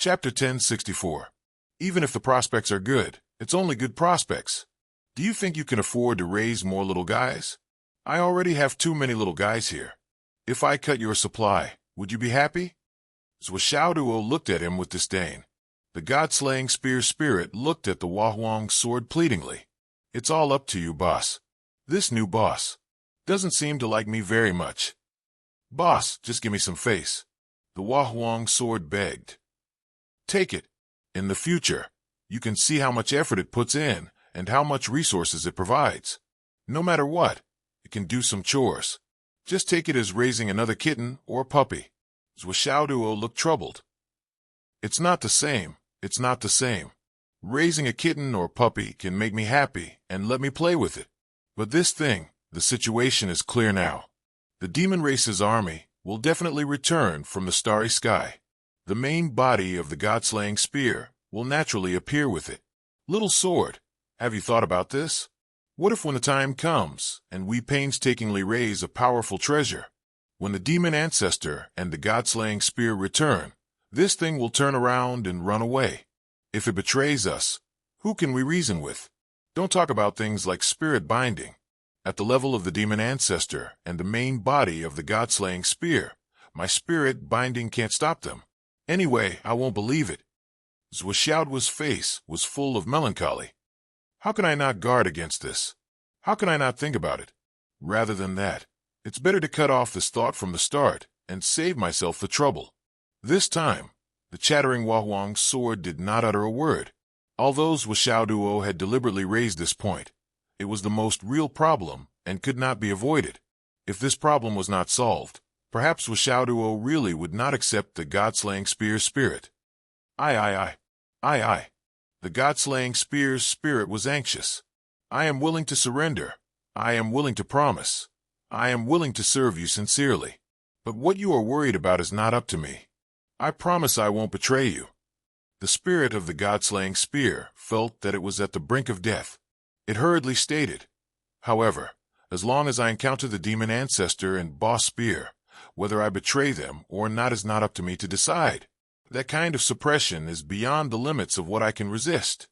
Chapter 1064. Even if the prospects are good, it's only good prospects. Do you think you can afford to raise more little guys? I already have too many little guys here. If I cut your supply, would you be happy? Zhuo looked at him with disdain. The god-slaying spear spirit looked at the Wahuang sword pleadingly. It's all up to you, boss. This new boss doesn't seem to like me very much. Boss, just give me some face. The Wahuang sword begged. Take it. In the future, you can see how much effort it puts in and how much resources it provides. No matter what, it can do some chores. Just take it as raising another kitten or puppy. Zhuo looked troubled. It's not the same. It's not the same. Raising a kitten or puppy can make me happy and let me play with it. But this thing, the situation is clear now. The demon race's army will definitely return from the starry sky. The main body of the god-slaying spear will naturally appear with it. Little sword, have you thought about this? What if when the time comes and we painstakingly raise a powerful treasure, when the demon ancestor and the god-slaying spear return, this thing will turn around and run away? If it betrays us, who can we reason with? Don't talk about things like spirit binding. At the level of the demon ancestor and the main body of the god-slaying spear, my spirit binding can't stop them. Anyway, I won't believe it. Zhuo's face was full of melancholy. How can I not guard against this? How can I not think about it? Rather than that, it's better to cut off this thought from the start and save myself the trouble. This time, the chattering Wahuang sword did not utter a word. Although Zhuo had deliberately raised this point, it was the most real problem and could not be avoided. If this problem was not solved, perhaps Zhuo really would not accept the god-slaying spear's spirit. Aye. The god-slaying spear's spirit was anxious. I am willing to surrender. I am willing to promise. I am willing to serve you sincerely. But what you are worried about is not up to me. I promise I won't betray you. The spirit of the god-slaying spear felt that it was at the brink of death. It hurriedly stated, however, as long as I encounter the demon ancestor and boss spear, whether I betray them or not is not up to me to decide. That kind of suppression is beyond the limits of what I can resist.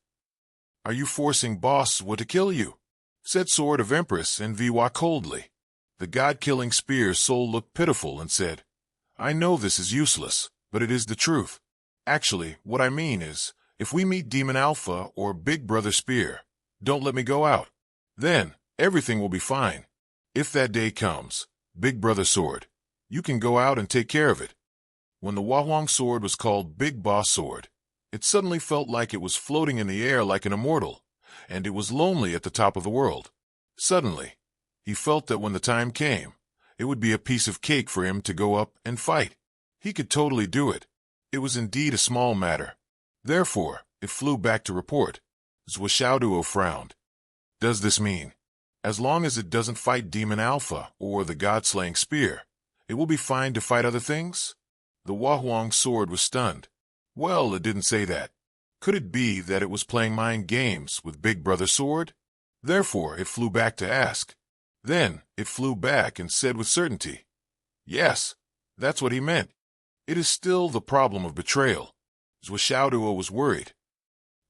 Are you forcing boss to kill you? Said Sword of Empress and Viwa coldly. The god-killing spear's soul looked pitiful and said, I know this is useless, but it is the truth. Actually, what I mean is, if we meet Demon Alpha or Big Brother Spear, don't let me go out. Then, everything will be fine. If that day comes, Big Brother Sword, you can go out and take care of it. When the Wahuang sword was called Big Boss Sword, it suddenly felt like it was floating in the air like an immortal, and it was lonely at the top of the world. Suddenly, he felt that when the time came, it would be a piece of cake for him to go up and fight. He could totally do it. It was indeed a small matter. Therefore, it flew back to report. Zhuo frowned. Does this mean, as long as it doesn't fight Demon Alpha or the god-slaying spear, it will be fine to fight other things? The Wahuang sword was stunned. Well, it didn't say that. Could it be that it was playing mind games with Big Brother Sword? Therefore, it flew back to ask. Then, it flew back and said with certainty, yes, that's what he meant. It is still the problem of betrayal. Zhuo was worried.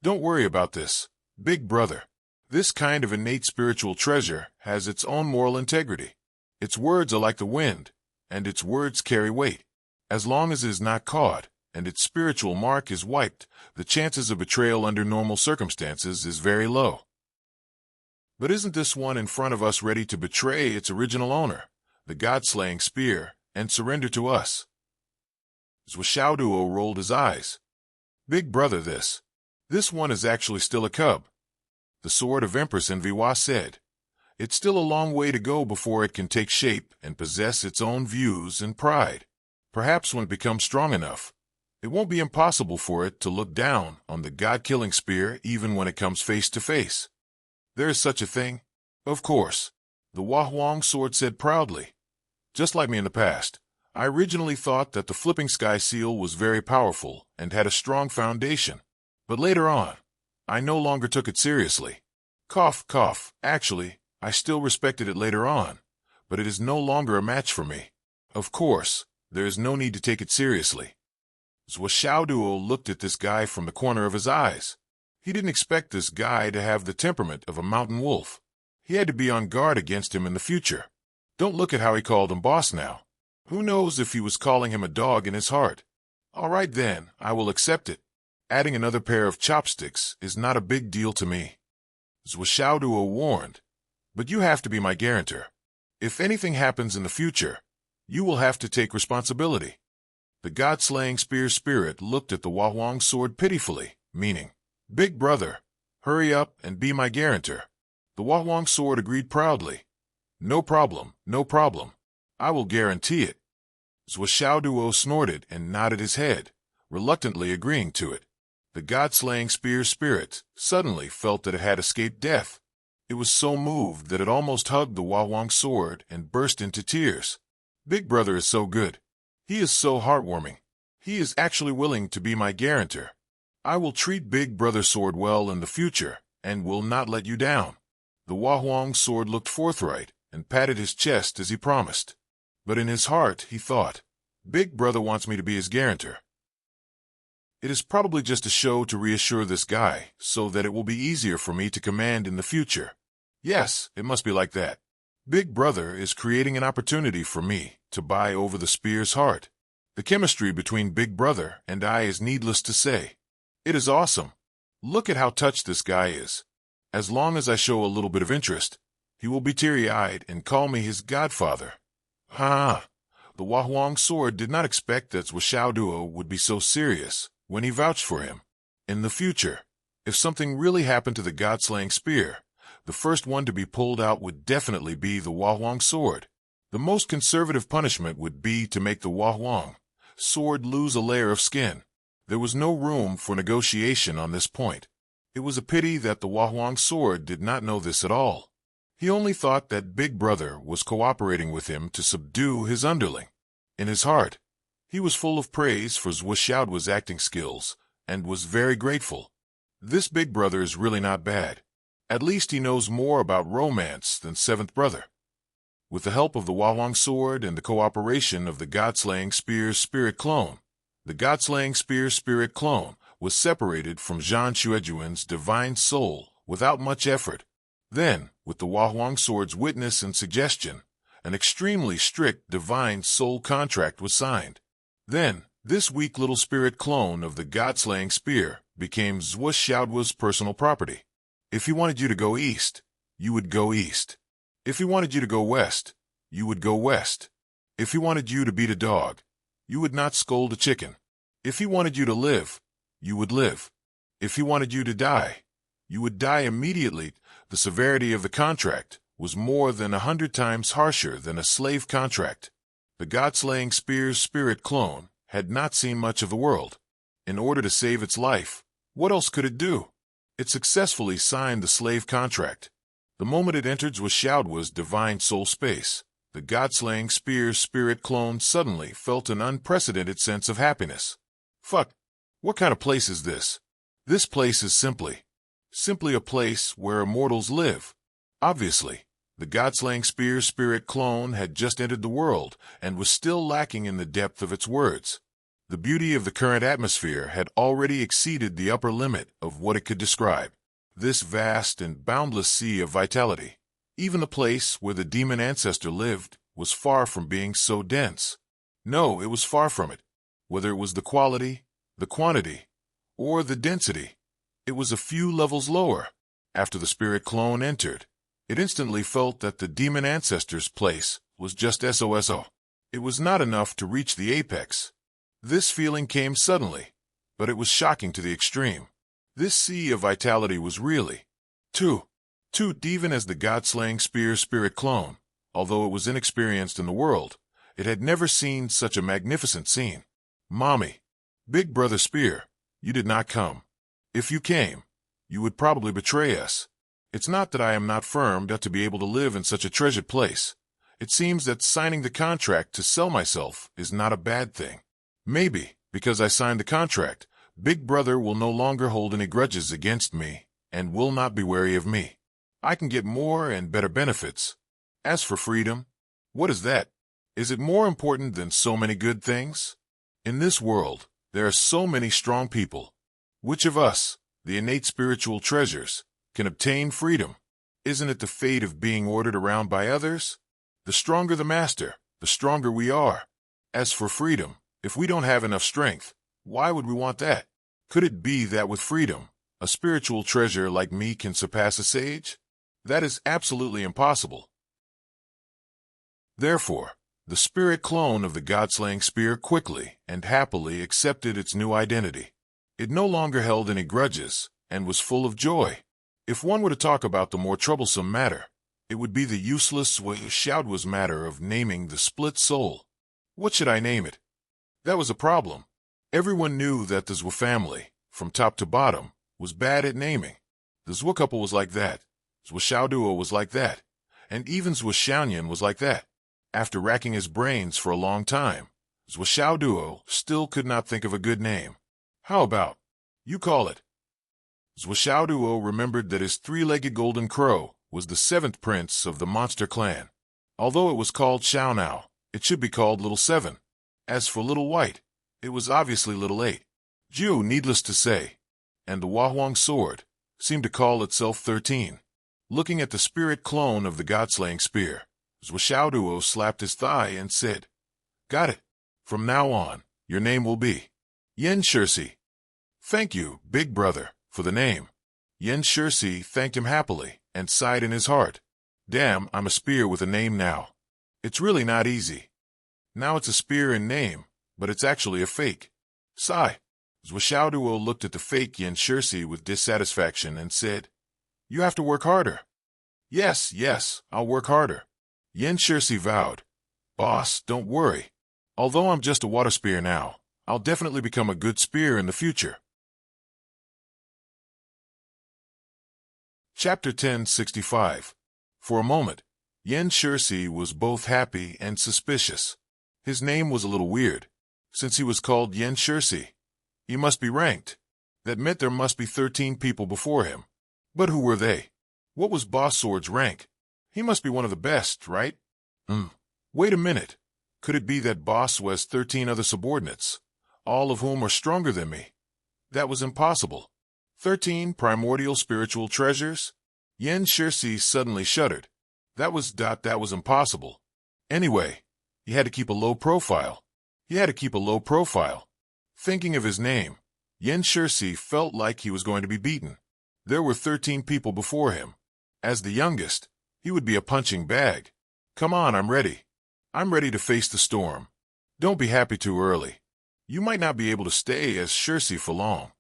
Don't worry about this, Big Brother. This kind of innate spiritual treasure has its own moral integrity. Its words are like the wind, and its words carry weight. As long as it is not caught, and its spiritual mark is wiped, the chances of betrayal under normal circumstances is very low. But isn't this one in front of us ready to betray its original owner, the god-slaying spear, and surrender to us? Zhuo rolled his eyes. Big Brother, this one is actually still a cub. The Sword of Empress and Viwa said, it's still a long way to go before it can take shape and possess its own views and pride. Perhaps when it becomes strong enough, it won't be impossible for it to look down on the god-killing spear even when it comes face to face. There is such a thing? Of course, the Wahuang sword said proudly. Just like me in the past, I originally thought that the Flipping Sky Seal was very powerful and had a strong foundation. But later on, I no longer took it seriously. Cough, cough. Actually, I still respected it later on, but it is no longer a match for me. Of course, there is no need to take it seriously. Duo looked at this guy from the corner of his eyes. He didn't expect this guy to have the temperament of a mountain wolf. He had to be on guard against him in the future. Don't look at how he called him boss now. Who knows if he was calling him a dog in his heart? All right then, I will accept it. Adding another pair of chopsticks is not a big deal to me. Duo warned, but you have to be my guarantor. If anything happens in the future, you will have to take responsibility. The God-slaying spear spirit looked at the Wah-Wong sword pitifully, meaning, Big brother, hurry up and be my guarantor. The Wah-Wong sword agreed proudly. No problem, no problem. I will guarantee it. Duo snorted and nodded his head, reluctantly agreeing to it. The God-slaying spear spirit suddenly felt that it had escaped death. It was so moved that it almost hugged the Wah-Wong sword and burst into tears. Big brother is so good. He is so heartwarming. He is actually willing to be my guarantor. I will treat Big Brother sword well in the future and will not let you down. The Wah-Wong sword looked forthright and patted his chest as he promised. But in his heart he thought, Big brother wants me to be his guarantor. It is probably just a show to reassure this guy so that it will be easier for me to command in the future. Yes, it must be like that. Big brother is creating an opportunity for me to buy over the spear's heart. The chemistry between Big brother and I is needless to say. It is awesome. Look at how touched this guy is. As long as I show a little bit of interest, he will be teary-eyed and call me his godfather. Ha! The Wah-Wong sword did not expect that Duo would be so serious when he vouched for him. In the future, if something really happened to the God-slaying spear, the first one to be pulled out would definitely be the Wah-Wong sword. The most conservative punishment would be to make the Wah-Wong sword lose a layer of skin. There was no room for negotiation on this point. It was a pity that the Wah-Wong sword did not know this at all. He only thought that Big Brother was cooperating with him to subdue his underling. In his heart, he was full of praise for Duo's acting skills and was very grateful. This Big Brother is really not bad. At least he knows more about romance than Seventh Brother. With the help of the Wah-Wong sword and the cooperation of the God-slaying spear's spirit clone, the God-slaying spear spirit clone was separated from Zhan Xuejuan's divine soul without much effort. Then, with the Wah-Wong sword's witness and suggestion, an extremely strict divine soul contract was signed. Then, this weak little spirit clone of the God-slaying spear became Duo's personal property. If he wanted you to go east, you would go east. If he wanted you to go west, you would go west. If he wanted you to beat a dog, you would not scold a chicken. If he wanted you to live, you would live. If he wanted you to die, you would die immediately. The severity of the contract was more than 100 times harsher than a slave contract. The God-slaying spear's spirit clone had not seen much of the world. In order to save its life, what else could it do? It successfully signed the slave contract. The moment it entered Duo's divine soul space, the God-slaying spear's spirit clone suddenly felt an unprecedented sense of happiness. Fuck! What kind of place is this? This place is simply a place where immortals live. Obviously, the God-slaying spear's spirit clone had just entered the world and was still lacking in the depth of its words. The beauty of the current atmosphere had already exceeded the upper limit of what it could describe. This vast and boundless sea of vitality, even the place where the demon ancestor lived, was far from being so dense. No, it was far from it. Whether it was the quality, the quantity, or the density, it was a few levels lower. After the spirit clone entered, it instantly felt that the demon ancestor's place was just SOSO. It was not enough to reach the apex. This feeling came suddenly, but it was shocking to the extreme. This sea of vitality was really too even as the God-slaying spear's spirit clone, although it was inexperienced in the world, it had never seen such a magnificent scene. Mommy, Big Brother Spear, you did not come. If you came, you would probably betray us. It's not that I am not firm to be able to live in such a treasured place. It seems that signing the contract to sell myself is not a bad thing. Maybe, because I signed the contract, Big Brother will no longer hold any grudges against me and will not be wary of me. I can get more and better benefits. As for freedom, what is that? Is it more important than so many good things? In this world, There are so many strong people. Which of us, the innate spiritual treasures, can obtain freedom? Isn't it the fate of being ordered around by others? The stronger the master, the stronger we are. As for freedom, if we don't have enough strength, why would we want that? Could it be that with freedom, a spiritual treasure like me can surpass a sage? That is absolutely impossible. Therefore, the spirit clone of the God-slaying spear quickly and happily accepted its new identity. It no longer held any grudges and was full of joy. If one were to talk about the more troublesome matter, it would be the useless shoutwas matter of naming the split soul. What should I name it? That was a problem. Everyone knew that the Zwa family, from top to bottom, was bad at naming. The Zwa couple was like that. Zwa Xiaoduo was like that. And even Zwa Xiaoyan was like that. After racking his brains for a long time, Zwa Xiaoduo still could not think of a good name. How about, you call it? Zwa Xiaoduo remembered that his three-legged golden crow was the seventh prince of the monster clan. Although it was called Xiaonao, it should be called Little Seven. As for Little White, it was obviously Little Eight. Jiu, needless to say, and the Wahuang sword seemed to call itself 13. Looking at the spirit clone of the God-slaying spear, Zwa Xiaoduo slapped his thigh and said, "Got it. From now on, your name will be Yen Shirsi." "Thank you, big brother, for the name." Yen Shirsi thanked him happily and sighed in his heart. Damn, I'm a spear with a name now. It's really not easy. Now it's a spear in name, but it's actually a fake. Sigh. Zwa Xiaoduo looked at the fake Yen Shirsi with dissatisfaction and said, "You have to work harder." Yes, I'll work harder." Yen Shirsi vowed. "Boss, don't worry. Although I'm just a water spear now, I'll definitely become a good spear in the future." Chapter 1065. For a moment, Yen Shirsi was both happy and suspicious. His name was a little weird. Since he was called Yen Shirsi, he must be ranked. That meant there must be 13 people before him. But who were they? What was Boss Sword's rank? He must be one of the best, right? Wait a minute. Could it be that Boss has 13 other subordinates, all of whom are stronger than me? That was impossible. 13 primordial spiritual treasures? Yen Shirsi suddenly shuddered. That was impossible. Anyway, he had to keep a low profile. Thinking of his name, Yen Shirsi felt like he was going to be beaten. There were 13 people before him. As the youngest, he would be a punching bag. Come on, I'm ready. I'm ready to face the storm. Don't be happy too early. You might not be able to stay as Shirsi for long.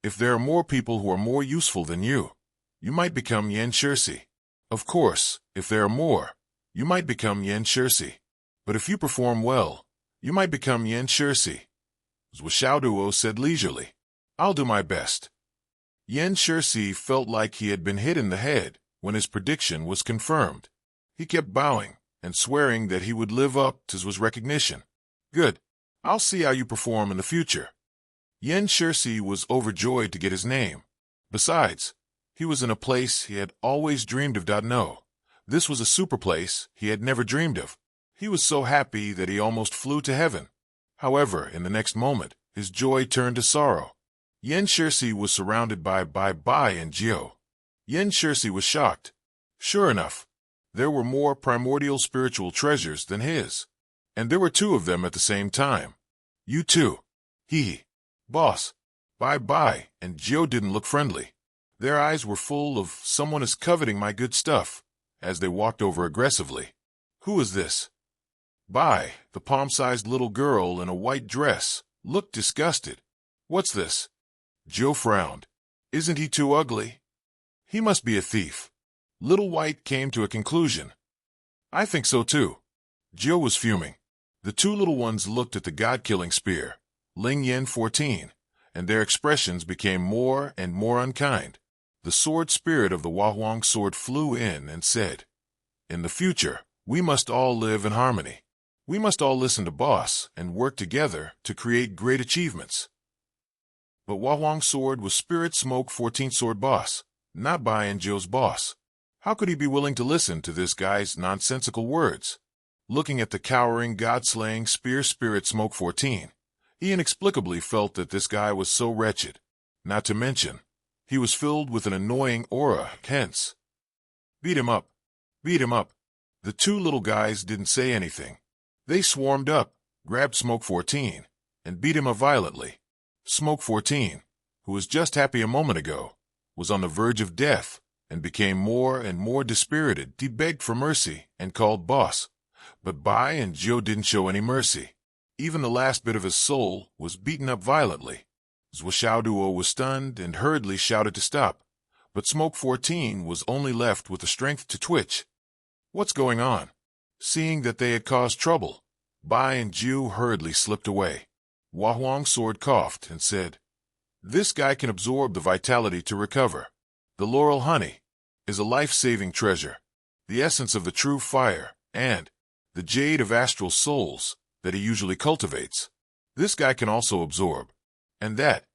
If there are more people who are more useful than you might become Yen Shirsi. Of course, if there are more, you might become Yen Shirsi. But if you perform well, you might become Yen Shirsi. Zwa Xiaoduo said leisurely. I'll do my best. Yen Shirsi felt like he had been hit in the head when his prediction was confirmed. He kept bowing and swearing that he would live up to Zwa's recognition. Good. I'll see how you perform in the future. Yen Shirsi was overjoyed to get his name. Besides, he was in a place he had always dreamed of. No, this was a super place he had never dreamed of. He was so happy that he almost flew to heaven. However, in the next moment, his joy turned to sorrow. Yen Shirsi was surrounded by Bai and Jiu. Yen Shirsi was shocked. Sure enough, there were more primordial spiritual treasures than his. And there were 2 of them at the same time. You too. Boss. Bai and Jiu didn't look friendly. Their eyes were full of someone is coveting my good stuff, as they walked over aggressively. Who is this? Bai, the palm-sized little girl in a white dress, looked disgusted. What's this? Jiu frowned. Isn't he too ugly? He must be a thief. Little White came to a conclusion. I think so too. Jiu was fuming. The 2 little ones looked at the god-killing spear, Ling Yen 14, and their expressions became more and more unkind. The sword spirit of the Wahuang sword flew in and said, "In the future, we must all live in harmony. We must all listen to Boss and work together to create great achievements." But Wahuang sword was Spirit Smoke 14 sword boss, not Bai and Jiu's boss. How could he be willing to listen to this guy's nonsensical words? Looking at the cowering, god-slaying spear Spirit Smoke 14, He inexplicably felt that this guy was so wretched. Not to mention, he was filled with an annoying aura, hence. Beat him up. Beat him up. The two little guys didn't say anything. They swarmed up, grabbed Smoke 14, and beat him up violently. Smoke 14, who was just happy a moment ago, was on the verge of death and became more and more dispirited. He begged for mercy and called boss, but Bai and Joe didn't show any mercy. Even the last bit of his soul was beaten up violently. Zhuoduo was stunned and hurriedly shouted to stop, but Smoke 14 was only left with the strength to twitch. What's going on? Seeing that they had caused trouble, Bai and Jiu hurriedly slipped away. Huang's sword coughed and said, "This guy can absorb the vitality to recover. The laurel honey is a life-saving treasure, the essence of the true fire, and the jade of astral souls that he usually cultivates. This guy can also absorb. And that."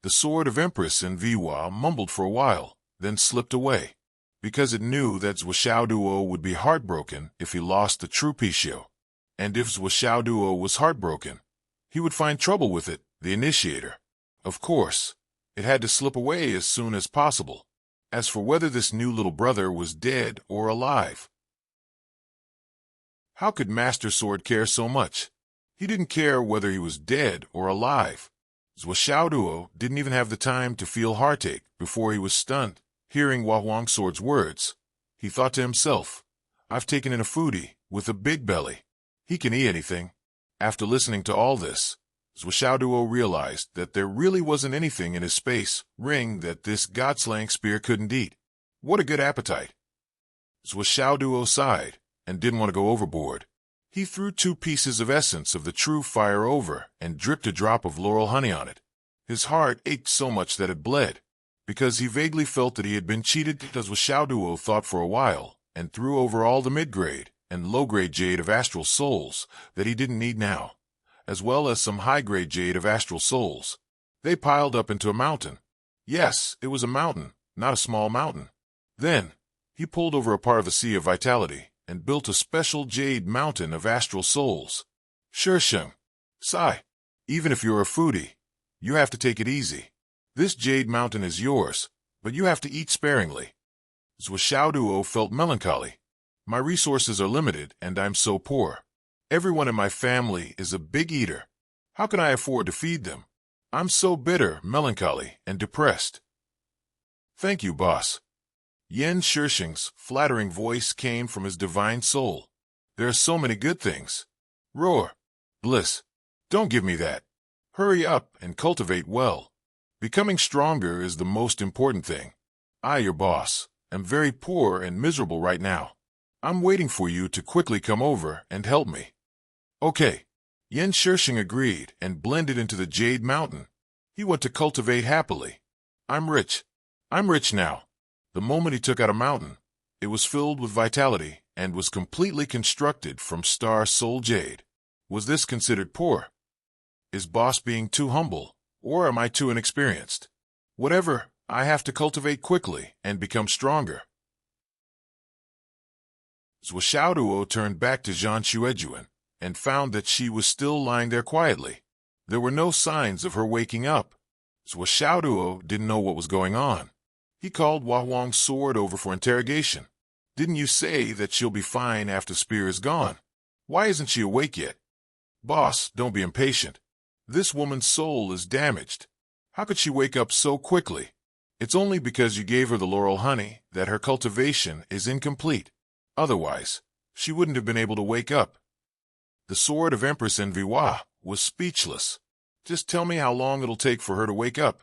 The sword of Empress in Viwa mumbled for a while, then slipped away, because it knew that Zhuoduo would be heartbroken if he lost the true Pishio. And if Zhuoduo was heartbroken, he would find trouble with it, the initiator. Of course, it had to slip away as soon as possible. As for whether this new little brother was dead or alive, how could Master Sword care so much? He didn't care whether he was dead or alive. Zhuoduo didn't even have the time to feel heartache before he was stunned. Hearing Huang's sword's words, he thought to himself, "I've taken in a foodie with a big belly. He can eat anything." After listening to all this, Zhuoduo realized that there really wasn't anything in his space ring that this god-slaying spear couldn't eat. What a good appetite! Zhuoduo sighed and didn't want to go overboard. He threw 2 pieces of essence of the true fire over and dripped a drop of laurel honey on it. His heart ached so much that it bled, because he vaguely felt that he had been cheated. Zhuoduo thought for a while and threw over all the mid-grade and low-grade jade of astral souls that he didn't need now, as well as some high-grade jade of astral souls. They piled up into a mountain. Yes, it was a mountain, not a small mountain. Then, he pulled over a part of the Sea of Vitality and built a special jade mountain of astral souls. Sheng, Sai, even if you're a foodie, you have to take it easy. This jade mountain is yours, but you have to eat sparingly. Zhuoduo felt melancholy. My resources are limited and I'm so poor. Everyone in my family is a big eater. How can I afford to feed them? I'm so bitter, melancholy, and depressed. Thank you, boss. Yen Shisheng's flattering voice came from his divine soul. There are so many good things. Roar. Bliss. Don't give me that. Hurry up and cultivate well. Becoming stronger is the most important thing. I, your boss, am very poor and miserable right now. I'm waiting for you to quickly come over and help me. Okay. Yen Shisheng agreed and blended into the Jade Mountain. He went to cultivate happily. I'm rich. I'm rich now. The moment he took out a mountain, it was filled with vitality and was completely constructed from star soul jade. Was this considered poor? Is boss being too humble, or am I too inexperienced? Whatever, I have to cultivate quickly and become stronger. Zhuoduo turned back to Zhan Xuejuan and found that she was still lying there quietly. There were no signs of her waking up. Zhuoduo didn't know what was going on. He called Huang's sword over for interrogation. Didn't you say that she'll be fine after Spear is gone? Why isn't she awake yet? Boss, don't be impatient. This woman's soul is damaged. How could she wake up so quickly? It's only because you gave her the laurel honey that her cultivation is incomplete. Otherwise, she wouldn't have been able to wake up. The sword of Empress Enviwa was speechless. Just tell me how long it'll take for her to wake up.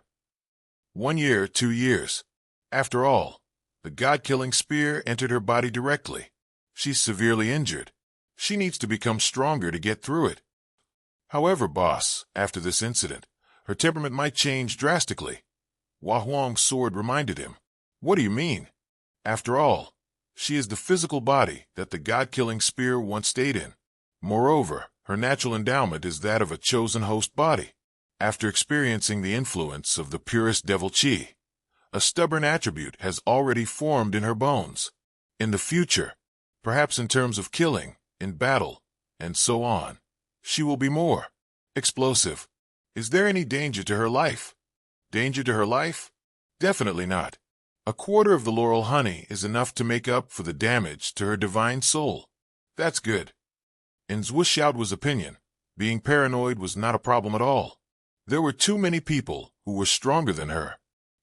1 year, 2 years. After all, the god-killing spear entered her body directly. She's severely injured. She needs to become stronger to get through it. However, boss, after this incident, her temperament might change drastically. Huang's sword reminded him. What do you mean? After all, she is the physical body that the god-killing spear once stayed in. Moreover, her natural endowment is that of a chosen host body. After experiencing the influence of the purest devil chi, a stubborn attribute has already formed in her bones. In the future, perhaps in terms of killing, in battle, and so on, she will be more. Explosive. Is there any danger to her life? Danger to her life? Definitely not. A quarter of the laurel honey is enough to make up for the damage to her divine soul. That's good. In Zhuxiaoduo's opinion, being paranoid was not a problem at all. There were too many people who were stronger than her.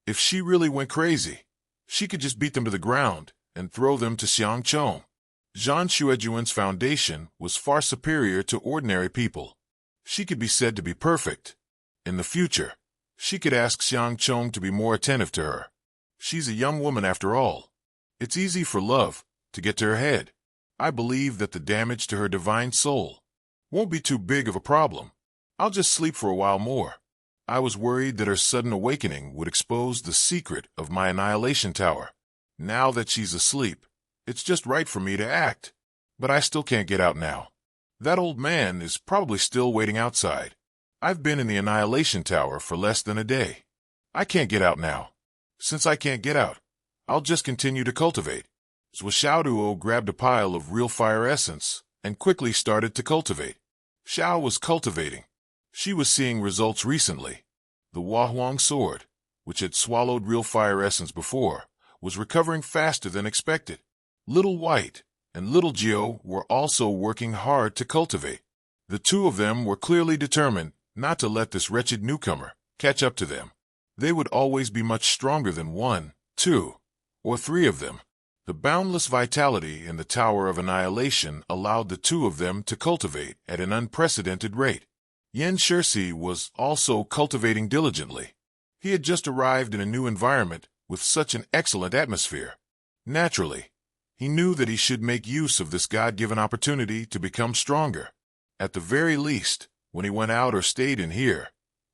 If she really went crazy, she could just beat them to the ground and throw them to Xiangchong. Zhan Xuejuan's foundation was far superior to ordinary people. She could be said to be perfect. In the future, she could ask Xiangchong to be more attentive to her. She's a young woman after all. It's easy for love to get to her head. I believe that the damage to her divine soul won't be too big of a problem. I'll just sleep for a while more. I was worried that her sudden awakening would expose the secret of my annihilation tower. Now that she's asleep, it's just right for me to act. But I still can't get out now. That old man is probably still waiting outside. I've been in the annihilation tower for less than a day. I can't get out now. Since I can't get out, I'll just continue to cultivate. Zhuxiaoduo grabbed a pile of real fire essence and quickly started to cultivate. Xiao was cultivating. She was seeing results recently. The Huahuang sword, which had swallowed real fire essence before, was recovering faster than expected. Little White and Little Geo were also working hard to cultivate. The two of them were clearly determined not to let this wretched newcomer catch up to them. They would always be much stronger than one, two, or three of them. The boundless vitality in the Tower of Annihilation allowed the two of them to cultivate at an unprecedented rate. Yan Shirsi was also cultivating diligently. He had just arrived in a new environment with such an excellent atmosphere. Naturally, he knew that he should make use of this God-given opportunity to become stronger. At the very least, when he went out or stayed in here,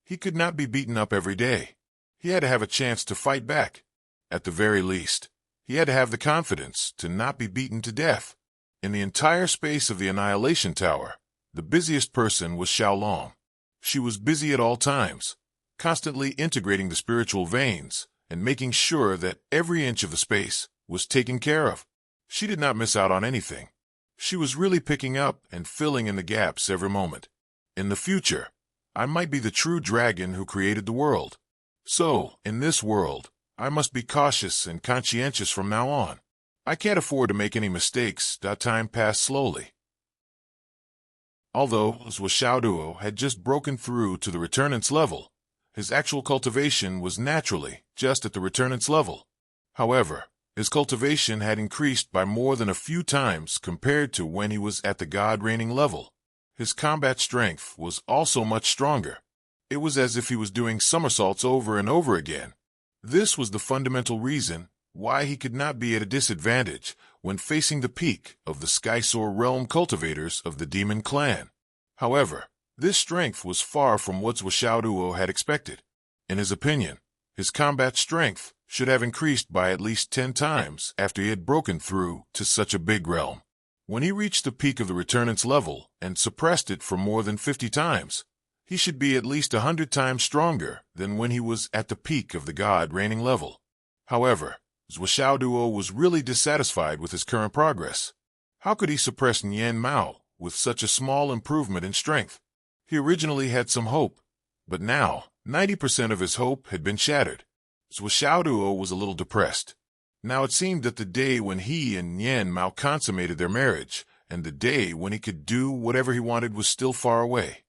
he could not be beaten up every day. He had to have a chance to fight back. At the very least, he had to have the confidence to not be beaten to death. In the entire space of the Annihilation Tower, the busiest person was Xiaolong. She was busy at all times, constantly integrating the spiritual veins and making sure that every inch of the space was taken care of. She did not miss out on anything. She was really picking up and filling in the gaps every moment. In the future, I might be the true dragon who created the world. So, in this world, I must be cautious and conscientious from now on. I can't afford to make any mistakes. Time passed slowly. Although Zhuxiaoduo had just broken through to the returnance level, his actual cultivation was naturally just at the returnance level. However, his cultivation had increased by more than a few times compared to when he was at the God-reigning level. His combat strength was also much stronger. It was as if he was doing somersaults over and over again. This was the fundamental reason why he could not be at a disadvantage when facing the peak of the Skysoar realm cultivators of the Demon Clan. However, this strength was far from what Zhuxiaoduo had expected. In his opinion, his combat strength should have increased by at least 10 times after he had broken through to such a big realm. When he reached the peak of the returnance level and suppressed it for more than 50 times, he should be at least 100 times stronger than when he was at the peak of the God-reigning level. However, Zhuxiaoduo was really dissatisfied with his current progress. How could he suppress Nian Mao with such a small improvement in strength? He originally had some hope, but now 90% of his hope had been shattered. Zhuxiaoduo was a little depressed. Now it seemed that the day when he and Nian Mao consummated their marriage and the day when he could do whatever he wanted was still far away.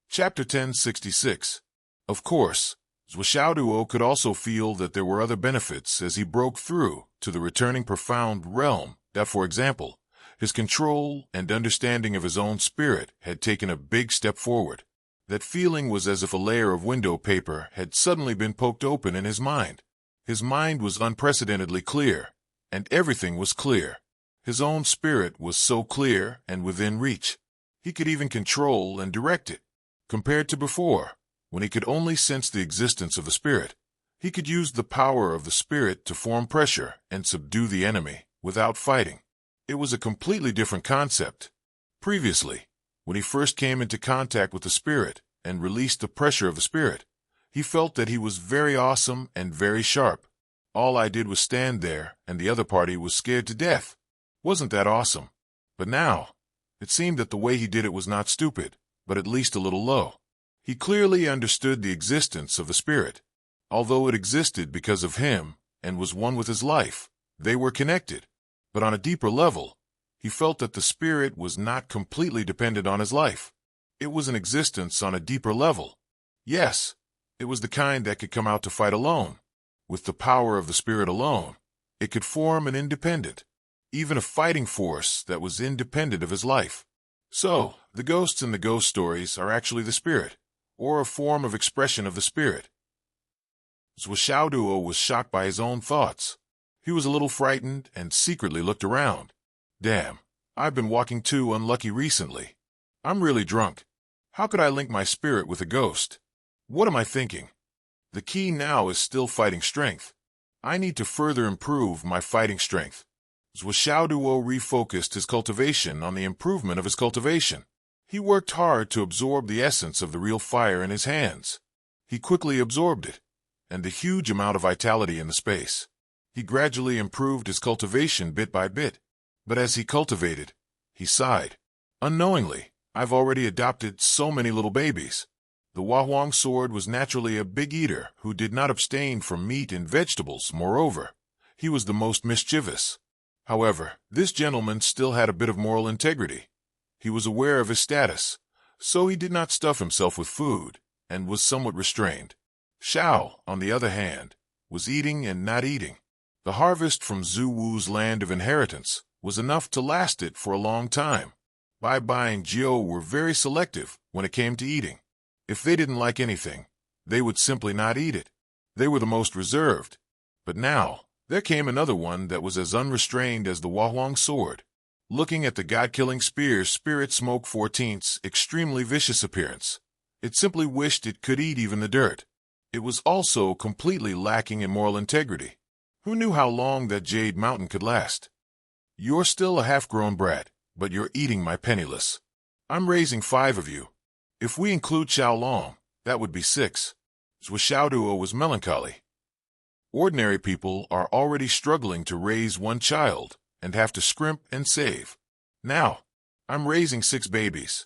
Chapter 1066. Of course, Zhuxiaoduo could also feel that there were other benefits as he broke through to the returning profound realm, that, for example, his control and understanding of his own spirit had taken a big step forward. That feeling was as if a layer of window paper had suddenly been poked open in his mind. His mind was unprecedentedly clear, and everything was clear. His own spirit was so clear and within reach. He could even control and direct it. Compared to before, when he could only sense the existence of the spirit, he could use the power of the spirit to form pressure and subdue the enemy without fighting. It was a completely different concept. Previously, when he first came into contact with the spirit and released the pressure of the spirit, he felt that he was very awesome and very sharp. All I did was stand there and the other party was scared to death. Wasn't that awesome? But now, It seemed that the way he did it was not stupid, but at least a little low. He clearly understood the existence of the spirit. Although it existed because of him and was one with his life, they were connected. But on a deeper level, he felt that the spirit was not completely dependent on his life. It was an existence on a deeper level. Yes, it was the kind that could come out to fight alone. With the power of the spirit alone, it could form an independent, even a fighting force that was independent of his life. So, the ghosts in the ghost stories are actually the spirit, or a form of expression of the spirit. Zhuxiaoduo was shocked by his own thoughts. He was a little frightened and secretly looked around. Damn, I've been walking too unlucky recently. I'm really drunk. How could I link my spirit with a ghost? What am I thinking? The key now is still fighting strength. I need to further improve my fighting strength. Zhuxiaoduo refocused his cultivation on the improvement of his cultivation. He worked hard to absorb the essence of the real fire in his hands. He quickly absorbed it, and the huge amount of vitality in the space. He gradually improved his cultivation bit by bit. But as he cultivated, he sighed. Unknowingly, I've already adopted so many little babies. The Huahuang sword was naturally a big eater who did not abstain from meat and vegetables. Moreover, he was the most mischievous. However, this gentleman still had a bit of moral integrity. He was aware of his status, so he did not stuff himself with food, and was somewhat restrained. Xiao, on the other hand, was eating and not eating. The harvest from Zhu Wu's land of inheritance was enough to last it for a long time. Bai Bai and Jiu were very selective when it came to eating. If they didn't like anything, they would simply not eat it. They were the most reserved. But now, there came another one that was as unrestrained as the Huahuang sword. Looking at the god-killing spear's spirit smoke 14's extremely vicious appearance, it simply wished it could eat even the dirt. It was also completely lacking in moral integrity. Who knew how long that jade mountain could last? You're still a half-grown brat, but you're eating my penniless. I'm raising 5 of you. If we include Xiaolong, that would be 6. Zhuxiaoduo was melancholy. Ordinary people are already struggling to raise 1 child and have to scrimp and save. Now, I'm raising 6 babies.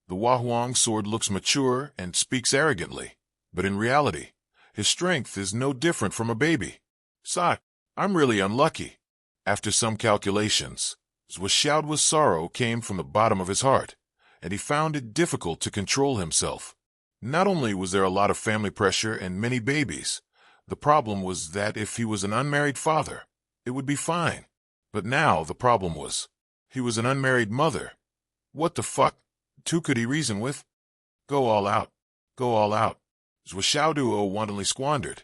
The Huahuang sword looks mature and speaks arrogantly, but in reality, his strength is no different from a baby. Sa, I'm really unlucky. After some calculations, Zhuxiaoduo's sorrow came from the bottom of his heart, and he found it difficult to control himself. Not only was there a lot of family pressure and many babies, the problem was that if he was an unmarried father, it would be fine. But now the problem was, he was an unmarried mother. What the fuck? 2 could he reason with? Go all out. Go all out. Zhuxiaoduo wantonly squandered.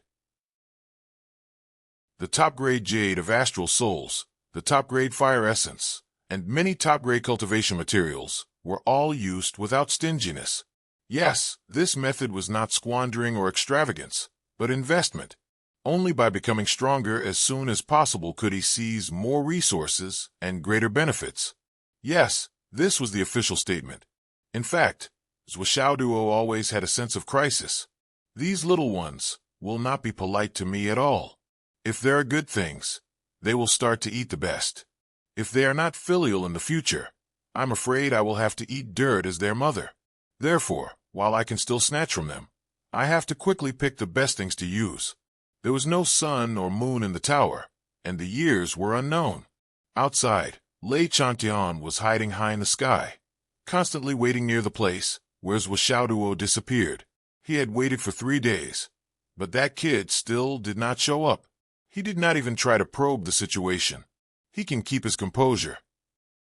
The top-grade jade of astral souls, the top-grade fire essence, and many top-grade cultivation materials were all used without stinginess. Yes, this method was not squandering or extravagance, but investment. Only by becoming stronger as soon as possible could he seize more resources and greater benefits. Yes, this was the official statement. In fact, Zhuxiaoduo always had a sense of crisis. These little ones will not be polite to me at all. If there are good things, they will start to eat the best. If they are not filial in the future, I'm afraid I will have to eat dirt as their mother. Therefore, while I can still snatch from them, I have to quickly pick the best things to use. There was no sun or moon in the tower, and the years were unknown. Outside, Lei Chantian was hiding high in the sky, constantly waiting near the place where Zhuxiaoduo disappeared. He had waited for 3 days, but that kid still did not show up. He did not even try to probe the situation. He can keep his composure.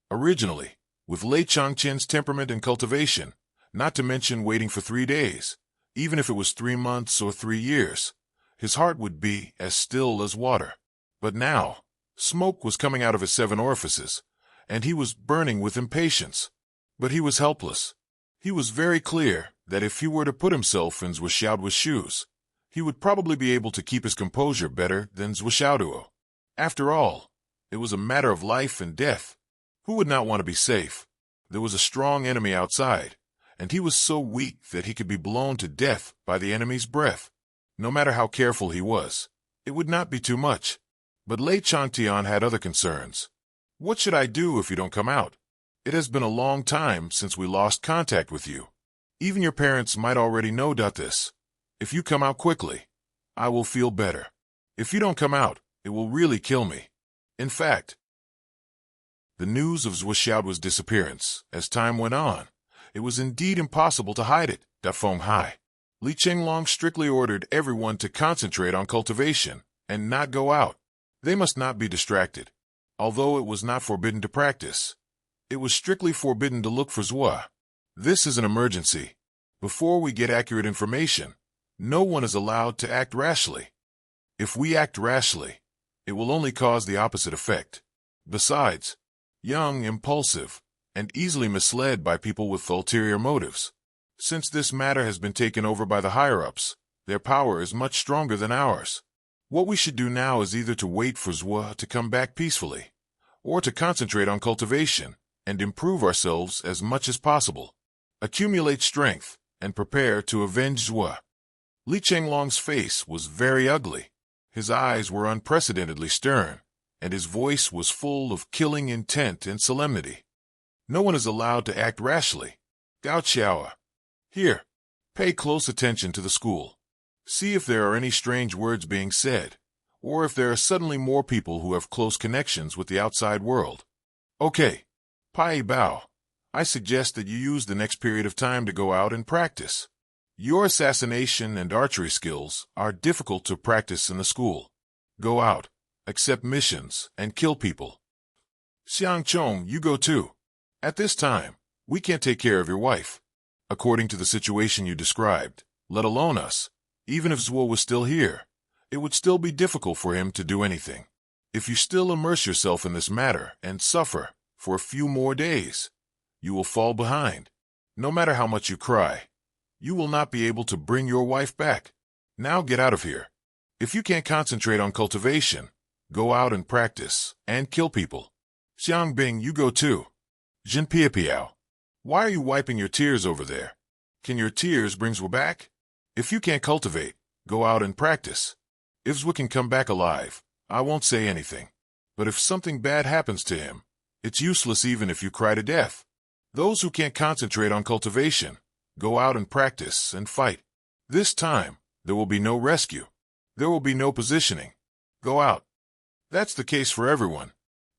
Originally, with Lei Changqian's temperament and cultivation, not to mention waiting for 3 days, even if it was 3 months or 3 years, his heart would be as still as water. But now, smoke was coming out of his 7 orifices, and he was burning with impatience. But he was helpless. He was very clear that if he were to put himself in Zhuxiaoduo's shoes, he would probably be able to keep his composure better than Zhuxiaoduo. After all, it was a matter of life and death. Who would not want to be safe? There was a strong enemy outside, and he was so weak that he could be blown to death by the enemy's breath. No matter how careful he was, it would not be too much. But Lei Chantian had other concerns. What should I do if you don't come out? It has been a long time since we lost contact with you. Even your parents might already know this. If you come out quickly, I will feel better. If you don't come out, it will really kill me. In fact, the news of Zhuo's disappearance, as time went on, it was indeed impossible to hide it. Feng Hai. Li Chenglong strictly ordered everyone to concentrate on cultivation and not go out. They must not be distracted. Although it was not forbidden to practice, it was strictly forbidden to look for Zhuo. This is an emergency. Before we get accurate information, no one is allowed to act rashly. If we act rashly, it will only cause the opposite effect. Besides, young, impulsive, and easily misled by people with ulterior motives. Since this matter has been taken over by the higher-ups, their power is much stronger than ours. What we should do now is either to wait for Zhuo to come back peacefully, or to concentrate on cultivation and improve ourselves as much as possible. Accumulate strength and prepare to avenge Zhuo. Li Chenglong's face was very ugly. His eyes were unprecedentedly stern, and his voice was full of killing intent and solemnity. No one is allowed to act rashly. Gao Qiao, here, pay close attention to the school. See if there are any strange words being said, or if there are suddenly more people who have close connections with the outside world. Okay, Pai Bao, I suggest that you use the next period of time to go out and practice. Your assassination and archery skills are difficult to practice in the school. Go out, accept missions, and kill people. Xiang Chong, you go too. At this time, we can't take care of your wife. According to the situation you described, let alone us, even if Zhuo was still here, it would still be difficult for him to do anything. If you still immerse yourself in this matter and suffer for a few more days, you will fall behind. No matter how much you cry, you will not be able to bring your wife back. Now get out of here. If you can't concentrate on cultivation, go out and practice and kill people. Xiang Bing, you go too. Jin Piapiao, why are you wiping your tears over there? Can your tears bring Zhuo back? If you can't cultivate, go out and practice. If Zhuo can come back alive, I won't say anything. But if something bad happens to him, it's useless even if you cry to death. Those who can't concentrate on cultivation, go out and practice and fight. This time, there will be no rescue. There will be no positioning. Go out. That's the case for everyone.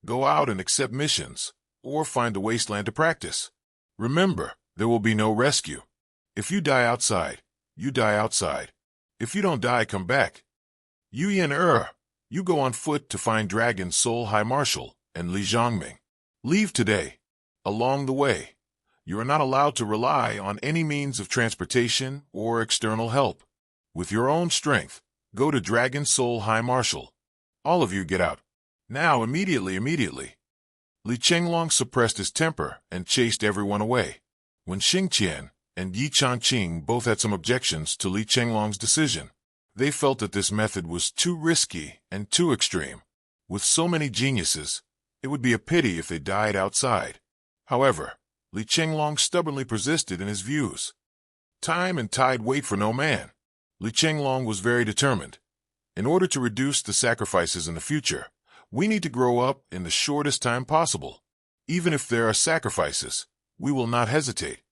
Go out and accept missions, or find a wasteland to practice. Remember, there will be no rescue. If you die outside, you die outside. If you don't die, come back. Yu Yan you go on foot to find Dragon Soul High Marshal and Li Zhongming. Leave today. Along the way, you are not allowed to rely on any means of transportation or external help. With your own strength, go to Dragon Soul High Marshal. All of you get out. Now, immediately. Li Chenglong suppressed his temper and chased everyone away. When Xing Qian and Yi Changqing both had some objections to Li Chenglong's decision, they felt that this method was too risky and too extreme. With so many geniuses, it would be a pity if they died outside. However, Li Chenglong stubbornly persisted in his views. Time and tide wait for no man. Li Chenglong was very determined. In order to reduce the sacrifices in the future, we need to grow up in the shortest time possible. Even if there are sacrifices, we will not hesitate.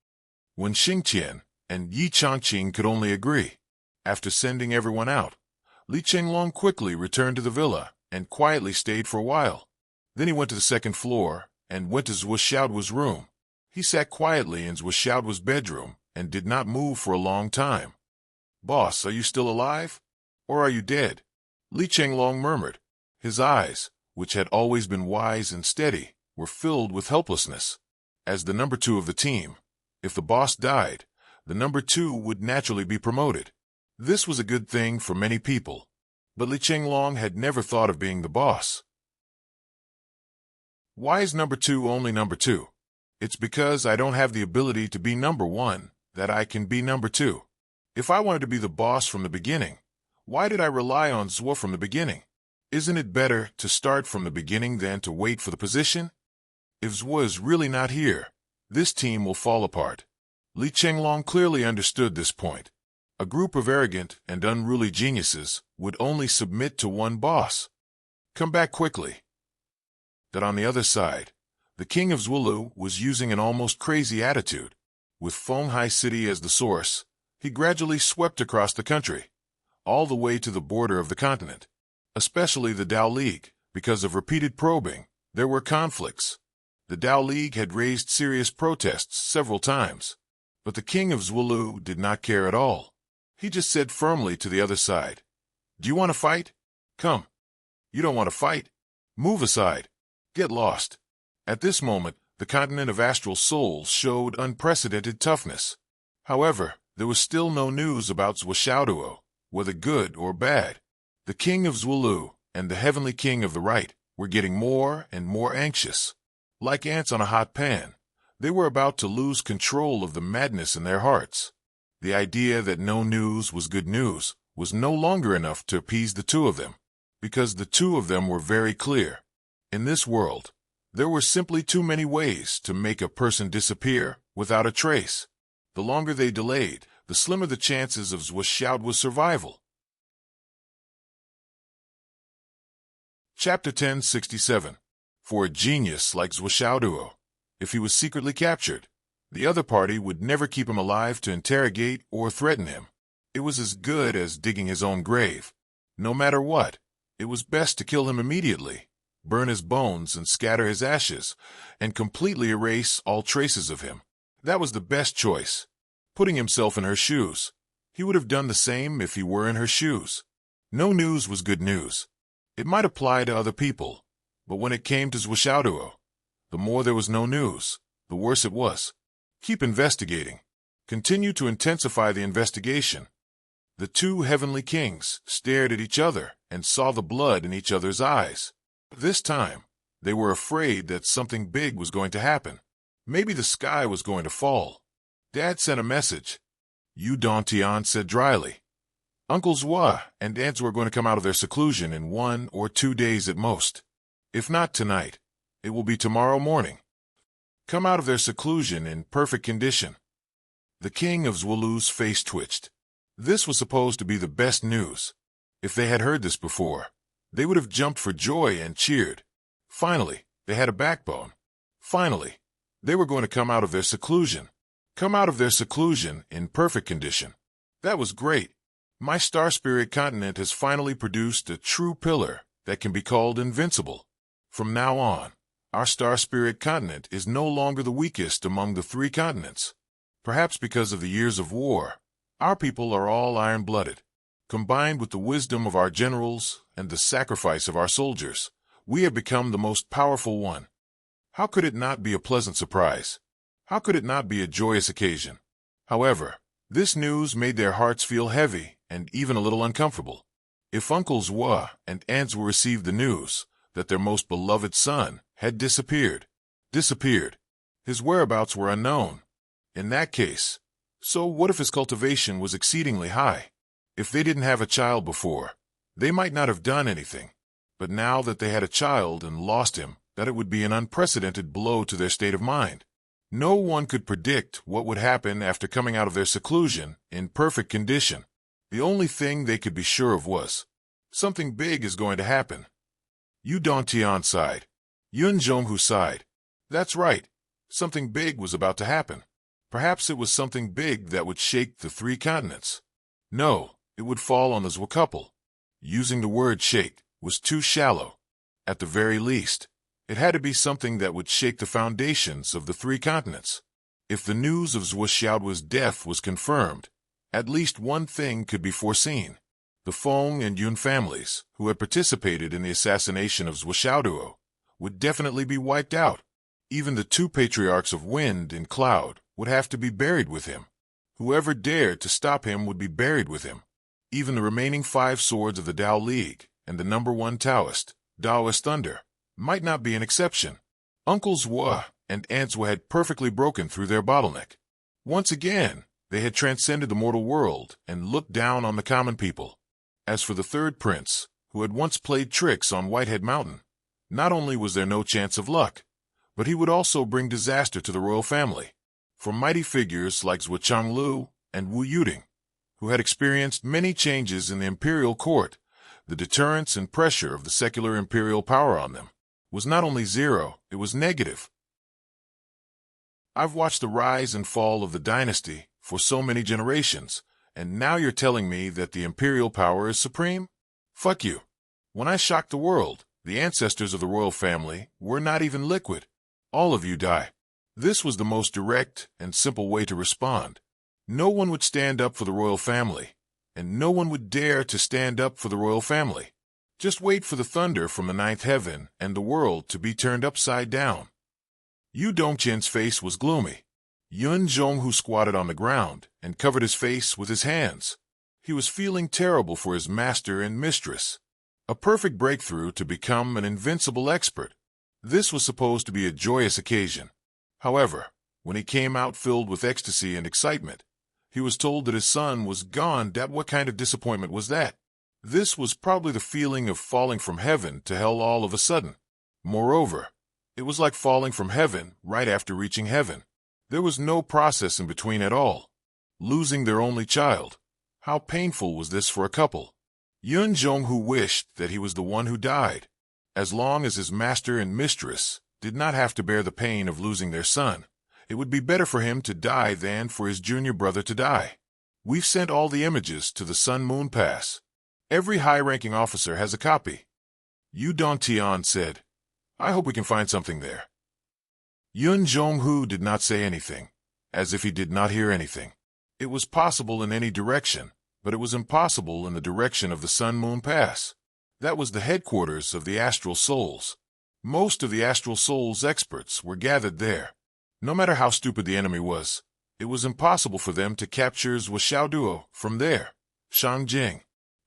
When Xing Qian and Yi Changqing could only agree, after sending everyone out, Li Chenglong quickly returned to the villa and quietly stayed for a while. Then he went to the second floor and went to Zhuo's room. He sat quietly in Zhuo's bedroom and did not move for a long time. "Boss, are you still alive? Or are you dead?" Li Chenglong murmured. His eyes, which had always been wise and steady, were filled with helplessness. As the number 2 of the team, if the boss died, the number 2 would naturally be promoted. This was a good thing for many people, but Li Chenglong had never thought of being the boss. Why is number 2 only number 2? It's because I don't have the ability to be number 1 that I can be number 2. If I wanted to be the boss from the beginning, why did I rely on Zhuo from the beginning? Isn't it better to start from the beginning than to wait for the position? If Zhuo is really not here, this team will fall apart. Li Chenglong clearly understood this point. A group of arrogant and unruly geniuses would only submit to one boss. Come back quickly. That on the other side, The king of Zwulu was using an almost crazy attitude. With Fonghai City as the source, he gradually swept across the country, all the way to the border of the continent. Especially the Dao League, because of repeated probing, there were conflicts. The Dao League had raised serious protests several times, but the king of Zwulu did not care at all. He just said firmly to the other side, "Do you want to fight? Come. You don't want to fight? Move aside. Get lost." At this moment, the continent of astral souls showed unprecedented toughness. However, there was still no news about Zwashauduo, whether good or bad. The king of Zwulu and the heavenly king of the right were getting more and more anxious. Like ants on a hot pan, they were about to lose control of the madness in their hearts. The idea that no news was good news was no longer enough to appease the two of them, because the two of them were very clear. In this world, there were simply too many ways to make a person disappear without a trace. The longer they delayed, the slimmer the chances of Zwashauduo's survival. Chapter 1067. For a genius like Zwashauduo, if he was secretly captured, the other party would never keep him alive to interrogate or threaten him. It was as good as digging his own grave. No matter what, it was best to kill him immediately, burn his bones and scatter his ashes, and completely erase all traces of him. That was the best choice. Putting himself in her shoes, he would have done the same if he were in her shoes. No news was good news. It might apply to other people, but when it came to Zwashauduo, the more there was no news, the worse it was. Keep investigating. Continue to intensify the investigation. The two heavenly kings stared at each other and saw the blood in each other's eyes. This time, they were afraid that something big was going to happen. Maybe the sky was going to fall. Dad sent a message. Yu Dontian said dryly. Uncle Zwa and Aunts were going to come out of their seclusion in 1 or 2 days at most. If not tonight, it will be tomorrow morning. Come out of their seclusion in perfect condition. The king of Zwulu's face twitched. This was supposed to be the best news. If they had heard this before, they would have jumped for joy and cheered. Finally, they had a backbone. Finally, they were going to come out of their seclusion. Come out of their seclusion in perfect condition. That was great. My Star Spirit continent has finally produced a true pillar that can be called invincible. From now on, our Star Spirit continent is no longer the weakest among the 3 continents. Perhaps because of the years of war, our people are all iron-blooded. Combined with the wisdom of our generals and the sacrifice of our soldiers, we have become the most powerful one. How could it not be a pleasant surprise? How could it not be a joyous occasion? However, this news made their hearts feel heavy and even a little uncomfortable. If Uncle Zwa and Aunts received the news that their most beloved son had disappeared, his whereabouts were unknown. In that case, so what if his cultivation was exceedingly high? If they didn't have a child before, they might not have done anything. But now that they had a child and lost him, that it would be an unprecedented blow to their state of mind. No one could predict what would happen after coming out of their seclusion in perfect condition. The only thing they could be sure of was, something big is going to happen. Yu Dontian sighed. Yun Zhonghu sighed. That's right. Something big was about to happen. Perhaps it was something big that would shake the 3 continents. No, it would fall on the Zwa couple. Using the word shake was too shallow. At the very least, it had to be something that would shake the foundations of the 3 continents. If the news of Zwashauduo's death was confirmed, at least one thing could be foreseen. The Fong and Yun families, who had participated in the assassination of Zwashauduo, would definitely be wiped out. Even the 2 patriarchs of Wind and Cloud would have to be buried with him. Whoever dared to stop him would be buried with him. Even the remaining 5 swords of the Dao League and the number 1 Taoist, Daoist Thunder, might not be an exception. Uncle Zwa and Aunts had perfectly broken through their bottleneck. Once again, they had transcended the mortal world and looked down on the common people. As for the 3rd prince, who had once played tricks on Whitehead Mountain, not only was there no chance of luck, but he would also bring disaster to the royal family. For mighty figures like Zwa Changlu and Wu Yuding, who had experienced many changes in the imperial court, the deterrence and pressure of the secular imperial power on them was not only 0, it was negative. I've watched the rise and fall of the dynasty for so many generations, and now you're telling me that the imperial power is supreme? Fuck you. When I shocked the world, the ancestors of the royal family were not even liquid. All of you die. This was the most direct and simple way to respond. No one would stand up for the royal family, and no one would dare to stand up for the royal family. Just wait for the thunder from the ninth heaven and the world to be turned upside down. Yu Dongqian's face was gloomy. Yun Zhonghu squatted on the ground and covered his face with his hands. He was feeling terrible for his master and mistress. A perfect breakthrough to become an invincible expert. This was supposed to be a joyous occasion. However, when he came out filled with ecstasy and excitement, he was told that his son was gone. What kind of disappointment was that? This was probably the feeling of falling from heaven to hell all of a sudden. Moreover, it was like falling from heaven right after reaching heaven. There was no process in between at all. Losing their only child. How painful was this for a couple? Yun Zhonghu wished that he was the one who died. As long as his master and mistress did not have to bear the pain of losing their son, it would be better for him to die than for his junior brother to die. We've sent all the images to the Sun Moon Pass. Every high-ranking officer has a copy. Yu Dongtian said, I hope we can find something there. Yun Zhonghu did not say anything, as if he did not hear anything. It was possible in any direction, but it was impossible in the direction of the Sun Moon Pass. That was the headquarters of the Astral Souls. Most of the Astral Souls experts were gathered there. No matter how stupid the enemy was, it was impossible for them to capture Zhuo from there. Shangjing.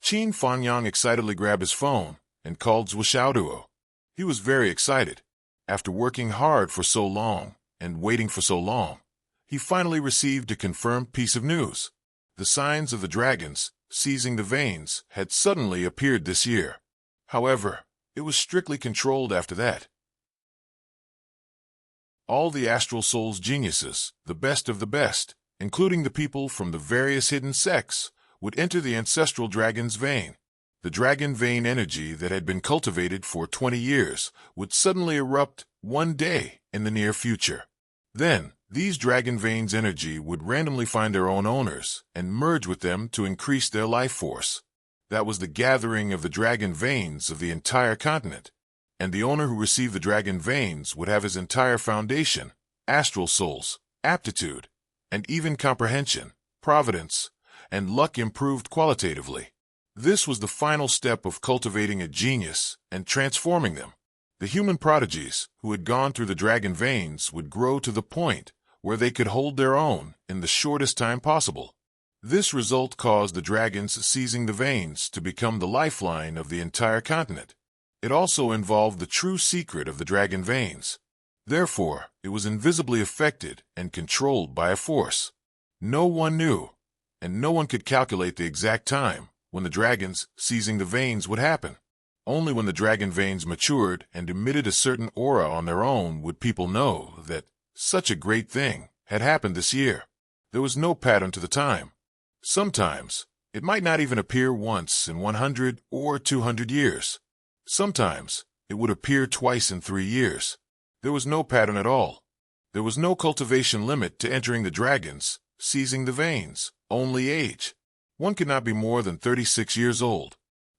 Qin Fanyang excitedly grabbed his phone and called Zhuo. He was very excited. After working hard for so long and waiting for so long, he finally received a confirmed piece of news. The signs of the dragons seizing the veins had suddenly appeared this year. However, it was strictly controlled after that. All the Astral Souls geniuses, the best of the best, including the people from the various hidden sects, would enter the ancestral dragon's vein. The dragon vein energy that had been cultivated for 20 years would suddenly erupt one day in the near future. Then, these dragon veins' energy would randomly find their own owners and merge with them to increase their life force. That was the gathering of the dragon veins of the entire continent. And the owner who received the dragon veins would have his entire foundation, astral souls, aptitude, and even comprehension, providence, and luck improved qualitatively. This was the final step of cultivating a genius and transforming them. The human prodigies who had gone through the dragon veins would grow to the point where they could hold their own in the shortest time possible. This result caused the dragons seizing the veins to become the lifeline of the entire continent. It also involved the true secret of the dragon veins. Therefore, it was invisibly affected and controlled by a force. No one knew, and no one could calculate the exact time when the dragons seizing the veins would happen. Only when the dragon veins matured and emitted a certain aura on their own would people know that such a great thing had happened this year. There was no pattern to the time. Sometimes, it might not even appear once in 100 or 200 years. Sometimes, it would appear twice in 3 years. There was no pattern at all. There was no cultivation limit to entering the dragons, seizing the veins, only age. One could not be more than 36 years old.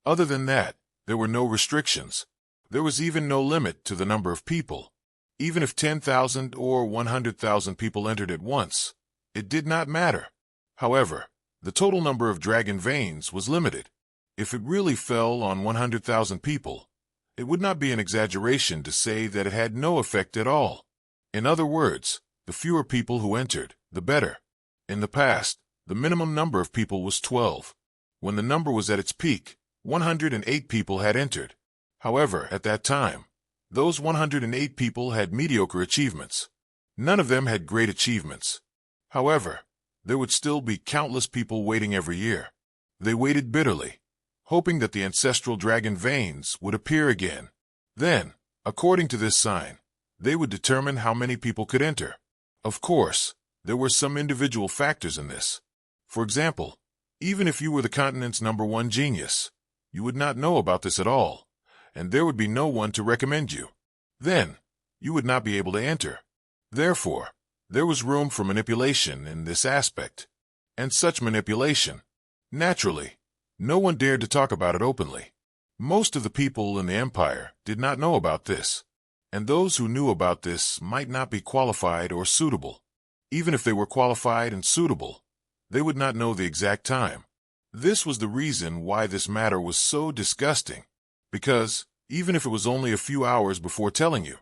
Other than that, there were no restrictions. There was even no limit to the number of people. Even if 10,000 or 100,000 people entered at once, it did not matter. However, the total number of dragon veins was limited. If it really fell on 100,000 people, it would not be an exaggeration to say that it had no effect at all. In other words, the fewer people who entered, the better. In the past, the minimum number of people was 12. When the number was at its peak, 108 people had entered. However, at that time, those 108 people had mediocre achievements. None of them had great achievements. However, there would still be countless people waiting every year. They waited bitterly, hoping that the ancestral dragon veins would appear again. Then, according to this sign, they would determine how many people could enter. Of course, there were some individual factors in this. For example, even if you were the continent's #1 genius, you would not know about this at all, and there would be no one to recommend you. Then, you would not be able to enter. Therefore, There was room for manipulation in this aspect. And such manipulation, naturally, no one dared to talk about it openly. Most of the people in the empire did not know about this, and those who knew about this might not be qualified or suitable. Even if they were qualified and suitable, they would not know the exact time. This was the reason why this matter was so disgusting, because even if it was only a few hours before telling you,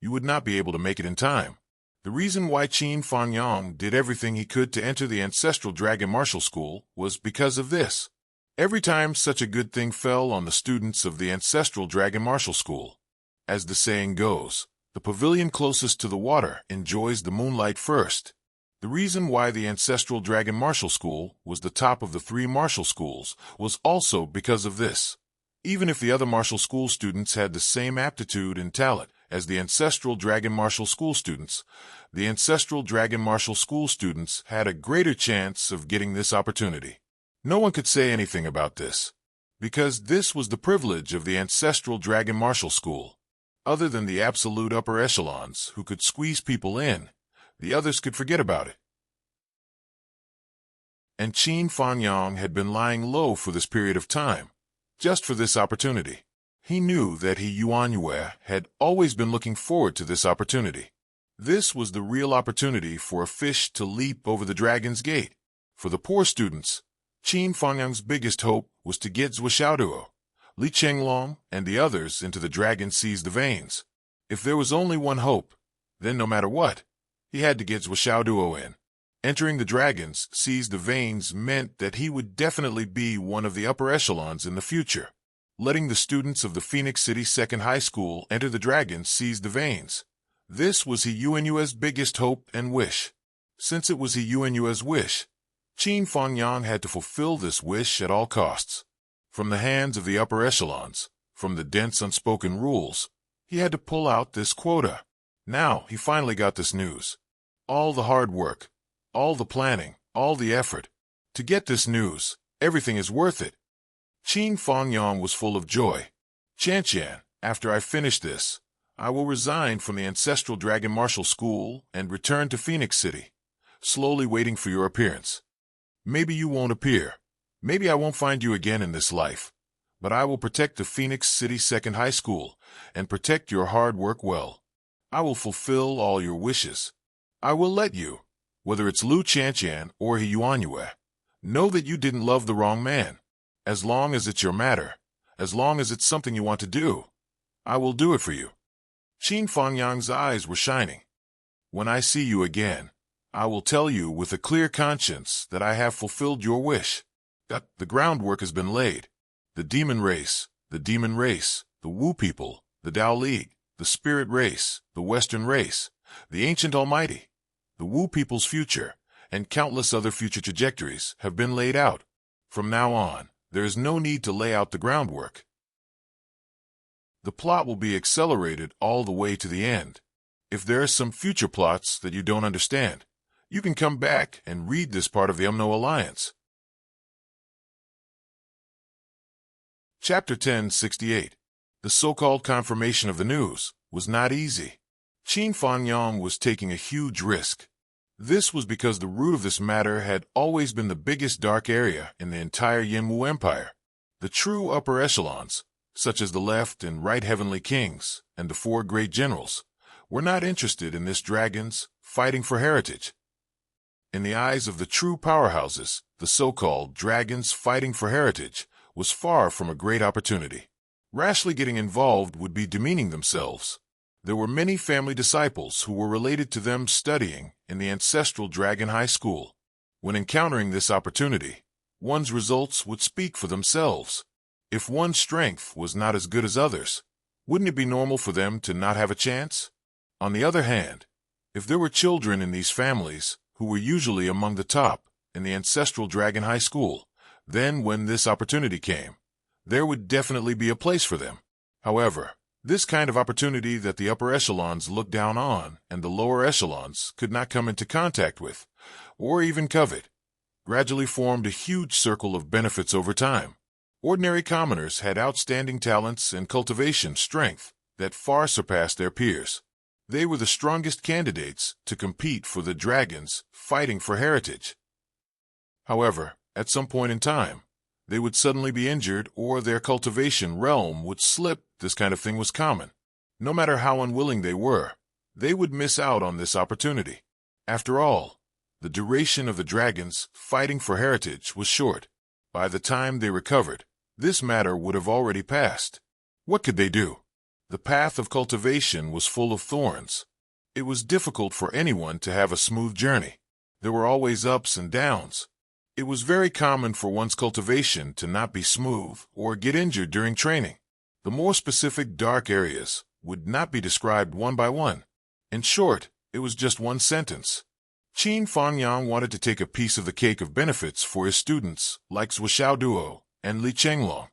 you would not be able to make it in time. The reason why Qin Fangyang did everything he could to enter the ancestral dragon martial school was because of this. Every time such a good thing fell on the students of the ancestral dragon martial school. As the saying goes, the pavilion closest to the water enjoys the moonlight first. The reason why the ancestral dragon martial school was the top of the 3 martial schools was also because of this. Even if the other martial school students had the same aptitude and talent as the ancestral dragon martial school students, the ancestral dragon martial school students had a greater chance of getting this opportunity. No one could say anything about this, because this was the privilege of the ancestral dragon martial school. Other than the absolute upper echelons who could squeeze people in, the others could forget about it. And Qin Fangyang had been lying low for this period of time, just for this opportunity. He knew that Yuan Yue had always been looking forward to this opportunity. This was the real opportunity for a fish to leap over the dragon's gate. For the poor students, Qin Fangyang's biggest hope was to get Zhou Xiaoduo, Li Chenglong, and the others into the dragon seize the veins. If there was only one hope, then no matter what, he had to get Zhou Xiaoduo in. Entering the dragons seize the veins meant that he would definitely be one of the upper echelons in the future. Letting the students of the Phoenix City Second High School enter the dragons seize the veins. This was Yuan Yue's biggest hope and wish. Since it was Yuan Yue's wish, Qin Fangyang had to fulfill this wish at all costs. From the hands of the upper echelons, from the dense unspoken rules, he had to pull out this quota. Now he finally got this news. All the hard work, all the planning, all the effort. To get this news, everything is worth it. Qin Fangyang was full of joy. Qian, after I finish this, I will resign from the ancestral dragon martial school and return to Phoenix City, slowly waiting for your appearance. Maybe you won't appear. Maybe I won't find you again in this life. But I will protect the Phoenix City Second High School and protect your hard work well. I will fulfill all your wishes. I will let you, whether it's Lu Qian or Yuan Yue, know that you didn't love the wrong man. As long as it's your matter, as long as it's something you want to do, I will do it for you. Qin Fangyang's eyes were shining. When I see you again, I will tell you with a clear conscience that I have fulfilled your wish. That the groundwork has been laid. The demon race, the Wu people, the Dao League, the spirit race, the Western race, the ancient almighty, the Wu people's future, and countless other future trajectories have been laid out. From now on, there is no need to lay out the groundwork. The plot will be accelerated all the way to the end. If there are some future plots that you don't understand, you can come back and read this part of the Umno Alliance. Chapter 1068. The so-called confirmation of the news was not easy. Qin Fangyang was taking a huge risk. This was because the root of this matter had always been the biggest dark area in the entire Yanwu Empire. The true upper echelons, such as the left and right heavenly kings and the 4 great generals, were not interested in this dragons fighting for heritage. In the eyes of the true powerhouses, the so-called dragons fighting for heritage was far from a great opportunity. Rashly getting involved would be demeaning themselves. There were many family disciples who were related to them studying in the ancestral Dragon High School. When encountering this opportunity, one's results would speak for themselves. If one's strength was not as good as others, wouldn't it be normal for them to not have a chance? On the other hand, if there were children in these families who were usually among the top in the ancestral Dragon High School, then when this opportunity came, there would definitely be a place for them. However, this kind of opportunity that the upper echelons looked down on and the lower echelons could not come into contact with, or even covet, gradually formed a huge circle of benefits over time. Ordinary commoners had outstanding talents and cultivation strength that far surpassed their peers. They were the strongest candidates to compete for the dragons fighting for heritage. However, at some point in time, they would suddenly be injured or their cultivation realm would slip. This kind of thing was common. No matter how unwilling they were, they would miss out on this opportunity. After all, the duration of the dragons fighting for heritage was short. By the time they recovered, this matter would have already passed. What could they do? The path of cultivation was full of thorns. It was difficult for anyone to have a smooth journey. There were always ups and downs. It was very common for one's cultivation to not be smooth or get injured during training. The more specific dark areas would not be described one by one. In short, it was just one sentence. Qin Fangyang wanted to take a piece of the cake of benefits for his students like Zhuo Xiaoduo and Li Chenglong.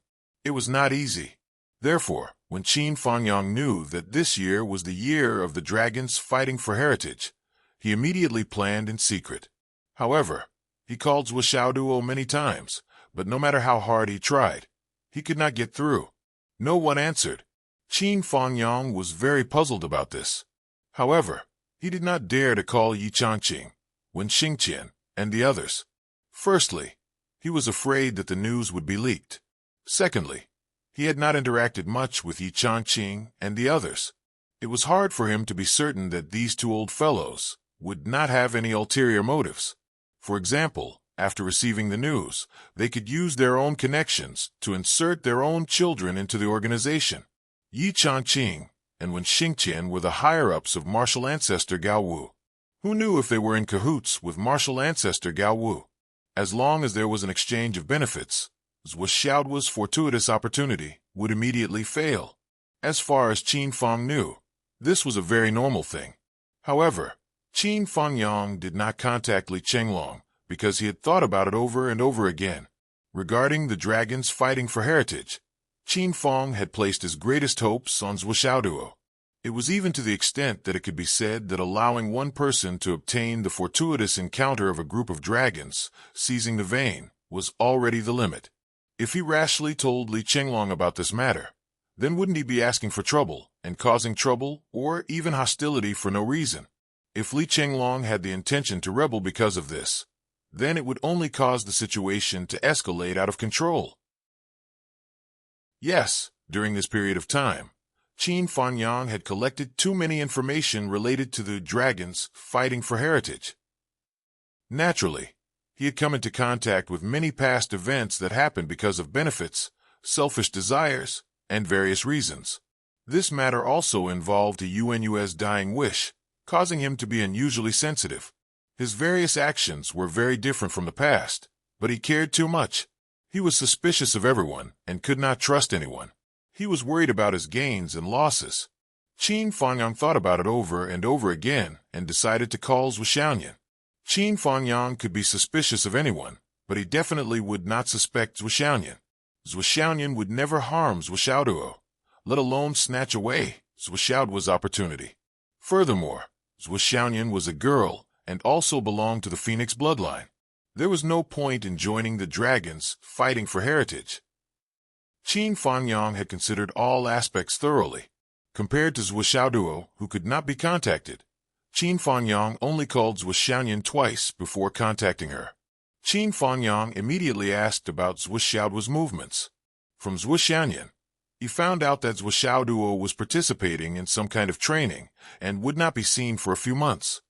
It was not easy. Therefore, when Qin Fangyang knew that this year was the year of the dragons fighting for heritage, he immediately planned in secret. However, he called Zhuo Xiaoduo many times, but no matter how hard he tried, he could not get through. No one answered. Qin Fangyang was very puzzled about this. However, he did not dare to call Enchanting, Wen Xingqian, and the others. Firstly, he was afraid that the news would be leaked. Secondly, he had not interacted much with Enchanting and the others. It was hard for him to be certain that these two old fellows would not have any ulterior motives. For example, after receiving the news, they could use their own connections to insert their own children into the organization. Yi Changqing and Wen Xingqian were the higher-ups of martial ancestor Gao Wu. Who knew if they were in cahoots with martial ancestor Gao Wu? As long as there was an exchange of benefits, Zhuo Xiaoduo's fortuitous opportunity would immediately fail. As far as Qin Fang knew, this was a very normal thing. However, Qin Fangyang did not contact Li Chenglong because he had thought about it over and over again. Regarding the dragons fighting for heritage, Qin Fang had placed his greatest hopes on Zhuo Xiaoduo. It was even to the extent that it could be said that allowing one person to obtain the fortuitous encounter of a group of dragons, seizing the vein, was already the limit. If he rashly told Li Chenglong about this matter, then wouldn't he be asking for trouble and causing trouble or even hostility for no reason? If Li Chenglong had the intention to rebel because of this, then it would only cause the situation to escalate out of control. Yes, during this period of time, Qin Fangyang had collected too many information related to the dragons fighting for heritage. Naturally, he had come into contact with many past events that happened because of benefits, selfish desires, and various reasons. This matter also involved a Yunu's dying wish, causing him to be unusually sensitive. His various actions were very different from the past, but he cared too much. He was suspicious of everyone and could not trust anyone. He was worried about his gains and losses. Qin Fangyang thought about it over and over again and decided to call Zhuo Xiaoyan. Qin Fangyang could be suspicious of anyone, but he definitely would not suspect Zhuo Xiaoyan. Zhuo Xiaoyan would never harm Zhuo Xiaoduo, let alone snatch away Zhuo Xiaoduo's opportunity. Furthermore, Zhuo Xiaoyan was a girl and also belonged to the Phoenix bloodline. There was no point in joining the dragons fighting for heritage. Qin Fangyang had considered all aspects thoroughly. Compared to Zhuo Xiaoduo, who could not be contacted, Qin Fangyang only called Zhuo Xiaoyan twice before contacting her. Qin Fangyang immediately asked about Zhuo Xiaoduo's movements. From Zhuo Xiaoyan, he found out that Zhuo Xiaoduo was participating in some kind of training and would not be seen for a few months.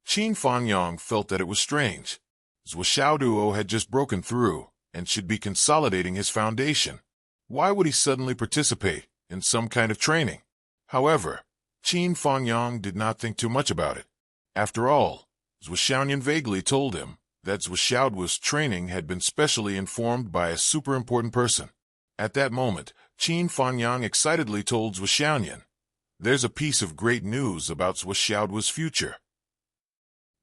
Qin Fangyang felt that it was strange. Zhuo Xiaoduo had just broken through and should be consolidating his foundation. Why would he suddenly participate in some kind of training? However, Qin Fangyang did not think too much about it. After all, Zhuo Xiaoyan vaguely told him that Zhuo Xiaoduo's training had been specially informed by a super important person. At that moment, Qin Fangyang excitedly told Zhuo Xiaoyan, "There's a piece of great news about Zhuo Xiaoduo's future."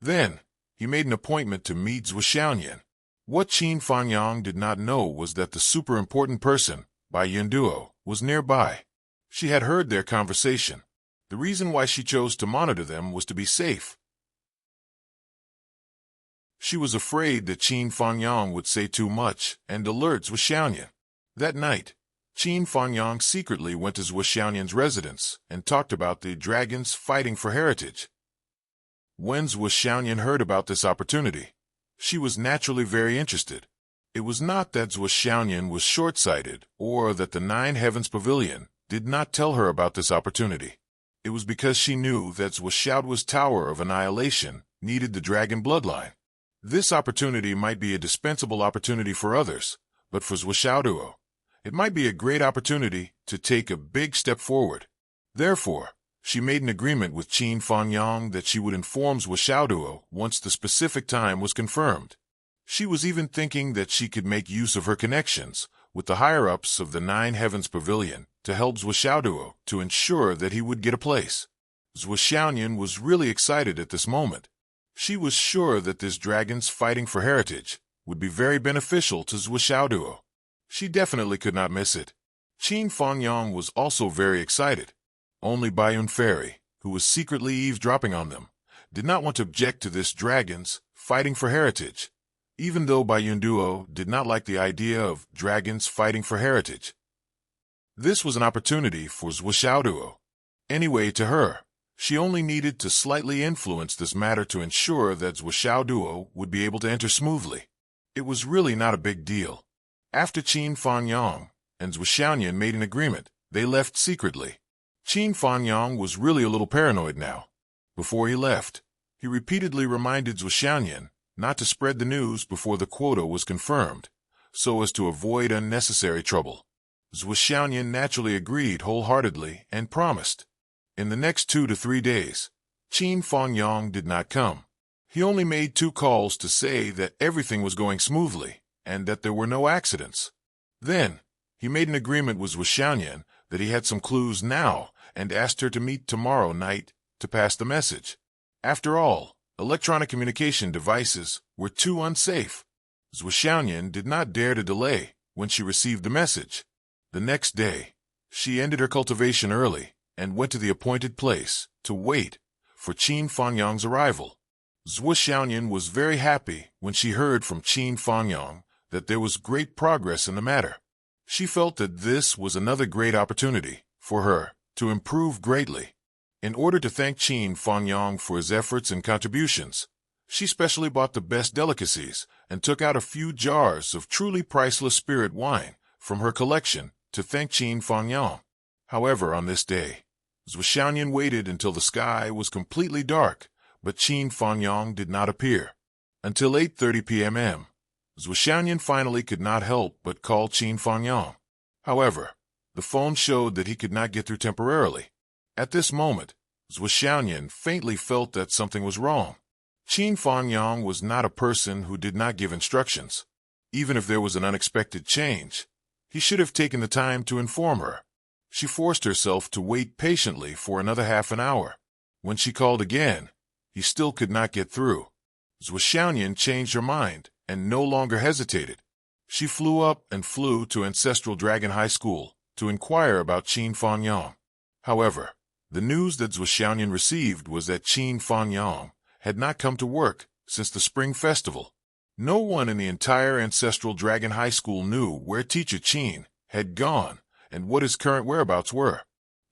Then, he made an appointment to meet Zhuo Xiaoyan. What Qin Fangyang did not know was that the super important person, Bai Yunduo, was nearby. She had heard their conversation. The reason why she chose to monitor them was to be safe. She was afraid that Qin Fangyang would say too much and alert Zhuo Xiaoyan. That night, Qin Fangyang secretly went to Zhuoxianyan's residence and talked about the dragons fighting for heritage. When Zhuoxianyan heard about this opportunity, she was naturally very interested. It was not that Zhuoxianyan was short-sighted or that the Nine Heavens Pavilion did not tell her about this opportunity. It was because she knew that Zhuoxiaoduo's Tower of Annihilation needed the dragon bloodline. This opportunity might be a dispensable opportunity for others, but for Zhuoxiaoduo, it might be a great opportunity to take a big step forward. Therefore, she made an agreement with Qin Fangyang that she would inform Zhuoxiaoduo once the specific time was confirmed. She was even thinking that she could make use of her connections with the higher-ups of the Nine Heavens Pavilion to help Zhuoxiaoduo to ensure that he would get a place. Zhuoxianyan was really excited at this moment. She was sure that this dragons fighting for heritage would be very beneficial to Zhuoxiaoduo. She definitely could not miss it. Qin Fangyang was also very excited. Only Baiyun Fairy, who was secretly eavesdropping on them, did not want to object to this dragons fighting for heritage, even though Baiyun Duo did not like the idea of dragons fighting for heritage. This was an opportunity for Zhuoxiaoduo. Anyway, to her, she only needed to slightly influence this matter to ensure that Zhuoxiaoduo would be able to enter smoothly. It was really not a big deal. After Qin Fangyang and Zhuoxianyan made an agreement, they left secretly. Qin Fangyang was really a little paranoid now. Before he left, he repeatedly reminded Zhuoxianyan not to spread the news before the quota was confirmed, so as to avoid unnecessary trouble. Zhuoxianyan naturally agreed wholeheartedly and promised. In the next 2 to 3 days, Qin Fangyang did not come. He only made 2 calls to say that everything was going smoothly and that there were no accidents. Then, he made an agreement with Zhuoxianyan that he had some clues now and asked her to meet tomorrow night to pass the message. After all, electronic communication devices were too unsafe. Zhuoxianyan did not dare to delay when she received the message. The next day, she ended her cultivation early and went to the appointed place to wait for Qin Fangyang's arrival. Zhuoxianyan was very happy when she heard from Qin Fangyang that there was great progress in the matter. She felt that this was another great opportunity for her to improve greatly. In order to thank Qin Fangyang for his efforts and contributions, she specially bought the best delicacies and took out a few jars of truly priceless spirit wine from her collection to thank Qin Fangyang. However, on this day, Zhuoxianyan waited until the sky was completely dark, but Qin Fangyang did not appear. Until 8:30 p.m. Zhuoxianyan finally could not help but call Qin Fangyang. However, the phone showed that he could not get through temporarily. At this moment, Zhuoxianyan faintly felt that something was wrong. Qin Fangyang was not a person who did not give instructions. Even if there was an unexpected change, he should have taken the time to inform her. She forced herself to wait patiently for another half an hour. When she called again, he still could not get through. Zhuoxianyan changed her mind and no longer hesitated. She flew up and flew to Ancestral Dragon High School to inquire about Qin Fangyang. However, the news that Zhuoxianyan received was that Qin Fangyang had not come to work since the Spring Festival. No one in the entire Ancestral Dragon High School knew where teacher Qin had gone and what his current whereabouts were.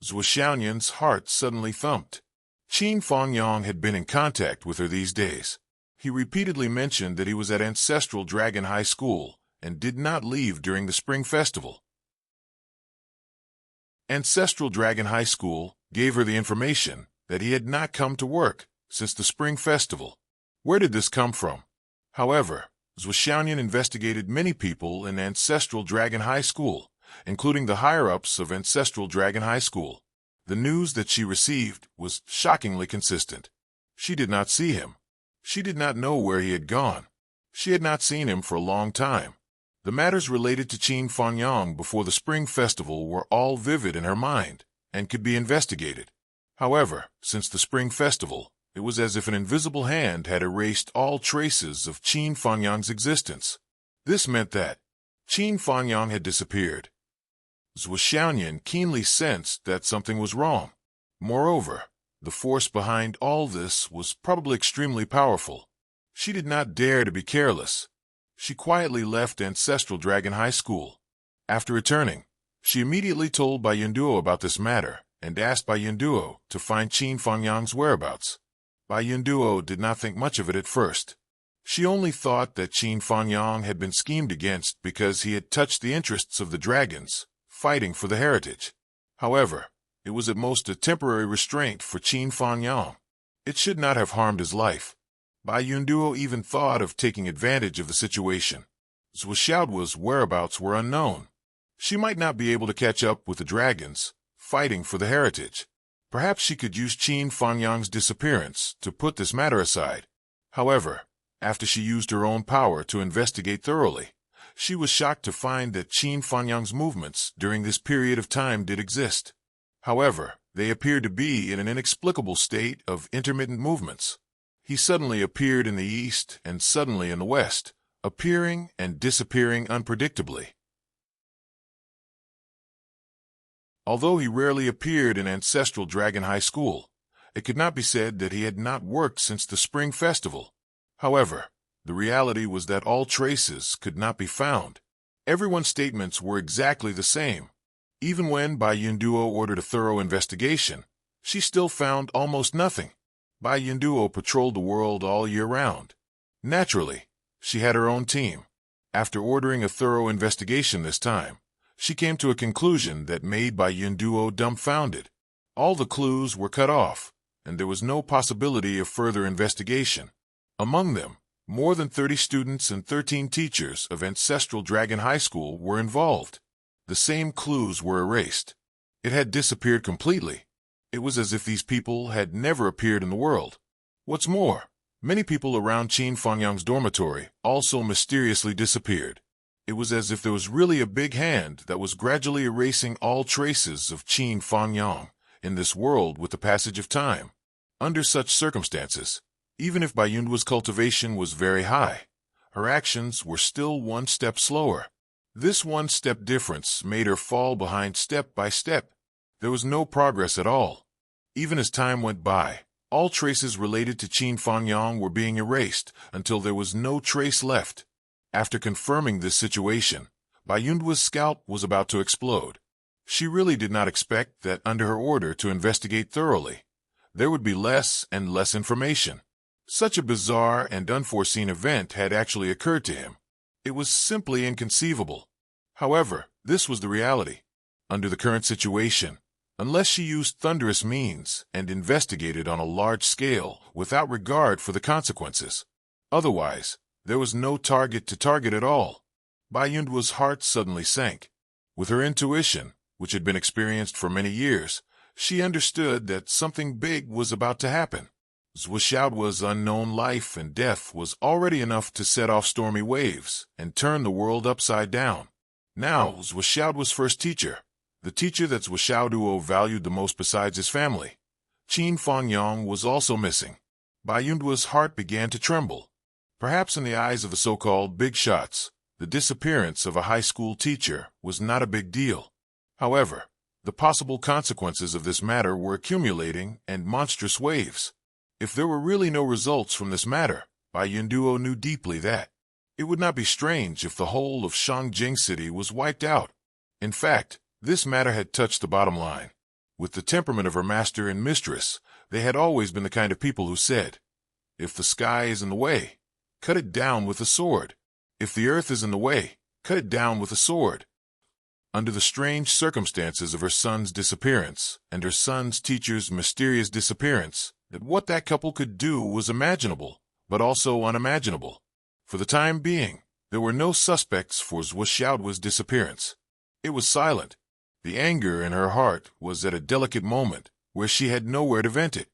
Zhuoxianyan's heart suddenly thumped. Qin Fangyang had been in contact with her these days. He repeatedly mentioned that he was at Ancestral Dragon High School and did not leave during the Spring Festival. Ancestral Dragon High School gave her the information that he had not come to work since the Spring Festival. Where did this come from? However, Zhuoxianyan investigated many people in Ancestral Dragon High School, including the higher-ups of Ancestral Dragon High School. The news that she received was shockingly consistent. She did not see him. She did not know where he had gone. She had not seen him for a long time. The matters related to Qin Fangyang before the Spring Festival were all vivid in her mind and could be investigated. However, since the Spring Festival, it was as if an invisible hand had erased all traces of Qin Fangyang's existence. This meant that Qin Fangyang had disappeared. Zhuoxianyan keenly sensed that something was wrong. Moreover, the force behind all this was probably extremely powerful. She did not dare to be careless. She quietly left Ancestral Dragon High School. After returning, She immediately told Bai Yunduo about this matter and asked Bai Yunduo to find Qin Fangyang's whereabouts. Bai Yunduo did not think much of it at first. She only thought that Qin Fangyang had been schemed against because he had touched the interests of the dragons, fighting for the heritage. However, it was at most a temporary restraint for Qin Fangyang. It should not have harmed his life. Bai Yunduo even thought of taking advantage of the situation. Zhuo Xiaoduo's whereabouts were unknown. She might not be able to catch up with the dragons, fighting for the heritage. Perhaps she could use Qin Fangyang's disappearance to put this matter aside. However, after she used her own power to investigate thoroughly, she was shocked to find that Qin Fangyang's movements during this period of time did exist. However, they appeared to be in an inexplicable state of intermittent movements. He suddenly appeared in the east and suddenly in the west, appearing and disappearing unpredictably. Although he rarely appeared in Ancestral Dragon High School, it could not be said that he had not worked since the Spring Festival. However, the reality was that all traces could not be found. Everyone's statements were exactly the same. Even when Bai Yunduo ordered a thorough investigation, she still found almost nothing. Bai Yunduo patrolled the world all year round. Naturally, she had her own team. After ordering a thorough investigation this time, she came to a conclusion that made Bai Yunduo dumbfounded. All the clues were cut off, and there was no possibility of further investigation. Among them, more than 30 students and 13 teachers of Ancestral Dragon High School were involved. The same clues were erased. It had disappeared completely. It was as if these people had never appeared in the world. What's more, many people around Qin Fangyang's dormitory also mysteriously disappeared. It was as if there was really a big hand that was gradually erasing all traces of Qin Fangyang in this world with the passage of time. Under such circumstances, even if Bai Yunduo's cultivation was very high, her actions were still one step slower. This one-step difference made her fall behind step by step. There was no progress at all. Even as time went by, all traces related to Qin Fangyang were being erased until there was no trace left. After confirming this situation, Bai Yunduo's scalp was about to explode. She really did not expect that under her order to investigate thoroughly, there would be less and less information. Such a bizarre and unforeseen event had actually occurred to him. It was simply inconceivable. However, this was the reality. Under the current situation, unless she used thunderous means and investigated on a large scale without regard for the consequences, otherwise, there was no target to target at all. Bai Yunduo's heart suddenly sank. With her intuition, which had been experienced for many years, she understood that something big was about to happen. Zhuo Xiaoduo's unknown life and death was already enough to set off stormy waves and turn the world upside down. Now, Zhuo Xiaoduo's first teacher, the teacher that Zhuo Xiaoduo valued the most besides his family, Qin Fangyang, was also missing. Bai Yunduo's heart began to tremble. Perhaps in the eyes of the so-called big shots, the disappearance of a high school teacher was not a big deal. However, the possible consequences of this matter were accumulating in monstrous waves. If there were really no results from this matter, Bai Yunduo knew deeply that it would not be strange if the whole of Shangjing City was wiped out. In fact, this matter had touched the bottom line. With the temperament of her master and mistress, they had always been the kind of people who said, "If the sky is in the way, cut it down with a sword. If the earth is in the way, cut it down with a sword." Under the strange circumstances of her son's disappearance and her son's teacher's mysterious disappearance, that what that couple could do was imaginable, but also unimaginable. For the time being, there were no suspects for Zhuo Xiaoduo's disappearance. It was silent. The anger in her heart was at a delicate moment where she had nowhere to vent it.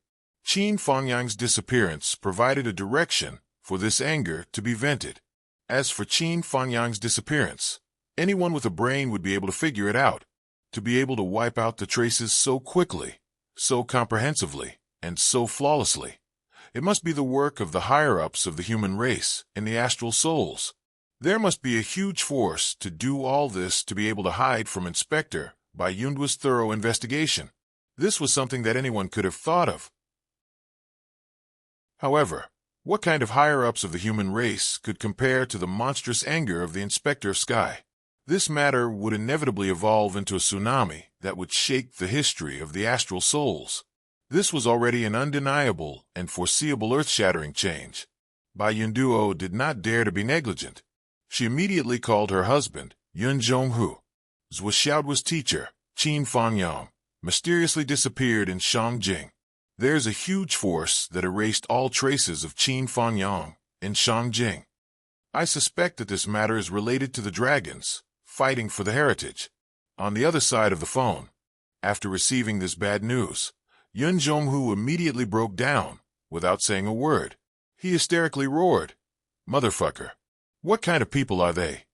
Qin Fangyang's disappearance provided a direction for this anger to be vented. As for Qin Fangyang's disappearance, anyone with a brain would be able to figure it out. To be able to wipe out the traces so quickly, so comprehensively, and so flawlessly, it must be the work of the higher-ups of the human race and the astral souls. There must be a huge force to do all this to be able to hide from Inspector Bai Yunduo's thorough investigation. This was something that anyone could have thought of. However, what kind of higher-ups of the human race could compare to the monstrous anger of the Inspector of Sky? This matter would inevitably evolve into a tsunami that would shake the history of the astral souls. This was already an undeniable and foreseeable earth-shattering change. Bai Yunduo did not dare to be negligent. She immediately called her husband, Yun Zhonghu. Zhuo Xiaoduo's teacher, Qin Fangyang, mysteriously disappeared in Shangjing. There's a huge force that erased all traces of Qin Fangyang in Shangjing. I suspect that this matter is related to the dragons fighting for the heritage. On the other side of the phone, after receiving this bad news, Yun Zhonghu immediately broke down without saying a word. He hysterically roared, "Motherfucker! What kind of people are they?"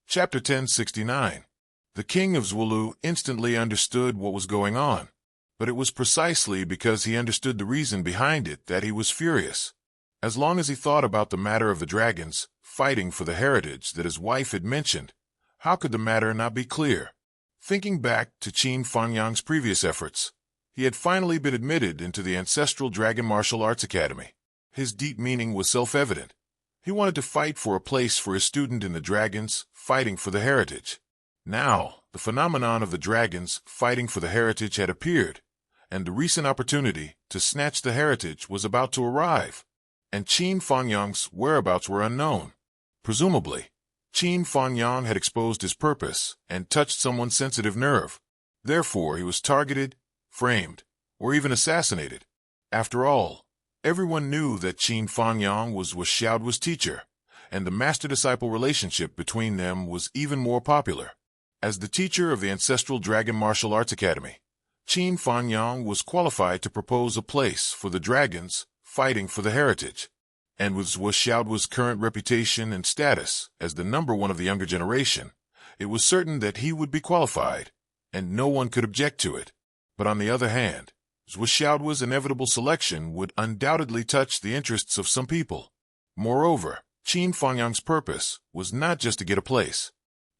Chapter 1069. The king of Zwolu instantly understood what was going on, but it was precisely because he understood the reason behind it that he was furious. As long as he thought about the matter of the dragons fighting for the heritage that his wife had mentioned, how could the matter not be clear? Thinking back to Qin Fangyang's previous efforts, he had finally been admitted into the ancestral Dragon Martial Arts Academy. His deep meaning was self-evident. He wanted to fight for a place for his student in the dragons fighting for the heritage. Now, the phenomenon of the dragons fighting for the heritage had appeared, and the recent opportunity to snatch the heritage was about to arrive. And Qin Fangyang's whereabouts were unknown. Presumably, Qin Fangyang had exposed his purpose and touched someone's sensitive nerve. Therefore, he was targeted, framed, or even assassinated. After all, everyone knew that Qin Fangyang was Xiaoduo's teacher, and the master-disciple relationship between them was even more popular. As the teacher of the ancestral Dragon Martial Arts Academy, Qin Fangyang was qualified to propose a place for the dragons fighting for the heritage. And with Xiaoduo's current reputation and status as the #1 of the younger generation, it was certain that he would be qualified, and no one could object to it. But on the other hand, Xiaoduo's inevitable selection would undoubtedly touch the interests of some people. Moreover, Qin Fangyang's purpose was not just to get a place.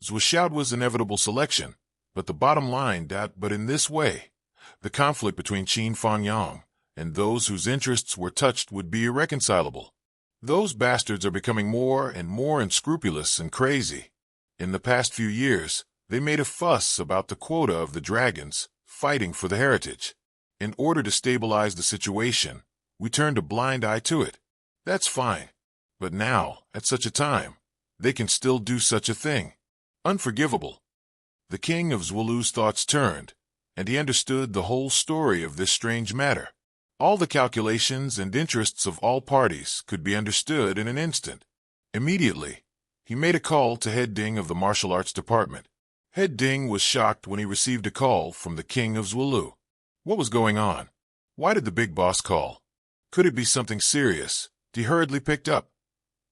Xiaoduo's inevitable selection, but the bottom line but in this way, the conflict between Qin Fangyang and those whose interests were touched would be irreconcilable. Those bastards are becoming more and more unscrupulous and crazy. In the past few years, they made a fuss about the quota of the dragons fighting for the heritage. In order to stabilize the situation, we turned a blind eye to it. That's fine. But now, at such a time, they can still do such a thing. Unforgivable. The king of Zwolu's thoughts turned, and he understood the whole story of this strange matter. All the calculations and interests of all parties could be understood in an instant. Immediately, he made a call to Head Ding of the martial arts department. Head Ding was shocked when he received a call from the king of Zwolu. What was going on? Why did the big boss call? Could it be something serious? He hurriedly picked up.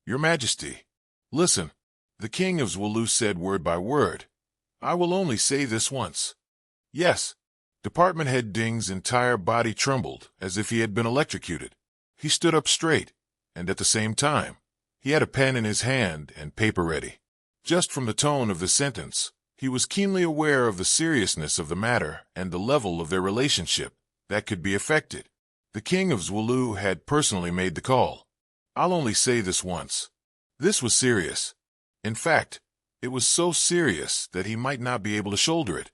"Your Majesty, listen," the king of Zwolu said word by word. "I will only say this once." "Yes." Department head Ding's entire body trembled as if he had been electrocuted. He stood up straight, and at the same time, he had a pen in his hand and paper ready. Just from the tone of the sentence, he was keenly aware of the seriousness of the matter and the level of their relationship that could be affected. The king of Zwolu had personally made the call. "I'll only say this once." This was serious. In fact, it was so serious that he might not be able to shoulder it.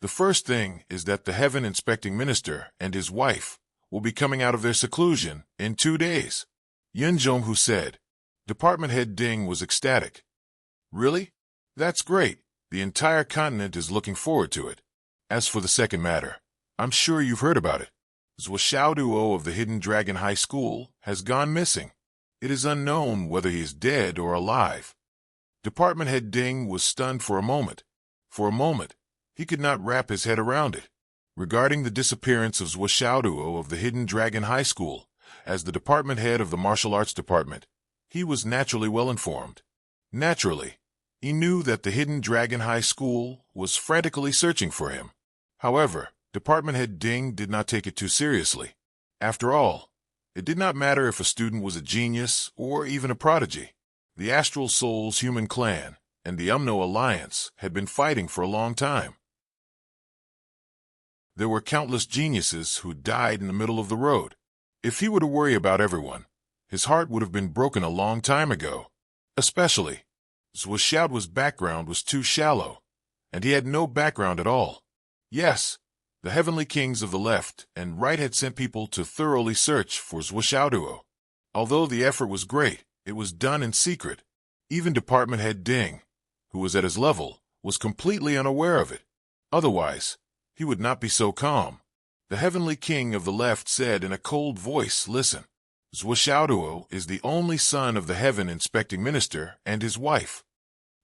The first thing is that the heaven inspecting minister and his wife will be coming out of their seclusion in 2 days. Yun Zhonghu said. Department head Ding was ecstatic. "Really? That's great. The entire continent is looking forward to it. As for the second matter, I'm sure you've heard about it. Zhuo Xiaoduo of the Hidden Dragon High School has gone missing. It is unknown whether he is dead or alive." Department head Ding was stunned for a moment. For a moment, he could not wrap his head around it. Regarding the disappearance of Zhuo Xiaoduo of the Hidden Dragon High School, as the department head of the martial arts department, he was naturally well informed. Naturally, he knew that the Hidden Dragon High School was frantically searching for him. However, Department head Ding did not take it too seriously. After all, it did not matter if a student was a genius or even a prodigy. The Astral Souls human clan and the Umno Alliance had been fighting for a long time. There were countless geniuses who died in the middle of the road. If he were to worry about everyone, his heart would have been broken a long time ago. Especially, Zwishaoduo's background was too shallow, and he had no background at all. Yes, the heavenly kings of the left and right had sent people to thoroughly search for Zwishaoduo. Although the effort was great, it was done in secret. Even Department Head Ding, who was at his level, was completely unaware of it. Otherwise, he would not be so calm. The heavenly king of the left said in a cold voice, "Listen, Zwishaoduo is the only son of the heaven inspecting minister and his wife."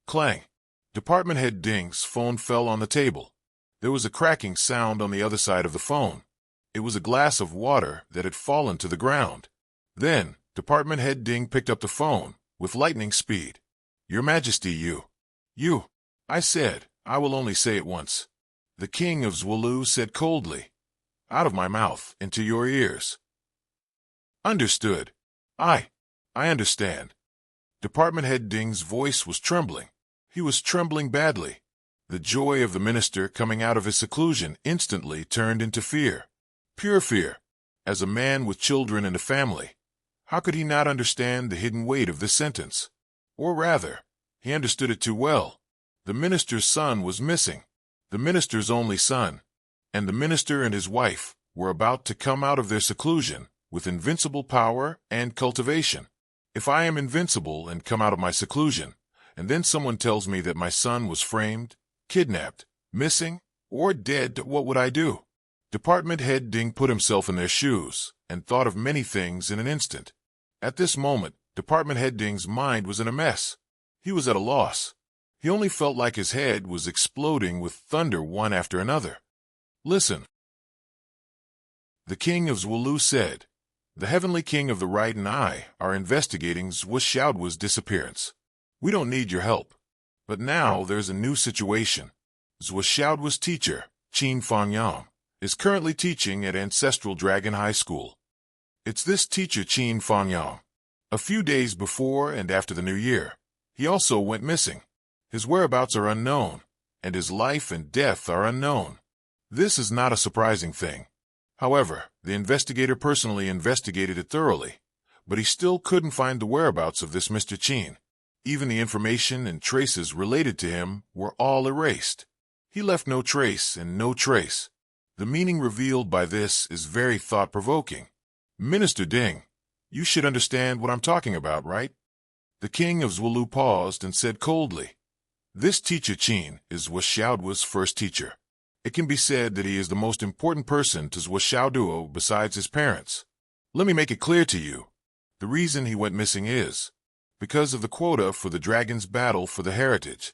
Clang. Department Head Ding's phone fell on the table. There was a cracking sound on the other side of the phone. It was a glass of water that had fallen to the ground. Then, Department Head Ding picked up the phone with lightning speed. "Your Majesty, you. I said, I will only say it once." The king of Zwolu said coldly, "Out of my mouth, into your ears." "Understood. I understand." Department Head Ding's voice was trembling. He was trembling badly. The joy of the minister coming out of his seclusion instantly turned into fear. Pure fear. As a man with children and a family, how could he not understand the hidden weight of this sentence? Or rather, he understood it too well. The minister's son was missing. The minister's only son. And the minister and his wife were about to come out of their seclusion with invincible power and cultivation. If I am invincible and come out of my seclusion, and then someone tells me that my son was framed, kidnapped, missing, or dead, what would I do? Department Head Ding put himself in their shoes and thought of many things in an instant. At this moment, Department Head Ding's mind was in a mess. He was at a loss. He only felt like his head was exploding with thunder one after another. "Listen," the king of Zwolu said. "The heavenly king of the right and I are investigating Zwishaoduo's disappearance. We don't need your help. But now there's a new situation. Zwishaoduo's teacher, Qin Fangyang, is currently teaching at Ancestral Dragon High School. It's this teacher, Qin Fangyang. A few days before and after the new year, he also went missing. His whereabouts are unknown, and his life and death are unknown. This is not a surprising thing. However, the investigator personally investigated it thoroughly, but he still couldn't find the whereabouts of this Mr. Qin. Even the information and traces related to him were all erased. He left no trace and no trace. The meaning revealed by this is very thought-provoking. Minister Ding, you should understand what I'm talking about, right?" The king of Zwolu paused and said coldly, "This teacher Qin is Zwishaoduo's first teacher. It can be said that he is the most important person to Zwishaoduo besides his parents. Let me make it clear to you. The reason he went missing is because of the quota for the dragon's battle for the heritage."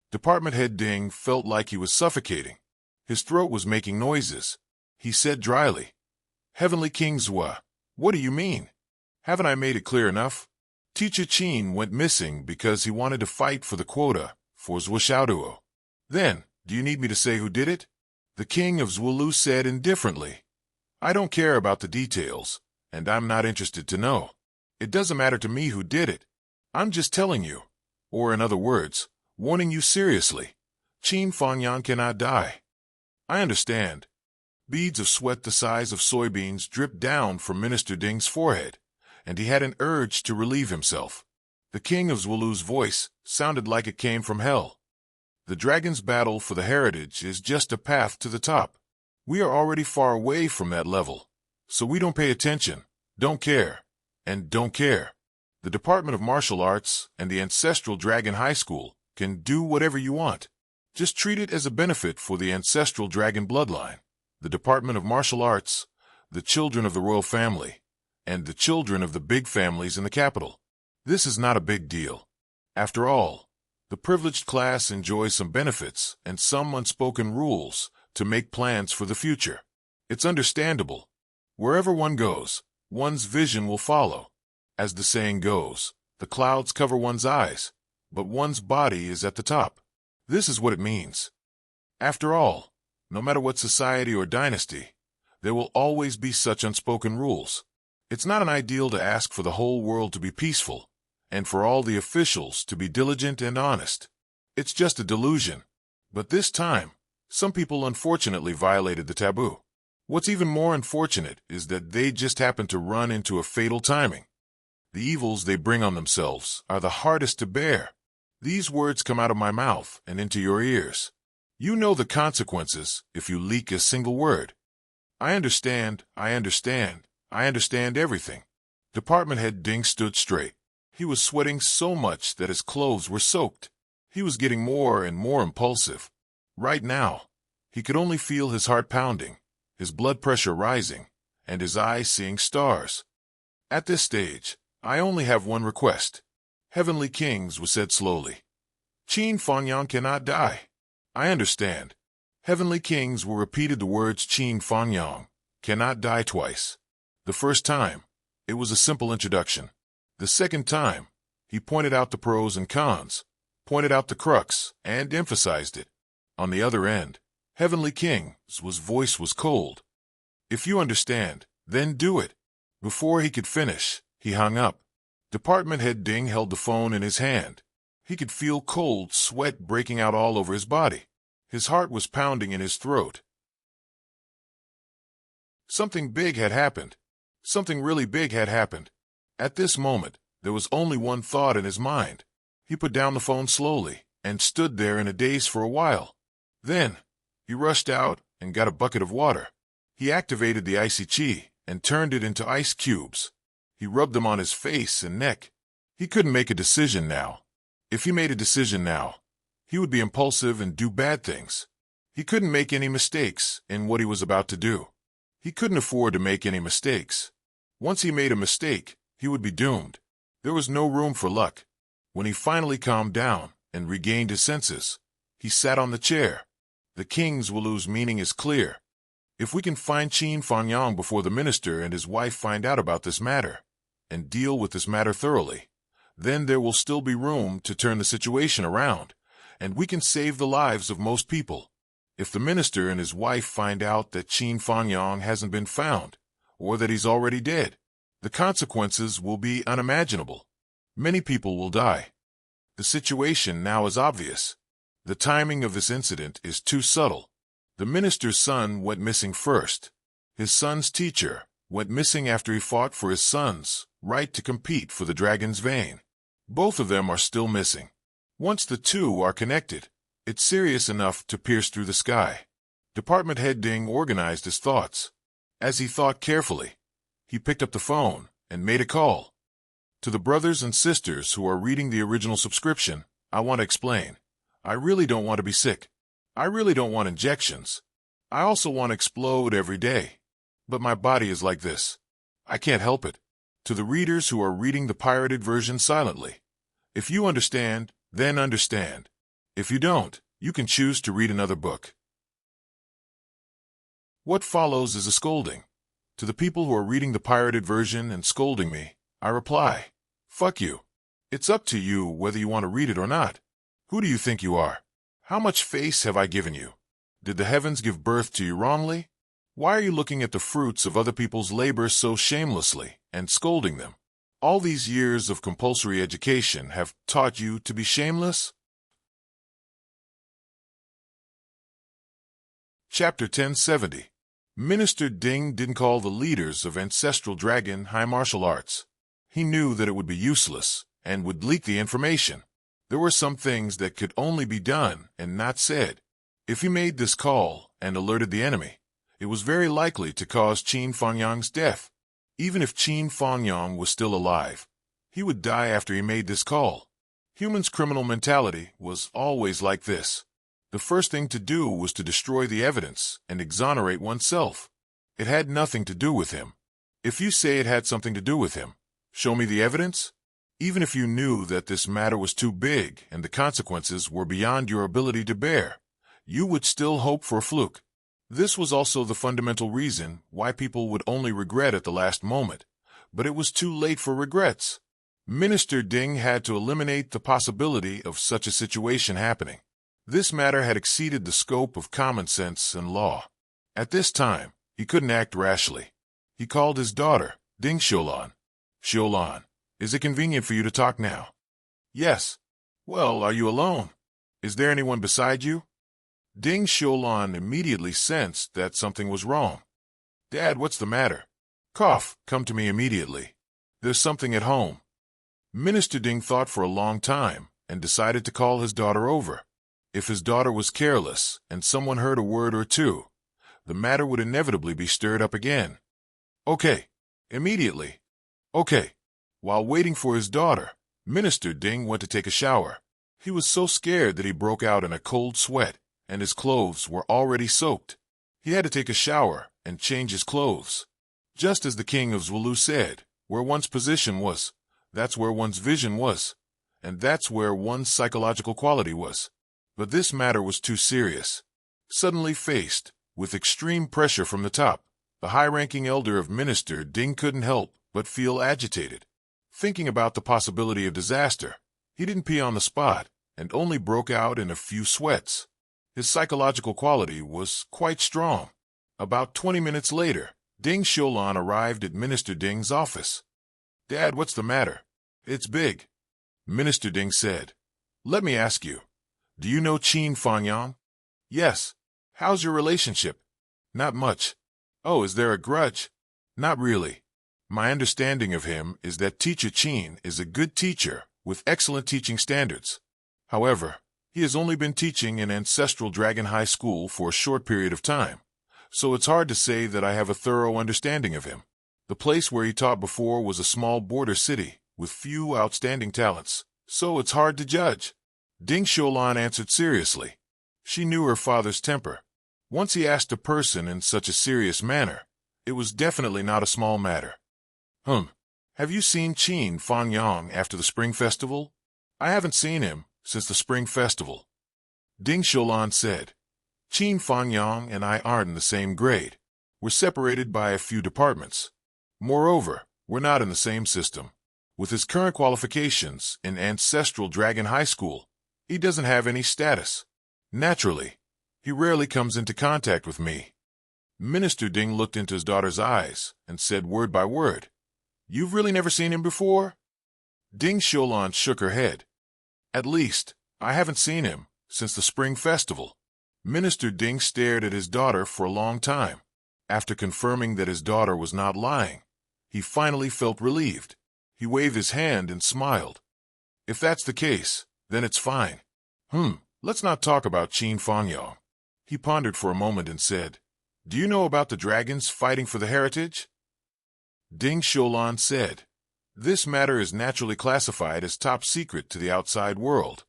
Department Head Ding felt like he was suffocating. His throat was making noises. He said dryly, "Heavenly King Zwa, what do you mean? Haven't I made it clear enough? Teacher Qin went missing because he wanted to fight for the quota for Zwishaoduo. Then, do you need me to say who did it?" The king of Zwolu said indifferently, "I don't care about the details, and I'm not interested to know. It doesn't matter to me who did it. I'm just telling you, or in other words, warning you seriously. Qin Fangyang cannot die." "I understand." Beads of sweat the size of soybeans dripped down from Minister Ding's forehead, and he had an urge to relieve himself. The king of Zwolu's voice sounded like it came from hell. "The dragon's battle for the heritage is just a path to the top. We are already far away from that level, so we don't pay attention, don't care, and don't care. The Department of Martial Arts and the Ancestral Dragon High School can do whatever you want. Just treat it as a benefit for the Ancestral Dragon bloodline, the Department of Martial Arts, the children of the royal family, and the children of the big families in the capital. This is not a big deal. After all, the privileged class enjoys some benefits and some unspoken rules to make plans for the future. It's understandable. Wherever one goes, one's vision will follow. As the saying goes, the clouds cover one's eyes, but one's body is at the top. This is what it means. After all, no matter what society or dynasty, there will always be such unspoken rules. It's not an ideal to ask for the whole world to be peaceful, and for all the officials to be diligent and honest. It's just a delusion. But this time, some people unfortunately violated the taboo. What's even more unfortunate is that they just happened to run into a fatal timing. The evils they bring on themselves are the hardest to bear. These words come out of my mouth and into your ears. You know the consequences if you leak a single word. I understand everything. Department head Ding stood straight. He was sweating so much that his clothes were soaked. He was getting more and more impulsive. Right now, he could only feel his heart pounding, his blood pressure rising, and his eyes seeing stars. At this stage, I only have one request. Heavenly Kings was said slowly. Qin Fangyang cannot die. I understand. Heavenly Kings were repeated the words Qin Fangyang cannot die twice. The first time, it was a simple introduction. The second time, he pointed out the pros and cons, pointed out the crux, and emphasized it. On the other end, Heavenly King's voice was cold. If you understand, then do it. Before he could finish, he hung up. Department head Ding held the phone in his hand. He could feel cold sweat breaking out all over his body. His heart was pounding in his throat. Something big had happened. Something really big had happened. At this moment, there was only one thought in his mind. He put down the phone slowly and stood there in a daze for a while. Then, he rushed out and got a bucket of water. He activated the icy chi and turned it into ice cubes. He rubbed them on his face and neck. He couldn't make a decision now. If he made a decision now, he would be impulsive and do bad things. He couldn't make any mistakes in what he was about to do. He couldn't afford to make any mistakes. Once he made a mistake, he would be doomed. There was no room for luck. When he finally calmed down and regained his senses, he sat on the chair. The Kings will lose meaning is clear. If we can find Qin Fangyang before the minister and his wife find out about this matter, and deal with this matter thoroughly, then there will still be room to turn the situation around, and we can save the lives of most people. If the minister and his wife find out that Qin Fangyang hasn't been found, or that he's already dead, the consequences will be unimaginable. Many people will die. The situation now is obvious. The timing of this incident is too subtle. The minister's son went missing first. His son's teacher went missing after he fought for his son's right to compete for the dragon's vein. Both of them are still missing. Once the two are connected, it's serious enough to pierce through the sky. Department head Ding organized his thoughts. As he thought carefully, he picked up the phone and made a call. To the brothers and sisters who are reading the original subscription, I want to explain. I really don't want to be sick. I really don't want injections. I also want to explode every day. But my body is like this. I can't help it. To the readers who are reading the pirated version silently, if you understand, then understand. If you don't, you can choose to read another book. What follows is a scolding. To the people who are reading the pirated version and scolding me, I reply, fuck you. It's up to you whether you want to read it or not. Who do you think you are? How much face have I given you? Did the heavens give birth to you wrongly? Why are you looking at the fruits of other people's labor so shamelessly and scolding them? All these years of compulsory education have taught you to be shameless? Chapter 1070. Minister Ding didn't call the leaders of Ancestral Dragon High Martial Arts. He knew that it would be useless and would leak the information. There were some things that could only be done and not said. If he made this call and alerted the enemy, it was very likely to cause Qin Fangyang's death. Even if Qin Fangyang was still alive, he would die after he made this call. Humans' criminal mentality was always like this. The first thing to do was to destroy the evidence and exonerate oneself. It had nothing to do with him. If you say it had something to do with him, show me the evidence. Even if you knew that this matter was too big and the consequences were beyond your ability to bear, you would still hope for a fluke. This was also the fundamental reason why people would only regret at the last moment, but it was too late for regrets. Minister Ding had to eliminate the possibility of such a situation happening. This matter had exceeded the scope of common sense and law. At this time, he couldn't act rashly. He called his daughter, Ding Xiulan. Xiulan, is it convenient for you to talk now? Yes. Well, are you alone? Is there anyone beside you? Ding Xiulan immediately sensed that something was wrong. Dad, what's the matter? Cough, come to me immediately. There's something at home. Minister Ding thought for a long time and decided to call his daughter over. If his daughter was careless and someone heard a word or two, the matter would inevitably be stirred up again. Okay. Immediately. Okay. While waiting for his daughter, Minister Ding went to take a shower. He was so scared that he broke out in a cold sweat, and his clothes were already soaked. He had to take a shower and change his clothes. Just as the king of Zwolu said, where one's position was, that's where one's vision was, and that's where one's psychological quality was. But this matter was too serious. Suddenly faced with extreme pressure from the top, the high-ranking elder of Minister Ding couldn't help but feel agitated. Thinking about the possibility of disaster, he didn't pee on the spot and only broke out in a few sweats. His psychological quality was quite strong. About 20 minutes later, Ding Xiulan arrived at Minister Ding's office. "Dad, what's the matter?" "It's big," Minister Ding said. "Let me ask you, do you know Qin Fangyang?" "Yes." "How's your relationship?" "Not much." "Oh, is there a grudge?" "Not really. My understanding of him is that Teacher Qin is a good teacher with excellent teaching standards. However, he has only been teaching in Ancestral Dragon High School for a short period of time, so it's hard to say that I have a thorough understanding of him. The place where he taught before was a small border city with few outstanding talents, so it's hard to judge." Ding Xiulan answered seriously. She knew her father's temper. Once he asked a person in such a serious manner, it was definitely not a small matter. Have you seen Qin Fangyang after the Spring Festival?" "I haven't seen him since the Spring Festival," Ding Xiulan said. "Qin Fangyang and I aren't in the same grade. We're separated by a few departments. Moreover, we're not in the same system. With his current qualifications in Ancestral Dragon High School, he doesn't have any status. Naturally, he rarely comes into contact with me." Minister Ding looked into his daughter's eyes and said word by word, "You've really never seen him before?" Ding Xiulan shook her head. "At least, I haven't seen him since the Spring Festival." Minister Ding stared at his daughter for a long time. After confirming that his daughter was not lying, he finally felt relieved. He waved his hand and smiled. "If that's the case, then it's fine. Let's not talk about Qin Fangyang." He pondered for a moment and said, "Do you know about the dragons fighting for the heritage?" Ding Xiulan said, "This matter is naturally classified as top secret to the outside world.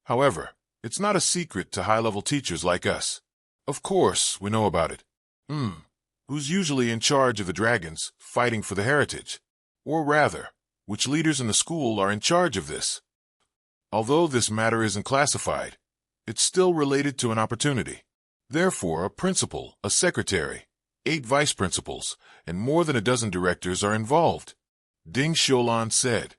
However, it's not a secret to high-level teachers like us. Of course, we know about it. Who's usually in charge of the dragons fighting for the heritage? Or rather, which leaders in the school are in charge of this? Although this matter isn't classified, it's still related to an opportunity. Therefore, a principal, a secretary, 8 vice principals, and more than a dozen directors are involved," Ding Xiulan said.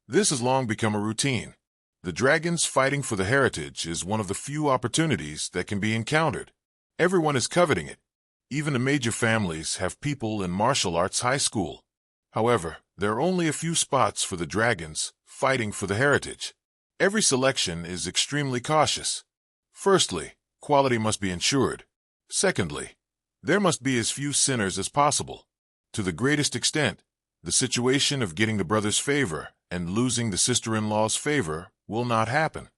"This has long become a routine. The dragons fighting for the heritage is one of the few opportunities that can be encountered. Everyone is coveting it. Even the major families have people in martial arts high school. However, there are only a few spots for the dragons fighting for the heritage. Every selection is extremely cautious. Firstly, quality must be ensured. Secondly, there must be as few sinners as possible. To the greatest extent, the situation of getting the brother's favor and losing the sister-in-law's favor will not happen."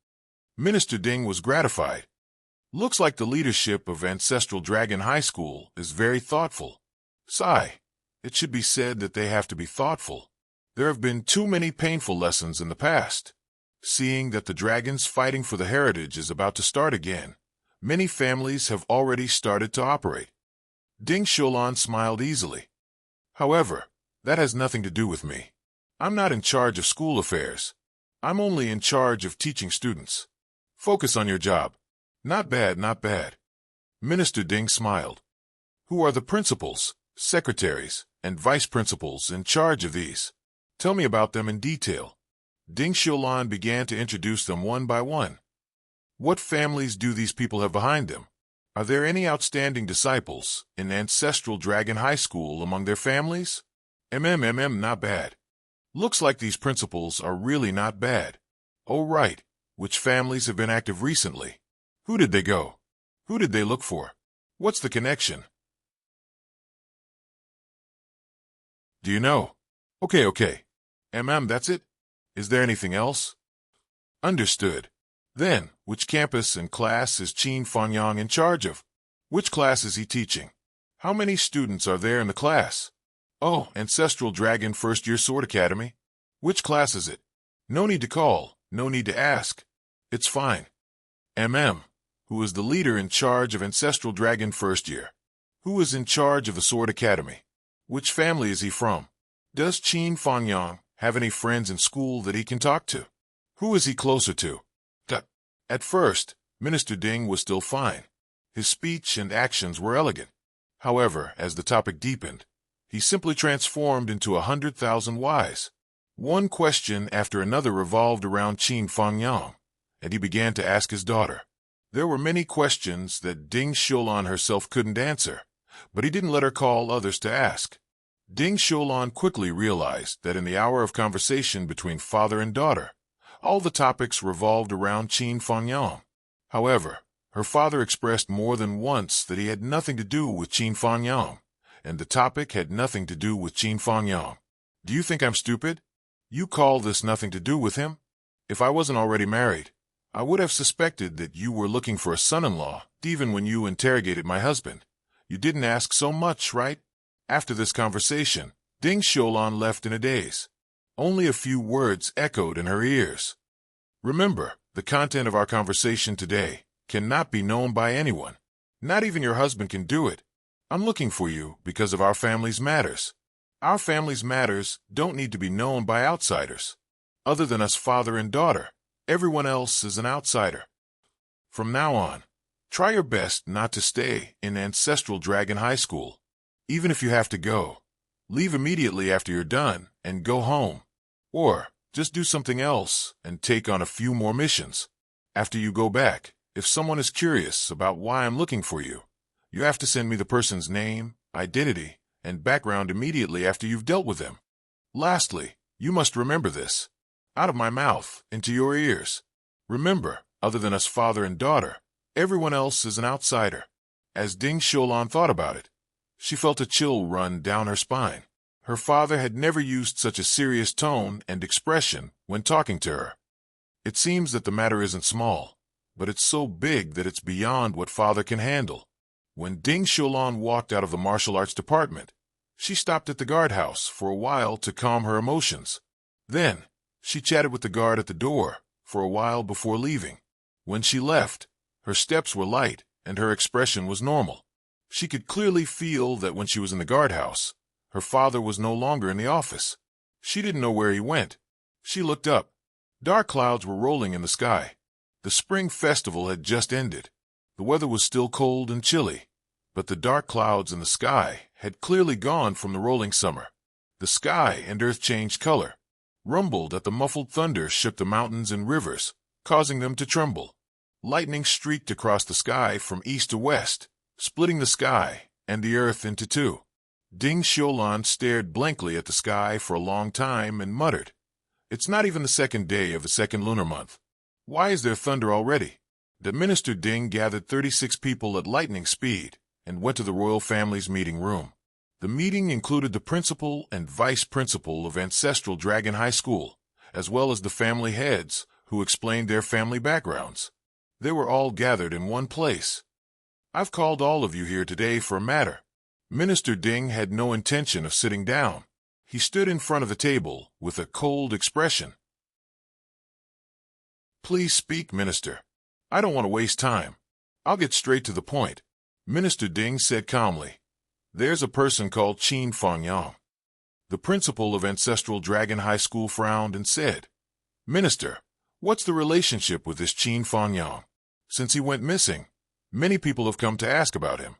Minister Ding was gratified. "Looks like the leadership of Ancestral Dragon High School is very thoughtful." Sigh. It should be said that they have to be thoughtful. There have been too many painful lessons in the past. Seeing that the dragons fighting for the heritage is about to start again, many families have already started to operate. Ding Xiulan smiled easily. "However, that has nothing to do with me. I'm not in charge of school affairs. I'm only in charge of teaching students. Focus on your job." "Not bad, not bad." Minister Ding smiled. "Who are the principals, secretaries, and vice principals in charge of these? Tell me about them in detail." Ding Xiulan began to introduce them one by one. "What families do these people have behind them? Are there any outstanding disciples in Ancestral Dragon High School among their families?" Not bad. Looks like these principals are really not bad. Oh, right. Which families have been active recently? Who did they go? Who did they look for? What's the connection?" Do you know? Okay. That's it? Is there anything else? Understood. Then, which campus and class is Qin Fangyang in charge of? Which class is he teaching? How many students are there in the class? Oh, Ancestral Dragon First Year Sword Academy. Which class is it? No need to call, no need to ask. It's fine. Who is the leader in charge of Ancestral Dragon First Year? Who is in charge of the Sword Academy? Which family is he from? Does Qin Fangyang have any friends in school that he can talk to? Who is he closer to? At first, Minister Ding was still fine. His speech and actions were elegant. However, as the topic deepened, he simply transformed into 100,000 whys. One question after another revolved around Qin Fangyang, and he began to ask his daughter. There were many questions that Ding Xiulan herself couldn't answer, but he didn't let her call others to ask. Ding Xiulan quickly realized that in the hour of conversation between father and daughter, all the topics revolved around Qin Fangyang. However, her father expressed more than once that he had nothing to do with Qin Fangyang, and the topic had nothing to do with Qin Fangyang. Do you think I'm stupid? You call this nothing to do with him? If I wasn't already married, I would have suspected that you were looking for a son-in-law, even when you interrogated my husband. You didn't ask so much, right? After this conversation, Ding Xiulan left in a daze. Only a few words echoed in her ears. Remember, the content of our conversation today cannot be known by anyone. Not even your husband can do it. I'm looking for you because of our family's matters. Our family's matters don't need to be known by outsiders. Other than us father and daughter, everyone else is an outsider. From now on, try your best not to stay in Ancestral Dragon High School. Even if you have to go, leave immediately after you're done and go home. Or just do something else and take on a few more missions. After you go back, if someone is curious about why I'm looking for you, you have to send me the person's name, identity, and background immediately after you've dealt with them. Lastly, you must remember this. Out of my mouth, into your ears. Remember, other than us father and daughter, everyone else is an outsider. As Ding Xiulan thought about it, she felt a chill run down her spine. Her father had never used such a serious tone and expression when talking to her. It seems that the matter isn't small, but it's so big that it's beyond what father can handle. When Ding Xiulan walked out of the martial arts department, she stopped at the guardhouse for a while to calm her emotions. Then, she chatted with the guard at the door for a while before leaving. When she left, her steps were light and her expression was normal. She could clearly feel that when she was in the guardhouse, her father was no longer in the office. She didn't know where he went. She looked up. Dark clouds were rolling in the sky. The spring festival had just ended. The weather was still cold and chilly, but the dark clouds in the sky had clearly gone from the rolling summer. The sky and earth changed color, rumbled at the muffled thunder shook the mountains and rivers, causing them to tremble. Lightning streaked across the sky from east to west, splitting the sky and the earth into two. Ding Xiulan stared blankly at the sky for a long time and muttered, "It's not even the second day of the second lunar month. Why is there thunder already?" The Minister Ding gathered 36 people at lightning speed and went to the royal family's meeting room. The meeting included the principal and vice principal of Ancestral Dragon High School, as well as the family heads, who explained their family backgrounds. They were all gathered in one place. "I've called all of you here today for a matter." Minister Ding had no intention of sitting down. He stood in front of the table with a cold expression. "Please speak, Minister. I don't want to waste time. I'll get straight to the point," Minister Ding said calmly. "There's a person called Qin Fangyang." The principal of Ancestral Dragon High School frowned and said, "Minister, what's the relationship with this Qin Fangyang? Since he went missing, many people have come to ask about him."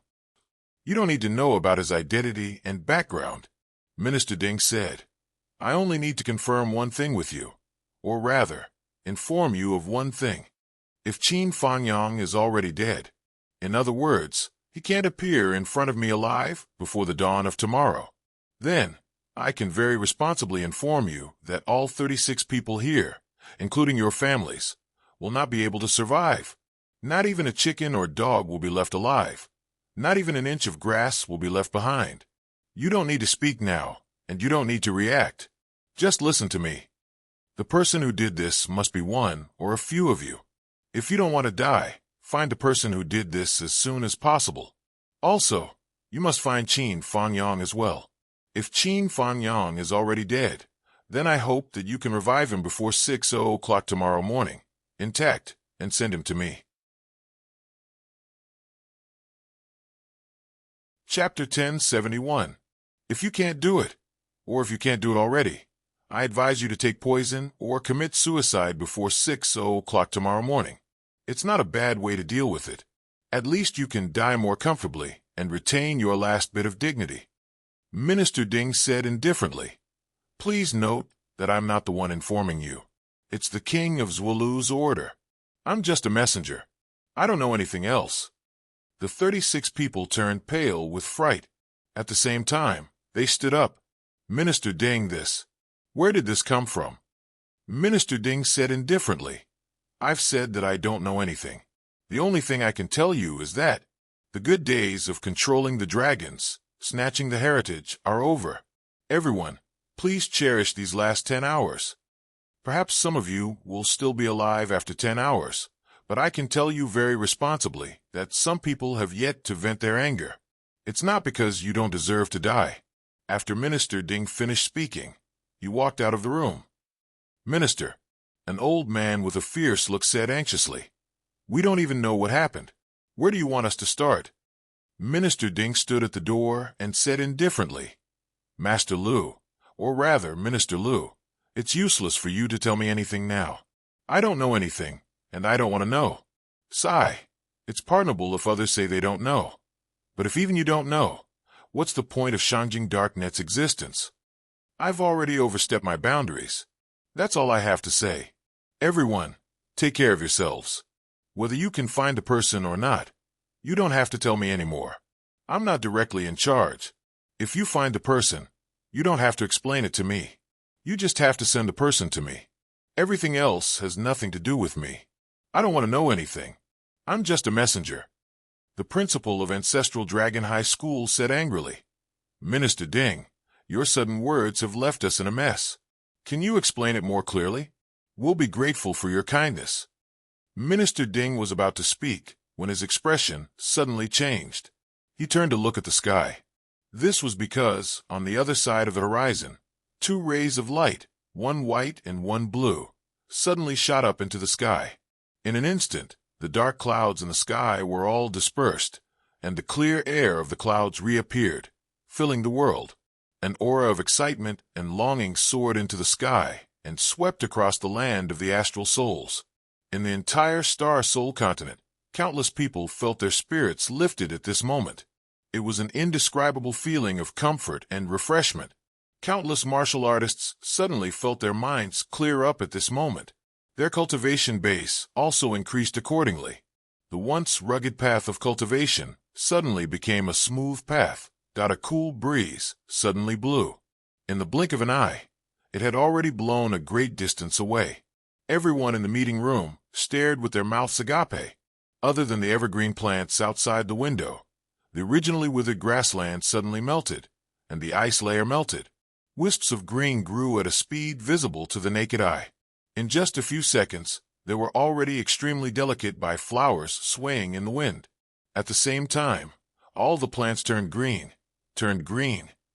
"You don't need to know about his identity and background," Minister Ding said. "I only need to confirm one thing with you, or rather, inform you of one thing. If Qin Fangyang is already dead, in other words, he can't appear in front of me alive before the dawn of tomorrow, then I can very responsibly inform you that all 36 people here, including your families, will not be able to survive. Not even a chicken or dog will be left alive. Not even an inch of grass will be left behind. You don't need to speak now, and you don't need to react. Just listen to me. The person who did this must be one or a few of you. If you don't want to die, find the person who did this as soon as possible. Also, you must find Qin Fangyang as well. If Qin Fangyang is already dead, then I hope that you can revive him before 6:00 tomorrow morning, intact, and send him to me. Chapter 1071. If you can't do it, or if you can't do it already, I advise you to take poison or commit suicide before 6:00 tomorrow morning. It's not a bad way to deal with it. At least you can die more comfortably and retain your last bit of dignity. Minister Ding said indifferently, "Please note that I'm not the one informing you. It's the king of Zwolu's order. I'm just a messenger. I don't know anything else." The 36 people turned pale with fright. At the same time, they stood up. Minister Ding, where did this come from? Minister Ding said indifferently, "I've said that I don't know anything. The only thing I can tell you is that the good days of controlling the dragons, snatching the heritage, are over. Everyone, please cherish these last 10 hours. Perhaps some of you will still be alive after 10 hours, but I can tell you very responsibly that some people have yet to vent their anger. It's not because you don't deserve to die." After Minister Ding finished speaking, he walked out of the room. "Minister," an old man with a fierce look said anxiously, "we don't even know what happened. Where do you want us to start?" Minister Ding stood at the door and said indifferently, "Master Lu, or rather, Minister Lu, it's useless for you to tell me anything now. I don't know anything, and I don't want to know. Sigh, it's pardonable if others say they don't know. But if even you don't know, what's the point of Shangjing Darknet's existence? I've already overstepped my boundaries. That's all I have to say. Everyone, take care of yourselves. Whether you can find a person or not, you don't have to tell me anymore. I'm not directly in charge. If you find a person, you don't have to explain it to me. You just have to send a person to me. Everything else has nothing to do with me. I don't want to know anything. I'm just a messenger." The principal of Ancestral Dragon High School said angrily, "Minister Ding, your sudden words have left us in a mess. Can you explain it more clearly? We'll be grateful for your kindness." Minister Ding was about to speak when his expression suddenly changed. He turned to look at the sky. This was because, on the other side of the horizon, 2 rays of light, one white and one blue, suddenly shot up into the sky. In an instant, the dark clouds in the sky were all dispersed, and the clear air of the clouds reappeared, filling the world. An aura of excitement and longing soared into the sky and swept across the land of the astral souls. In the entire Star Soul continent, countless people felt their spirits lifted at this moment. It was an indescribable feeling of comfort and refreshment. Countless martial artists suddenly felt their minds clear up at this moment. Their cultivation base also increased accordingly. The once rugged path of cultivation suddenly became a smooth path, got a cool breeze, suddenly blew. In the blink of an eye, it had already blown a great distance away. Everyone in the meeting room stared with their mouths agape. Other than the evergreen plants outside the window, the originally withered grassland suddenly melted, and the ice layer melted. Wisps of green grew at a speed visible to the naked eye. In just a few seconds, they were already extremely delicate by flowers swaying in the wind. At the same time, all the plants turned green,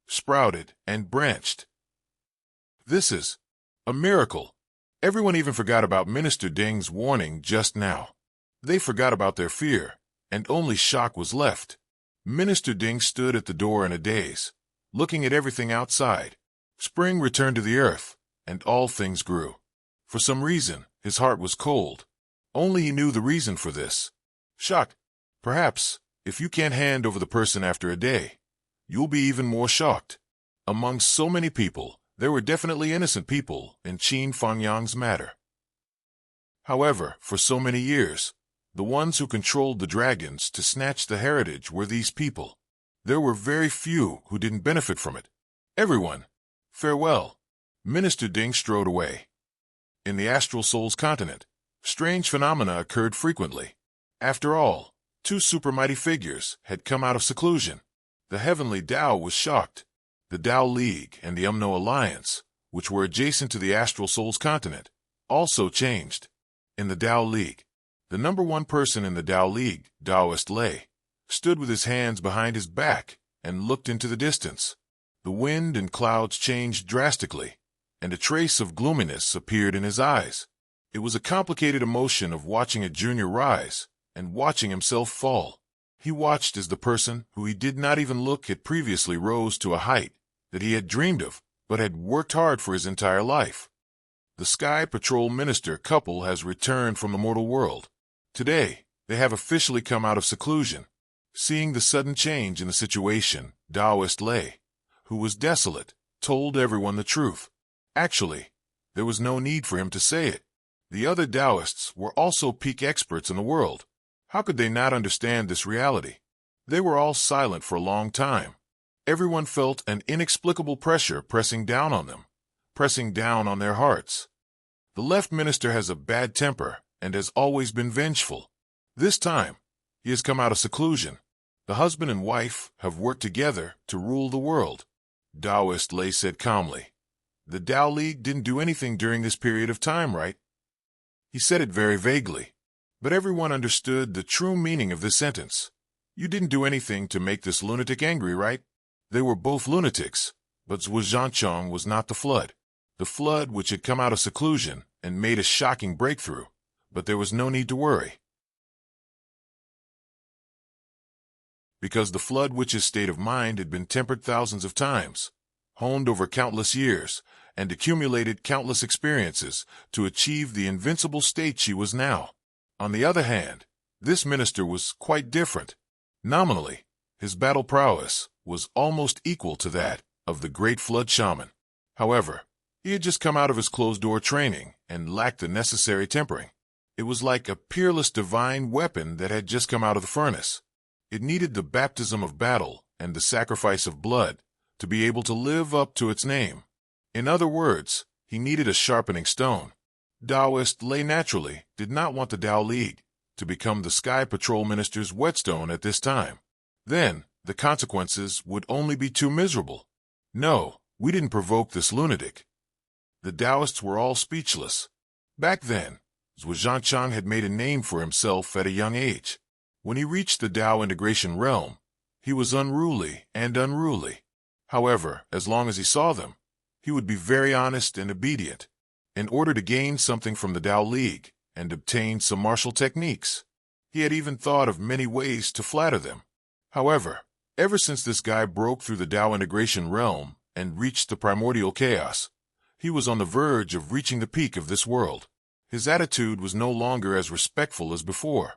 sprouted, and branched. This is a miracle. Everyone even forgot about Minister Ding's warning just now. They forgot about their fear, and only shock was left. Minister Ding stood at the door in a daze, looking at everything outside. Spring returned to the earth, and all things grew. For some reason, his heart was cold. Only he knew the reason for this. Shock. Perhaps, if you can't hand over the person after a day, you'll be even more shocked. Among so many people, there were definitely innocent people in Qin Fangyang's matter. However, for so many years, the ones who controlled the dragons to snatch the heritage were these people. There were very few who didn't benefit from it. Everyone, farewell. Minister Ding strode away. In the Astral Souls continent, strange phenomena occurred frequently. After all, 2 supermighty figures had come out of seclusion. The heavenly Tao was shocked. The Tao League and the Umno Alliance, which were adjacent to the Astral Souls continent, also changed. In the Tao League, the number one person in the Tao League, Taoist Lei, stood with his hands behind his back and looked into the distance. The wind and clouds changed drastically, and a trace of gloominess appeared in his eyes. It was a complicated emotion of watching a junior rise and watching himself fall. He watched as the person who he did not even look at previously rose to a height that he had dreamed of, but had worked hard for his entire life. The Sky Patrol Minister couple has returned from the mortal world. Today, they have officially come out of seclusion. Seeing the sudden change in the situation, Taoist Lei, who was desolate, told everyone the truth. Actually, there was no need for him to say it. The other Taoists were also peak experts in the world. How could they not understand this reality? They were all silent for a long time. Everyone felt an inexplicable pressure pressing down on them, pressing down on their hearts. The left minister has a bad temper and has always been vengeful. This time, he has come out of seclusion. The husband and wife have worked together to rule the world. Taoist Lei said calmly. The Tao League didn't do anything during this period of time, right? He said it very vaguely, but everyone understood the true meaning of this sentence. You didn't do anything to make this lunatic angry, right? They were both lunatics, but Zhuozhanchang was not the flood which had come out of seclusion and made a shocking breakthrough, but there was no need to worry. Because the flood witch's state of mind had been tempered thousands of times, honed over countless years, and accumulated countless experiences to achieve the invincible state she was now. On the other hand, this minister was quite different. Nominally, his battle prowess was almost equal to that of the great flood shaman. However, he had just come out of his closed-door training and lacked the necessary tempering. It was like a peerless divine weapon that had just come out of the furnace. It needed the baptism of battle and the sacrifice of blood to be able to live up to its name. In other words, he needed a sharpening stone. Taoist Lei naturally did not want the Tao League to become the Sky Patrol Minister's whetstone at this time. Then, the consequences would only be too miserable. No, we didn't provoke this lunatic. The Taoists were all speechless. Back then, Zhuozhanchang had made a name for himself at a young age. When he reached the Tao integration realm, he was unruly and unruly. However, as long as he saw them, he would be very honest and obedient. In order to gain something from the Tao League and obtain some martial techniques, he had even thought of many ways to flatter them. However, ever since this guy broke through the Tao integration realm and reached the primordial chaos, he was on the verge of reaching the peak of this world. His attitude was no longer as respectful as before.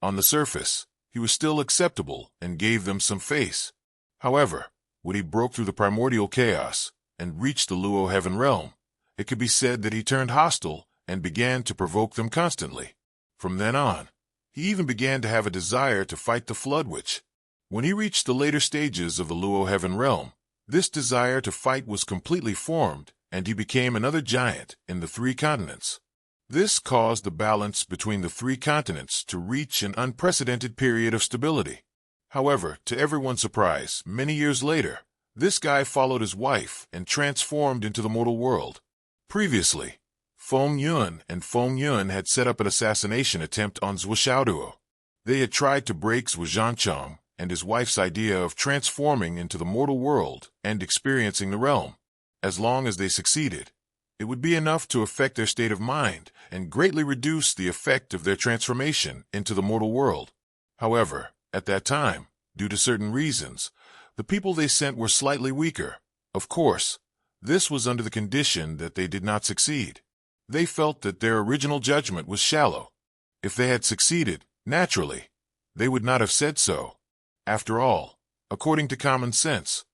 On the surface, he was still acceptable and gave them some face. However, when he broke through the primordial chaos and reached the Luo heaven realm, it could be said that he turned hostile and began to provoke them constantly. From then on, he even began to have a desire to fight the Flood Witch. When he reached the later stages of the Luo heaven realm, this desire to fight was completely formed, and he became another giant in the 3 continents. This caused the balance between the 3 continents to reach an unprecedented period of stability. However, to everyone's surprise, many years later, this guy followed his wife and transformed into the mortal world. Previously, Feng Yun and Feng Yun had set up an assassination attempt on Zhuozhanchang. They had tried to break Zhuozhanchang and his wife's idea of transforming into the mortal world and experiencing the realm. As long as they succeeded, it would be enough to affect their state of mind and greatly reduce the effect of their transformation into the mortal world. However, at that time, due to certain reasons, the people they sent were slightly weaker. Of course, this was under the condition that they did not succeed. They felt that their original judgment was shallow. If they had succeeded, naturally, they would not have said so. After all, according to common sense,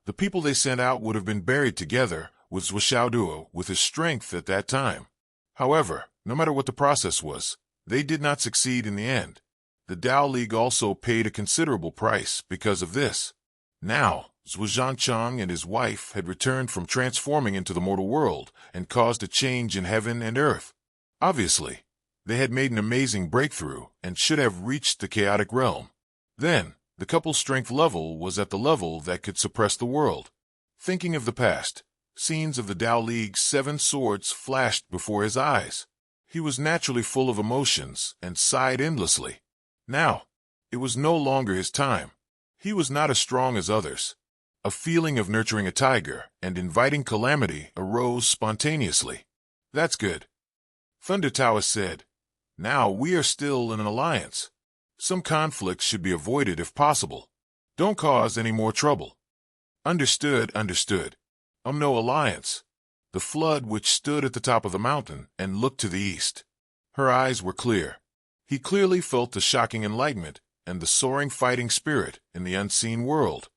the people they sent out would have been buried together with Zhuozhanchang with his strength at that time. However, no matter what the process was, they did not succeed in the end. The Tao League also paid a considerable price because of this. Now, Zhuozhanchang and his wife had returned from transforming into the mortal world and caused a change in heaven and earth. Obviously, they had made an amazing breakthrough and should have reached the chaotic realm. Then, the couple's strength level was at the level that could suppress the world. Thinking of the past, scenes of the Tao League's 7 swords flashed before his eyes. He was naturally full of emotions and sighed endlessly. Now, it was no longer his time. He was not as strong as others. A feeling of nurturing a tiger and inviting calamity arose spontaneously. That's good. Thunder Taoist said, now we are still in an alliance. Some conflicts should be avoided if possible. Don't cause any more trouble. Understood. No alliance. The flood which stood at the top of the mountain and looked to the east. Her eyes were clear. He clearly felt the shocking enlightenment and the soaring fighting spirit in the unseen world.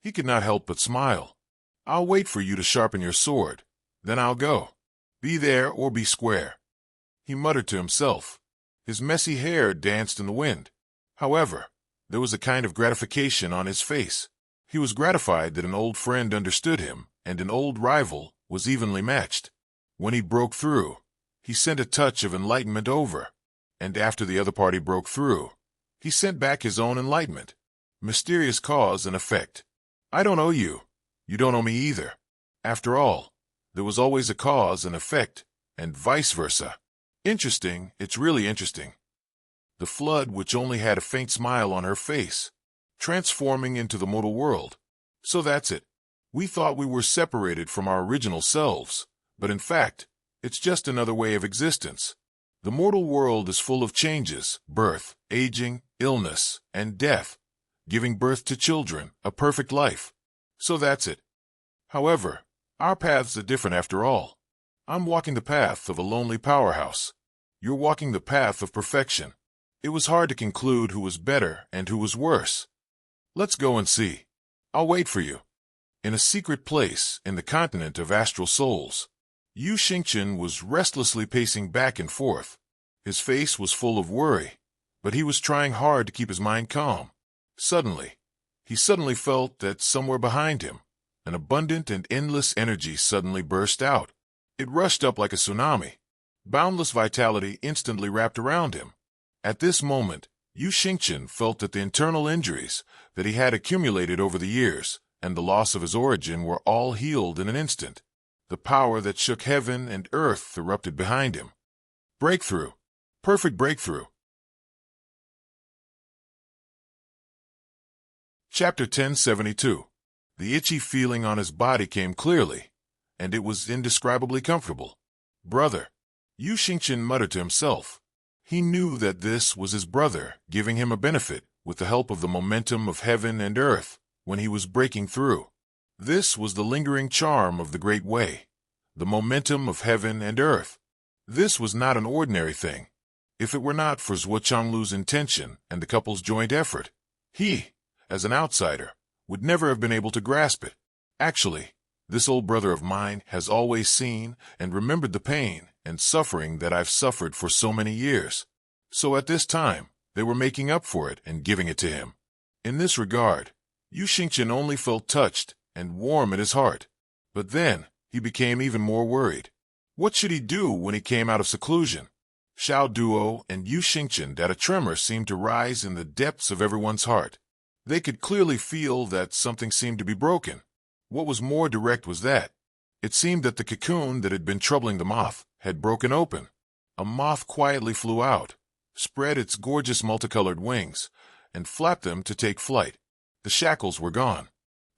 He could not help but smile. I'll wait for you to sharpen your sword. Then I'll go. Be there or be square. He muttered to himself. His messy hair danced in the wind. However, there was a kind of gratification on his face. He was gratified that an old friend understood him and an old rival was evenly matched. When he broke through, he sent a touch of enlightenment over, and after the other party broke through, he sent back his own enlightenment. Mysterious cause and effect. I don't owe you. You don't owe me either. After all, there was always a cause and effect, and vice versa. Interesting, it's really interesting. The flood which only had a faint smile on her face, transforming into the mortal world. So that's it. We thought we were separated from our original selves, but in fact, it's just another way of existence. The mortal world is full of changes, birth, aging, illness, and death, giving birth to children, a perfect life. So that's it. However, our paths are different after all. I'm walking the path of a lonely powerhouse. You're walking the path of perfection. It was hard to conclude who was better and who was worse. Let's go and see. I'll wait for you. In a secret place in the continent of astral souls, Yu Xingqian was restlessly pacing back and forth. His face was full of worry, but he was trying hard to keep his mind calm. He suddenly felt that somewhere behind him, an abundant and endless energy suddenly burst out. It rushed up like a tsunami. Boundless vitality instantly wrapped around him. At this moment, Yu Xingqian felt that the internal injuries that he had accumulated over the years and the loss of his origin were all healed in an instant. The power that shook heaven and earth erupted behind him. Breakthrough. Perfect breakthrough. Chapter 1072. The itchy feeling on his body came clearly, and it was indescribably comfortable. Brother. Yu Xingqian muttered to himself. He knew that this was his brother giving him a benefit with the help of the momentum of heaven and earth when he was breaking through. This was the lingering charm of the Great Way, the momentum of heaven and earth. This was not an ordinary thing. If it were not for Zhuo Changlu's intention and the couple's joint effort, he, as an outsider, would never have been able to grasp it. Actually, this old brother of mine has always seen and remembered the pain and suffering that I've suffered for so many years. So at this time, they were making up for it and giving it to him. In this regard, Yu Xingqian only felt touched and warm at his heart. But then, he became even more worried. What should he do when he came out of seclusion? Xiao Duo and Yu Xingqian that a tremor seemed to rise in the depths of everyone's heart. They could clearly feel that something seemed to be broken. What was more direct was that it seemed that the cocoon that had been troubling the moth had broken open. A moth quietly flew out, spread its gorgeous multicolored wings, and flapped them to take flight. The shackles were gone.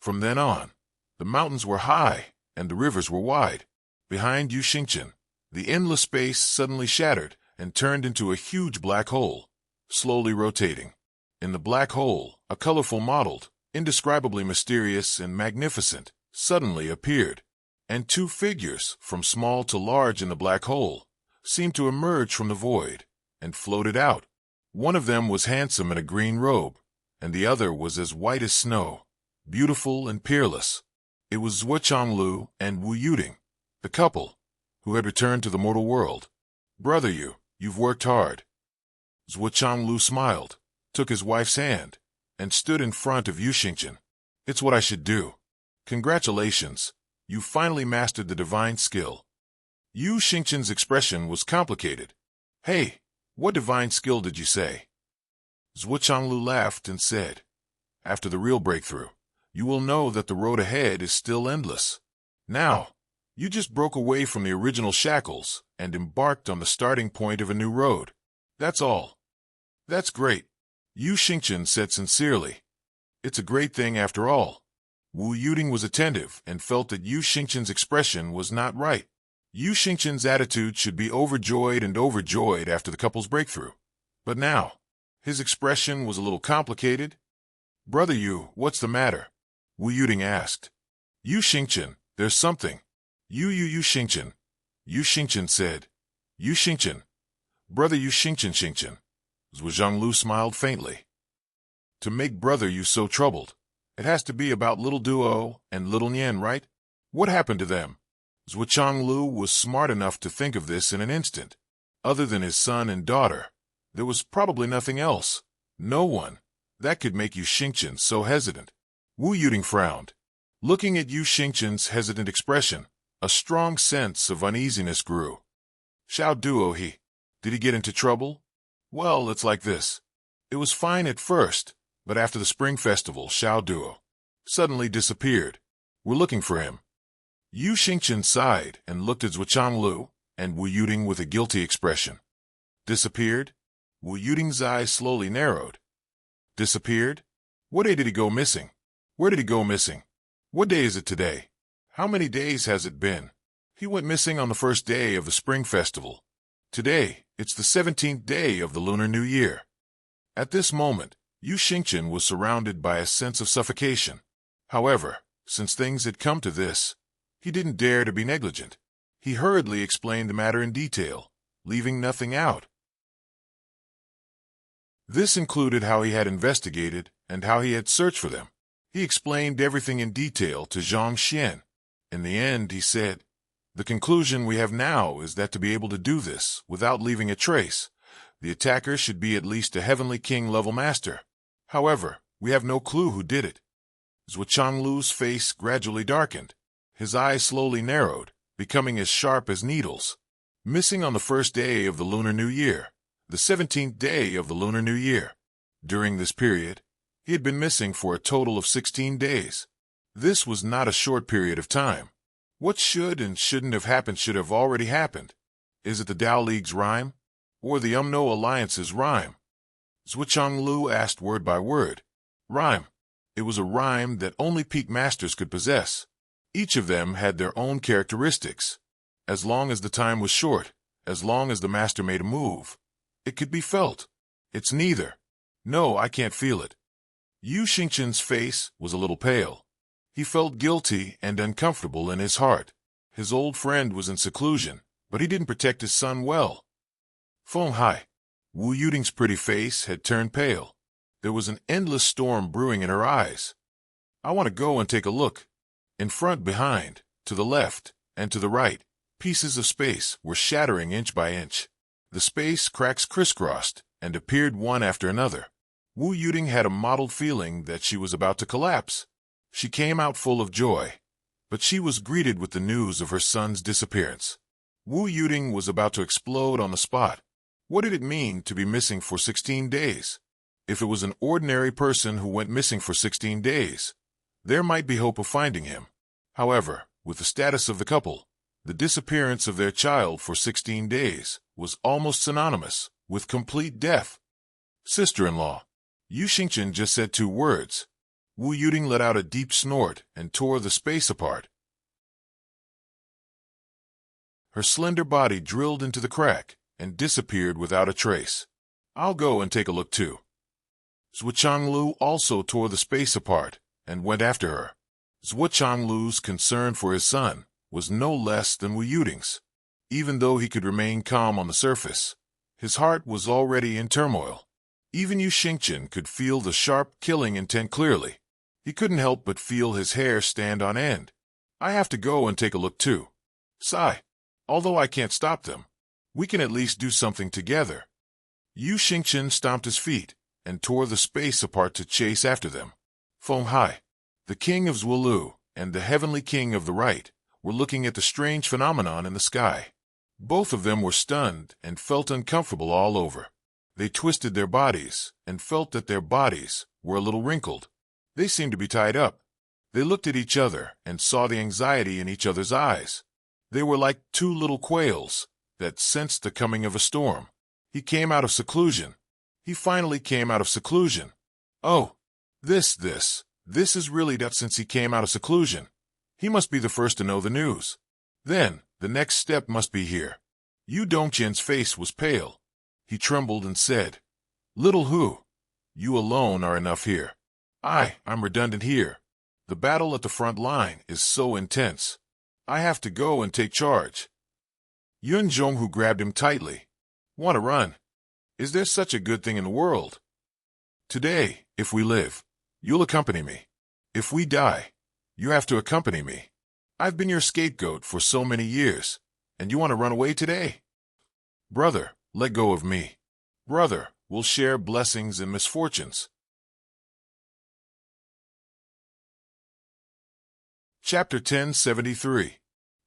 From then on, the mountains were high and the rivers were wide. Behind Yu Xingqian, the endless space suddenly shattered and turned into a huge black hole, slowly rotating. In the black hole, a colorful mottled, indescribably mysterious and magnificent, suddenly appeared, and 2 figures, from small to large in the black hole, seemed to emerge from the void and floated out. One of them was handsome in a green robe, and the other was as white as snow, beautiful and peerless. It was Zhuo Changlu and Wu Yuding, the couple, who had returned to the mortal world. Brother you've worked hard. Zhuo Changlu smiled, took his wife's hand, and stood in front of Yu Xingqian. It's what I should do. Congratulations, you finally mastered the divine skill. Yu Xingqian's expression was complicated. Hey, what divine skill did you say? Zhuo Changlu laughed and said, after the real breakthrough, you will know that the road ahead is still endless. Now, you just broke away from the original shackles and embarked on the starting point of a new road. That's all. That's great, Yu Xingchen said sincerely. It's a great thing after all. Wu Yuding was attentive and felt that Yu Xingchen's expression was not right. Yu Xingchen's attitude should be overjoyed after the couple's breakthrough. But now, his expression was a little complicated. Brother Yu, what's the matter? Wu Yuding asked. Yu Xingchen, there's something. Yu Xingchen. Yu Xingchen said. Yu Xingchen. Brother Yu Xingchen. Zhuo Zhonglu smiled faintly. To make brother Yu so troubled, it has to be about little Duo and little Nian, right? What happened to them? Zhuo Zhonglu was smart enough to think of this in an instant. Other than his son and daughter, there was probably nothing else. No one. That could make Yu Xingchen so hesitant. Wu Yuding frowned. Looking at Yu Xingchen's hesitant expression, a strong sense of uneasiness grew. Xiao Duo did he get into trouble? Well, it's like this. It was fine at first, but after the Spring Festival, Xiao Duo suddenly disappeared. We're looking for him. Yu Xingchen sighed and looked at Zhuo and Wu Yuding with a guilty expression. Disappeared? Wu Yuding's eyes slowly narrowed. Disappeared? What day did he go missing? Where did he go missing? What day is it today? How many days has it been? He went missing on the first day of the Spring Festival. Today, it's the 17th day of the Lunar New Year. At this moment, Yu Xingchen was surrounded by a sense of suffocation. However, since things had come to this, he didn't dare to be negligent. He hurriedly explained the matter in detail, leaving nothing out. This included how he had investigated and how he had searched for them. He explained everything in detail to Zhang Xian. In the end, he said, the conclusion we have now is that to be able to do this without leaving a trace, the attacker should be at least a Heavenly King-level master. However, we have no clue who did it. Zhuo Zhonglu's face gradually darkened. His eyes slowly narrowed, becoming as sharp as needles. Missing on the first day of the Lunar New Year, the 17th day of the Lunar New Year. During this period, he had been missing for a total of 16 days. This was not a short period of time. What should and shouldn't have happened should have already happened. Is it the Tao League's rhyme? Or the Umno Alliance's rhyme? Zhuo Zhonglu asked word by word. Rhyme. It was a rhyme that only peak masters could possess. Each of them had their own characteristics. As long as the time was short, as long as the master made a move, it could be felt. It's neither. No, I can't feel it. Yu Xingchen's face was a little pale. He felt guilty and uncomfortable in his heart. His old friend was in seclusion, but he didn't protect his son well. Feng Hai. Wu Yuding's pretty face had turned pale. There was an endless storm brewing in her eyes. I want to go and take a look. In front, behind, to the left, and to the right, pieces of space were shattering inch by inch. The space cracks crisscrossed and appeared one after another. Wu Yuding had a mottled feeling that she was about to collapse. She came out full of joy, but she was greeted with the news of her son's disappearance. Wu Yuding was about to explode on the spot. What did it mean to be missing for 16 days? If it was an ordinary person who went missing for 16 days, there might be hope of finding him. However, with the status of the couple, the disappearance of their child for 16 days was almost synonymous with complete death. Sister-in-law. Yu Xingchen just said 2 words. Wu Yuding let out a deep snort and tore the space apart. Her slender body drilled into the crack and disappeared without a trace. I'll go and take a look too. Zhuo Zhonglu also tore the space apart and went after her. Zhuo Zhonglu's concern for his son was no less than Wu Yuding's. Even though he could remain calm on the surface, his heart was already in turmoil. Even Yu Xingchen could feel the sharp killing intent clearly. He couldn't help but feel his hair stand on end. I have to go and take a look too. Sigh. Although I can't stop them, we can at least do something together. Yu Xingchen stomped his feet and tore the space apart to chase after them. Feng Hai, the king of Zhuolu and the heavenly king of the right, were looking at the strange phenomenon in the sky. Both of them were stunned and felt uncomfortable all over. They twisted their bodies and felt that their bodies were a little wrinkled. They seemed to be tied up. They looked at each other and saw the anxiety in each other's eyes. They were like two little quails that sensed the coming of a storm. He came out of seclusion. He finally came out of seclusion. Oh, this is really that since he came out of seclusion. He must be the first to know the news. Then, the next step must be here. Yu Dongqian's face was pale. He trembled and said, "Little Hu, you alone are enough here. I'm redundant here. The battle at the front line is so intense. I have to go and take charge." Yun Zhonghu grabbed him tightly. "Want to run? Is there such a good thing in the world? Today, if we live, you'll accompany me. If we die, you have to accompany me. I've been your scapegoat for so many years, and you want to run away today? Brother, let go of me. Brother, we'll share blessings and misfortunes." Chapter 1073.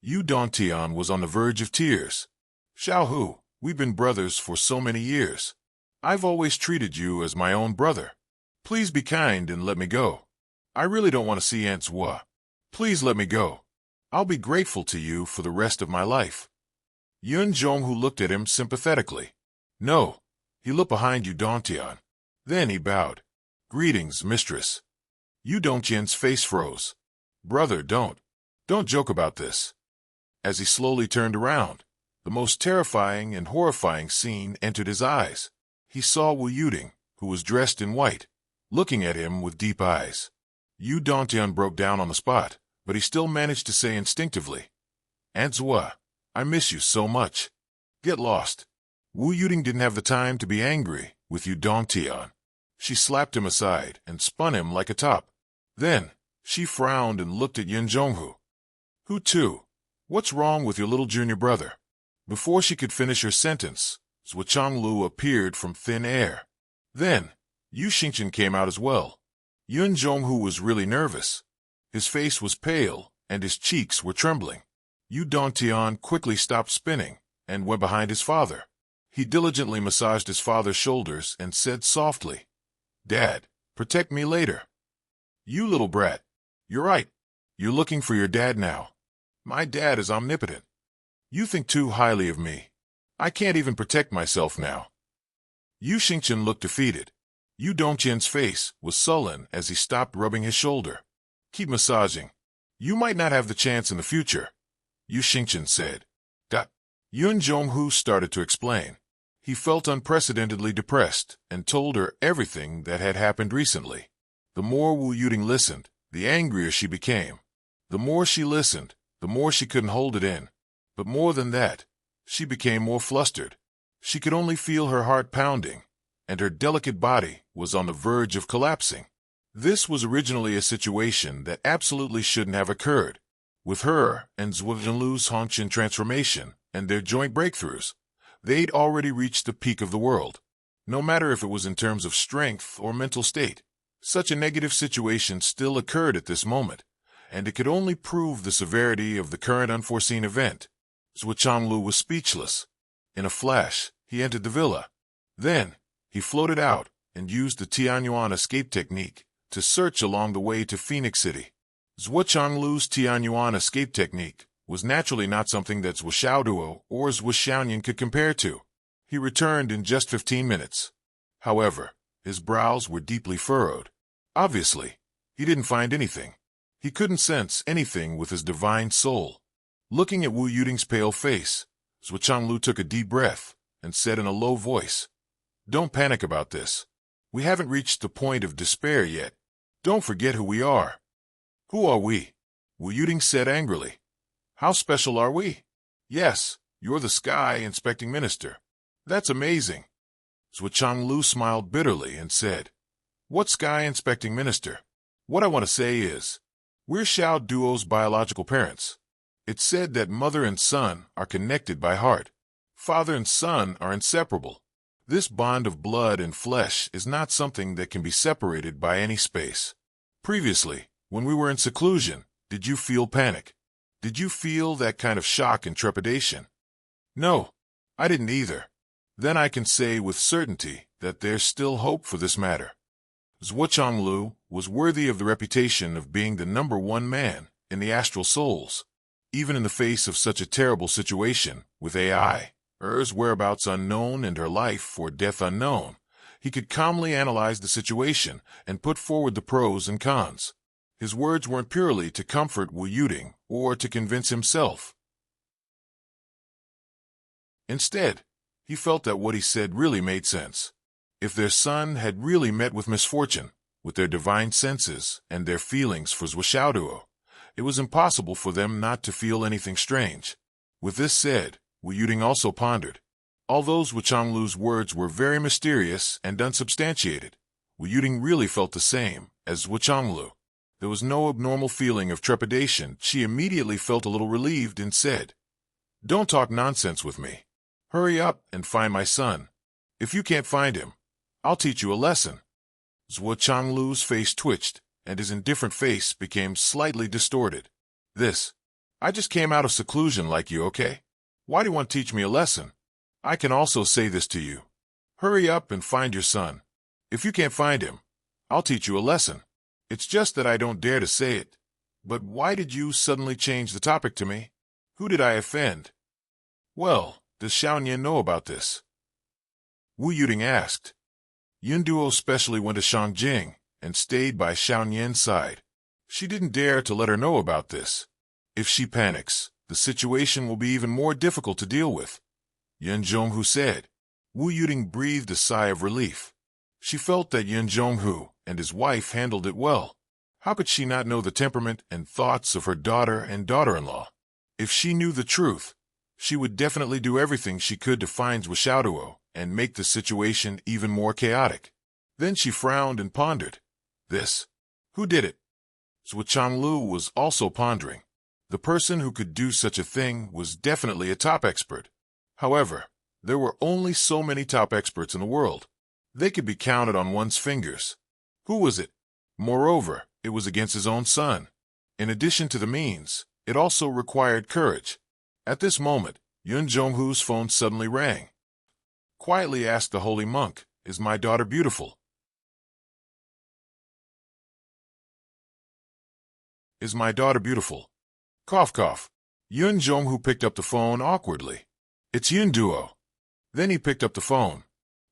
Yu Dongtian was on the verge of tears. "Xiao Hu, we've been brothers for so many years. I've always treated you as my own brother. Please be kind and let me go. I really don't want to see Aunt Zhua. Please let me go. I'll be grateful to you for the rest of my life." Yun Zhonghu looked at him sympathetically. "No." He looked behind Yu Dongtian. Then he bowed. "Greetings, mistress." Yu Dongtian's face froze. "Brother, don't joke about this." As he slowly turned around, the most terrifying and horrifying scene entered his eyes. He saw Wu Yuding, who was dressed in white, looking at him with deep eyes. Yu Dongtian broke down on the spot, but he still managed to say instinctively, "Aunt Zhua, I miss you so much. Get lost." Wu Yuding didn't have the time to be angry with Yu Dongtian. She slapped him aside and spun him like a top. Then, she frowned and looked at Yun Zhonghu. "Who too? What's wrong with your little junior brother?" Before she could finish her sentence, Zhuo Changlu appeared from thin air. Then, Yu Xingqian came out as well. Yun Zhonghu was really nervous. His face was pale, and his cheeks were trembling. Yu Dongtian quickly stopped spinning and went behind his father. He diligently massaged his father's shoulders and said softly, "Dad, protect me later." "You little brat. You're right. You're looking for your dad now. My dad is omnipotent. You think too highly of me. I can't even protect myself now." Yu Xingqian looked defeated. Yu Dongqian's face was sullen as he stopped rubbing his shoulder. "Keep massaging. You might not have the chance in the future," Yu Xingqian said. Yun Zhonghu started to explain. He felt unprecedentedly depressed and told her everything that had happened recently. The more Wu Yuding listened, the angrier she became. The more she listened, the more she couldn't hold it in. But more than that, she became more flustered. She could only feel her heart pounding, and her delicate body was on the verge of collapsing. This was originally a situation that absolutely shouldn't have occurred. With her and Zhuo Zhenlu's Hongqian transformation and their joint breakthroughs, they'd already reached the peak of the world. No matter if it was in terms of strength or mental state, such a negative situation still occurred at this moment, and it could only prove the severity of the current unforeseen event. Zhuo Changlu was speechless. In a flash, he entered the villa. Then, he floated out and used the Tianyuan escape technique to search along the way to Phoenix City. Zhuo Changlu's Tianyuan escape technique was naturally not something that Zhuo Xiaoduo or Zhuo Xiaoyan could compare to. He returned in just 15 minutes. However, his brows were deeply furrowed. Obviously, he didn't find anything. He couldn't sense anything with his divine soul. Looking at Wu Yuding's pale face, Zhuo Changlu took a deep breath and said in a low voice, "Don't panic about this. We haven't reached the point of despair yet. Don't forget who we are." "Who are we?" Wu Yuding said angrily. "How special are we?" "Yes, you're the Sky Inspecting Minister. That's amazing." Zhuo Changlu smiled bitterly and said, "What Sky Inspecting Minister? What I want to say is, we're Xiao Duo's biological parents. It's said that mother and son are connected by heart. Father and son are inseparable. This bond of blood and flesh is not something that can be separated by any space. Previously, when we were in seclusion, did you feel panic? Did you feel that kind of shock and trepidation?" "No, I didn't either." "Then I can say with certainty that there's still hope for this matter." Zhuo Chonglu was worthy of the reputation of being the #1 man in the astral souls. Even in the face of such a terrible situation, with AI, Er's whereabouts unknown and her life or death unknown, he could calmly analyze the situation and put forward the pros and cons. His words weren't purely to comfort Wu Yuding or to convince himself. Instead, he felt that what he said really made sense. If their son had really met with misfortune, with their divine senses and their feelings for Zhuo, it was impossible for them not to feel anything strange. With this said, Wu Yuding also pondered. Although Zhuo Chonglu's words were very mysterious and unsubstantiated, Wu Yuding really felt the same as Zhuo Chonglu. There was no abnormal feeling of trepidation. She immediately felt a little relieved and said, "Don't talk nonsense with me. Hurry up and find my son. If you can't find him, I'll teach you a lesson." Zhuo Chonglu's face twitched, and his indifferent face became slightly distorted. I just came out of seclusion like you, okay? Why do you want to teach me a lesson? I can also say this to you. Hurry up and find your son. If you can't find him, I'll teach you a lesson. It's just that I don't dare to say it. But why did you suddenly change the topic to me? Who did I offend? Well, does Xiaonian know about this? Wu Yuding asked. Yunduo specially went to Shangjing and stayed by Xiaonian's side. She didn't dare to let her know about this. If she panics, the situation will be even more difficult to deal with. Yun Zhonghu said. Wu Yuding breathed a sigh of relief. She felt that Yun Zhonghu and his wife handled it well. How could she not know the temperament and thoughts of her daughter and daughter-in-law? If she knew the truth, she would definitely do everything she could to find Zhuo and make the situation even more chaotic. Then she frowned and pondered. Who did it? Zhuo Chonglu was also pondering. The person who could do such a thing was definitely a top expert. However, there were only so many top experts in the world. They could be counted on one's fingers. Who was it? Moreover, it was against his own son. In addition to the means, it also required courage. At this moment, Yun Zhonghu's phone suddenly rang. Quietly asked the holy monk, "Is my daughter beautiful?" Is my daughter beautiful? Cough, cough. Yun Zhonghu picked up the phone awkwardly. It's Yunduo. Then he picked up the phone.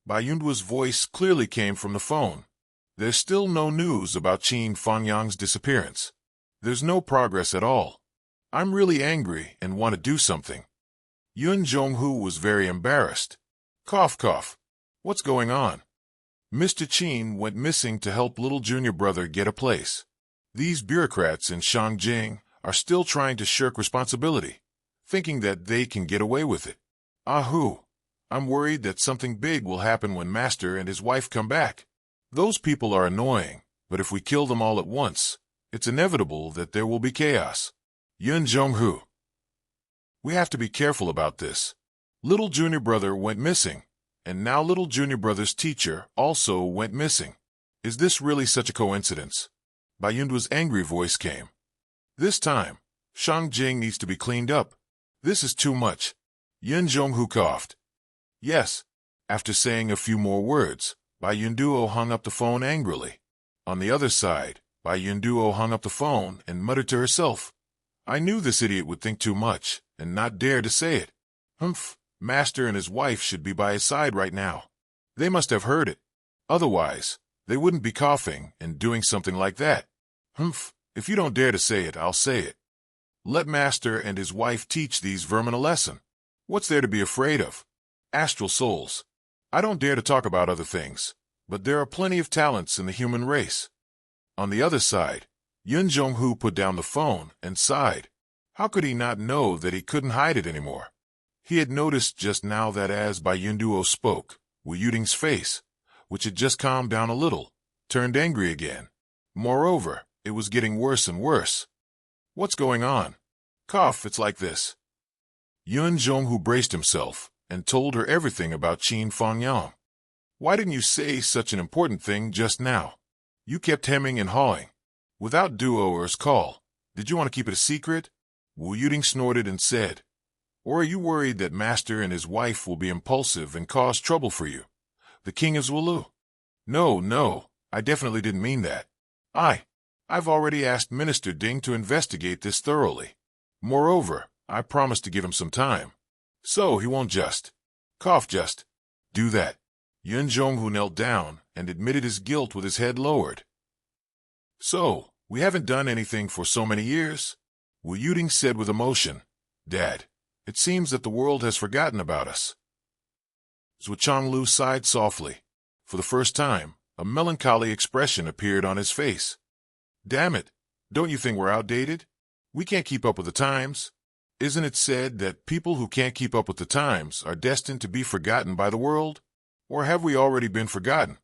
Bai Yunduo's voice clearly came from the phone. There's still no news about Qin Fangyang's disappearance. There's no progress at all. I'm really angry and want to do something. Yun Zhonghu was very embarrassed. Cough, cough. What's going on? Mr. Qin went missing to help little junior brother get a place. These bureaucrats in Shangjing are still trying to shirk responsibility, thinking that they can get away with it. Ahoo! I'm worried that something big will happen when Master and his wife come back. Those people are annoying, but if we kill them all at once, it's inevitable that there will be chaos. Yun Zhonghu. We have to be careful about this. Little junior brother went missing, and now little junior brother's teacher also went missing. Is this really such a coincidence? Bai Yunduo's angry voice came. This time, Shangjing needs to be cleaned up. This is too much. Yun Zhonghu coughed. Yes. After saying a few more words, Bai Yunduo hung up the phone angrily. On the other side, Bai Yunduo hung up the phone and muttered to herself. I knew this idiot would think too much and not dare to say it. Humph, Master and his wife should be by his side right now. They must have heard it. Otherwise, they wouldn't be coughing and doing something like that. Humph, if you don't dare to say it, I'll say it. Let Master and his wife teach these vermin a lesson. What's there to be afraid of? Astral souls. I don't dare to talk about other things, but there are plenty of talents in the human race. On the other side, Yun Zhonghu put down the phone and sighed. How could he not know that he couldn't hide it anymore? He had noticed just now that as Bai Yunduo spoke, Wu Yuding's face, which had just calmed down a little, turned angry again. Moreover, it was getting worse and worse. What's going on? Cough, it's like this. Yun Zhonghu braced himself and told her everything about Qin Fangyang. Why didn't you say such an important thing just now? You kept hemming and hawing. Without Duoer's call, did you want to keep it a secret? Wu Yuding snorted and said. Or are you worried that Master and his wife will be impulsive and cause trouble for you? The king of Zulu? No, I definitely didn't mean that. I've already asked Minister Ding to investigate this thoroughly. Moreover, I promised to give him some time. So he won't just do that. Yun Jonghu knelt down and admitted his guilt with his head lowered. So, we haven't done anything for so many years? Wu Yuding said with emotion. Dad, it seems that the world has forgotten about us. Zhuo Changlu sighed softly. For the first time, a melancholy expression appeared on his face. Damn it, don't you think we're outdated? We can't keep up with the times. Isn't it said that people who can't keep up with the times are destined to be forgotten by the world? Or have we already been forgotten?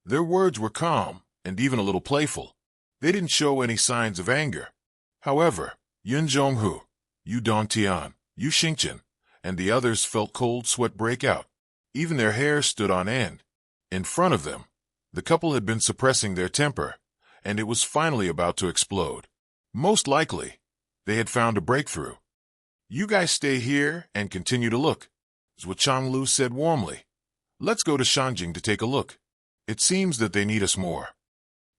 Their words were calm and even a little playful. They didn't show any signs of anger. However, Yun Zhonghu, Yu Dongtian, Yu Xingqian, and the others felt cold sweat break out. Even their hair stood on end. In front of them, the couple had been suppressing their temper, and it was finally about to explode. Most likely, they had found a breakthrough. You guys stay here and continue to look, Zhuo Changlu said warmly. Let's go to Shanjing to take a look. It seems that they need us more.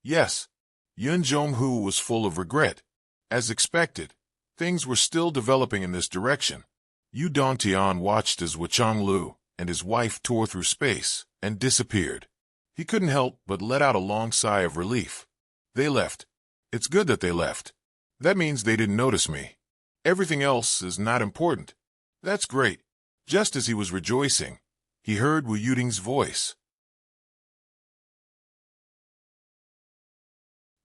Yes, Yun Zhonghu was full of regret. As expected, things were still developing in this direction. Yu Dongtian watched as Zhuo Changlu and his wife tore through space and disappeared. He couldn't help but let out a long sigh of relief. They left. It's good that they left. That means they didn't notice me. Everything else is not important. That's great. Just as he was rejoicing, he heard Wu Yuding's voice.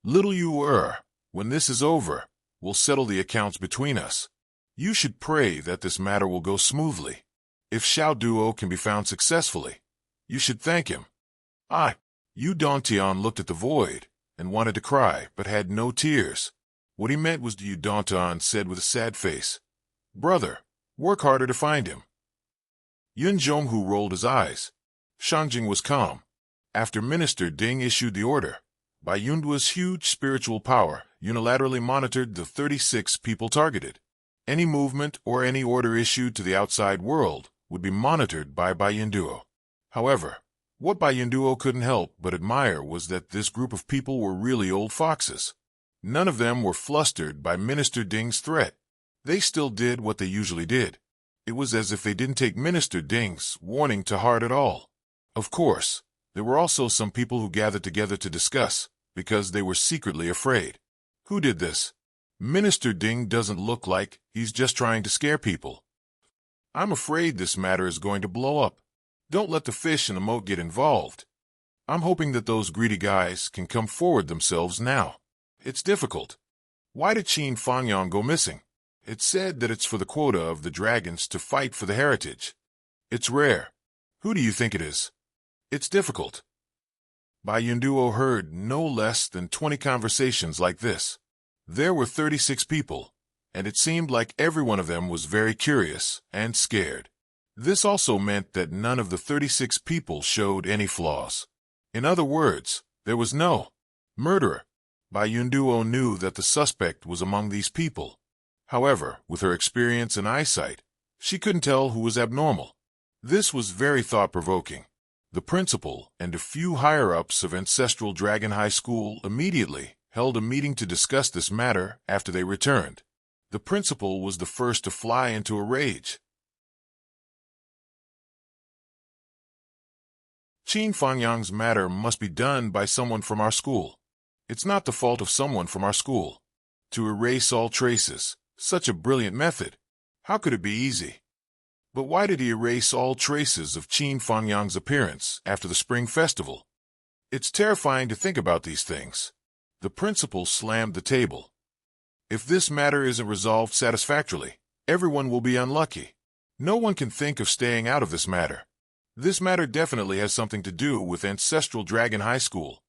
Little Yu when this is over, we'll settle the accounts between us. You should pray that this matter will go smoothly. If Xiao Duo can be found successfully, you should thank him. Yu Dongtian looked at the void and wanted to cry, but had no tears. What he meant was Yu Dongtian said with a sad face. Brother, work harder to find him. Yun Zhonghu rolled his eyes. Shangjing was calm. After Minister Ding issued the order, by Yundua's huge spiritual power, unilaterally monitored the 36 people targeted. Any movement or any order issued to the outside world would be monitored by Yunduo. However, what Yunduo couldn't help but admire was that this group of people were really old foxes. None of them were flustered by Minister Ding's threat. They still did what they usually did. It was as if they didn't take Minister Ding's warning to heart at all. Of course, there were also some people who gathered together to discuss, because they were secretly afraid. Who did this? Minister Ding doesn't look like he's just trying to scare people. I'm afraid this matter is going to blow up. Don't let the fish in the moat get involved. I'm hoping that those greedy guys can come forward themselves now. It's difficult. Why did Qin Fangyang go missing? It's said that it's for the quota of the dragons to fight for the heritage. It's rare. Who do you think it is? It's difficult. Yunduo heard no less than 20 conversations like this. There were 36 people, and it seemed like every one of them was very curious and scared. This also meant that none of the 36 people showed any flaws. In other words, there was no murderer. Yunduo knew that the suspect was among these people. However, with her experience and eyesight, she couldn't tell who was abnormal. This was very thought-provoking. The principal and a few higher-ups of Ancestral Dragon High School immediately held a meeting to discuss this matter after they returned. The principal was the first to fly into a rage. Qin Fangyang's matter must be done by someone from our school. It's not the fault of someone from our school. To erase all traces, such a brilliant method. How could it be easy? But why did he erase all traces of Qin Fangyang's appearance after the Spring Festival? It's terrifying to think about these things. The principal slammed the table. If this matter isn't resolved satisfactorily, everyone will be unlucky. No one can think of staying out of this matter. This matter definitely has something to do with Ancestral Dragon High School.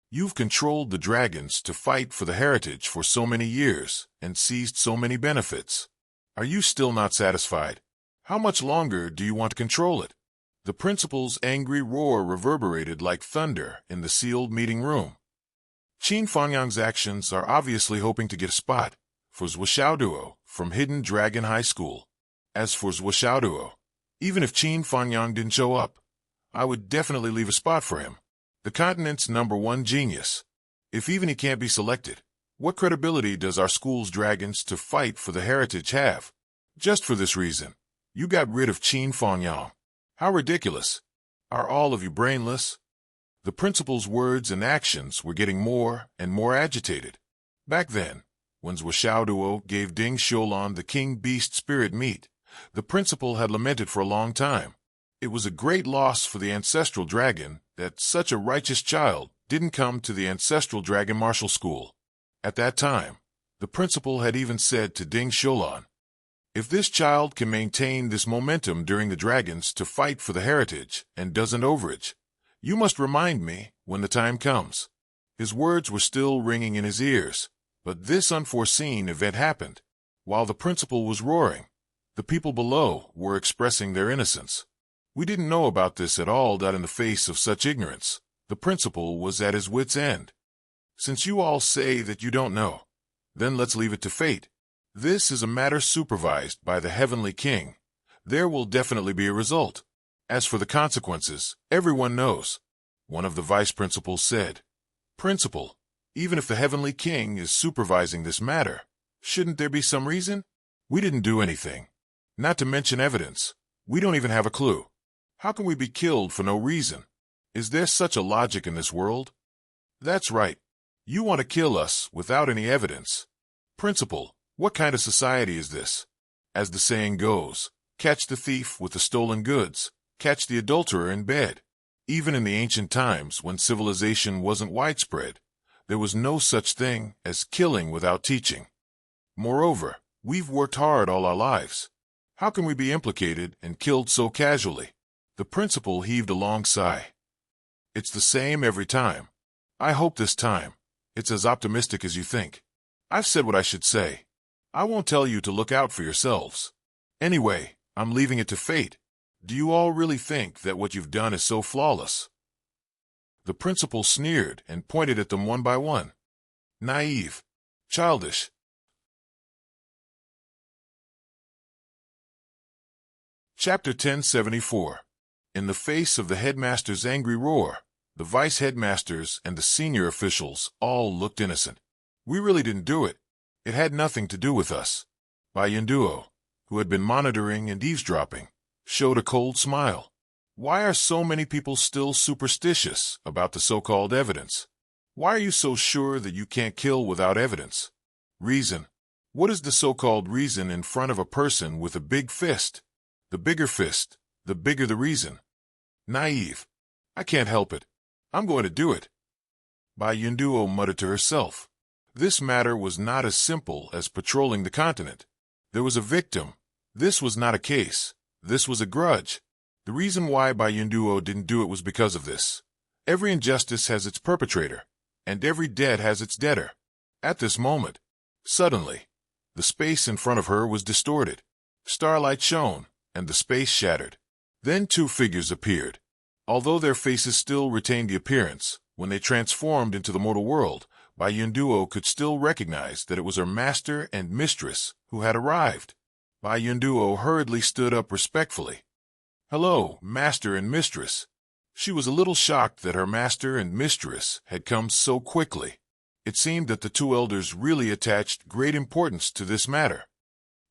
You've controlled the dragons to fight for the heritage for so many years and seized so many benefits. Are you still not satisfied? How much longer do you want to control it? The principal's angry roar reverberated like thunder in the sealed meeting room. Qin Fangyang's actions are obviously hoping to get a spot for Zhuo Xiaoduo from Hidden Dragon High School. As for Zhuo Xiaoduo, even if Qin Fangyang didn't show up, I would definitely leave a spot for him. The continent's #1 genius. If even he can't be selected, what credibility does our school's dragons to fight for the heritage have? Just for this reason, you got rid of Qin Fangyang. How ridiculous. Are all of you brainless? The principal's words and actions were getting more and more agitated. Back then, when Xiaoduo gave Ding Xiulan the king beast spirit meat, the principal had lamented for a long time. It was a great loss for the ancestral dragon that such a righteous child didn't come to the ancestral dragon martial school. At that time, the principal had even said to Ding Xiulan, "If this child can maintain this momentum during the dragons to fight for the heritage and doesn't overage, you must remind me when the time comes." His words were still ringing in his ears, but this unforeseen event happened. While the principal was roaring, the people below were expressing their innocence. We didn't know about this at all. In the face of such ignorance, the principal was at his wit's end. Since you all say that you don't know, then let's leave it to fate. This is a matter supervised by the Heavenly King. There will definitely be a result. As for the consequences, everyone knows. One of the vice principals said, "Principal, even if the Heavenly King is supervising this matter, shouldn't there be some reason? We didn't do anything. Not to mention evidence. We don't even have a clue. How can we be killed for no reason? Is there such a logic in this world?" "That's right. You want to kill us without any evidence. Principal, what kind of society is this? As the saying goes, catch the thief with the stolen goods, catch the adulterer in bed. Even in the ancient times when civilization wasn't widespread, there was no such thing as killing without teaching. Moreover, we've worked hard all our lives. How can we be implicated and killed so casually?" The principal heaved a long sigh. "It's the same every time. I hope this time it's as optimistic as you think. I've said what I should say. I won't tell you to look out for yourselves. Anyway, I'm leaving it to fate. Do you all really think that what you've done is so flawless?" The principal sneered and pointed at them one by one. Naive. Childish. Chapter 1074. In the face of the headmaster's angry roar, the vice headmasters and the senior officials all looked innocent. "We really didn't do it. It had nothing to do with us." Bai Yunduo, who had been monitoring and eavesdropping, showed a cold smile. "Why are so many people still superstitious about the so-called evidence? Why are you so sure that you can't kill without evidence? Reason. What is the so-called reason in front of a person with a big fist? The bigger fist, the bigger the reason. Naive. I can't help it. I'm going to do it." Bai Yunduo muttered to herself. This matter was not as simple as patrolling the continent. There was a victim. This was not a case. This was a grudge. The reason why Bai Yunduo didn't do it was because of this. Every injustice has its perpetrator, and every debt has its debtor. At this moment, suddenly, the space in front of her was distorted. Starlight shone, and the space shattered. Then two figures appeared. Although their faces still retained the appearance, when they transformed into the mortal world, Bai Yunduo could still recognize that it was her master and mistress who had arrived. Bai Yunduo hurriedly stood up respectfully. "Hello, master and mistress." She was a little shocked that her master and mistress had come so quickly. It seemed that the two elders really attached great importance to this matter.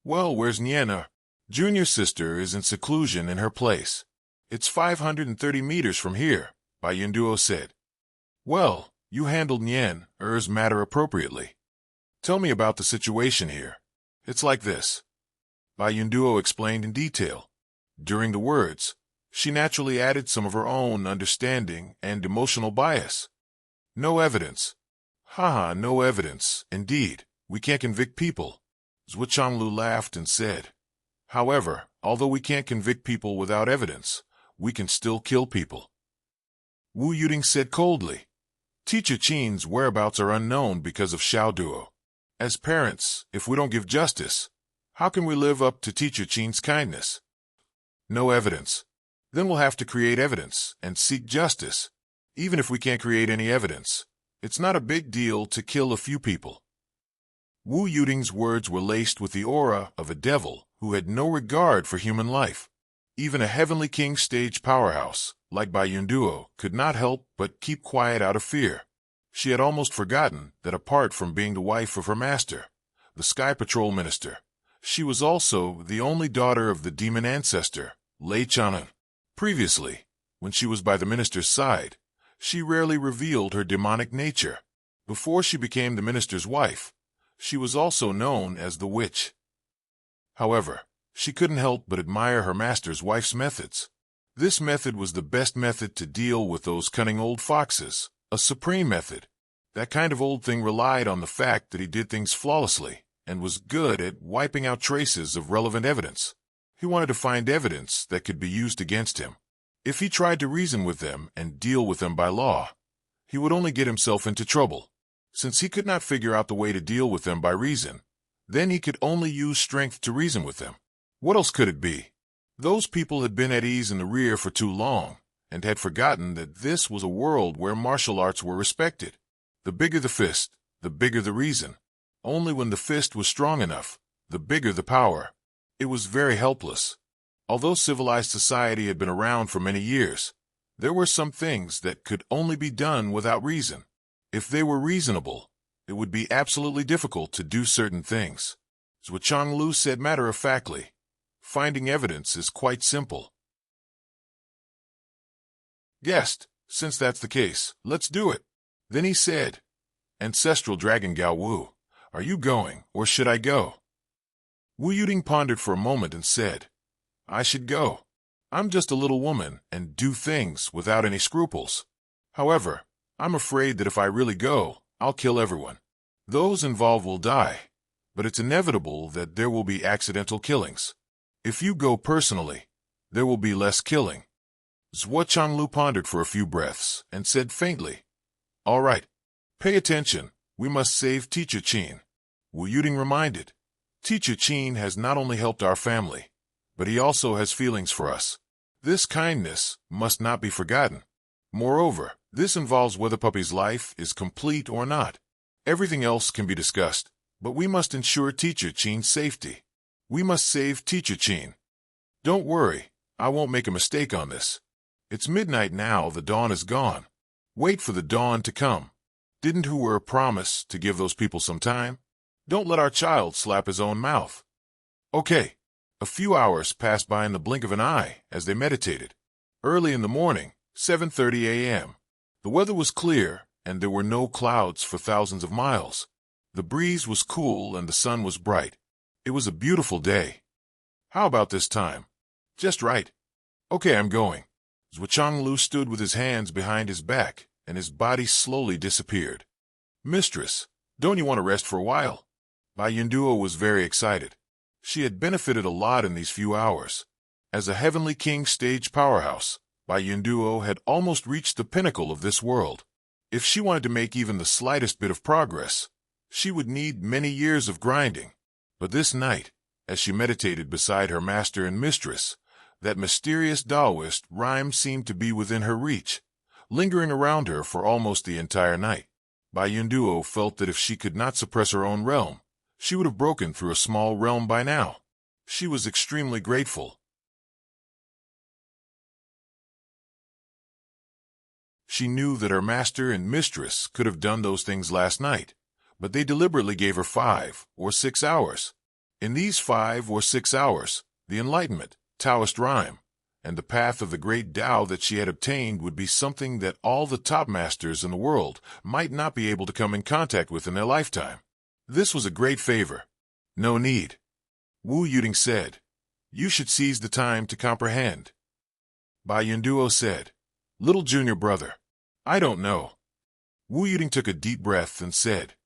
"Well, where's Nienna? Junior sister is in seclusion in her place. It's 530 meters from here," Bai Yunduo said. "Well, you handled Nien's matter appropriately. Tell me about the situation here." "It's like this." Bai Yunduo explained in detail. During the words, she naturally added some of her own understanding and emotional bias. "No evidence. Haha, no evidence. Indeed, we can't convict people." Zhuo Changlu laughed and said, "However, although we can't convict people without evidence, we can still kill people." Wu Yuding said coldly, "Teacher Qin's whereabouts are unknown because of Xiaoduo. As parents, if we don't give justice, how can we live up to Teacher Qin's kindness?" "No evidence. Then we'll have to create evidence and seek justice. Even if we can't create any evidence, it's not a big deal to kill a few people." Wu Yuding's words were laced with the aura of a devil who had no regard for human life. Even a Heavenly King stage powerhouse, like Bai Yunduo, could not help but keep quiet out of fear. She had almost forgotten that apart from being the wife of her master, the Sky Patrol Minister, she was also the only daughter of the demon ancestor, Lei Chanan. Previously, when she was by the minister's side, she rarely revealed her demonic nature. Before she became the minister's wife, she was also known as the witch. However, she couldn't help but admire her master's wife's methods. This method was the best method to deal with those cunning old foxes, a supreme method. That kind of old thing relied on the fact that he did things flawlessly and was good at wiping out traces of relevant evidence. He wanted to find evidence that could be used against him. If he tried to reason with them and deal with them by law, he would only get himself into trouble. Since he could not figure out the way to deal with them by reason, then he could only use strength to reason with them. What else could it be? Those people had been at ease in the rear for too long and had forgotten that this was a world where martial arts were respected. The bigger the fist, the bigger the reason. Only when the fist was strong enough, the bigger the power. It was very helpless. Although civilized society had been around for many years, there were some things that could only be done without reason. If they were reasonable, it would be absolutely difficult to do certain things. Zhuo Changlu said matter-of-factly, "Finding evidence is quite simple." "Guest, since that's the case, let's do it." Then he said, "Ancestral Dragon Gao Wu, are you going, or should I go?" Wu Yuding pondered for a moment and said, "I should go. I'm just a little woman and do things without any scruples. However, I'm afraid that if I really go, I'll kill everyone. Those involved will die, but it's inevitable that there will be accidental killings. If you go personally, there will be less killing." Zhuo Changlu pondered for a few breaths and said faintly, "All right. Pay attention. We must save Teacher Qin." Wu Yuding reminded, "Teacher Qin has not only helped our family, but he also has feelings for us. This kindness must not be forgotten. Moreover, this involves whether Puppy's life is complete or not. Everything else can be discussed, but we must ensure Teacher Qin's safety. We must save Teacher Qin. Don't worry, I won't make a mistake on this. It's midnight now, the dawn is gone. Wait for the dawn to come. Didn't Hu promise to give those people some time? Don't let our child slap his own mouth." Okay. A few hours passed by in the blink of an eye as they meditated. Early in the morning, 7:30 a.m. The weather was clear, and there were no clouds for thousands of miles. The breeze was cool and the sun was bright. It was a beautiful day. "How about this time?" "Just right." "Okay, I'm going." Zhuo Changlu stood with his hands behind his back, and his body slowly disappeared. "Mistress, don't you want to rest for a while?" Bai Yunduo was very excited. She had benefited a lot in these few hours. As a Heavenly King stage powerhouse, Bai Yunduo had almost reached the pinnacle of this world. If she wanted to make even the slightest bit of progress, she would need many years of grinding. But this night, as she meditated beside her master and mistress, that mysterious Taoist rhyme seemed to be within her reach, lingering around her for almost the entire night. Bai Yunduo felt that if she could not suppress her own realm, she would have broken through a small realm by now. She was extremely grateful. She knew that her master and mistress could have done those things last night, but they deliberately gave her 5 or 6 hours. In these 5 or 6 hours, the enlightenment, Taoist rhyme, and the path of the great Tao that she had obtained would be something that all the top masters in the world might not be able to come in contact with in their lifetime. This was a great favor. "No need," Wu Yuding said. "You should seize the time to comprehend." Bai Yunduo said, "Little junior brother, I don't know." Wu Yuding took a deep breath and said,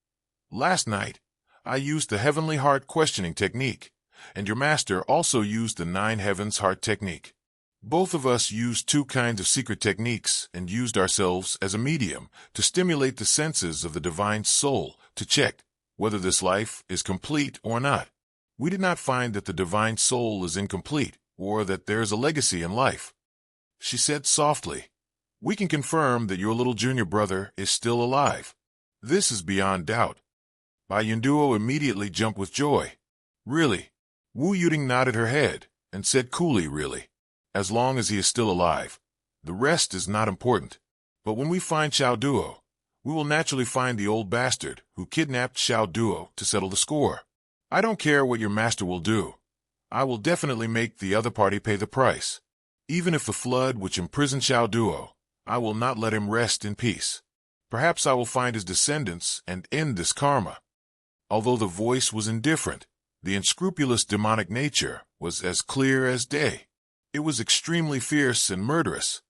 "Last night, I used the Heavenly Heart questioning technique, and your master also used the 9 Heavens Heart technique. Both of us used 2 kinds of secret techniques and used ourselves as a medium to stimulate the senses of the divine soul to check whether this life is complete or not. We did not find that the divine soul is incomplete or that there is a legacy in life." She said softly, "We can confirm that your little junior brother is still alive. This is beyond doubt." Bai Yunduo immediately jumped with joy. "Really?" Wu Yuding nodded her head and said coolly, "Really. As long as he is still alive, The rest is not important. But when we find Xiao Duo, we will naturally find the old bastard who kidnapped Xiao Duo to settle the score. I don't care what your master will do. I will definitely make the other party pay the price. Even if the flood which imprisoned Xiao Duo, I will not let him rest in peace. Perhaps I will find his descendants and end this karma. Although the voice was indifferent, the unscrupulous demonic nature was as clear as day. It was extremely fierce and murderous.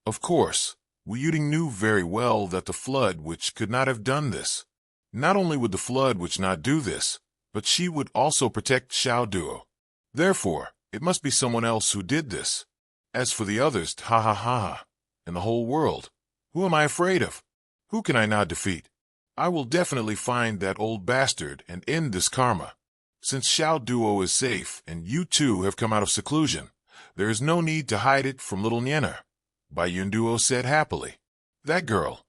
Of course, Wu Yuting knew very well that the flood which could not have done this. Not only would the flood which not do this, but she would also protect Xiao Duo. Therefore, it must be someone else who did this. As for the others, ha ha ha ha, in the whole world, who am I afraid of? Who can I not defeat? I will definitely find that old bastard and end this karma. Since Xiao Duo is safe and you two have come out of seclusion, there is no need to hide it from little Nyener, Bai Yunduo said happily. That girl.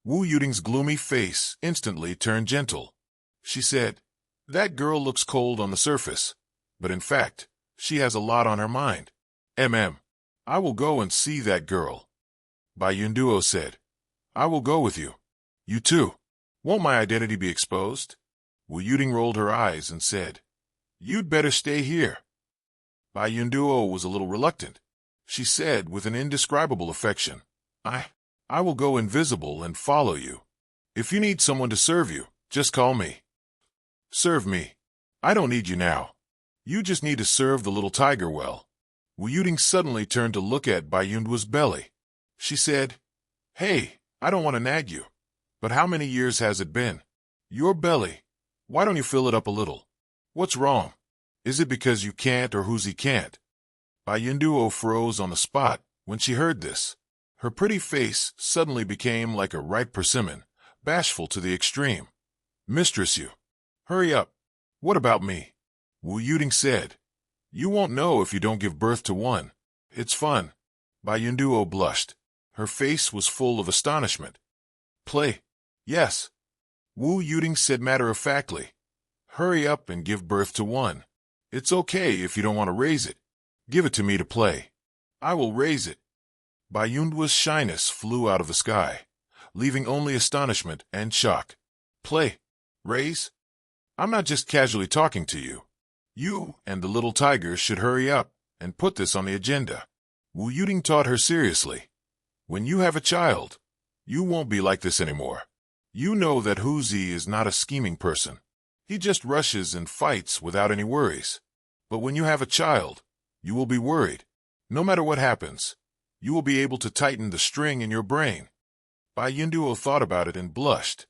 Wu Yuting's gloomy face instantly turned gentle. She said, that girl looks cold on the surface, but in fact, she has a lot on her mind. I will go and see that girl. Bai Yunduo said, I will go with you. You too. Won't my identity be exposed? Wu Yuting rolled her eyes and said, you'd better stay here. Bai Yunduo was a little reluctant. She said with an indescribable affection, I will go invisible and follow you. If you need someone to serve you, just call me. Serve me. I don't need you now. You just need to serve the little tiger well. Wu Yuting suddenly turned to look at Bai Yunduo's belly. She said, hey, I don't want to nag you, but how many years has it been? Your belly. Why don't you fill it up a little? What's wrong? Is it because you can't or who's he can't? Bai Yunduo froze on the spot when she heard this. Her pretty face suddenly became like a ripe persimmon, bashful to the extreme. Mistress you. Hurry up. What about me? Wu Yuting said. You won't know if you don't give birth to one. It's fun. Bai Yunduo blushed. Her face was full of astonishment. Play. Yes. Wu Yuting said matter-of-factly. Hurry up and give birth to one. It's okay if you don't want to raise it. Give it to me to play. I will raise it. Bai Yunduo's shyness flew out of the sky, leaving only astonishment and shock. Play. Raise? I'm not just casually talking to you. You and the little tiger should hurry up and put this on the agenda. Wu Yuting taught her seriously. When you have a child, you won't be like this anymore. You know that Huzi is not a scheming person. He just rushes and fights without any worries. But when you have a child, you will be worried. No matter what happens, you will be able to tighten the string in your brain. Bai Yunduo thought about it and blushed.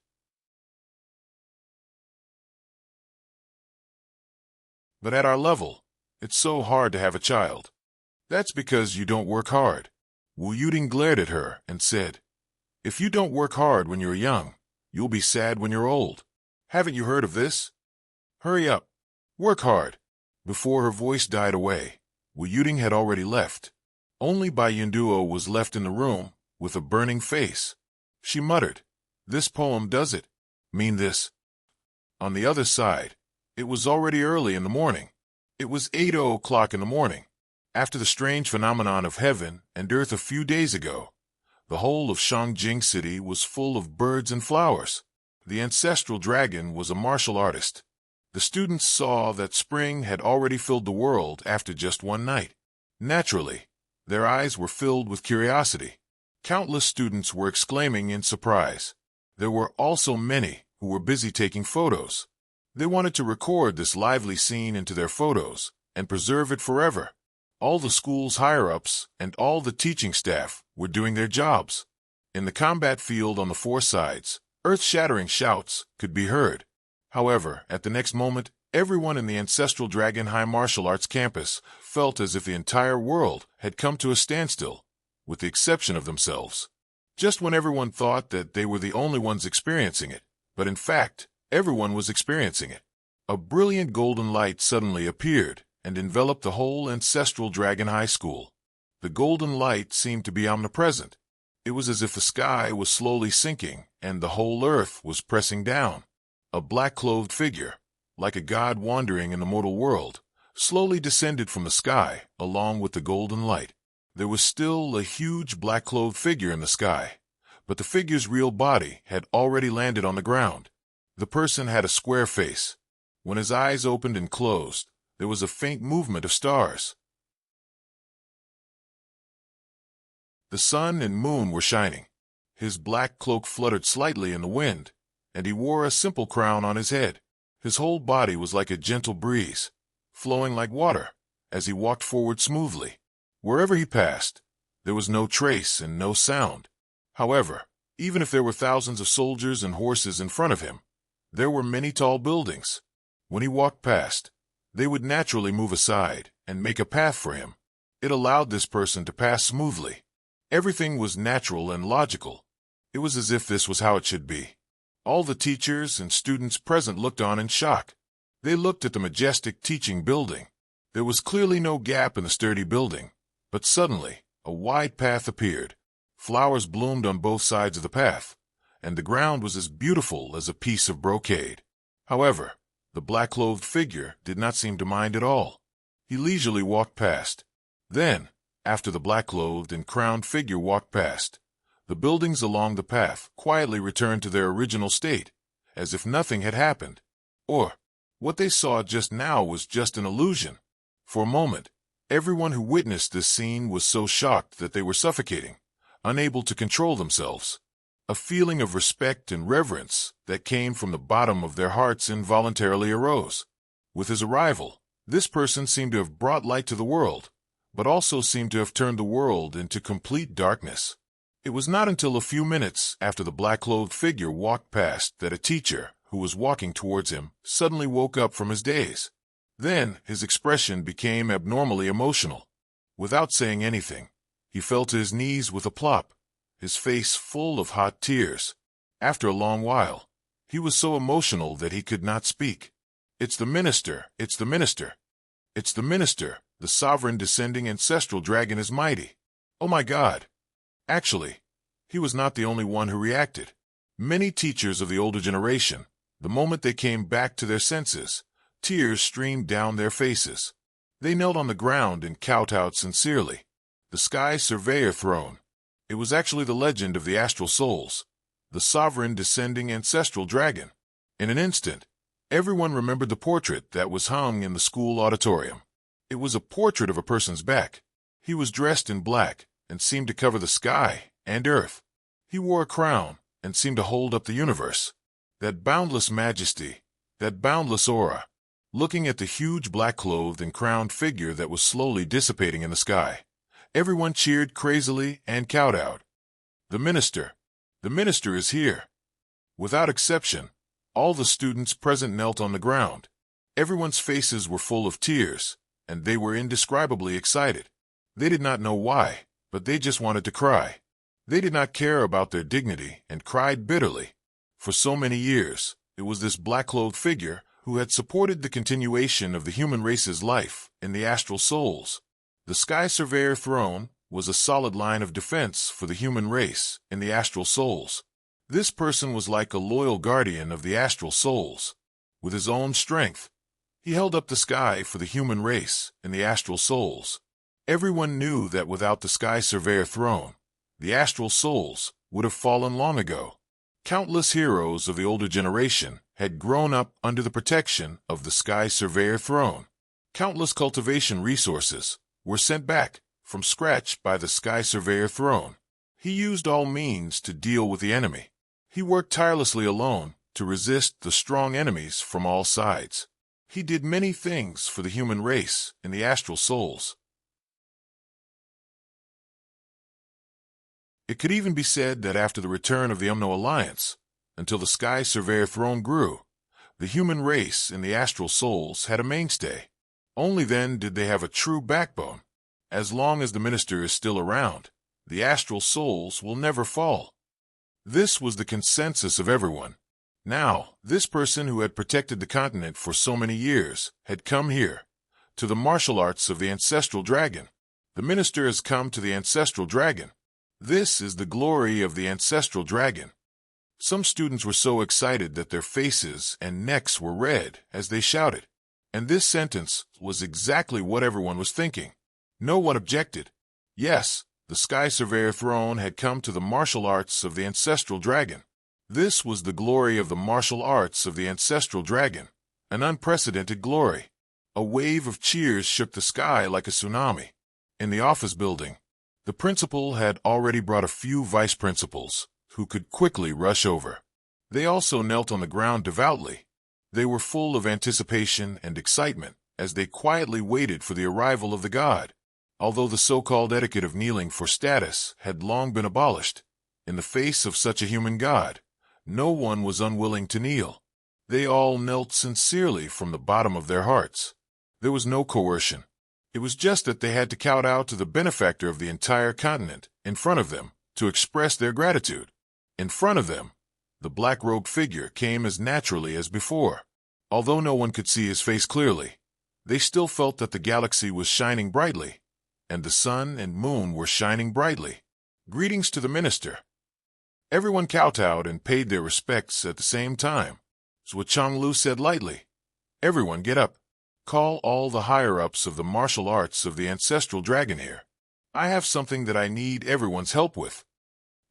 But at our level, it's so hard to have a child. That's because you don't work hard. Wu Yuting glared at her and said, if you don't work hard when you're young, you'll be sad when you're old. Haven't you heard of this? Hurry up. Work hard. Before her voice died away, Wu Yuting had already left. Only Bai Yunduo was left in the room with a burning face. She muttered, this poem does it. Mean this. On the other side, it was already early in the morning. It was 8:00 in the morning. After the strange phenomenon of heaven and earth a few days ago, the whole of Shangjing City was full of birds and flowers. The ancestral dragon was a martial artist. The students saw that spring had already filled the world after just one night. Naturally, their eyes were filled with curiosity. Countless students were exclaiming in surprise. There were also many who were busy taking photos. They wanted to record this lively scene into their photos and preserve it forever. All the school's higher-ups and all the teaching staff were doing their jobs. In the combat field on the four sides, earth-shattering shouts could be heard. However, at the next moment, everyone in the Ancestral Dragon High Martial Arts campus felt as if the entire world had come to a standstill, with the exception of themselves. Just when everyone thought that they were the only ones experiencing it, but in fact, everyone was experiencing it. A brilliant golden light suddenly appeared and enveloped the whole Ancestral Dragon High School. The golden light seemed to be omnipresent. It was as if the sky was slowly sinking and the whole earth was pressing down. A black-clothed figure, like a god wandering in the mortal world, slowly descended from the sky along with the golden light. There was still a huge black-clothed figure in the sky, but the figure's real body had already landed on the ground. The person had a square face. When his eyes opened and closed, there was a faint movement of stars. The sun and moon were shining. His black cloak fluttered slightly in the wind, and he wore a simple crown on his head. His whole body was like a gentle breeze, flowing like water, as he walked forward smoothly. Wherever he passed, there was no trace and no sound. However, even if there were thousands of soldiers and horses in front of him, there were many tall buildings. When he walked past, they would naturally move aside and make a path for him. It allowed this person to pass smoothly. Everything was natural and logical. It was as if this was how it should be. All the teachers and students present looked on in shock. They looked at the majestic teaching building. There was clearly no gap in the sturdy building, but suddenly a wide path appeared. Flowers bloomed on both sides of the path, and the ground was as beautiful as a piece of brocade. However, the black-clothed figure did not seem to mind at all. He leisurely walked past. Then, after the black-clothed and crowned figure walked past, the buildings along the path quietly returned to their original state, as if nothing had happened. Or, what they saw just now was just an illusion. For a moment, everyone who witnessed this scene was so shocked that they were suffocating, unable to control themselves. A feeling of respect and reverence that came from the bottom of their hearts involuntarily arose. With his arrival, this person seemed to have brought light to the world, but also seemed to have turned the world into complete darkness. It was not until a few minutes after the black-clothed figure walked past that a teacher, who was walking towards him, suddenly woke up from his daze. Then his expression became abnormally emotional. Without saying anything, he fell to his knees with a plop, his face full of hot tears. After a long while, he was so emotional that he could not speak. "It's the minister, it's the minister. It's the minister, the sovereign descending ancestral dragon is mighty. Oh my God." Actually, he was not the only one who reacted. Many teachers of the older generation, the moment they came back to their senses, tears streamed down their faces. They knelt on the ground and kowtowed sincerely. The Sky Surveyor Throne. It was actually the legend of the astral souls, the sovereign descending ancestral dragon. In an instant, everyone remembered the portrait that was hung in the school auditorium. It was a portrait of a person's back. He was dressed in black and seemed to cover the sky and earth. He wore a crown and seemed to hold up the universe. That boundless majesty, that boundless aura. Looking at the huge black-clothed and crowned figure that was slowly dissipating in the sky, everyone cheered crazily and kowtowed. The minister is here." Without exception, all the students present knelt on the ground. Everyone's faces were full of tears, and they were indescribably excited. They did not know why, but they just wanted to cry. They did not care about their dignity and cried bitterly. For so many years, it was this black-clothed figure who had supported the continuation of the human race's life in the astral souls. The Sky Surveyor Throne was a solid line of defense for the human race in the astral souls. This person was like a loyal guardian of the astral souls. With his own strength, he held up the sky for the human race in the astral souls. Everyone knew that without the Sky Surveyor Throne, the astral souls would have fallen long ago. Countless heroes of the older generation had grown up under the protection of the Sky Surveyor Throne. Countless cultivation resources were sent back from scratch by the Sky Surveyor Throne. He used all means to deal with the enemy. He worked tirelessly alone to resist the strong enemies from all sides. He did many things for the human race in the astral souls. It could even be said that after the return of the Umno Alliance, until the Sky Surveyor Throne grew, the human race in the astral souls had a mainstay. Only then did they have a true backbone. As long as the minister is still around, the astral souls will never fall. This was the consensus of everyone. Now, this person who had protected the continent for so many years had come here, to the martial arts of the ancestral dragon. The minister has come to the ancestral dragon. This is the glory of the ancestral dragon. Some students were so excited that their faces and necks were red as they shouted. And this sentence was exactly what everyone was thinking. No one objected. Yes, the Sky Surveyor throne had come to the martial arts of the ancestral dragon. This was the glory of the martial arts of the ancestral dragon, an unprecedented glory. A wave of cheers shook the sky like a tsunami. In the office building, the principal had already brought a few vice principals, who could quickly rush over. They also knelt on the ground devoutly. They were full of anticipation and excitement as they quietly waited for the arrival of the god. Although the so-called etiquette of kneeling for status had long been abolished, in the face of such a human god, no one was unwilling to kneel. They all knelt sincerely from the bottom of their hearts. There was no coercion. It was just that they had to kowtow to the benefactor of the entire continent in front of them to express their gratitude. In front of them, the black-robed figure came as naturally as before. Although no one could see his face clearly, they still felt that the galaxy was shining brightly, and the sun and moon were shining brightly. Greetings to the minister. Everyone kowtowed and paid their respects at the same time. So Chang-Lu said lightly, "Everyone get up. Call all the higher-ups of the martial arts of the ancestral dragon here. I have something that I need everyone's help with."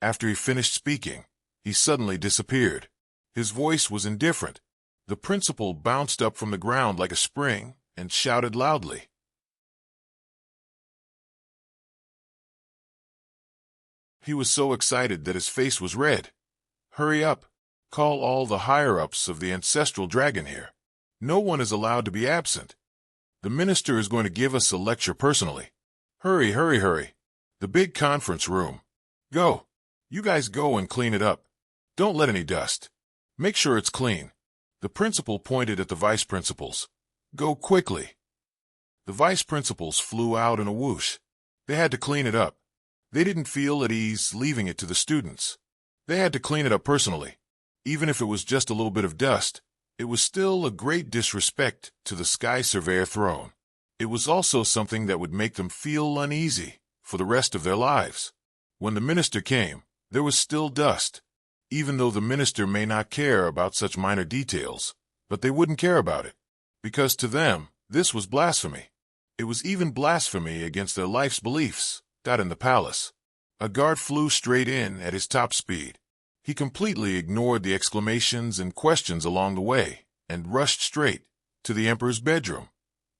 After he finished speaking, he suddenly disappeared. His voice was indifferent. The principal bounced up from the ground like a spring and shouted loudly, He was so excited that his face was red. "Hurry up. Call all the higher-ups of the ancestral dragon here. No one is allowed to be absent. The minister is going to give us a lecture personally. Hurry, hurry, hurry. The big conference room. Go. You guys go and clean it up. Don't let any dust. Make sure it's clean." The principal pointed at the vice principals. "Go quickly." The vice principals flew out in a whoosh. They had to clean it up. They didn't feel at ease leaving it to the students. They had to clean it up personally. Even if it was just a little bit of dust, it was still a great disrespect to the Sky Surveyor throne. It was also something that would make them feel uneasy for the rest of their lives. When the minister came, there was still dust. Even though the minister may not care about such minor details, but they wouldn't care about it, because to them, this was blasphemy. It was even blasphemy against their life's beliefs. In the palace, a guard flew straight in at his top speed. He completely ignored the exclamations and questions along the way and rushed straight to the emperor's bedroom.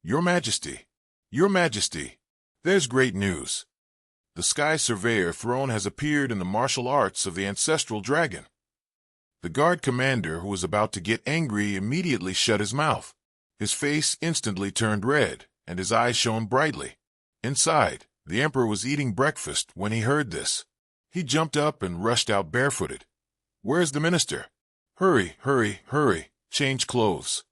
"Your Majesty, Your Majesty, there's great news. The Sky Surveyor throne has appeared in the martial arts of the ancestral dragon." The guard commander, who was about to get angry, immediately shut his mouth. His face instantly turned red, and his eyes shone brightly. Inside, the emperor was eating breakfast when he heard this. He jumped up and rushed out barefooted. "Where's the minister? Hurry, hurry, hurry, change clothes."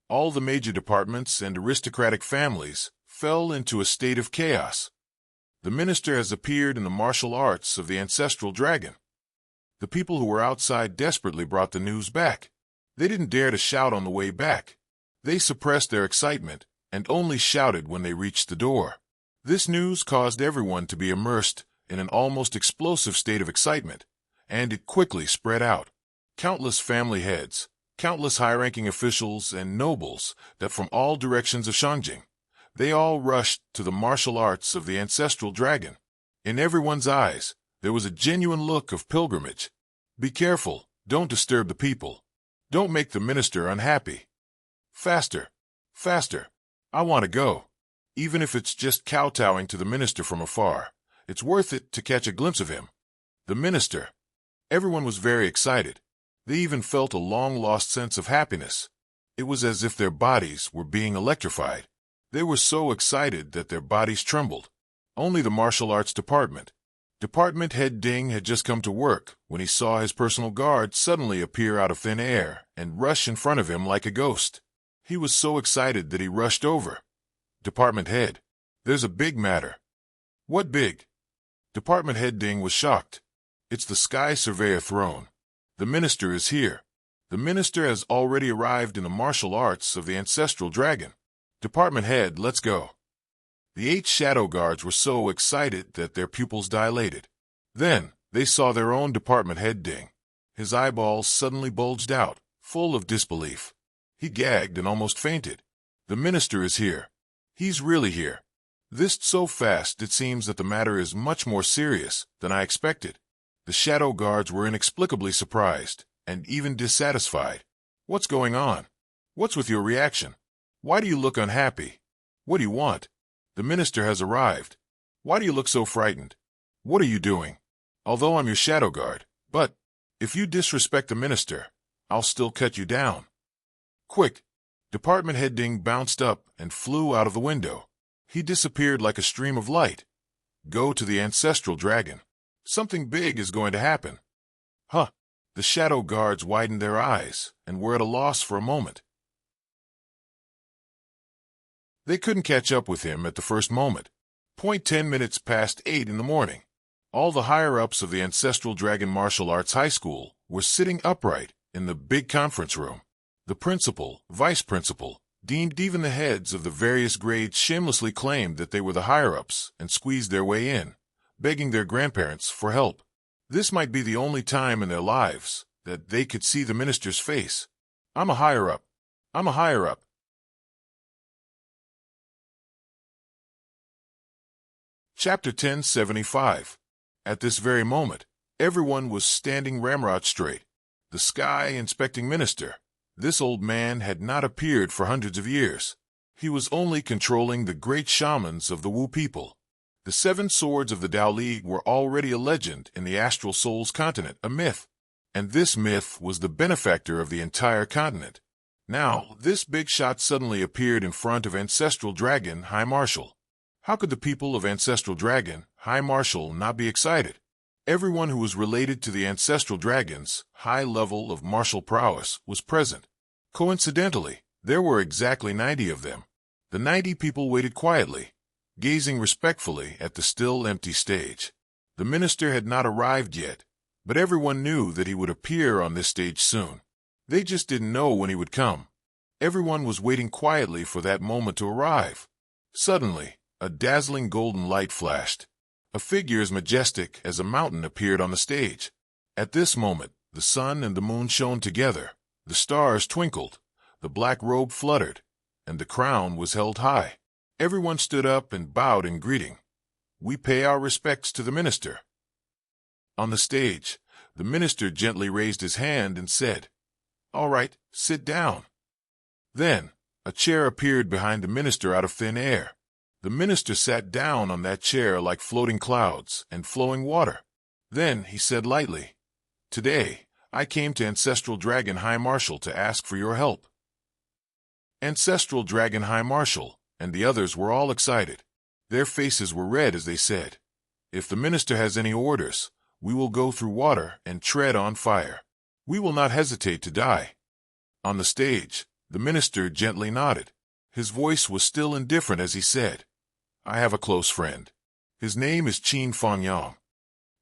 All the major departments and aristocratic families fell into a state of chaos. The minister has appeared in the martial arts of the ancestral dragon. The people who were outside desperately brought the news back. They didn't dare to shout on the way back. They suppressed their excitement and only shouted when they reached the door. This news caused everyone to be immersed in an almost explosive state of excitement, and it quickly spread out. Countless family heads, countless high-ranking officials and nobles that from all directions of Shangjing, they all rushed to the martial arts of the ancestral dragon. In everyone's eyes, there was a genuine look of pilgrimage. "Be careful, don't disturb the people. Don't make the minister unhappy. Faster, faster, I want to go." Even if it's just kowtowing to the minister from afar, it's worth it to catch a glimpse of him. The minister. Everyone was very excited. They even felt a long-lost sense of happiness. It was as if their bodies were being electrified. They were so excited that their bodies trembled. Only the martial arts department. Department head Ding had just come to work when he saw his personal guard suddenly appear out of thin air and rush in front of him like a ghost. He was so excited that he rushed over. "Department head, there's a big matter." "What big?" Department head Ding was shocked. "It's the Sky Surveyor throne. The minister is here. The minister has already arrived in the martial arts of the ancestral dragon. Department head, let's go." The 8 shadow guards were so excited that their pupils dilated. Then they saw their own department head Ding. His eyeballs suddenly bulged out, full of disbelief. He gagged and almost fainted. "The minister is here. He's really here. This so fast it seems that the matter is much more serious than I expected. The shadow guards were inexplicably surprised and even dissatisfied. What's going on? What's with your reaction? Why do you look unhappy? What do you want? The minister has arrived. Why do you look so frightened? What are you doing? Although I'm your shadow guard, but if you disrespect the minister, I'll still cut you down. Quick! Department head Ding bounced up and flew out of the window. He disappeared like a stream of light. Go to the ancestral dragon. Something big is going to happen. Huh! The shadow guards widened their eyes and were at a loss for a moment. They couldn't catch up with him at the first moment. 10 minutes past 8 in the morning. All the higher-ups of the Ancestral Dragon Martial Arts High School were sitting upright in the big conference room. The principal, vice principal, dean, even the heads of the various grades shamelessly claimed that they were the higher-ups and squeezed their way in, begging their grandparents for help. This might be the only time in their lives that they could see the minister's face. I'm a higher-up. I'm a higher-up. Chapter 1075. At this very moment, everyone was standing ramrod straight. The sky inspecting minister. This old man had not appeared for hundreds of years. He was only controlling the great shamans of the Wu people. The 7 swords of the Tao League were already a legend in the Astral Souls continent, a myth. And this myth was the benefactor of the entire continent. Now, this big shot suddenly appeared in front of Ancestral Dragon High Marshal. How could the people of Ancestral Dragon High Marshal not be excited? Everyone who was related to the Ancestral Dragon's high level of martial prowess was present. Coincidentally, there were exactly 90 of them. The 90 people waited quietly, gazing respectfully at the still empty stage. The minister had not arrived yet, but everyone knew that he would appear on this stage soon. They just didn't know when he would come. Everyone was waiting quietly for that moment to arrive. Suddenly, a dazzling golden light flashed. A figure as majestic as a mountain appeared on the stage. At this moment, the sun and the moon shone together, the stars twinkled, the black robe fluttered, and the crown was held high. Everyone stood up and bowed in greeting. We pay our respects to the minister. On the stage, the minister gently raised his hand and said, "All right, sit down." Then, a chair appeared behind the minister out of thin air. The minister sat down on that chair like floating clouds and flowing water. Then he said lightly, "Today, I came to Ancestral Dragon High Marshal to ask for your help." Ancestral Dragon High Marshal and the others were all excited. Their faces were red as they said, "If the minister has any orders, we will go through water and tread on fire. We will not hesitate to die." On the stage, the minister gently nodded. His voice was still indifferent as he said, "I have a close friend. His name is Qin Fangyang."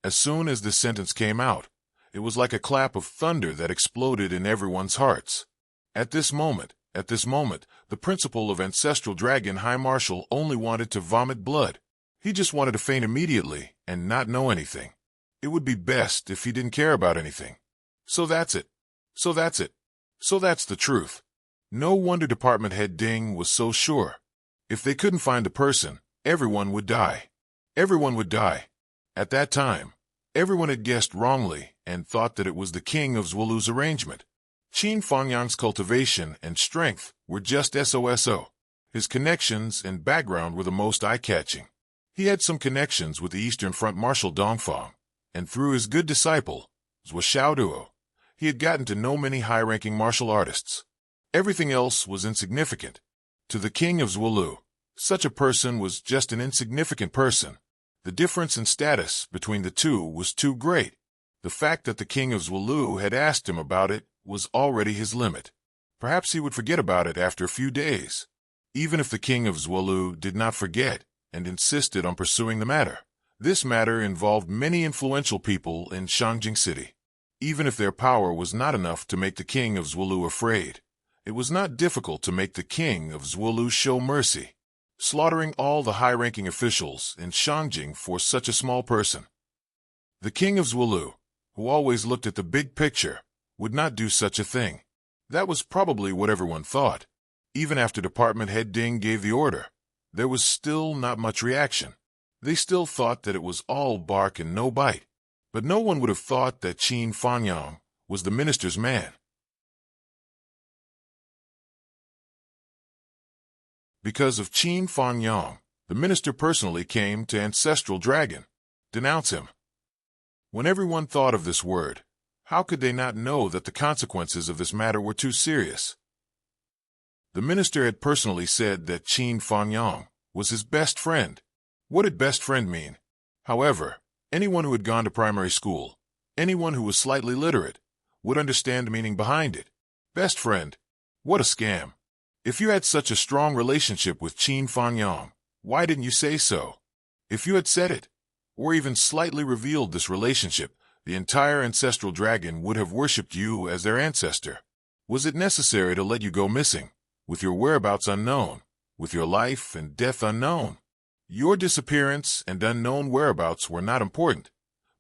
As soon as this sentence came out, it was like a clap of thunder that exploded in everyone's hearts. At this moment, the principal of Ancestral Dragon High Marshal only wanted to vomit blood. He just wanted to faint immediately and not know anything. It would be best if he didn't care about anything. So that's it. So that's it. So that's the truth. No wonder Department Head Ding was so sure. If they couldn't find the person, everyone would die. Everyone would die. At that time, everyone had guessed wrongly and thought that it was the king of Zwolu's arrangement. Qin Fangyang's cultivation and strength were just SOSO. His connections and background were the most eye-catching. He had some connections with the Eastern Front Marshal Dongfang, and through his good disciple, Zhou Xiaoduo, he had gotten to know many high-ranking martial artists. Everything else was insignificant. To the king of Zwolu, such a person was just an insignificant person. The difference in status between the two was too great. The fact that the king of Zwolu had asked him about it was already his limit. Perhaps he would forget about it after a few days. Even if the king of Zwolu did not forget and insisted on pursuing the matter, this matter involved many influential people in Shangjing City. Even if their power was not enough to make the king of Zwolu afraid, it was not difficult to make the king of Zwolu show mercy, slaughtering all the high-ranking officials in Shangjing for such a small person. The king of Zwolu, who always looked at the big picture, would not do such a thing. That was probably what everyone thought. Even after Department Head Ding gave the order, there was still not much reaction. They still thought that it was all bark and no bite. But no one would have thought that Qin Fanyang was the minister's man. Because of Qin Fanyang, the minister personally came to Ancestral Dragon, denounce him. When everyone thought of this word, how could they not know that the consequences of this matter were too serious? The minister had personally said that Qin Fanyang was his best friend. What did best friend mean? However, anyone who had gone to primary school, anyone who was slightly literate, would understand the meaning behind it. Best friend. What a scam. If you had such a strong relationship with Qin Fanyang, why didn't you say so? If you had said it, or even slightly revealed this relationship, the entire Ancestral Dragon would have worshipped you as their ancestor. Was it necessary to let you go missing, with your whereabouts unknown, with your life and death unknown? Your disappearance and unknown whereabouts were not important,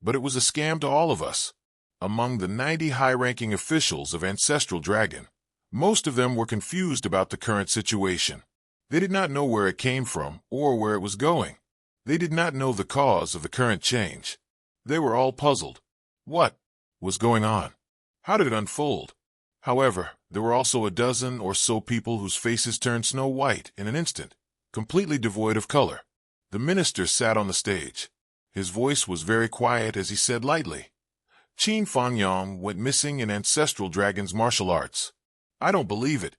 but it was a scam to all of us. Among the 90 high-ranking officials of Ancestral Dragon, most of them were confused about the current situation. They did not know where it came from or where it was going. They did not know the cause of the current change. They were all puzzled. What was going on? How did it unfold? However, there were also a dozen or so people whose faces turned snow white in an instant, completely devoid of color. The minister sat on the stage. His voice was very quiet as he said lightly, Qin Fanyang went missing in Ancestral Dragon's martial arts. I don't believe it.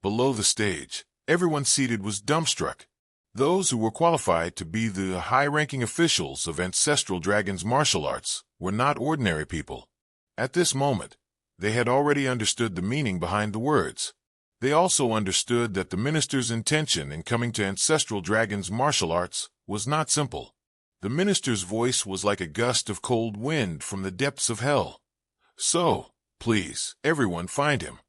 Below the stage, everyone seated was dumbstruck. Those who were qualified to be the high-ranking officials of Ancestral Dragon's martial arts were not ordinary people. At this moment, they had already understood the meaning behind the words. They also understood that the minister's intention in coming to Ancestral Dragon's martial arts was not simple. The minister's voice was like a gust of cold wind from the depths of hell. So, please, everyone find him.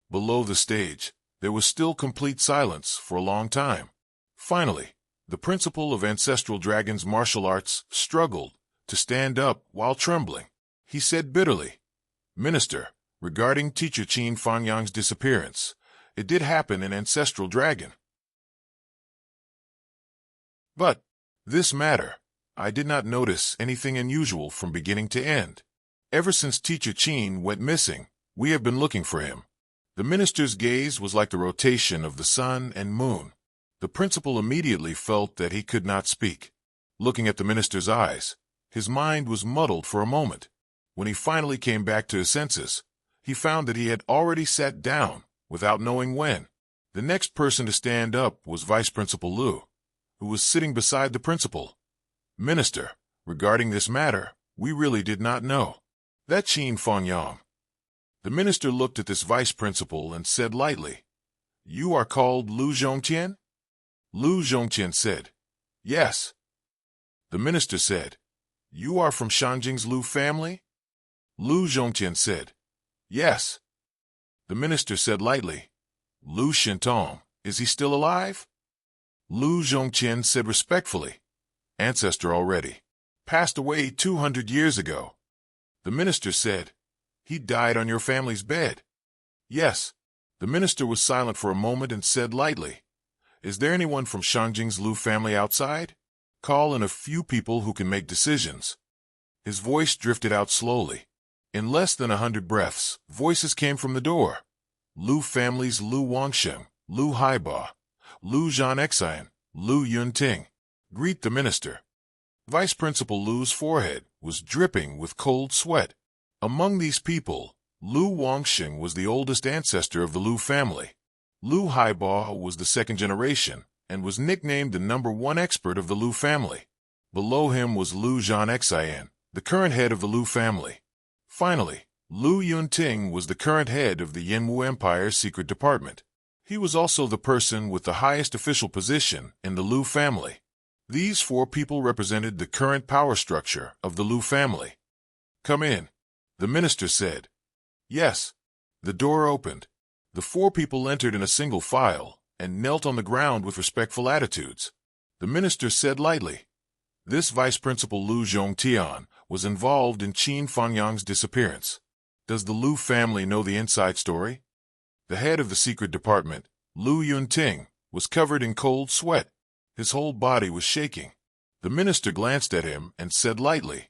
Below the stage, there was still complete silence for a long time. Finally, the principal of Ancestral Dragon's martial arts struggled to stand up while trembling. He said bitterly, Minister, regarding teacher Qin Fanyang's disappearance, it did happen in Ancestral Dragon. But this matter, I did not notice anything unusual from beginning to end. Ever since teacher Qin went missing, we have been looking for him. The minister's gaze was like the rotation of the sun and moon. The principal immediately felt that he could not speak. Looking at the minister's eyes, his mind was muddled for a moment. When he finally came back to his senses, he found that he had already sat down without knowing when. The next person to stand up was Vice Principal Lu, who was sitting beside the principal. Minister, regarding this matter, we really did not know. That Qin Fanyang. The minister looked at this vice principal and said lightly, You are called Lu Zhongqian? Lu Zhongqian said, Yes. The minister said, You are from Shanjing's Lu family? Lu Zhongqian said, Yes. The minister said lightly, Lu Shintong, is he still alive? Lu Zhongqian said respectfully, Ancestor already. Passed away 200 years ago. The minister said, He died on your family's bed. Yes. The minister was silent for a moment and said lightly, Is there anyone from Shanjing's Lu family outside? Call in a few people who can make decisions. His voice drifted out slowly. In less than 100 breaths, voices came from the door. Lu families Lu Wangsheng, Lu Haiba, Lu Zhanxian, Lu Yunting. Greet the minister. Vice Principal Lu's forehead was dripping with cold sweat. Among these people, Lu Wangsheng was the oldest ancestor of the Lu family. Lu Haiba was the second generation and was nicknamed the #1 expert of the Lu family. Below him was Lu Zhanxian, the current head of the Lu family. Finally, Lu Yunting was the current head of the Yanwu Empire's secret department. He was also the person with the highest official position in the Lu family. These 4 people represented the current power structure of the Lu family. Come in, the minister said. Yes. The door opened. The 4 people entered in a single file and knelt on the ground with respectful attitudes. The minister said lightly, This Vice Principal Lu Zhongtian was involved in Qin Fanyang's disappearance. Does the Lu family know the inside story? The head of the secret department, Lu Yunting, was covered in cold sweat. His whole body was shaking. The minister glanced at him and said lightly,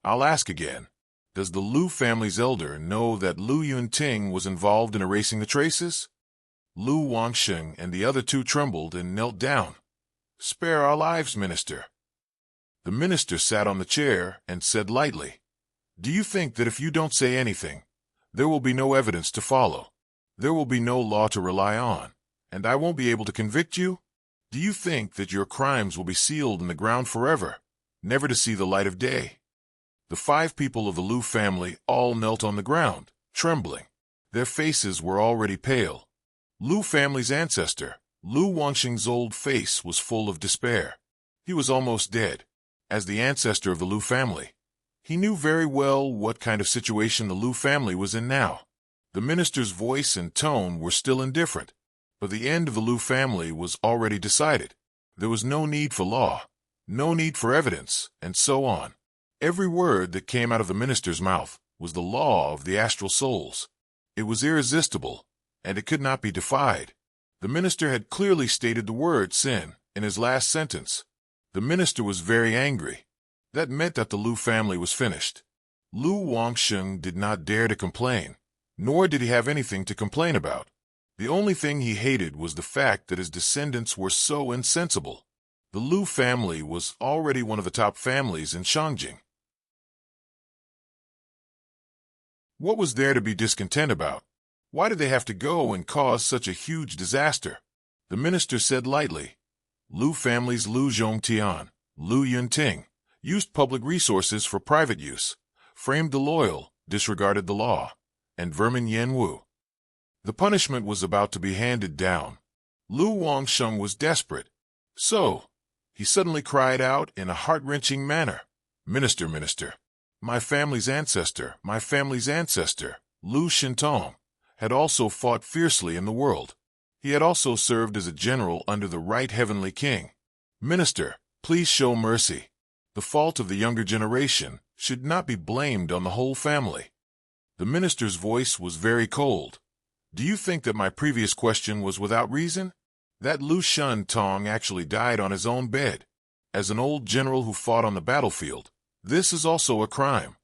"I'll ask again. Does the Lu family's elder know that Lu Yunting was involved in erasing the traces?" Lu Wangsheng and the other two trembled and knelt down. "Spare our lives, minister." The minister sat on the chair and said lightly, "Do you think that if you don't say anything, there will be no evidence to follow? There will be no law to rely on, and I won't be able to convict you? Do you think that your crimes will be sealed in the ground forever, never to see the light of day?" The 5 people of the Lu family all knelt on the ground, trembling. Their faces were already pale. Lu family's ancestor, Lu Wangsheng's old face was full of despair. He was almost dead. As the ancestor of the Lu family, he knew very well what kind of situation the Lu family was in now. The minister's voice and tone were still indifferent, but the end of the Lu family was already decided. There was no need for law, no need for evidence, and so on. Every word that came out of the minister's mouth was the law of the astral souls. It was irresistible, and it could not be defied. The minister had clearly stated the word sin in his last sentence. The minister was very angry. That meant that the Lu family was finished. Lu Wangsheng did not dare to complain, nor did he have anything to complain about. The only thing he hated was the fact that his descendants were so insensible. The Lu family was already one of the top families in Shangjing. What was there to be discontent about? Why did they have to go and cause such a huge disaster? The minister said lightly, "Lu family's Lu Zhongtian, Lu Yunting, used public resources for private use, framed the loyal, disregarded the law, and vermin Yanwu." The punishment was about to be handed down. Lu Wangsheng was desperate. So, he suddenly cried out in a heart-wrenching manner, "Minister, minister, my family's ancestor, Lu Shintong, had also fought fiercely in the world. He had also served as a general under the right heavenly king. Minister, please show mercy. The fault of the younger generation should not be blamed on the whole family." The minister's voice was very cold. "Do you think that my previous question was without reason? That Lu Shintong actually died on his own bed. As an old general who fought on the battlefield, this is also a crime.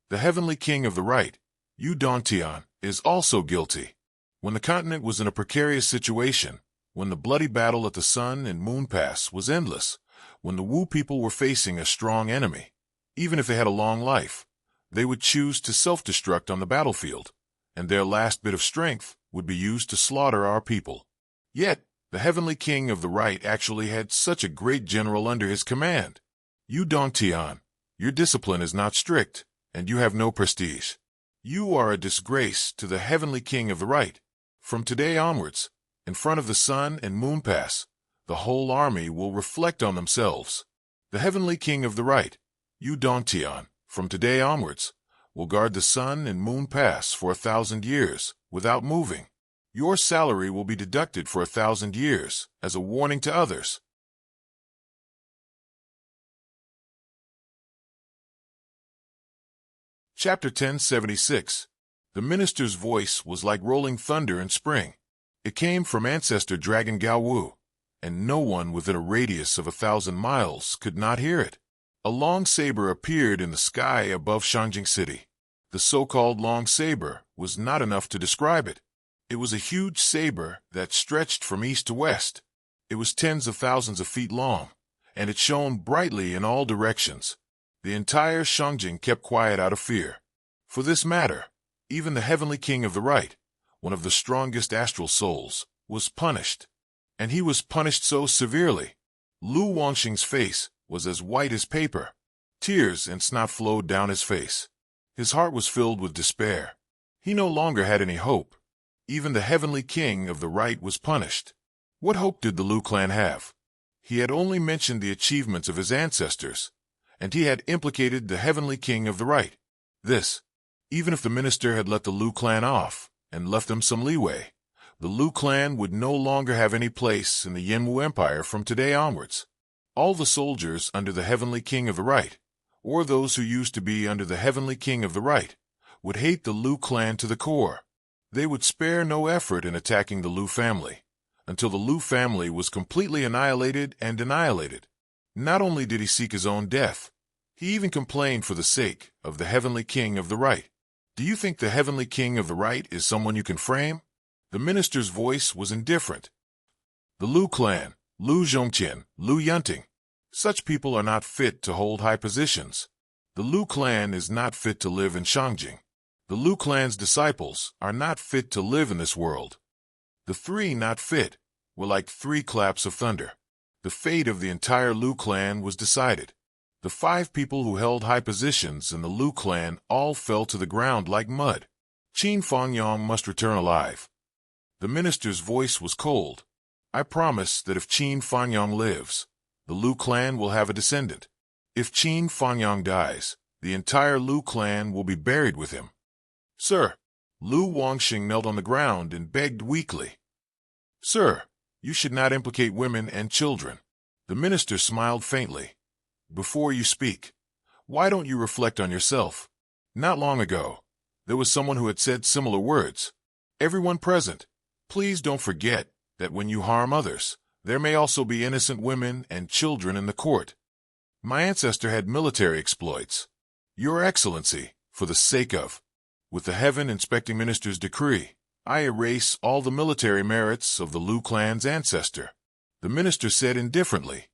The heavenly king of the right, Yu Dontian, is also guilty. When the continent was in a precarious situation, when the bloody battle at the Sun and Moon Pass was endless, when the Wu people were facing a strong enemy, even if they had a long life, they would choose to self-destruct on the battlefield, and their last bit of strength would be used to slaughter our people. Yet, the heavenly king of the right actually had such a great general under his command. Yu Dontian, your discipline is not strict, and you have no prestige. You are a disgrace to the heavenly king of the right. From today onwards, in front of the Sun and Moon Pass, the whole army will reflect on themselves. The heavenly king of the right, Yu Dontian, from today onwards, will guard the Sun and Moon Pass for 1,000 years without moving. Your salary will be deducted for 1,000 years as a warning to others." Chapter 1076. The minister's voice was like rolling thunder in spring. It came from ancestor Dragon Gao Wu, and no one within a radius of 1,000 miles could not hear it. A long saber appeared in the sky above Shangjing City. The so-called long saber was not enough to describe it. It was a huge saber that stretched from east to west. It was tens of thousands of feet long, and it shone brightly in all directions. The entire Shangjing kept quiet out of fear. For this matter, even the heavenly king of the right, one of the strongest astral souls, was punished. And he was punished so severely. Lu Wangsheng's face was as white as paper. Tears and snot flowed down his face. His heart was filled with despair. He no longer had any hope. Even the heavenly king of the right was punished. What hope did the Lu clan have? He had only mentioned the achievements of his ancestors, and he had implicated the heavenly king of the right. This, even if the minister had let the Lu clan off and left them some leeway, the Lu clan would no longer have any place in the Yanwu Empire from today onwards. All the soldiers under the heavenly king of the right, or those who used to be under the heavenly king of the right, would hate the Lu clan to the core. They would spare no effort in attacking the Lu family, until the Lu family was completely annihilated and annihilated. Not only did he seek his own death, he even complained for the sake of the Heavenly King of the Right. Do you think the Heavenly King of the Right is someone you can frame? The minister's voice was indifferent. The Lu clan, Lu Zhongqian, Lu Yunting. Such people are not fit to hold high positions. The Lu clan is not fit to live in Shangjing. The Lu clan's disciples are not fit to live in this world. The three not fit were like 3 claps of thunder. The fate of the entire Lu clan was decided. The 5 people who held high positions in the Lu clan all fell to the ground like mud. Qin Fangyong must return alive. The minister's voice was cold. I promise that if Qin Fangyong lives, the Lu clan will have a descendant. If Qin Fangyong dies, the entire Lu clan will be buried with him. Sir, Lu Wangxing knelt on the ground and begged weakly. Sir, you should not implicate women and children. The minister smiled faintly. Before you speak, why don't you reflect on yourself? Not long ago, there was someone who had said similar words. Everyone present, please don't forget that when you harm others, there may also be innocent women and children in the court. My ancestor had military exploits. Your Excellency, for the sake of, with the Heaven Inspecting Minister's decree, I erase all the military merits of the Lu clan's ancestor. The minister said indifferently,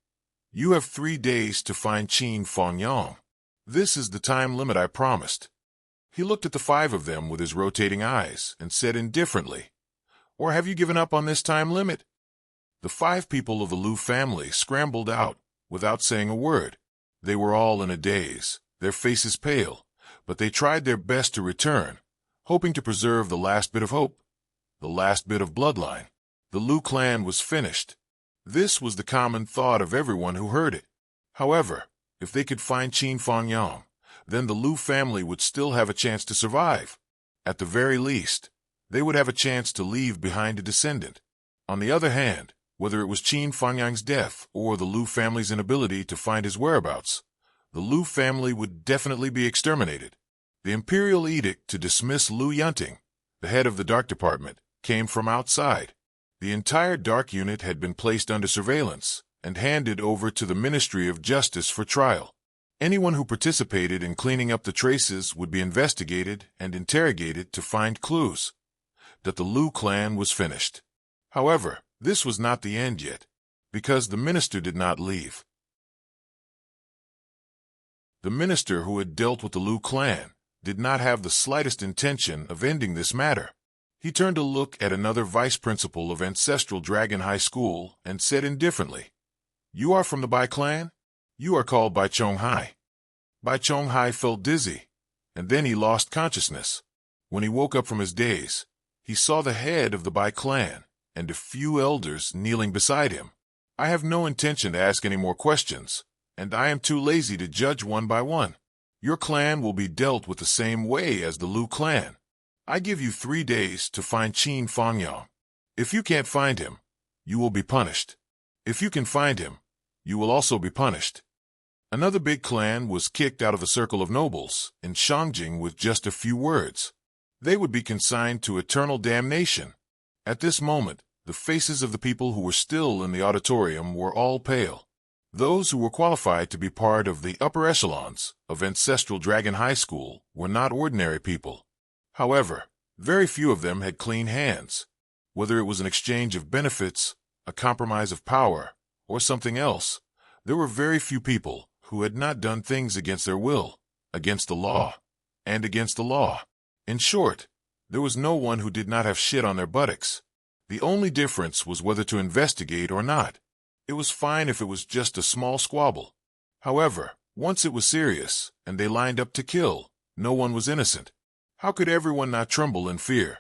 You have 3 days to find Qin Fangyong. This is the time limit I promised. He looked at the 5 of them with his rotating eyes and said indifferently, Or have you given up on this time limit? The 5 people of the Lu family scrambled out without saying a word. They were all in a daze, their faces pale, but they tried their best to return, hoping to preserve the last bit of hope, the last bit of bloodline. The Lu clan was finished. This was the common thought of everyone who heard it. However, if they could find Qin Fangyong, then the Lu family would still have a chance to survive. At the very least, they would have a chance to leave behind a descendant. On the other hand, whether it was Qin Fangyang's death or the Lu family's inability to find his whereabouts, the Lu family would definitely be exterminated. The imperial edict to dismiss Lu Yunting, the head of the Dark Department, came from outside. The entire Dark Unit had been placed under surveillance and handed over to the Ministry of Justice for trial. Anyone who participated in cleaning up the traces would be investigated and interrogated to find clues that the Lu clan was finished. However, this was not the end yet, because the minister did not leave. The minister who had dealt with the Lu clan did not have the slightest intention of ending this matter. He turned to look at another vice principal of Ancestral Dragon High School and said indifferently, You are from the Bai clan? You are called Bai Chonghai. Bai Chonghai felt dizzy, and then he lost consciousness. When he woke up from his daze, he saw the head of the Bai clan and a few elders kneeling beside him. I have no intention to ask any more questions, and I am too lazy to judge one by one. Your clan will be dealt with the same way as the Lu clan. I give you 3 days to find Qin Fangyong. If you can't find him, you will be punished. If you can find him, you will also be punished. Another big clan was kicked out of the circle of nobles in Shangjing with just a few words. They would be consigned to eternal damnation. At this moment, the faces of the people who were still in the auditorium were all pale. Those who were qualified to be part of the upper echelons of Ancestral Dragon High School were not ordinary people. However, very few of them had clean hands. Whether it was an exchange of benefits, a compromise of power, or something else, there were very few people who had not done things against their will, against the law, and against the law. In short, there was no one who did not have shit on their buttocks. The only difference was whether to investigate or not. It was fine if it was just a small squabble. However, once it was serious, and they lined up to kill, no one was innocent. How could everyone not tremble in fear?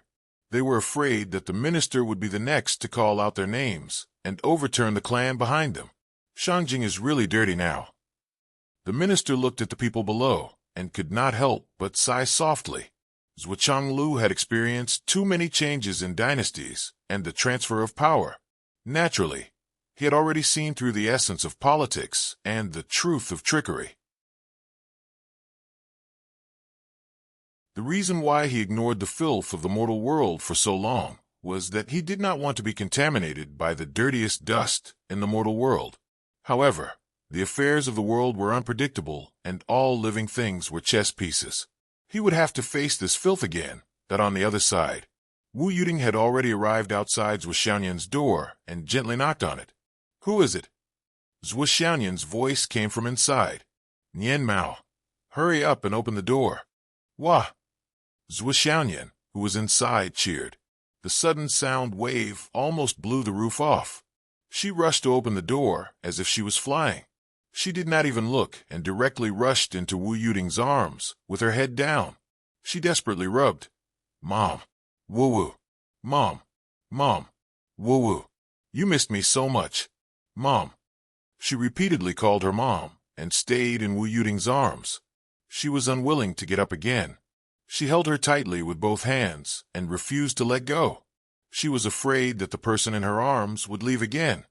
They were afraid that the minister would be the next to call out their names and overturn the clan behind them. Shangjing is really dirty now. The minister looked at the people below and could not help but sigh softly. Zhuchang Lu had experienced too many changes in dynasties and the transfer of power. Naturally, he had already seen through the essence of politics and the truth of trickery. The reason why he ignored the filth of the mortal world for so long was that he did not want to be contaminated by the dirtiest dust in the mortal world. However, the affairs of the world were unpredictable, and all living things were chess pieces. He would have to face this filth again, that on the other side. Wu Yuting had already arrived outside Zhuo Xiaoyan's door and gently knocked on it. "Who is it?" Zhuo Xiaoyan's voice came from inside. "Nian Mao. Hurry up and open the door." "Wah!" Zhuo Xiaoyan, who was inside, cheered. The sudden sound wave almost blew the roof off. She rushed to open the door as if she was flying. She did not even look and directly rushed into Wu Yuting's arms with her head down. She desperately rubbed. "Mom. Woo-woo. Mom. Mom. Woo-woo. You missed me so much. Mom." She repeatedly called her mom and stayed in Wu Yuting's arms. She was unwilling to get up again. She held her tightly with both hands and refused to let go. She was afraid that the person in her arms would leave again.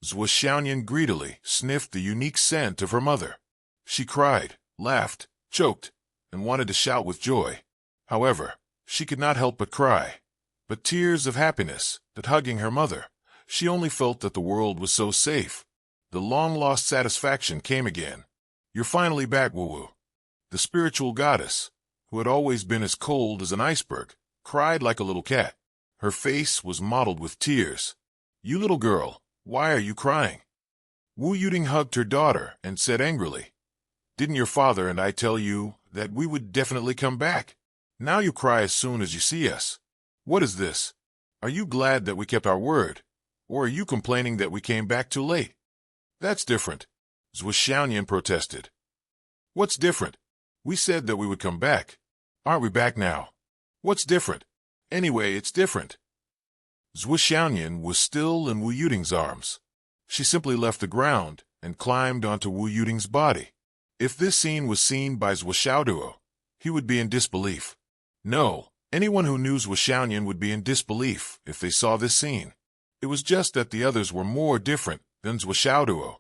Zhuo Xiaoyan greedily sniffed the unique scent of her mother. She cried, laughed, choked, and wanted to shout with joy. However, she could not help but cry. But tears of happiness, that hugging her mother, she only felt that the world was so safe. The long-lost satisfaction came again. "You're finally back, Wu-Wu." The spiritual goddess, who had always been as cold as an iceberg, cried like a little cat. Her face was mottled with tears. "You little girl, why are you crying?" Wu Yuting hugged her daughter and said angrily, "Didn't your father and I tell you that we would definitely come back? Now you cry as soon as you see us. What is this? Are you glad that we kept our word, or are you complaining that we came back too late?" "That's different," Zhuo Xiaoyan protested. "What's different? We said that we would come back. Aren't we back now? What's different? Anyway, it's different." Zhuo Xiaoyan was still in Wu Yuting's arms. She simply left the ground and climbed onto Wu Yuting's body. If this scene was seen by Zhuo Xiaoduo, he would be in disbelief. No, anyone who knew Zhuo Xiaoyan would be in disbelief if they saw this scene. It was just that the others were more different than Zhuo Xiaoduo.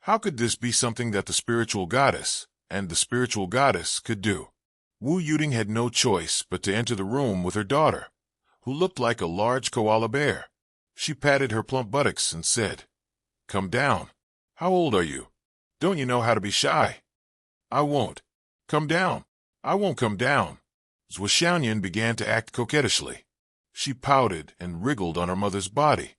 How could this be something that the spiritual goddess and the spiritual goddess could do? Wu Yuting had no choice but to enter the room with her daughter, who looked like a large koala bear. She patted her plump buttocks and said, "Come down. How old are you? Don't you know how to be shy?" "I won't. Come down." "I won't come down." Zhuo Xiaoyan began to act coquettishly. She pouted and wriggled on her mother's body.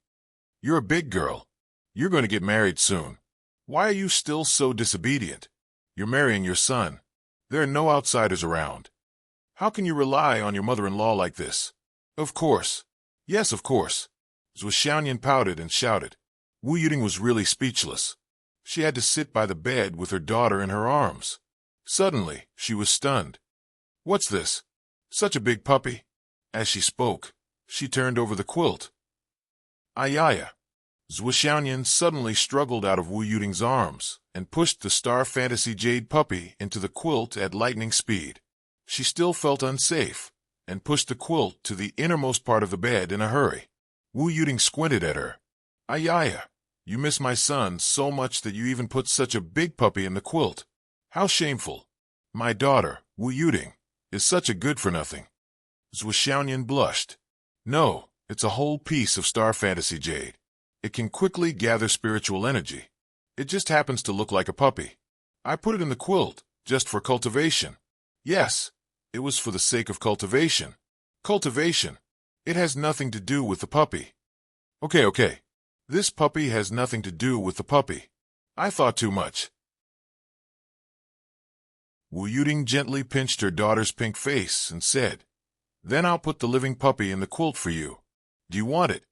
"You're a big girl. You're going to get married soon. Why are you still so disobedient? You're marrying your son. There are no outsiders around. How can you rely on your mother-in-law like this?" "Of course. Yes, of course." Zhuo Xiaoyan pouted and shouted. Wu Yuting was really speechless. She had to sit by the bed with her daughter in her arms. Suddenly, she was stunned. "What's this? Such a big puppy?" As she spoke, she turned over the quilt. "Ayaya." Zhuo Xiaoyan suddenly struggled out of Wu Yuting's arms and pushed the Star Fantasy Jade puppy into the quilt at lightning speed. She still felt unsafe and pushed the quilt to the innermost part of the bed in a hurry. Wu Yuting squinted at her. "Ayaya, you miss my son so much that you even put such a big puppy in the quilt. How shameful. My daughter, Wu Yuting, is such a good-for-nothing." Zhuo Xiaoyan blushed. "No, it's a whole piece of Star Fantasy Jade. It can quickly gather spiritual energy. It just happens to look like a puppy. I put it in the quilt just for cultivation. Yes, it was for the sake of cultivation. Cultivation. It has nothing to do with the puppy." Okay. This puppy has nothing to do with the puppy. I thought too much." Wu Yuting gently pinched her daughter's pink face and said, "Then I'll put the living puppy in the quilt for you. Do you want it?"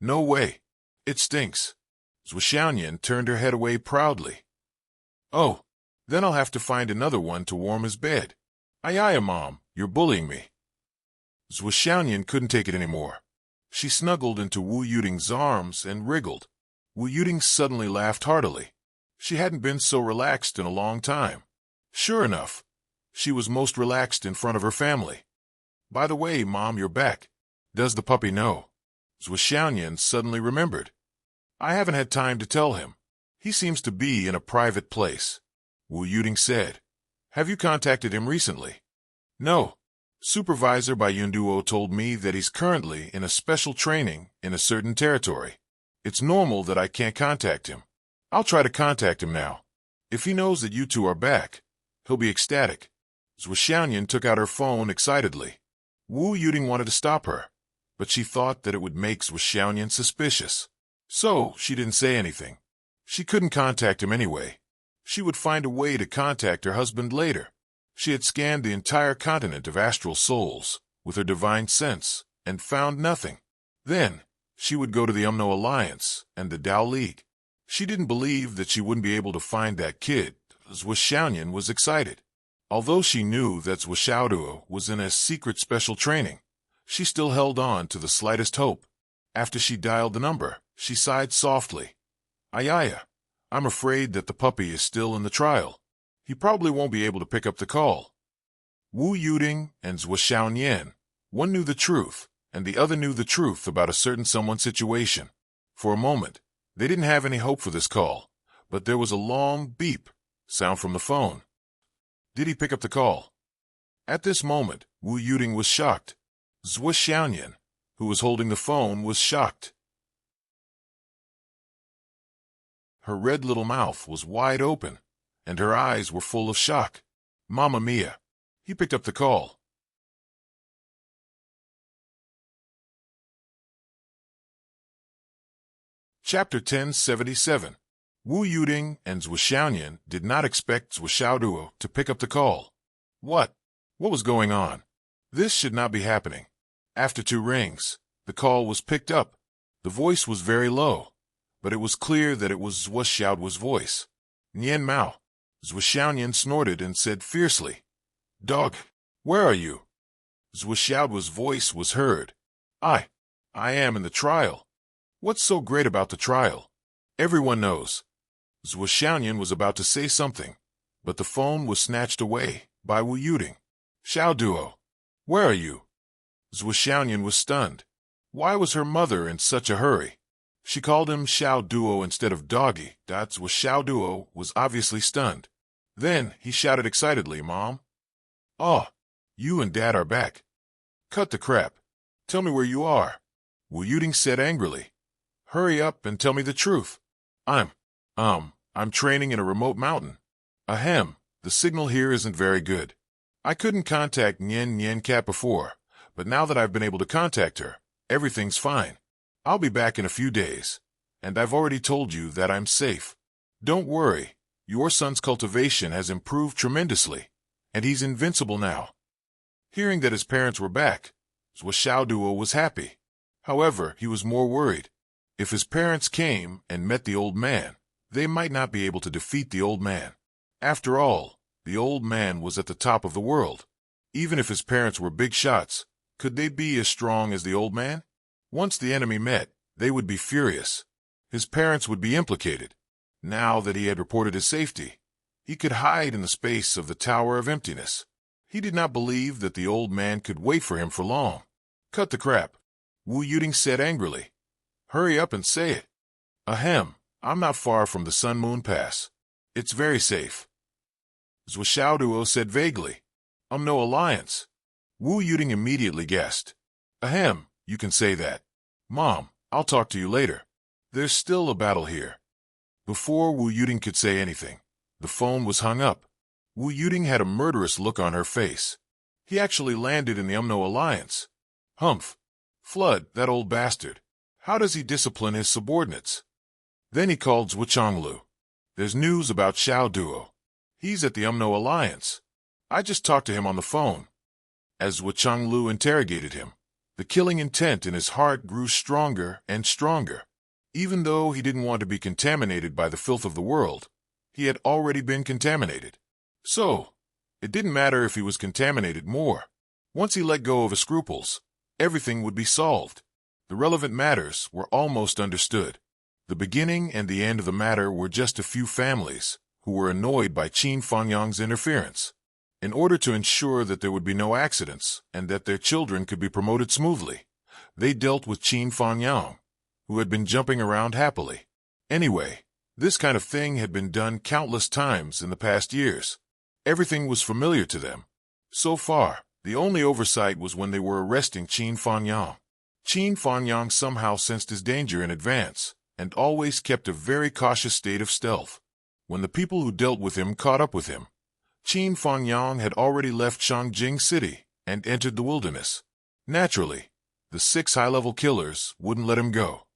"No way. It stinks." Zhuo Xiaoyan turned her head away proudly. "Oh, then I'll have to find another one to warm his bed. Ayaya, Mom, you're bullying me." Zhuo Xiaoyan couldn't take it anymore. She snuggled into Wu Yuting's arms and wriggled. Wu Yuting suddenly laughed heartily. She hadn't been so relaxed in a long time. Sure enough, she was most relaxed in front of her family. "By the way, Mom, you're back. Does the puppy know?" Zhuo Xiaoyan suddenly remembered. "I haven't had time to tell him. He seems to be in a private place." Wu Yuting said, "Have you contacted him recently?" "No." Supervisor by Yunduo told me that he's currently in a special training in a certain territory. It's normal that I can't contact him. I'll try to contact him now. If he knows that you two are back, he'll be ecstatic. Zhuo Xiaoyan took out her phone excitedly. Wu Yuding wanted to stop her, but she thought that it would make Zhuo Xiaoyan suspicious. So she didn't say anything. She couldn't contact him anyway. She would find a way to contact her husband later. She had scanned the entire continent of astral souls with her divine sense and found nothing. Then she would go to the Umno Alliance and the Tao League. She didn't believe that she wouldn't be able to find that kid. Zhuo Xiaoyan was excited. Although she knew that Zhuo Xiaoduo was in a secret special training, she still held on to the slightest hope. After she dialed the number, she sighed softly. Ayaya, I'm afraid that the puppy is still in the trial. He probably won't be able to pick up the call. Wu Yuding and Zhuo Xiaoyan, one knew the truth, and the other knew the truth about a certain someone situation. For a moment, they didn't have any hope for this call, but there was a long beep sound from the phone. Did he pick up the call? At this moment, Wu Yuding was shocked. Zhuo Xiaoyan, who was holding the phone, was shocked. Her red little mouth was wide open, and her eyes were full of shock. Mamma mia! He picked up the call. Chapter 1077. Wu Yuding and Zhuo Xiaoyan did not expect Zhuo Xiaoduo to pick up the call. What was going on? This should not be happening. After 2 rings, the call was picked up. The voice was very low, but it was clear that it was Zhuo Xiaoduo's voice. Nian Mao. Zhuo Xiaoyan snorted and said fiercely, "Dog, where are you?" Zhuo Xiaoduo's voice was heard. I am in the trial. What's so great about the trial? Everyone knows." Zhuo Xiaoyan was about to say something, but the phone was snatched away by Wu Yuding. "Xiaoduo, where are you?" Zhuo Xiaoyan was stunned. Why was her mother in such a hurry? She called him Xiaoduo instead of Doggy. Zhuo Xiaoduo was obviously stunned. Then he shouted excitedly, "Mom! Oh, you and Dad are back. Cut the crap. Tell me where you are." Wu Yuding said angrily. "Hurry up and tell me the truth. I'm training in a remote mountain. Ahem, the signal here isn't very good. I couldn't contact Nian Cat before, but now that I've been able to contact her, everything's fine. I'll be back in a few days, and I've already told you that I'm safe. Don't worry, your son's cultivation has improved tremendously, and he's invincible now." Hearing that his parents were back, Zhuo Xiaoduo was happy. However, he was more worried. If his parents came and met the old man, they might not be able to defeat the old man. After all, the old man was at the top of the world. Even if his parents were big shots, could they be as strong as the old man? Once the enemy met, they would be furious. His parents would be implicated. Now that he had reported his safety, he could hide in the space of the Tower of Emptiness. He did not believe that the old man could wait for him for long. "Cut the crap," Wu Yuding said angrily. "Hurry up and say it." "Ahem, I'm not far from the Sun Moon Pass. It's very safe." Zhuo Xiaoduo said vaguely. "No alliance." Wu Yuding immediately guessed. "Ahem, you can say that. Mom, I'll talk to you later. There's still a battle here." Before Wu Yuding could say anything, the phone was hung up. Wu Yuding had a murderous look on her face. He actually landed in the Umno Alliance. Humph. Flood, that old bastard. How does he discipline his subordinates? Then he called Zhuo Chonglu. "There's news about Xiaoduo. He's at the Umno Alliance. I just talked to him on the phone." As Zhuo Chonglu interrogated him, the killing intent in his heart grew stronger and stronger. Even though he didn't want to be contaminated by the filth of the world, he had already been contaminated. So, it didn't matter if he was contaminated more. Once he let go of his scruples, everything would be solved. The relevant matters were almost understood. The beginning and the end of the matter were just a few families who were annoyed by Qin Fangyang's interference. In order to ensure that there would be no accidents and that their children could be promoted smoothly, they dealt with Qin Fangyang, who had been jumping around happily. Anyway, this kind of thing had been done countless times in the past years. Everything was familiar to them. So far, The only oversight was when they were arresting Qin Fanyang. Qin Fanyang somehow sensed his danger in advance, and always kept a very cautious state of stealth. When the people who dealt with him caught up with him, Qin Fanyang had already left Shangjing City and entered the wilderness. Naturally, the 6 high-level killers wouldn't let him go.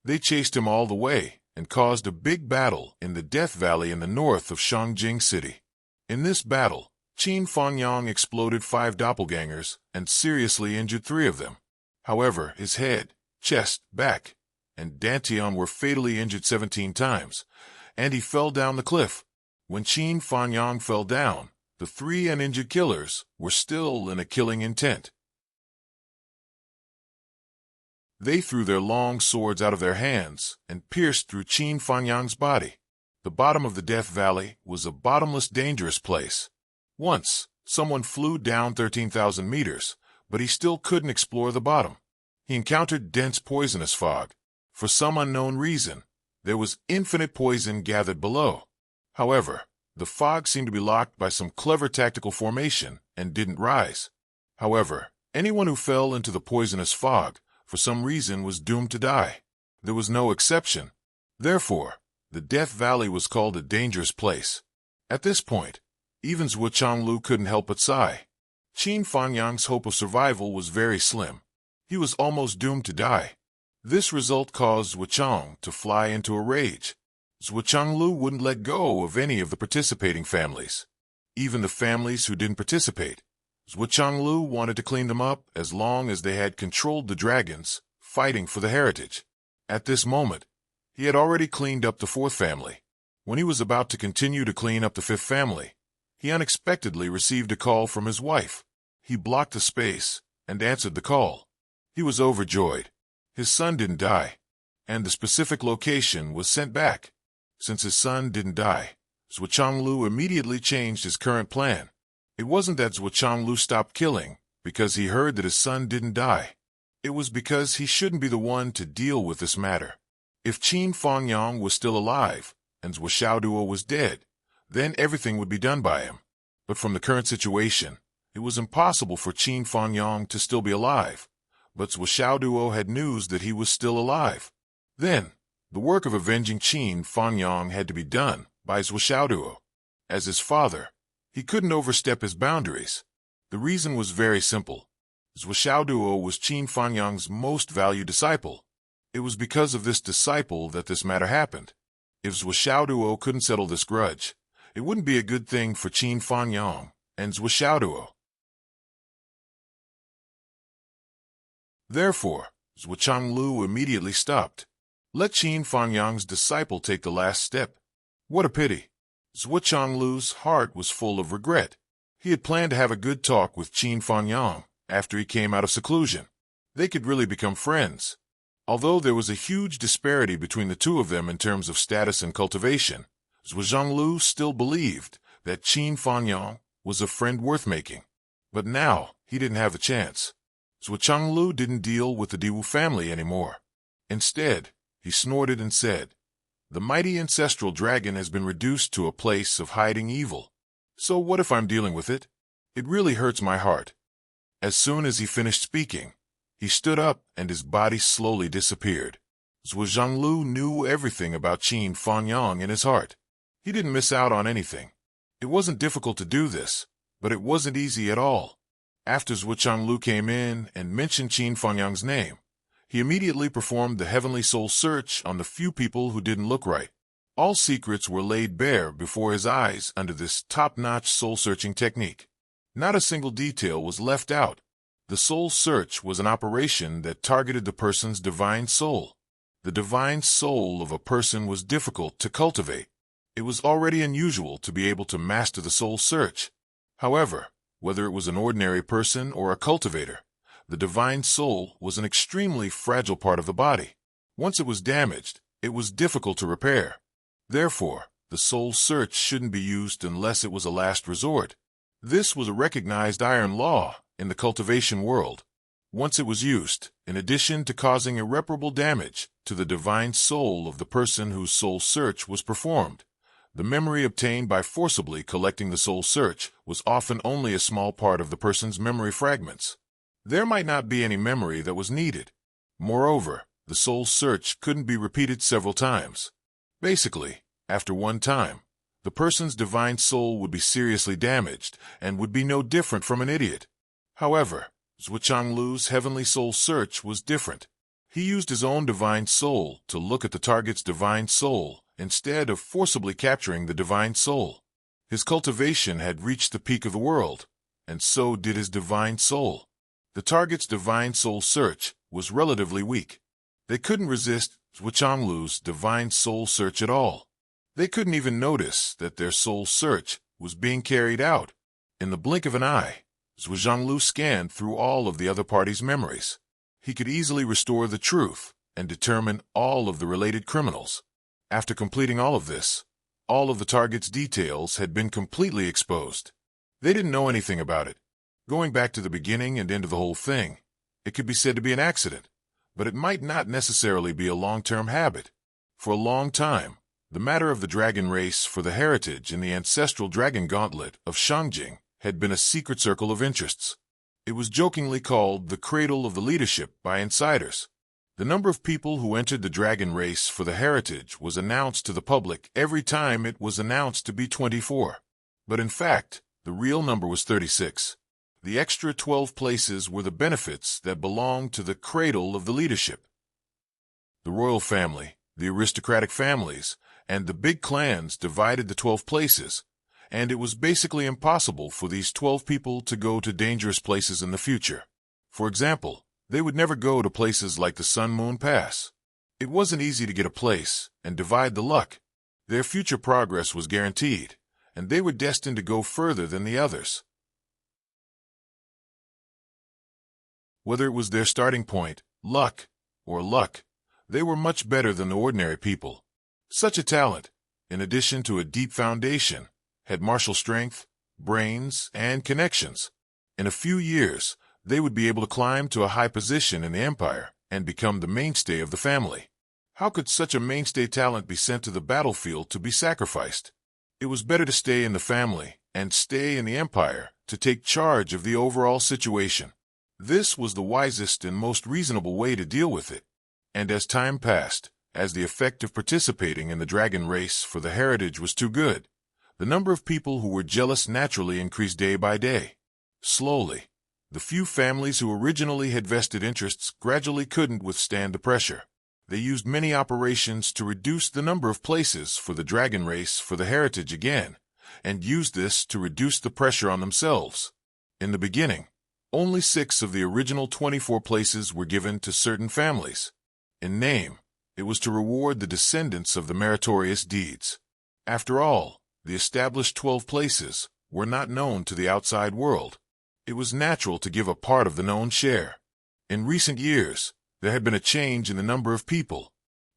They chased him all the way and caused a big battle in the Death Valley in the north of Shangjing City. In this battle, Qin Fanyang exploded 5 doppelgangers and seriously injured 3 of them. However, his head, chest, back, and dantian were fatally injured 17 times, and he fell down the cliff. When Qin Fanyang fell down, the 3 uninjured killers were still in a killing intent. They threw their long swords out of their hands and pierced through Qin Fanyang's body. The bottom of the Death Valley was a bottomless, dangerous place. Once, someone flew down 13,000 meters, but he still couldn't explore the bottom. He encountered dense poisonous fog. For some unknown reason, there was infinite poison gathered below. However, the fog seemed to be locked by some clever tactical formation and didn't rise. However, anyone who fell into the poisonous fog for some reason was doomed to die. There was no exception. Therefore, the Death Valley was called a dangerous place. At this point, even Zhuo Changlu couldn't help but sigh. Qin Fanyang's hope of survival was very slim. He was almost doomed to die. This result caused Zhuo Chang to fly into a rage. Zhuo Changlu wouldn't let go of any of the participating families. Even the families who didn't participate, Zhuo Changlu wanted to clean them up as long as they had controlled the dragons, fighting for the heritage. At this moment, he had already cleaned up the 4th family. When he was about to continue to clean up the 5th family, he unexpectedly received a call from his wife. He blocked the space and answered the call. He was overjoyed. His son didn't die, and the specific location was sent back. Since his son didn't die, Zhuo Changlu immediately changed his current plan. It wasn't that Zhuo Changlu stopped killing because he heard that his son didn't die. It was because he shouldn't be the one to deal with this matter. If Qin Fanyang was still alive and Zhuo Xiaoduo was dead, then everything would be done by him. But from the current situation, it was impossible for Qin Fanyang to still be alive. But Zhuo Xiaoduo had news that he was still alive. Then, the work of avenging Qin Fanyang had to be done by Zhuo Xiaoduo. As his father, he couldn't overstep his boundaries. The reason was very simple. Zhuo Xiaoduo was Qin Fanyang's most valued disciple. It was because of this disciple that this matter happened. If Zhuo Xiaoduo couldn't settle this grudge, it wouldn't be a good thing for Qin Fanyang and Zhuo Xiaoduo. Therefore, Zhuo Changlu immediately stopped. Let Qin Fanyang's disciple take the last step. What a pity. Zhuo Changlu's heart was full of regret. He had planned to have a good talk with Qin Fanyang after he came out of seclusion. They could really become friends. Although there was a huge disparity between the two of them in terms of status and cultivation, Zhuo Zhonglu still believed that Qin Fanyang was a friend worth making. But now, he didn't have a chance. Zhuo Changlu didn't deal with the Diwu family anymore. Instead, he snorted and said, "The mighty ancestral dragon has been reduced to a place of hiding evil. So what if I'm dealing with it? It really hurts my heart." As soon as he finished speaking, he stood up and his body slowly disappeared. Zhuo Zhonglu knew everything about Qin Fanyang in his heart. He didn't miss out on anything. It wasn't difficult to do this, but it wasn't easy at all. After Zhuo Changlu came in and mentioned Qin Fanyang's name, he immediately performed the heavenly soul search on the few people who didn't look right. All secrets were laid bare before his eyes under this top-notch soul-searching technique. Not a single detail was left out. The soul search was an operation that targeted the person's divine soul. The divine soul of a person was difficult to cultivate. It was already unusual to be able to master the soul search. However, whether it was an ordinary person or a cultivator, the divine soul was an extremely fragile part of the body. Once it was damaged, it was difficult to repair. Therefore, the soul search shouldn't be used unless it was a last resort. This was a recognized iron law in the cultivation world. Once it was used, in addition to causing irreparable damage to the divine soul of the person whose soul search was performed, The memory obtained by forcibly collecting the soul search was often only a small part of the person's memory fragments. There might not be any memory that was needed. Moreover, the soul search couldn't be repeated several times. Basically, after one time, the person's divine soul would be seriously damaged and would be no different from an idiot. However, Zhuchanglu's heavenly soul search was different. He used his own divine soul to look at the target's divine soul instead of forcibly capturing the divine soul. His cultivation had reached the peak of the world, and so did his divine soul. The target's divine soul search was relatively weak. They couldn't resist Zhuchanglu's divine soul search at all. They couldn't even notice that their soul search was being carried out. In the blink of an eye, Zhuchanglu scanned through all of the other party's memories. He could easily restore the truth and determine all of the related criminals. After completing all of this, all of the target's details had been completely exposed. They didn't know anything about it. Going back to the beginning and end of the whole thing, it could be said to be an accident, but it might not necessarily be a long-term habit. For a long time, the matter of the dragon race for the heritage in the ancestral dragon gauntlet of Shangjing had been a secret circle of interests. It was jokingly called the cradle of the leadership by insiders. The number of people who entered the dragon race for the heritage was announced to the public every time it was announced to be 24. But in fact, the real number was 36. The extra 12 places were the benefits that belonged to the cradle of the leadership. The royal family, the aristocratic families, and the big clans divided the 12 places, and it was basically impossible for these 12 people to go to dangerous places in the future. For example, they would never go to places like the Sun-Moon Pass. It wasn't easy to get a place and divide the luck. Their future progress was guaranteed, and they were destined to go further than the others. Whether it was their starting point, luck, or luck, they were much better than the ordinary people. Such a talent, in addition to a deep foundation, had martial strength, brains, and connections. In a few years, they would be able to climb to a high position in the empire and become the mainstay of the family. How could such a mainstay talent be sent to the battlefield to be sacrificed? It was better to stay in the family and stay in the empire to take charge of the overall situation. This was the wisest and most reasonable way to deal with it. And as time passed, as the effect of participating in the dragon race for the heritage was too good, the number of people who were jealous naturally increased day by day. Slowly, the few families who originally had vested interests gradually couldn't withstand the pressure. They used many operations to reduce the number of places for the dragon race for the heritage again, and used this to reduce the pressure on themselves. In the beginning, only 6 of the original 24 places were given to certain families. In name, it was to reward the descendants of the meritorious deeds. After all, the established 12 places were not known to the outside world. It was natural to give a part of the known share. In recent years, there had been a change in the number of people.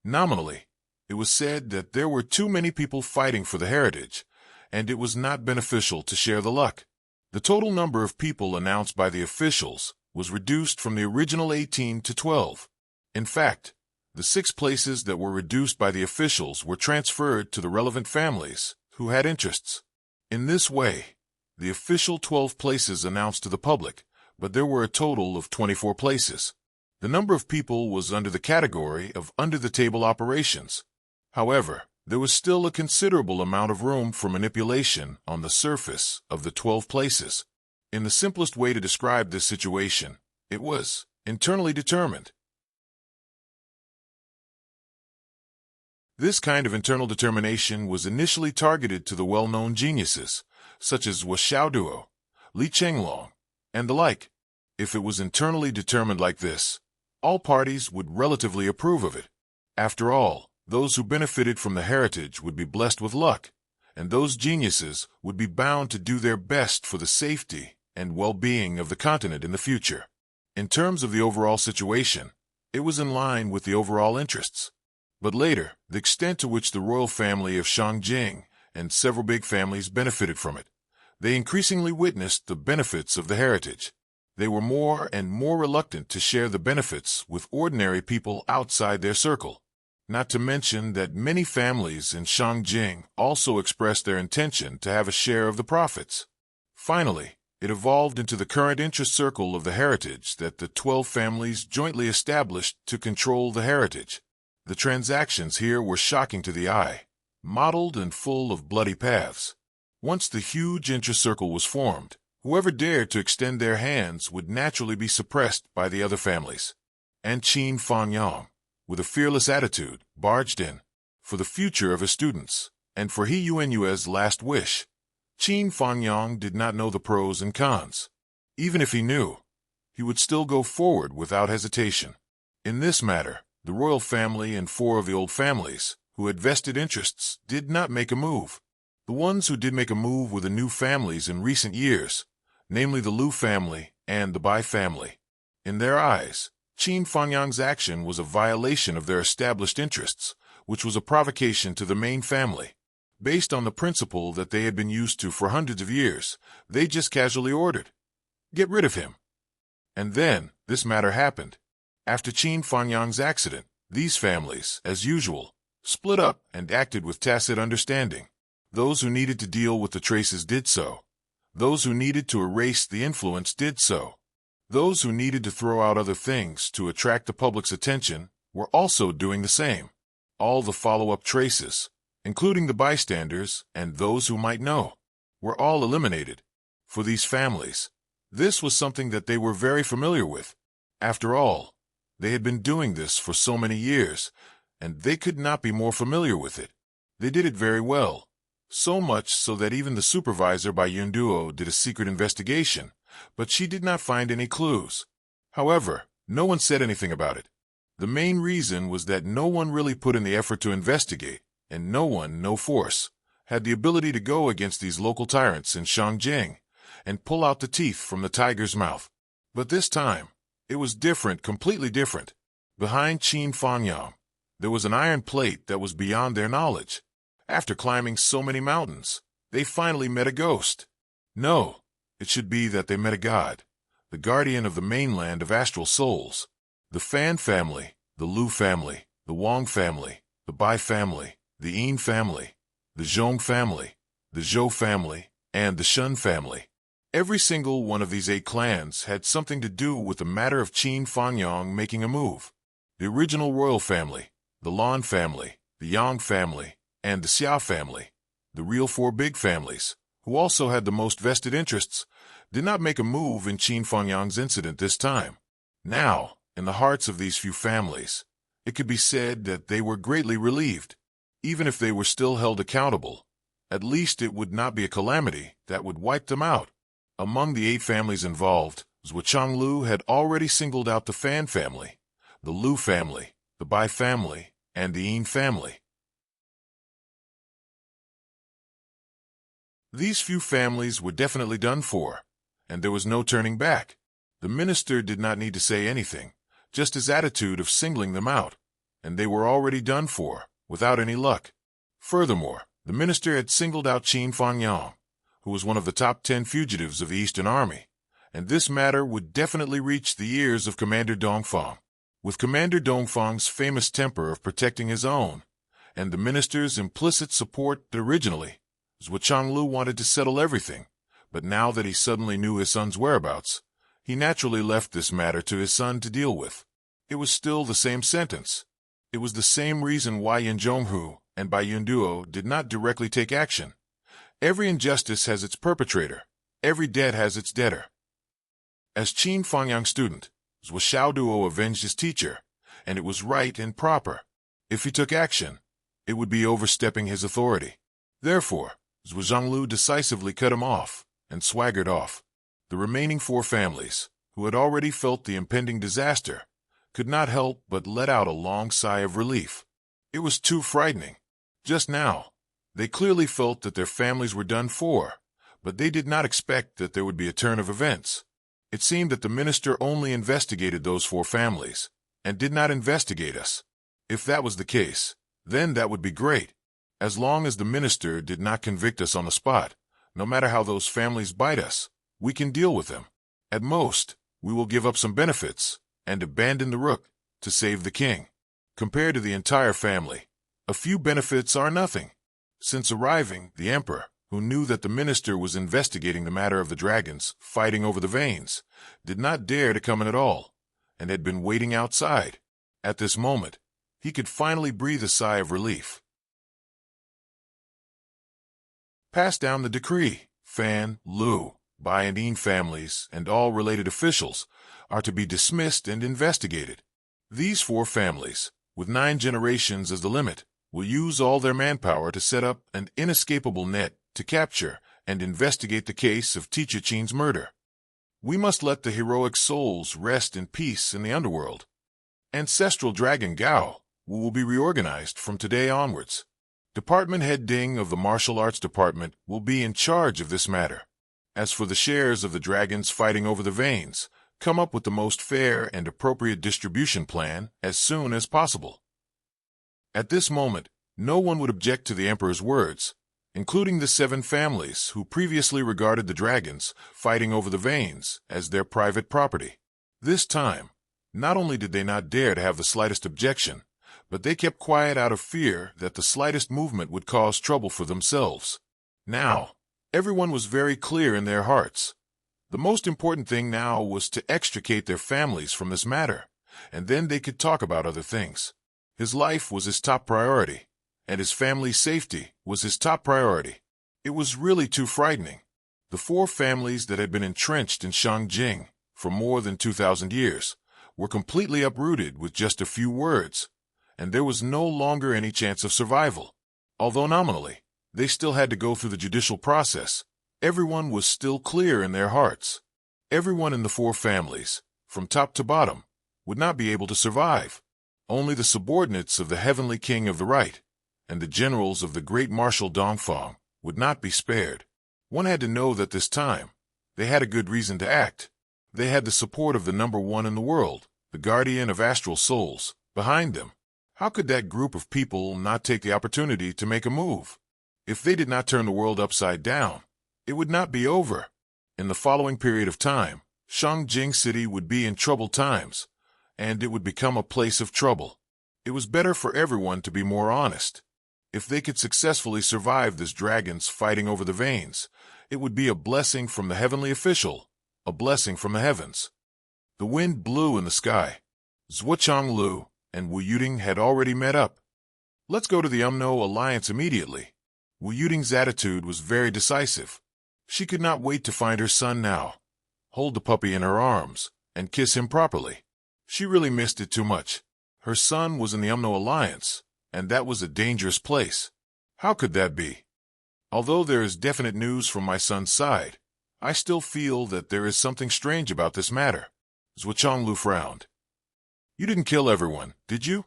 Nominally, it was said that there were too many people fighting for the heritage, and it was not beneficial to share the luck. The total number of people announced by the officials was reduced from the original 18 to 12. In fact, the 6 places that were reduced by the officials were transferred to the relevant families who had interests. In this way, the official 12 places announced to the public, but there were a total of 24 places. The number of people was under the category of under-the-table operations. However, there was still a considerable amount of room for manipulation on the surface of the 12 places. In the simplest way to describe this situation, it was internally determined. This kind of internal determination was initially targeted to the well-known geniuses, such as Wu Xiaoduo, Li Chenglong, and the like. If it was internally determined like this, all parties would relatively approve of it. After all, those who benefited from the heritage would be blessed with luck, and those geniuses would be bound to do their best for the safety and well-being of the continent in the future. In terms of the overall situation, it was in line with the overall interests. But later, the extent to which the royal family of Shangjing and several big families benefited from it, they increasingly witnessed the benefits of the heritage. They were more and more reluctant to share the benefits with ordinary people outside their circle. Not to mention that many families in Shangjing also expressed their intention to have a share of the profits. Finally, it evolved into the current interest circle of the heritage that the 12 families jointly established to control the heritage. The transactions here were shocking to the eye, mottled and full of bloody paths. Once the huge interest circle was formed, whoever dared to extend their hands would naturally be suppressed by the other families. And Qin Fangyang, with a fearless attitude, barged in. For the future of his students, and for He Yuanyue's last wish, Qin Fangyang did not know the pros and cons. Even if he knew, he would still go forward without hesitation. In this matter, the royal family and 4 of the old families, who had vested interests, did not make a move. The ones who did make a move were the new families in recent years, namely the Lu family and the Bai family. In their eyes, Qin Fangyang's action was a violation of their established interests, which was a provocation to the main family. Based on the principle that they had been used to for hundreds of years, they just casually ordered, "Get rid of him." And then, this matter happened. After Qin Fangyang's accident, these families, as usual, split up and acted with tacit understanding. Those who needed to deal with the traces did so. Those who needed to erase the influence did so. Those who needed to throw out other things to attract the public's attention were also doing the same. All the follow-up traces, including the bystanders and those who might know, were all eliminated. For these families, this was something that they were very familiar with. After all, they had been doing this for so many years, and they could not be more familiar with it. They did it very well, so much so that even the supervisor by Yunduo did a secret investigation, but she did not find any clues. However, no one said anything about it. The main reason was that no one really put in the effort to investigate, and no force, had the ability to go against these local tyrants in Shangjing and pull out the teeth from the tiger's mouth. But this time, it was different, completely different. Behind Qin Fangyang, there was an iron plate that was beyond their knowledge. After climbing so many mountains, they finally met a ghost. No, it should be that they met a god, the guardian of the mainland of astral souls. The Fan family, the Lu family, the Wang family, the Bai family, the Yin family, the Zhong family, the Zhou family, and the Shun family. Every single one of these 8 clans had something to do with the matter of Qin Fangyang making a move. The original royal family, the Lan family, the Yang family, and the Xia family, the real 4 big families, who also had the most vested interests, did not make a move in Qin Fangyang's incident this time. Now, in the hearts of these few families, it could be said that they were greatly relieved. Even if they were still held accountable, at least it would not be a calamity that would wipe them out. Among the 8 families involved, Zhuo Changlu had already singled out the Fan family, the Lu family, the Bai family, and the Yin family. These few families were definitely done for, and there was no turning back. The minister did not need to say anything, just his attitude of singling them out, and they were already done for, without any luck. Furthermore, the minister had singled out Qin Fangyang, who was one of the top 10 fugitives of the Eastern Army, and this matter would definitely reach the ears of Commander Dongfang. With Commander Dongfang's famous temper of protecting his own, and the minister's implicit support originally, Zhuo Changlu wanted to settle everything, but now that he suddenly knew his son's whereabouts, he naturally left this matter to his son to deal with. It was still the same sentence. It was the same reason why Yin Zhonghu and Bai Yunduo did not directly take action. Every injustice has its perpetrator. Every debt has its debtor. As Qin Fangyang's student, Zhuo Xiaoduo avenged his teacher, and it was right and proper. If he took action, it would be overstepping his authority. Therefore, Zhuo Zhonglu decisively cut him off and swaggered off. The remaining 4 families, who had already felt the impending disaster, could not help but let out a long sigh of relief. It was too frightening. Just now, they clearly felt that their families were done for, but they did not expect that there would be a turn of events. It seemed that the minister only investigated those 4 families, and did not investigate us. If that was the case, then that would be great. As long as the minister did not convict us on the spot, no matter how those families bite us, we can deal with them. At most, we will give up some benefits, and abandon the rook, to save the king. Compared to the entire family, a few benefits are nothing. Since arriving, the emperor, who knew that the minister was investigating the matter of the dragons fighting over the veins, did not dare to come in at all, and had been waiting outside. At this moment, he could finally breathe a sigh of relief. Pass down the decree. Fan, Lu, Bai and Yin families, and all related officials, are to be dismissed and investigated. These 4 families, with 9 generations as the limit, will use all their manpower to set up an inescapable net to capture and investigate the case of Teacher Qin's murder. We must let the heroic souls rest in peace in the underworld. Ancestral Dragon Gao will be reorganized from today onwards. Department Head Ding of the Martial Arts Department will be in charge of this matter. As for the shares of the dragons fighting over the veins, come up with the most fair and appropriate distribution plan as soon as possible. At this moment, no one would object to the Emperor's words, including the 7 families who previously regarded the dragons fighting over the veins as their private property. This time, not only did they not dare to have the slightest objection, but they kept quiet out of fear that the slightest movement would cause trouble for themselves. Now, everyone was very clear in their hearts. The most important thing now was to extricate their families from this matter, and then they could talk about other things. His life was his top priority, and his family's safety was his top priority. It was really too frightening. The 4 families that had been entrenched in Shangjing for more than 2,000 years were completely uprooted with just a few words, and there was no longer any chance of survival. Although nominally, they still had to go through the judicial process, everyone was still clear in their hearts. Everyone in the 4 families, from top to bottom, would not be able to survive. Only the subordinates of the Heavenly King of the Right and the generals of the great Marshal Dongfang would not be spared. One had to know that this time, they had a good reason to act. They had the support of the number 1 in the world, the guardian of astral souls, behind them. How could that group of people not take the opportunity to make a move? If they did not turn the world upside down, it would not be over. In the following period of time, Shangjing City would be in troubled times, and it would become a place of trouble. It was better for everyone to be more honest. If they could successfully survive this dragons fighting over the veins, it would be a blessing from the heavenly official, a blessing from the heavens. The wind blew in the sky. Zhuochang Lu and Wu Yuting had already met up. Let's go to the Umno Alliance immediately. Wu Yuting's attitude was very decisive. She could not wait to find her son now, hold the puppy in her arms, and kiss him properly. She really missed it too much. Her son was in the Umno Alliance, and that was a dangerous place. How could that be? Although there is definite news from my son's side, I still feel that there is something strange about this matter. Zhuochang Lu frowned. You didn't kill everyone, did you?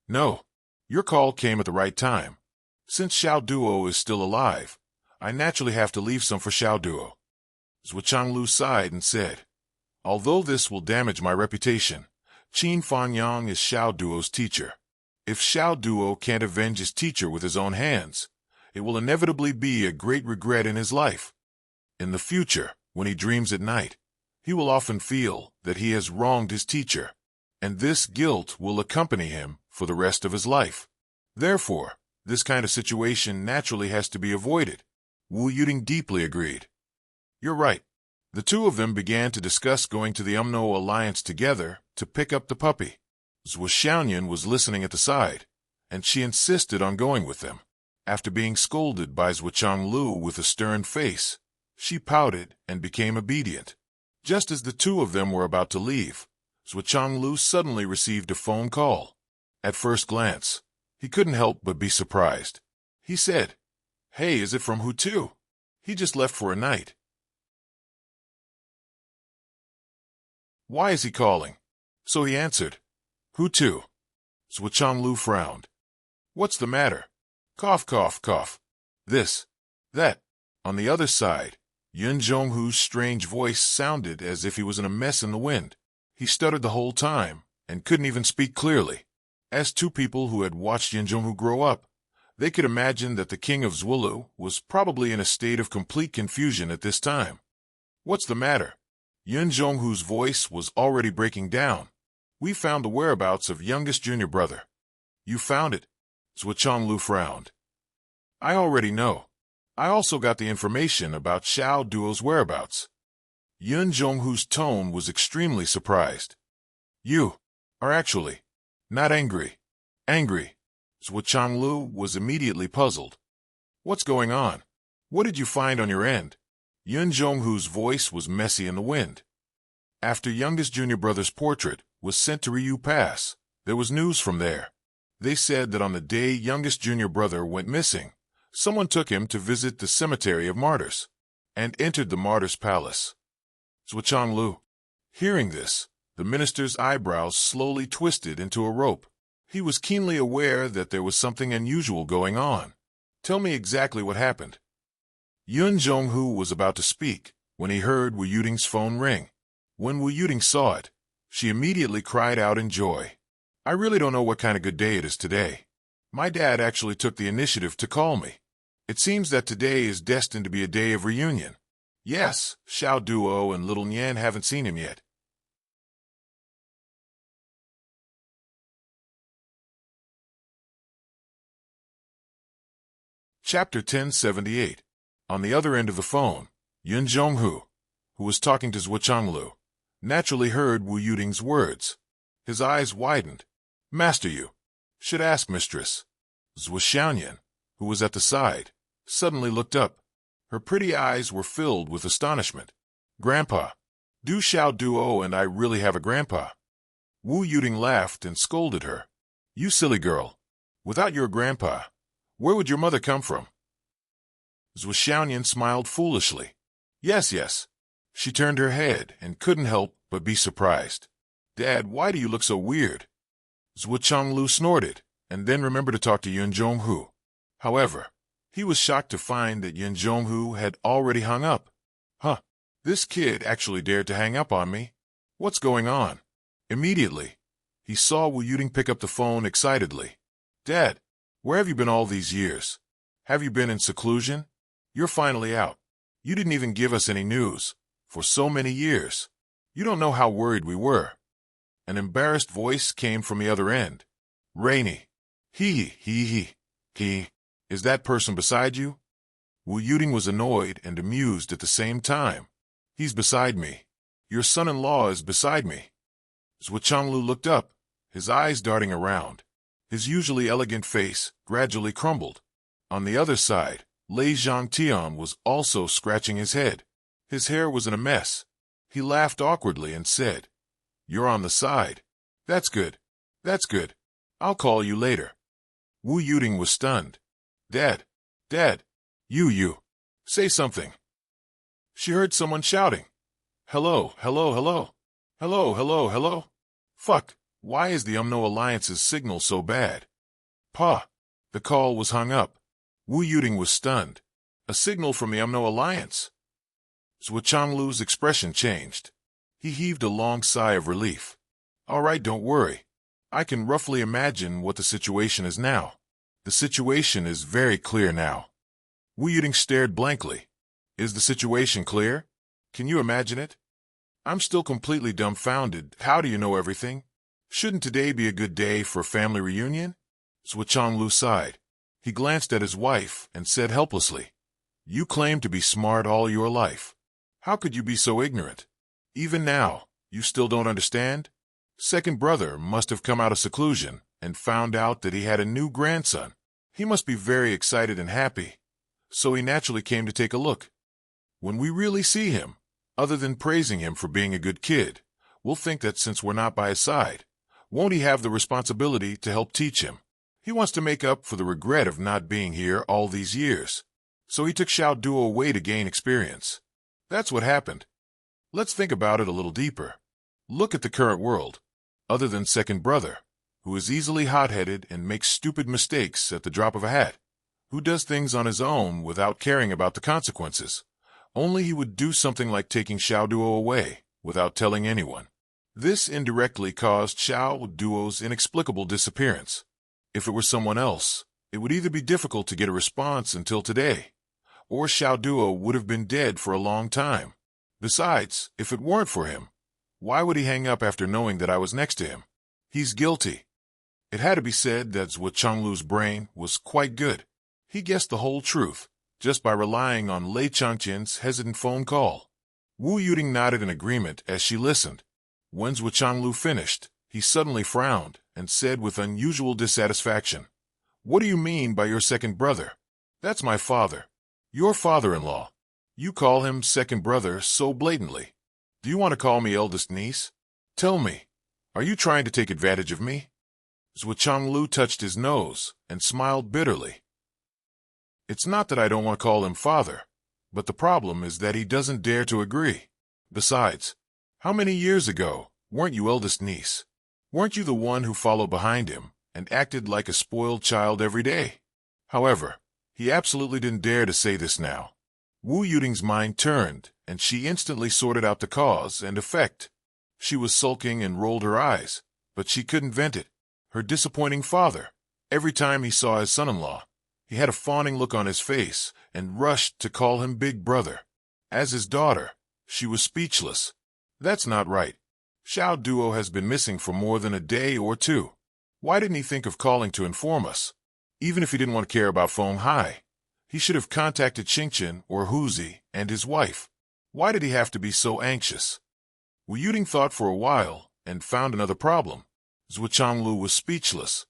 No. Your call came at the right time. Since Xiao Duo is still alive, I naturally have to leave some for Xiao Duo. Zhuochang Lu sighed and said, although this will damage my reputation, Qin Fangyang is Xiao Duo's teacher. If Xiao Duo can't avenge his teacher with his own hands, it will inevitably be a great regret in his life. In the future, when he dreams at night, he will often feel that he has wronged his teacher, and this guilt will accompany him for the rest of his life. Therefore, this kind of situation naturally has to be avoided. Wu Yuting deeply agreed. You're right. The 2 of them began to discuss going to the Umno Alliance together to pick up the puppy. Zhuo Xiaoyan was listening at the side, and she insisted on going with them. After being scolded by Zhuochang Lu with a stern face, she pouted and became obedient. Just as the 2 of them were about to leave, Zhuochang Lu suddenly received a phone call. At first glance, he couldn't help but be surprised. He said, Hey, is it from Hu Tu? He just left for a night. Why is he calling? So he answered, Hu Tu. Zhuochang Lu frowned. What's the matter? Cough, cough, cough. This, that. On the other side, Yun Zhonghu's strange voice sounded as if he was in a mess in the wind. He stuttered the whole time and couldn't even speak clearly. As 2 people who had watched Yun Zhonghu grow up, they could imagine that the king of Zwulu was probably in a state of complete confusion at this time. What's the matter? Yun Zhonghu's voice was already breaking down. We found the whereabouts of youngest junior brother. You found it? Zhuo Lu frowned. I already know. I also got the information about Xiao Duo's whereabouts. Yun Zhonghu's tone was extremely surprised. You are actually not angry. Angry. Zhuo Lu was immediately puzzled. What's going on? What did you find on your end? Yun Zhonghu's voice was messy in the wind. After youngest junior brother's portrait was sent to Ryu Pass, there was news from there. They said that on the day youngest junior brother went missing, someone took him to visit the cemetery of martyrs and entered the martyrs' palace. Zhuo Lu. Hearing this, the minister's eyebrows slowly twisted into a rope. He was keenly aware that there was something unusual going on. Tell me exactly what happened. Yun Zhonghu was about to speak when he heard Wu Yuting's phone ring. When Wu Yuting saw it, she immediately cried out in joy. I really don't know what kind of good day it is today. My dad actually took the initiative to call me. It seems that today is destined to be a day of reunion. Yes, Xiao Duo and little Nian haven't seen him yet. Chapter 1078. On the other end of the phone, Yun Zhonghu, who was talking to Zhuo Lu, naturally heard Wu Yuting's words. His eyes widened. Master, you should ask, mistress. Zhuo Xiaoyan, who was at the side, suddenly looked up. Her pretty eyes were filled with astonishment. Grandpa, do Xiao Duo and I really have a grandpa? Wu Yuting laughed and scolded her. You silly girl. Without your grandpa, where would your mother come from? Zhuo Xiaoyan smiled foolishly. Yes, yes. She turned her head and couldn't help but be surprised. Dad, why do you look so weird? Zhuo Lu snorted, and then remembered to talk to Yun Zhonghu. However, he was shocked to find that Yun Zhonghu had already hung up. Huh, this kid actually dared to hang up on me? What's going on? Immediately, he saw Wu Yuting pick up the phone excitedly. Dad, where have you been all these years? Have you been in seclusion? You're finally out. You didn't even give us any news. For so many years. You don't know how worried we were. An embarrassed voice came from the other end. Rainy. He. Is that person beside you? Wu Yuting was annoyed and amused at the same time. He's beside me. Your son-in-law is beside me. Zhuo Lu looked up, his eyes darting around. His usually elegant face gradually crumbled. On the other side, Lei Zhangtian was also scratching his head. His hair was in a mess. He laughed awkwardly and said, You're on the side. That's good. That's good. I'll call you later. Wu Yuting was stunned. Dad. You. Say something. She heard someone shouting. Hello. Fuck, why is the Umno Alliance's signal so bad? Pa. The call was hung up. Wu Yuting was stunned. A signal from the Umno Alliance? Zhuo Lu's expression changed. He heaved a long sigh of relief. All right, don't worry. I can roughly imagine what the situation is now. The situation is very clear now. Wu Yuting stared blankly. Is the situation clear? Can you imagine it? I'm still completely dumbfounded. How do you know everything? Shouldn't today be a good day for a family reunion? Zhuo Lu sighed. He glanced at his wife and said helplessly, You claim to be smart all your life. How could you be so ignorant? Even now, you still don't understand? Second brother must have come out of seclusion and found out that he had a new grandson. He must be very excited and happy. So he naturally came to take a look. When we really see him, other than praising him for being a good kid, we'll think that since we're not by his side, won't he have the responsibility to help teach him? He wants to make up for the regret of not being here all these years. So he took Xiao Duo away to gain experience. That's what happened. Let's think about it a little deeper. Look at the current world. Other than second brother, who is easily hot-headed and makes stupid mistakes at the drop of a hat, who does things on his own without caring about the consequences. Only he would do something like taking Xiao Duo away without telling anyone. This indirectly caused Xiao Duo's inexplicable disappearance. If it were someone else, it would either be difficult to get a response until today, or Xiao Duo would have been dead for a long time. Besides, if it weren't for him, why would he hang up after knowing that I was next to him? He's guilty. It had to be said that Zhuo Changlu's brain was quite good. He guessed the whole truth, just by relying on Lei Changqian's hesitant phone call. Wu Yuting nodded in agreement as she listened. When Zhuo Changlu finished, he suddenly frowned and said with unusual dissatisfaction, "What do you mean by your second brother? That's my father. Your father-in-law. You call him second brother so blatantly. Do you want to call me eldest niece? Tell me, are you trying to take advantage of me?" Zhuo Changlu touched his nose and smiled bitterly. "It's not that I don't want to call him father, but the problem is that he doesn't dare to agree. Besides, how many years ago weren't you eldest niece? Weren't you the one who followed behind him and acted like a spoiled child every day?" However, he absolutely didn't dare to say this now. Wu Yuting's mind turned, and she instantly sorted out the cause and effect. She was sulking and rolled her eyes, but she couldn't vent it. Her disappointing father. Every time he saw his son-in-law, he had a fawning look on his face and rushed to call him big brother. As his daughter, she was speechless. That's not right. Xiao Duo has been missing for more than a day or two. Why didn't he think of calling to inform us? Even if he didn't want to care about Feng Hai, he should have contacted Xingqian or Huzi and his wife. Why did he have to be so anxious? Wu Yuting thought for a while and found another problem. Zhuo Changlu was speechless.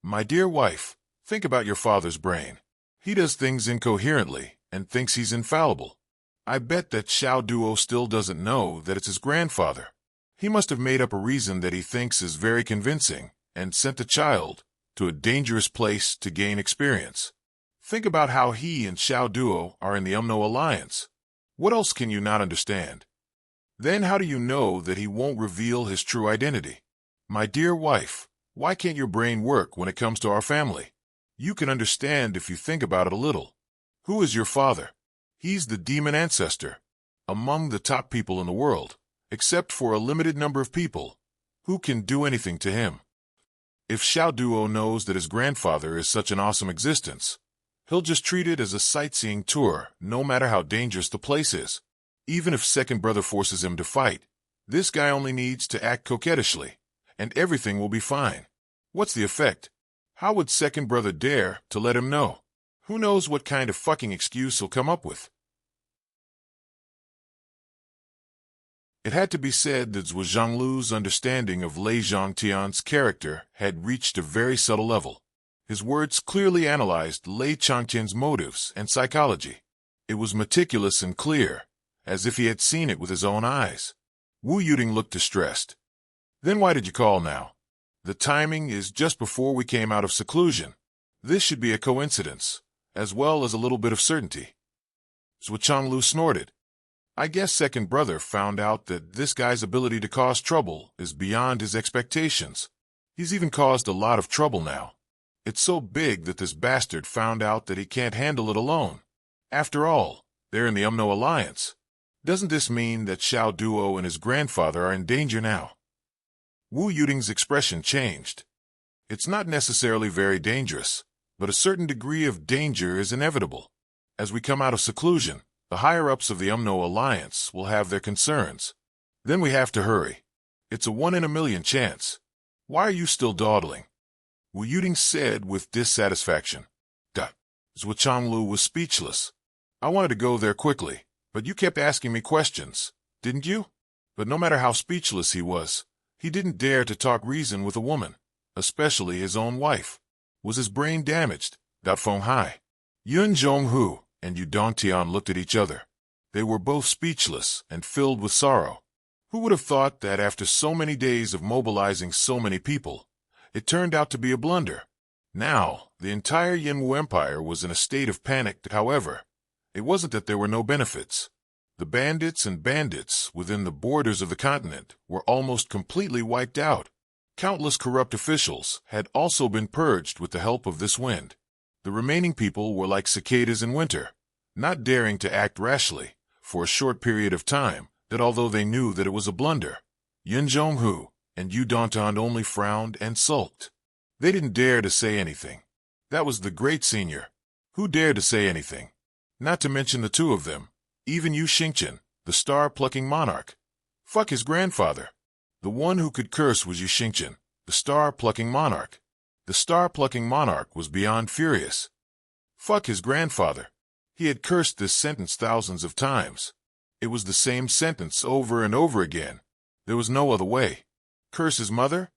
"My dear wife, think about your father's brain. He does things incoherently and thinks he's infallible. I bet that Xiao Duo still doesn't know that it's his grandfather. He must have made up a reason that he thinks is very convincing and sent the child to a dangerous place to gain experience. Think about how he and Xiao Duo are in the UMNO alliance. What else can you not understand? Then how do you know that he won't reveal his true identity? My dear wife, why can't your brain work when it comes to our family? You can understand if you think about it a little. Who is your father? He's the demon ancestor, among the top people in the world, except for a limited number of people who can do anything to him. If Xiao Duo knows that his grandfather is such an awesome existence, he'll just treat it as a sightseeing tour, no matter how dangerous the place is. Even if second brother forces him to fight, this guy only needs to act coquettishly, and everything will be fine. What's the effect? How would second brother dare to let him know? Who knows what kind of fucking excuse he'll come up with?" It had to be said that Zhuo Zhanglu's understanding of Lei Zhangtian's character had reached a very subtle level. His words clearly analyzed Lei Changqian's motives and psychology. It was meticulous and clear, as if he had seen it with his own eyes. Wu Yuting looked distressed. "Then why did you call now? The timing is just before we came out of seclusion. This should be a coincidence, as well as a little bit of certainty." Zhuo Changlu snorted. "I guess second brother found out that this guy's ability to cause trouble is beyond his expectations. He's even caused a lot of trouble now. It's so big that this bastard found out that he can't handle it alone. After all, they're in the UMNO alliance. Doesn't this mean that Xiao Duo and his grandfather are in danger now?" Wu Yuting's expression changed. "It's not necessarily very dangerous, but a certain degree of danger is inevitable. As we come out of seclusion, the higher-ups of the UMNO alliance will have their concerns. Then we have to hurry. It's a 1 in a million chance. Why are you still dawdling?" Wu Yuting said with dissatisfaction. Zhuo Changlu was speechless. "I wanted to go there quickly, but you kept asking me questions, didn't you?" But no matter how speechless he was, he didn't dare to talk reason with a woman, especially his own wife. Was his brain damaged? Feng Hai. Yun Zhonghu and Yu Dongtian looked at each other. They were both speechless and filled with sorrow. Who would have thought that after so many days of mobilizing so many people, it turned out to be a blunder? Now, the entire Yinwu Empire was in a state of panic. However, it wasn't that there were no benefits. The bandits within the borders of the continent were almost completely wiped out. Countless corrupt officials had also been purged with the help of this wind. The remaining people were like cicadas in winter, not daring to act rashly for a short period of time, that although they knew that it was a blunder, Yun Zhonghu and Yu Dongtan only frowned and sulked. They didn't dare to say anything. That was the great senior. Who dared to say anything? Not to mention the two of them, even Yu Xingqian, the star-plucking monarch. Fuck his grandfather. The one who could curse was Yu Xingqian, the star-plucking monarch. The star-plucking monarch was beyond furious. Fuck his grandfather. He had cursed this sentence thousands of times. It was the same sentence over and over again. There was no other way. Curse his mother?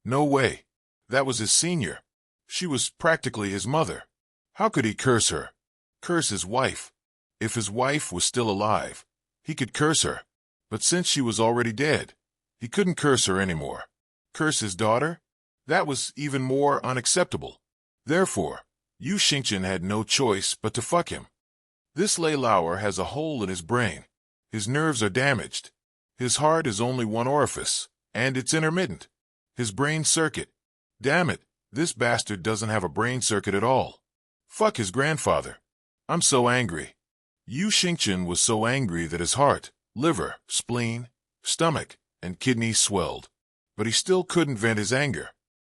No way. That was his senior. She was practically his mother. How could he curse her? Curse his wife. If his wife was still alive, he could curse her. But since she was already dead, he couldn't curse her anymore. Curse his daughter? That was even more unacceptable. Therefore, Yu Xingqian had no choice but to fuck him. This Lei Lauer has a hole in his brain. His nerves are damaged. His heart is only one orifice, and it's intermittent. His brain circuit. Damn it, this bastard doesn't have a brain circuit at all. Fuck his grandfather. I'm so angry. Yu Xingqian was so angry that his heart, liver, spleen, stomach, and kidneys swelled. But he still couldn't vent his anger.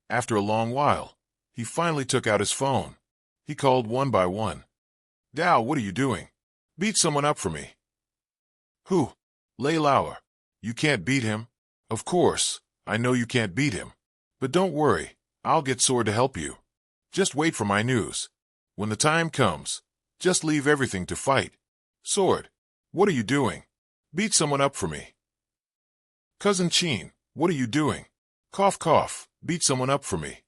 After a long while, he finally took out his phone. He called one by one. Dao, what are you doing? Beat someone up for me. Who? Lei Lauer. You can't beat him. Of course, I know you can't beat him. But don't worry, I'll get Sword to help you. Just wait for my news. When the time comes, just leave everything to fight. Sword, what are you doing? Beat someone up for me. Cousin Qin, what are you doing? Cough cough, beat someone up for me.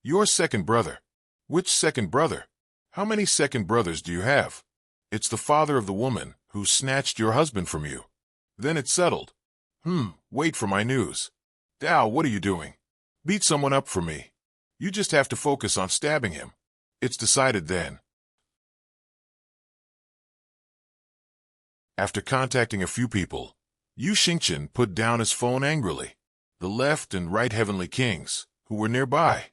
Your second brother. Which second brother? How many second brothers do you have? It's the father of the woman who snatched your husband from you. Then it's settled. Wait for my news. Dao, what are you doing? Beat someone up for me. You just have to focus on stabbing him. It's decided then. After contacting a few people, Yu Xingqian put down his phone angrily. The left and right heavenly kings, who were nearby,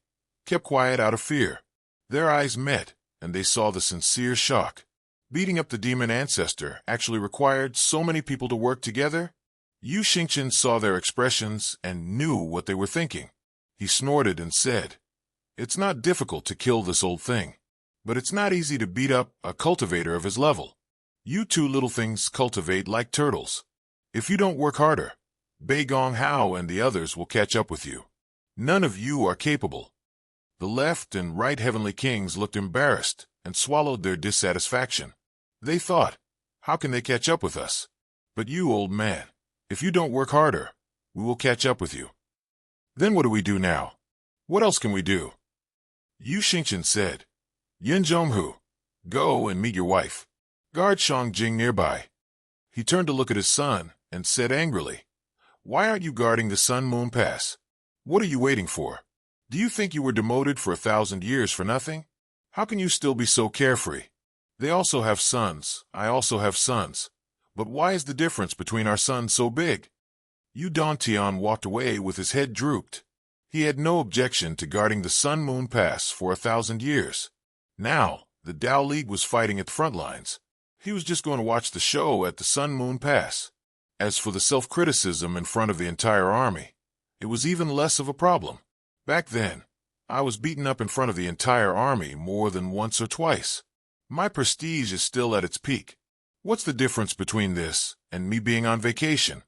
kept quiet out of fear. Their eyes met, and they saw the sincere shock. Beating up the demon ancestor actually required so many people to work together? Yu Xingqian saw their expressions and knew what they were thinking. He snorted and said, It's not difficult to kill this old thing, but it's not easy to beat up a cultivator of his level. You two little things cultivate like turtles. If you don't work harder, Bei Gong Hao and the others will catch up with you. None of you are capable. The left and right heavenly kings looked embarrassed and swallowed their dissatisfaction. They thought, how can they catch up with us? But you, old man, if you don't work harder, we will catch up with you. Then what do we do now? What else can we do? Yu Xingqian said, Yin Zhonghu, go and meet your wife. Guard Shangjing nearby. He turned to look at his son and said angrily, Why aren't you guarding the Sun-Moon Pass? What are you waiting for? Do you think you were demoted for 1,000 years for nothing? How can you still be so carefree? They also have sons, I also have sons. But why is the difference between our sons so big? Yu Dantian walked away with his head drooped. He had no objection to guarding the Sun-Moon Pass for 1,000 years. Now, the Dao League was fighting at the front lines. He was just going to watch the show at the Sun-Moon Pass. As for the self-criticism in front of the entire army, it was even less of a problem. Back then, I was beaten up in front of the entire army more than once or twice. My prestige is still at its peak. What's the difference between this and me being on vacation?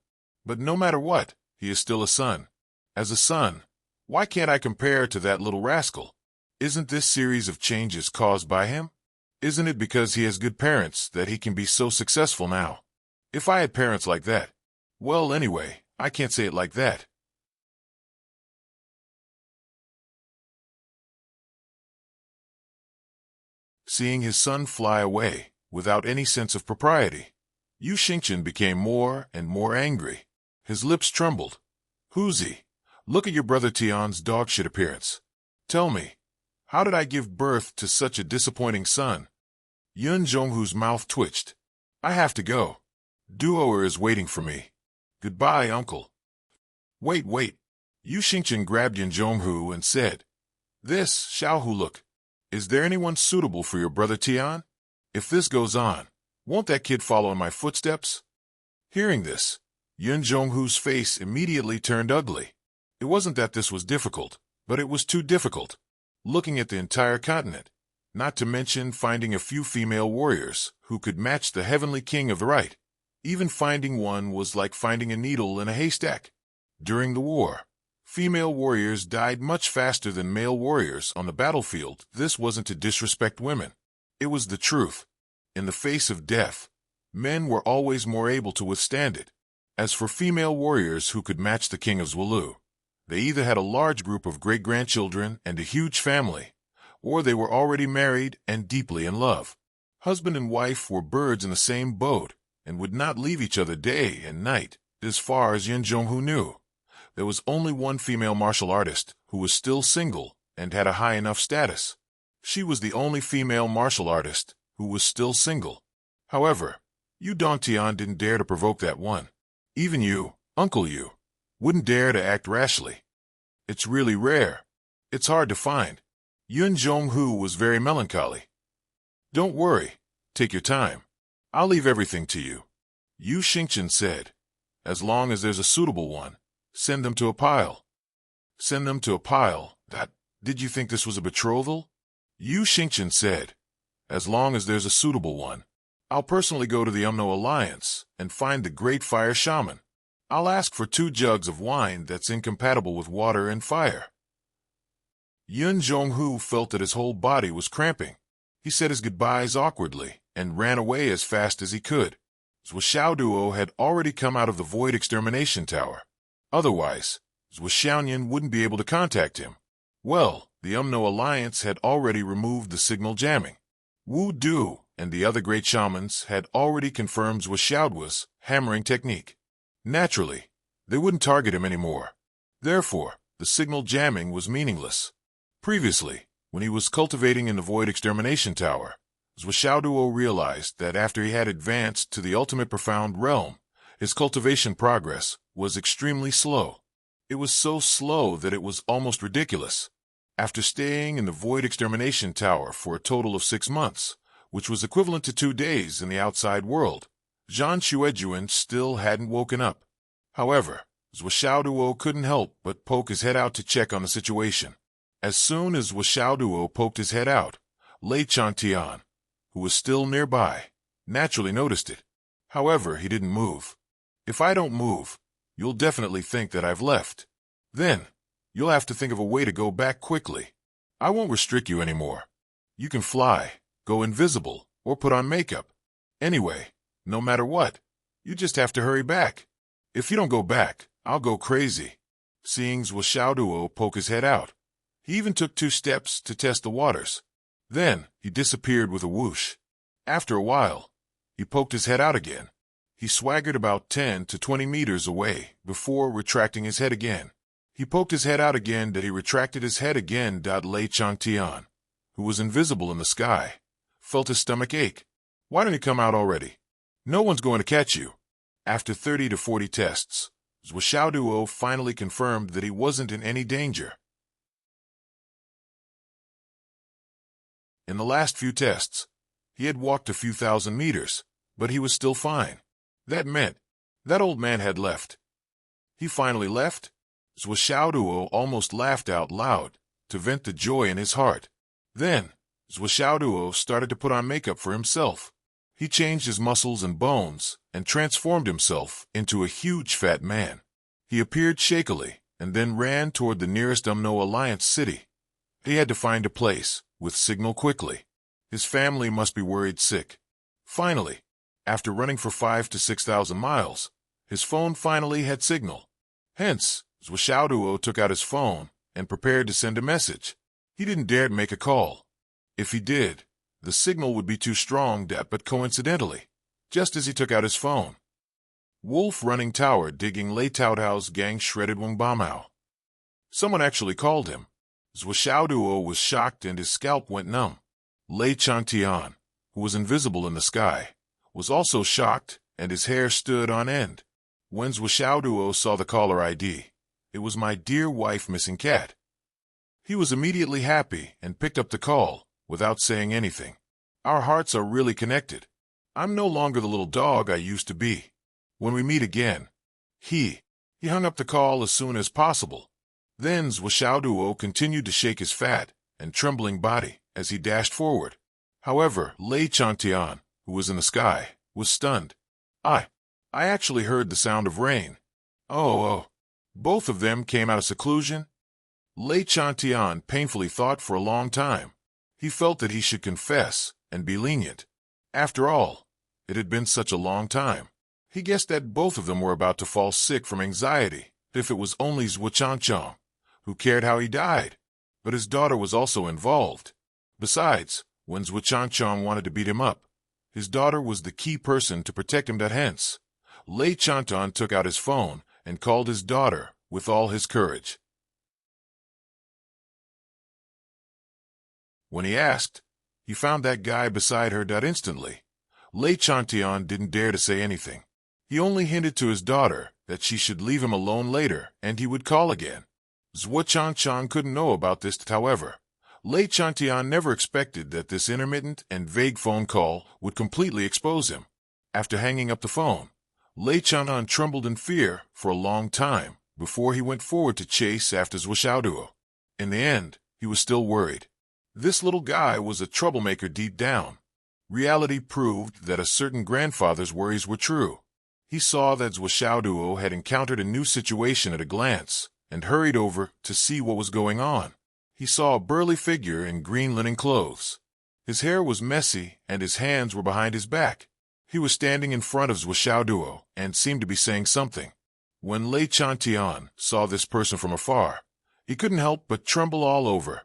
But no matter what, he is still a son. As a son, why can't I compare to that little rascal? Isn't this series of changes caused by him? Isn't it because he has good parents that he can be so successful now? If I had parents like that, well, anyway, I can't say it like that. Seeing his son fly away without any sense of propriety, Yu Xingqian became more and more angry. His lips trembled. Who's he? Look at your brother Tian's dogshit appearance. Tell me, how did I give birth to such a disappointing son? Yun Zhonghu's mouth twitched. I have to go. Duoer is waiting for me. Goodbye, uncle. Wait. Yu Xingqian grabbed Yin Zhonghu and said, This, Xiaohu, look. Is there anyone suitable for your brother Tian? If this goes on, won't that kid follow in my footsteps? Hearing this, Yun Zhonghu's face immediately turned ugly. It wasn't that this was difficult, but it was too difficult. Looking at the entire continent, not to mention finding a few female warriors who could match the heavenly king of the right. Even finding one was like finding a needle in a haystack. During the war, Female warriors died much faster than male warriors on the battlefield. This wasn't to disrespect women. It was the truth. In the face of death, men were always more able to withstand it. As for female warriors who could match the king of Zwolu, they either had a large group of great-grandchildren and a huge family, or they were already married and deeply in love. Husband and wife were birds in the same boat and would not leave each other day and night. As far as Yun Jonghu knew, there was only one female martial artist who was still single and had a high enough status. She was the only female martial artist who was still single. However, Yu Dongtian didn't dare to provoke that one. Even you, Uncle Yu, wouldn't dare to act rashly. It's really rare. It's hard to find. Yun Jonghu was very melancholy. Don't worry. Take your time. I'll leave everything to you. Yu Xingchen said. As long as there's a suitable one, send them to a pile. Send them to a pile? Did you think this was a betrothal? Yu Xingchen said. As long as there's a suitable one, I'll personally go to the Umno Alliance and find the Great Fire Shaman. I'll ask for 2 jugs of wine that's incompatible with water and fire. Yun Jonghu felt that his whole body was cramping. He said his goodbyes awkwardly and ran away as fast as he could. Zhou Xiaoduo had already come out of the Void Extermination Tower. Otherwise, Zhou Xiaoyan wouldn't be able to contact him. Well, the Umno Alliance had already removed the signal jamming. Wu Du and the other great shamans had already confirmed Zhou Xiaoduo's hammering technique. Naturally, they wouldn't target him anymore. Therefore, the signal jamming was meaningless. Previously, when he was cultivating in the Void Extermination Tower, Zhou Xiaoduo realized that after he had advanced to the ultimate profound realm, his cultivation progress was extremely slow. It was so slow that it was almost ridiculous. After staying in the Void Extermination Tower for a total of 6 months, which was equivalent to 2 days in the outside world, Zhan Xuejuan still hadn't woken up. However, Zhou Xiaoduo couldn't help but poke his head out to check on the situation. As soon as Zhou Xiaoduo poked his head out, Lei Chantian, who was still nearby, naturally noticed it. However, he didn't move. If I don't move, you'll definitely think that I've left. Then, you'll have to think of a way to go back quickly. I won't restrict you anymore. You can fly, go invisible, or put on makeup. Anyway, no matter what, you just have to hurry back. If you don't go back, I'll go crazy. Seeing Zhou Xiaoduo poke his head out, he even took 2 steps to test the waters. Then, he disappeared with a whoosh. After a while, he poked his head out again. He swaggered about 10 to 20 meters away before retracting his head again. He poked his head out again that he retracted his head again. Lei Changtian, who was invisible in the sky, felt his stomach ache. Why don't you come out already? No one's going to catch you. After 30 to 40 tests, Zhou Xiaoduo finally confirmed that he wasn't in any danger. In the last few tests, he had walked a few thousand meters, but he was still fine. That meant that old man had left. He finally left? Zhou Xiaoduo almost laughed out loud to vent the joy in his heart. Then, Zhou Xiaoduo started to put on makeup for himself. He changed his muscles and bones and transformed himself into a huge fat man. He appeared shakily and then ran toward the nearest Umno Alliance city. He had to find a place with signal quickly. His family must be worried sick. Finally, after running for 5,000 to 6,000 miles, his phone finally had signal. Hence, Zhou Xiaoduo took out his phone and prepared to send a message. He didn't dare to make a call. If he did, the signal would be too strong. But coincidentally, just as he took out his phone, Wolf running tower digging Lei Taotao's gang shredded Wang Bamao. Someone actually called him. Zhou Xiaoduo was shocked and his scalp went numb. Lei Changtian, who was invisible in the sky, was also shocked and his hair stood on end. When Zhou Xiaoduo saw the caller ID, it was my dear wife missing cat. He was immediately happy and picked up the call without saying anything. Our hearts are really connected. I'm no longer the little dog I used to be. When we meet again, he hung up the call as soon as possible. Then Zhou Xiaoduo continued to shake his fat and trembling body as he dashed forward. However, Lei Chantian, who was in the sky, was stunned. I actually heard the sound of rain. Oh, Both of them came out of seclusion? Lei Chantian painfully thought for a long time. He felt that he should confess and be lenient. After all, it had been such a long time. He guessed that both of them were about to fall sick from anxiety, if it was only Zhuo who cared how he died. But his daughter was also involved. Besides, when Zhuo wanted to beat him up, his daughter was the key person to protect him. Hence, Lei Chantan took out his phone and called his daughter with all his courage. When he asked, he found that guy beside her. Instantly, Lei Chantian didn't dare to say anything. He only hinted to his daughter that she should leave him alone later and he would call again. Zhuo couldn't know about this, however. Lei Chantian never expected that this intermittent and vague phone call would completely expose him. After hanging up the phone, Lei Chantian trembled in fear for a long time before he went forward to chase after Zhuo. In the end, he was still worried. This little guy was a troublemaker deep down. Reality proved that a certain grandfather's worries were true. He saw that Zhuo had encountered a new situation at a glance and hurried over to see what was going on. He saw a burly figure in green linen clothes. His hair was messy and his hands were behind his back. He was standing in front of Zhuo and seemed to be saying something. When Lei Chantian saw this person from afar, he couldn't help but tremble all over.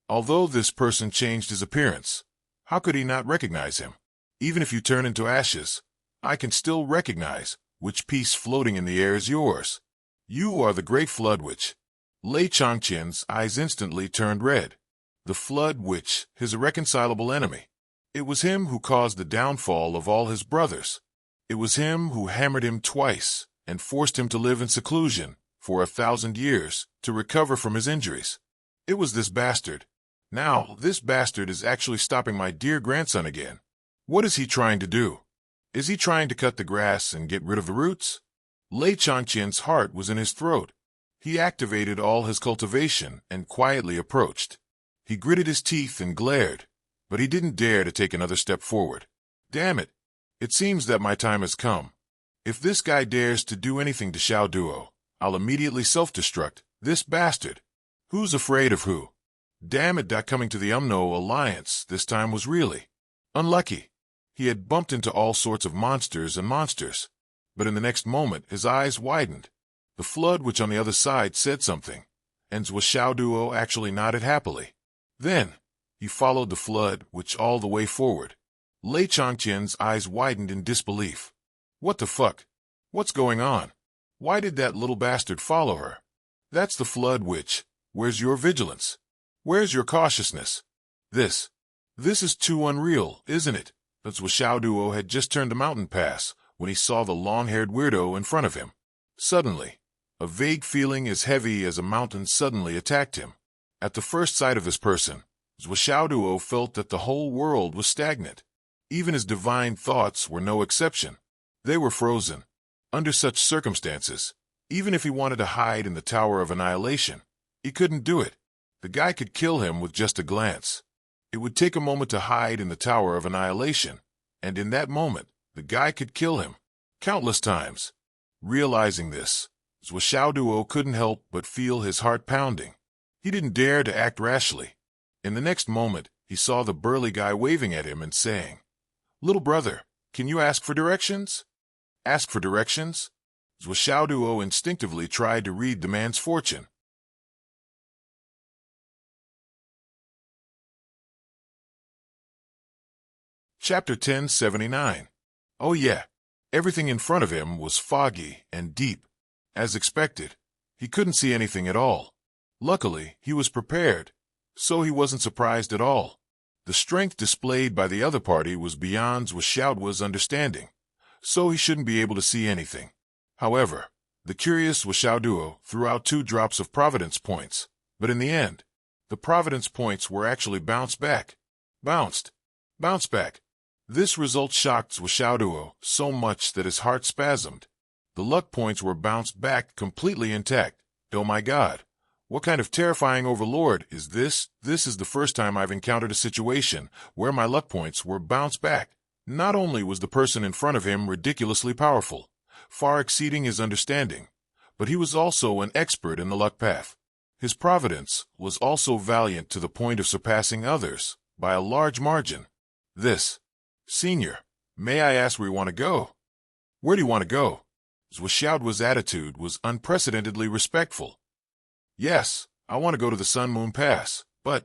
Although this person changed his appearance, how could he not recognize him? Even if you turn into ashes, I can still recognize which piece floating in the air is yours. You are the great flood witch. Lei Changqian's eyes instantly turned red. The flood witch, his irreconcilable enemy. It was him who caused the downfall of all his brothers. It was him who hammered him twice and forced him to live in seclusion for 1,000 years to recover from his injuries. It was this bastard. Now, this bastard is actually stopping my dear grandson again. What is he trying to do? Is he trying to cut the grass and get rid of the roots? Lei Changqian's heart was in his throat. He activated all his cultivation and quietly approached. He gritted his teeth and glared, but he didn't dare to take another step forward. Damn it! It seems that my time has come. If this guy dares to do anything to Xiao, I'll immediately self-destruct. This bastard. Who's afraid of who? Damn it! Coming to the Umno Alliance this time was really unlucky. He had bumped into all sorts of monsters, but in the next moment his eyes widened. The flood witch on the other side said something, and Xiao actually nodded happily. Then, he followed the flood witch all the way forward. Lei Changqian's eyes widened in disbelief. What the fuck? What's going on? Why did that little bastard follow her? That's the flood witch. Where's your vigilance? Where's your cautiousness? This is too unreal, isn't it? That's what Xiao had just turned the mountain pass when he saw the long-haired weirdo in front of him. Suddenly, a vague feeling as heavy as a mountain suddenly attacked him. At the first sight of this person, Xiao felt that the whole world was stagnant. Even his divine thoughts were no exception. They were frozen. Under such circumstances, even if he wanted to hide in the Tower of Annihilation, he couldn't do it. The guy could kill him with just a glance. It would take a moment to hide in the Tower of Annihilation, and in that moment, the guy could kill him countless times. Realizing this, Xiao couldn't help but feel his heart pounding. He didn't dare to act rashly. In the next moment, he saw the burly guy waving at him and saying, "Little brother, can you ask for directions?" Ask for directions? Xiao instinctively tried to read the man's fortune. Chapter 1079. Oh yeah, everything in front of him was foggy and deep. As expected, he couldn't see anything at all. Luckily, he was prepared, so he wasn't surprised at all. The strength displayed by the other party was beyond Xiao's understanding, so he shouldn't be able to see anything. However, the curious Xiao threw out 2 drops of Providence points, but in the end, the Providence points were actually bounced back. Bounced back. This result shocked Xiao so much that his heart spasmed. The luck points were bounced back completely intact. Oh my god. What kind of terrifying overlord is this? This is the first time I've encountered a situation where my luck points were bounced back. Not only was the person in front of him ridiculously powerful, far exceeding his understanding, but he was also an expert in the luck path. His providence was also valiant to the point of surpassing others by a large margin. Senior, may I ask where you want to go? Where do you want to go? Zhuoxiaoduo's attitude was unprecedentedly respectful. Yes, I want to go to the Sun Moon Pass, but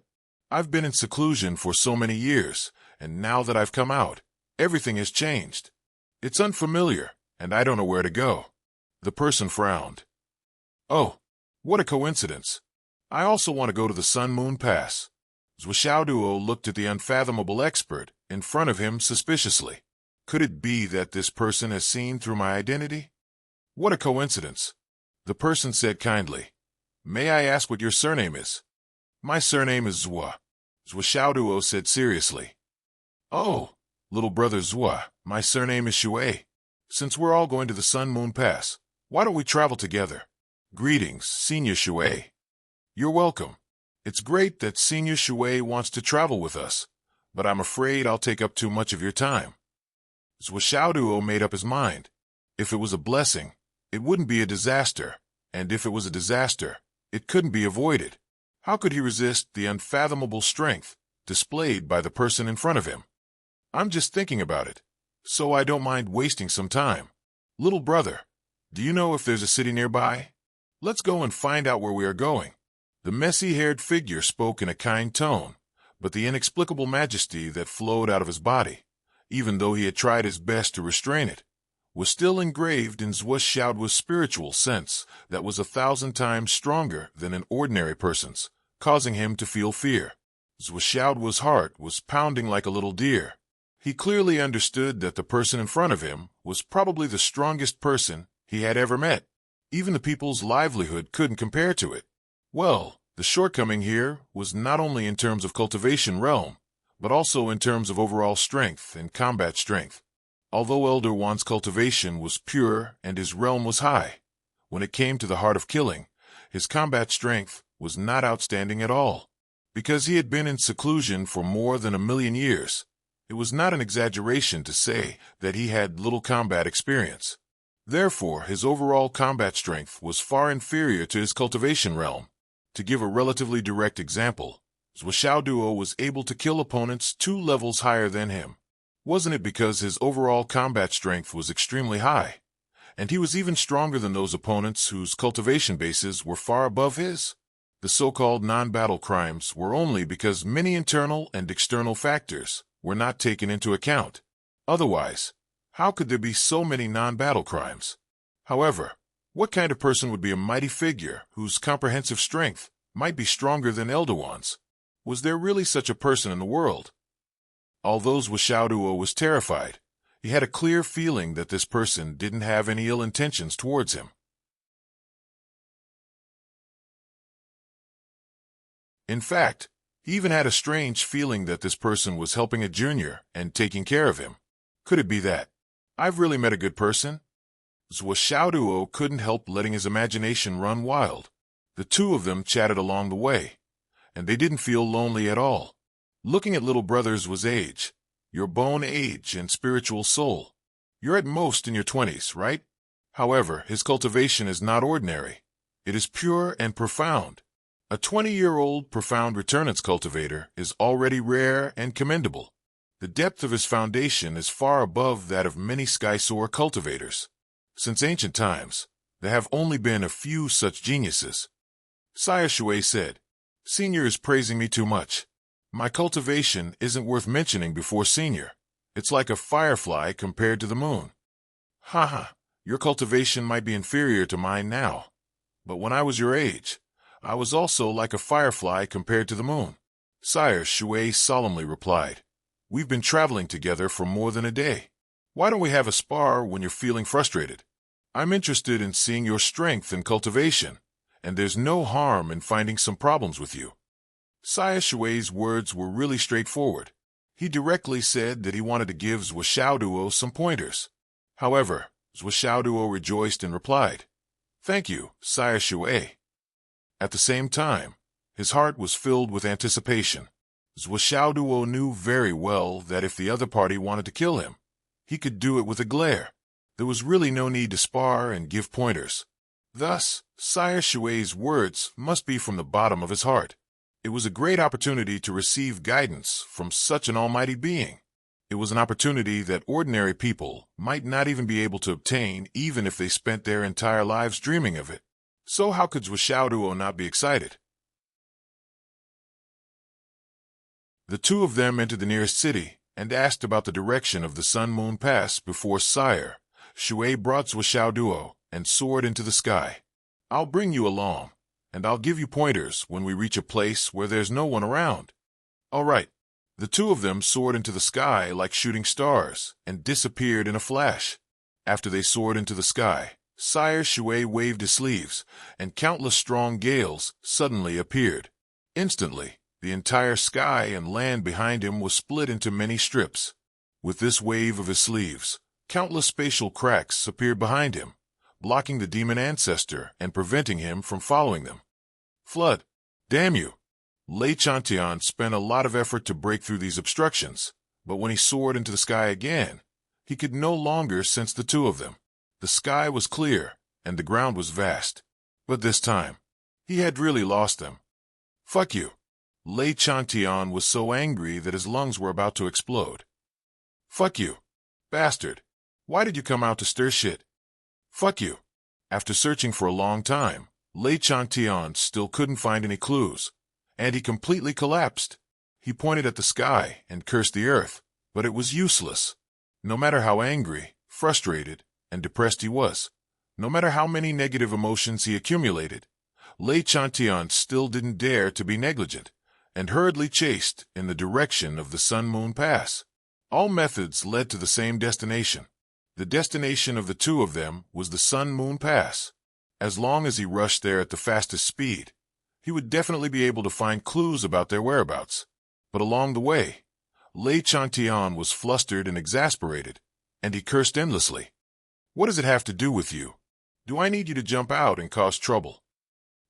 I've been in seclusion for so many years, and now that I've come out, everything has changed. It's unfamiliar, and I don't know where to go. The person frowned. Oh, what a coincidence. I also want to go to the Sun Moon Pass. Zhuoxiaoduo looked at the unfathomable expert in front of him suspiciously. Could it be that this person has seen through my identity? What a coincidence. The person said kindly, May I ask what your surname is? My surname is Zhua. Zhuoxiaoduo said seriously. Oh, little brother Zhua, my surname is Shui. Since we're all going to the Sun Moon Pass, why don't we travel together? Greetings, Senior Shui. You're welcome. It's great that Senior Shui wants to travel with us, but I'm afraid I'll take up too much of your time. Zhuoxiaoduo made up his mind. If it was a blessing, it wouldn't be a disaster, and if it was a disaster, it couldn't be avoided. How could he resist the unfathomable strength displayed by the person in front of him? I'm just thinking about it, so I don't mind wasting some time. Little brother, do you know if there's a city nearby? Let's go and find out where we are going. The messy-haired figure spoke in a kind tone, but the inexplicable majesty that flowed out of his body, even though he had tried his best to restrain it, was still engraved in Zhuoxiaoduo's spiritual sense that was 1,000 times stronger than an ordinary person's, causing him to feel fear. Zhuoxiaoduo's heart was pounding like a little deer. He clearly understood that the person in front of him was probably the strongest person he had ever met. Even the people's livelihood couldn't compare to it. Well, the shortcoming here was not only in terms of cultivation realm, but also in terms of overall strength and combat strength. Although Elder Wan's cultivation was pure and his realm was high, when it came to the heart of killing, his combat strength was not outstanding at all. Because he had been in seclusion for more than 1,000,000 years, it was not an exaggeration to say that he had little combat experience. Therefore, his overall combat strength was far inferior to his cultivation realm. To give a relatively direct example, Zhuoxiaoduo was able to kill opponents 2 levels higher than him. Wasn't it because his overall combat strength was extremely high, and he was even stronger than those opponents whose cultivation bases were far above his? The so-called non-battle crimes were only because many internal and external factors were not taken into account. Otherwise, how could there be so many non-battle crimes? However, what kind of person would be a mighty figure whose comprehensive strength might be stronger than Elder Wan's? Was there really such a person in the world? Although Zhuoxiaoduo was terrified, he had a clear feeling that this person didn't have any ill intentions towards him. In fact, he even had a strange feeling that this person was helping a junior and taking care of him. Could it be that I've really met a good person? Zhuoxiaoduo couldn't help letting his imagination run wild. The two of them chatted along the way, and they didn't feel lonely at all. Looking at little brother's was age, your bone age and spiritual soul. You're at most in your 20s, right? However, his cultivation is not ordinary. It is pure and profound. A 20-year-old profound returnance cultivator is already rare and commendable. The depth of his foundation is far above that of many skysoar cultivators. Since ancient times, there have only been a few such geniuses. Sire Shui said, Senior is praising me too much. My cultivation isn't worth mentioning before Senior. It's like a firefly compared to the moon. Ha! Your cultivation might be inferior to mine now, but when I was your age, I was also like a firefly compared to the moon. Sire Shui solemnly replied, We've been traveling together for more than a day. Why don't we have a spar when you're feeling frustrated? I'm interested in seeing your strength and cultivation, and there's no harm in finding some problems with you. Sire Shui's words were really straightforward. He directly said that he wanted to give Zhuoxiaoduo some pointers. However, Zhuoxiaoduo rejoiced and replied, Thank you, Sire Shui. At the same time, his heart was filled with anticipation. Zhuoxiaoduo knew very well that if the other party wanted to kill him, he could do it with a glare. There was really no need to spar and give pointers. Thus, Sire Shui's words must be from the bottom of his heart. It was a great opportunity to receive guidance from such an almighty being. It was an opportunity that ordinary people might not even be able to obtain even if they spent their entire lives dreaming of it. So how could Xiaoduo not be excited? The two of them entered the nearest city and asked about the direction of the Sun-Moon Pass before Sire Shui brought Xiaoduo and soared into the sky. I'll bring you along, and I'll give you pointers when we reach a place where there's no one around. All right. The two of them soared into the sky like shooting stars and disappeared in a flash. After they soared into the sky, Sire Shui waved his sleeves, and countless strong gales suddenly appeared. Instantly, the entire sky and land behind him was split into many strips. With this wave of his sleeves, countless spatial cracks appeared behind him, blocking the demon ancestor and preventing him from following them. Flood! Damn you! Lei Chantian spent a lot of effort to break through these obstructions, but when he soared into the sky again, he could no longer sense the two of them. The sky was clear, and the ground was vast. But this time, he had really lost them. Fuck you! Lei Chantian was so angry that his lungs were about to explode. Fuck you! Bastard! Why did you come out to stir shit? Fuck you! After searching for a long time, Lei Chantian still couldn't find any clues, and he completely collapsed. He pointed at the sky and cursed the earth, but it was useless. No matter how angry, frustrated, and depressed he was, no matter how many negative emotions he accumulated, Lei Chantian still didn't dare to be negligent, and hurriedly chased in the direction of the Sun-Moon Pass. All methods led to the same destination. The destination of the two of them was the Sun-Moon Pass. As long as he rushed there at the fastest speed, he would definitely be able to find clues about their whereabouts. But along the way, Lei Chantian was flustered and exasperated, and he cursed endlessly. What does it have to do with you? Do I need you to jump out and cause trouble?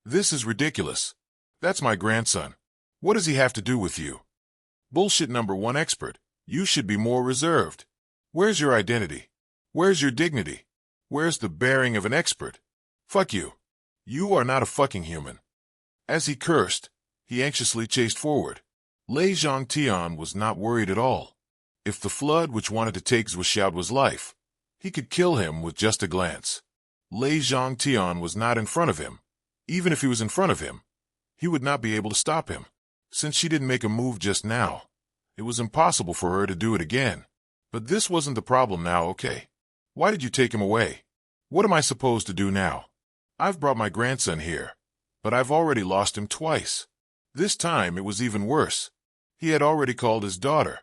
This is ridiculous. That's my grandson. What does he have to do with you? Bullshit number one expert. You should be more reserved. Where's your identity? Where's your dignity? Where's the bearing of an expert? Fuck you. You are not a fucking human. As he cursed, he anxiously chased forward. Lei Zhongtian was not worried at all. If the flood which wanted to take Xiaoduo's life, he could kill him with just a glance. Lei Zhongtian was not in front of him. Even if he was in front of him, he would not be able to stop him. Since she didn't make a move just now, it was impossible for her to do it again. But this wasn't the problem now, okay? Why did you take him away? What am I supposed to do now? I've brought my grandson here, but I've already lost him twice. This time it was even worse. He had already called his daughter,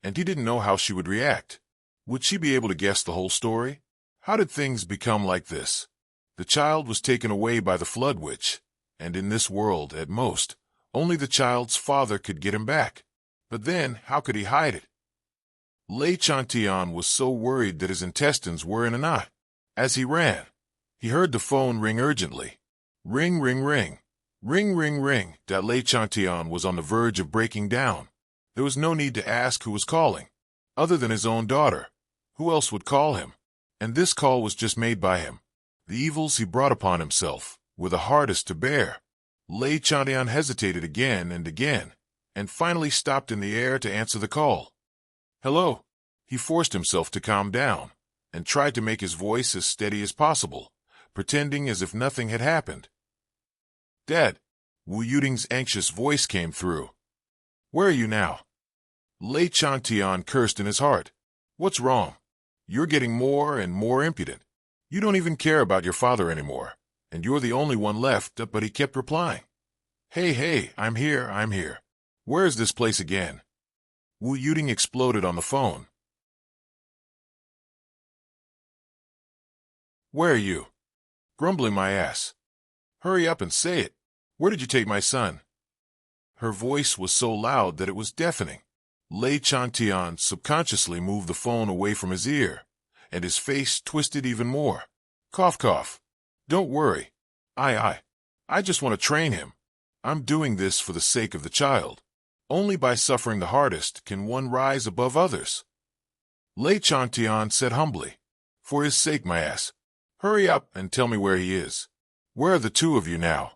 and he didn't know how she would react. Would she be able to guess the whole story? How did things become like this? The child was taken away by the flood witch, and in this world, at most, only the child's father could get him back. But then, how could he hide it? Lei Chantian was so worried that his intestines were in a knot. As he ran, he heard the phone ring urgently. Ring, ring, ring. Ring, ring, ring. Lei Chantian was on the verge of breaking down. There was no need to ask who was calling. Other than his own daughter, who else would call him? And this call was just made by him. The evils he brought upon himself were the hardest to bear. Lei Chantian hesitated again, and finally stopped in the air to answer the call. Hello? He forced himself to calm down, and tried to make his voice as steady as possible, pretending as if nothing had happened. Dad, Wu Yuding's anxious voice came through. Where are you now? Lei Chantian cursed in his heart. What's wrong? You're getting more and more impudent. You don't even care about your father anymore, and you're the only one left, but he kept replying. Hey, I'm here. Where is this place again? Wu Yuding exploded on the phone. Where are you? Grumbling my ass. Hurry up and say it. Where did you take my son? Her voice was so loud that it was deafening. Lei Chantian subconsciously moved the phone away from his ear, and his face twisted even more. Cough, cough. Don't worry. I just want to train him. I'm doing this for the sake of the child. Only by suffering the hardest can one rise above others. Lei Chantian said humbly. For his sake, my ass. Hurry up and tell me where he is. Where are the two of you now?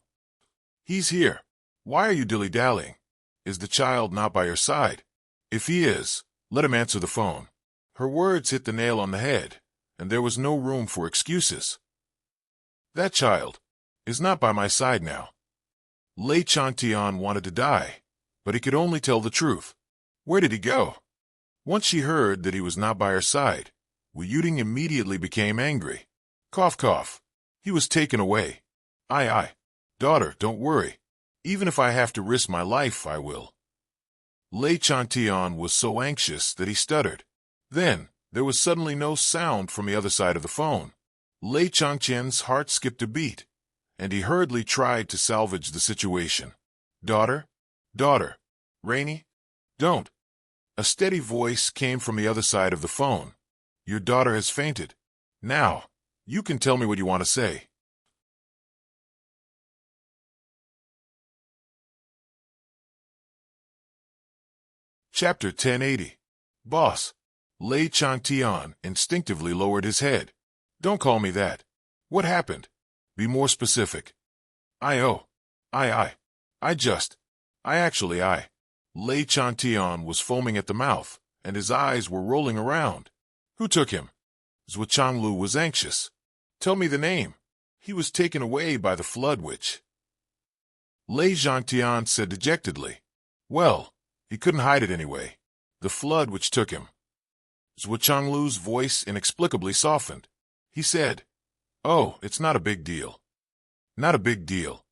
He's here. Why are you dilly-dallying? Is the child not by your side? If he is, let him answer the phone. Her words hit the nail on the head, and there was no room for excuses. That child is not by my side now. Enchanting wanted to die, but he could only tell the truth. Where did he go? Once she heard that he was not by her side, Enchanting immediately became angry. Cough, cough. He was taken away. Aye. Daughter, don't worry. Even if I have to risk my life, I will. Enchanting was so anxious that he stuttered. Then, there was suddenly no sound from the other side of the phone. Enchanting's heart skipped a beat, and he hurriedly tried to salvage the situation. Daughter? Rainy? Don't. A steady voice came from the other side of the phone. Your daughter has fainted. Now, you can tell me what you want to say. Chapter 1080. Boss. Enchanting instinctively lowered his head. Don't call me that. What happened? Be more specific. I Enchanting was foaming at the mouth, and his eyes were rolling around. Who took him? Zhuchanglu was anxious. Tell me the name. He was taken away by the flood witch. Enchanting said dejectedly. Well, he couldn't hide it anyway. The flood witch took him. Zhuchanglu's voice inexplicably softened. He said, Oh, it's not a big deal. Not a big deal.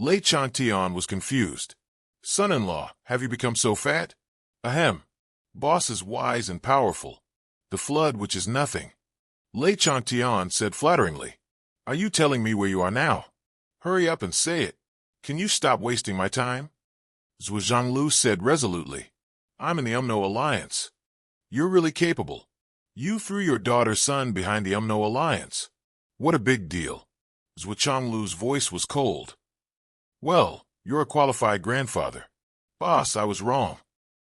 Enchanting was confused. Son-in-law, have you become so fat? Ahem. Boss is wise and powerful. The flood witch is nothing. Enchanting said flatteringly. Are you telling me where you are now? Hurry up and say it. Can you stop wasting my time? Zhuanglu said resolutely. I'm in the Umno Alliance. You're really capable. You threw your daughter's son behind the Umno Alliance. What a big deal. Zhuanglu's voice was cold. Well, you're a qualified grandfather. Boss, I was wrong.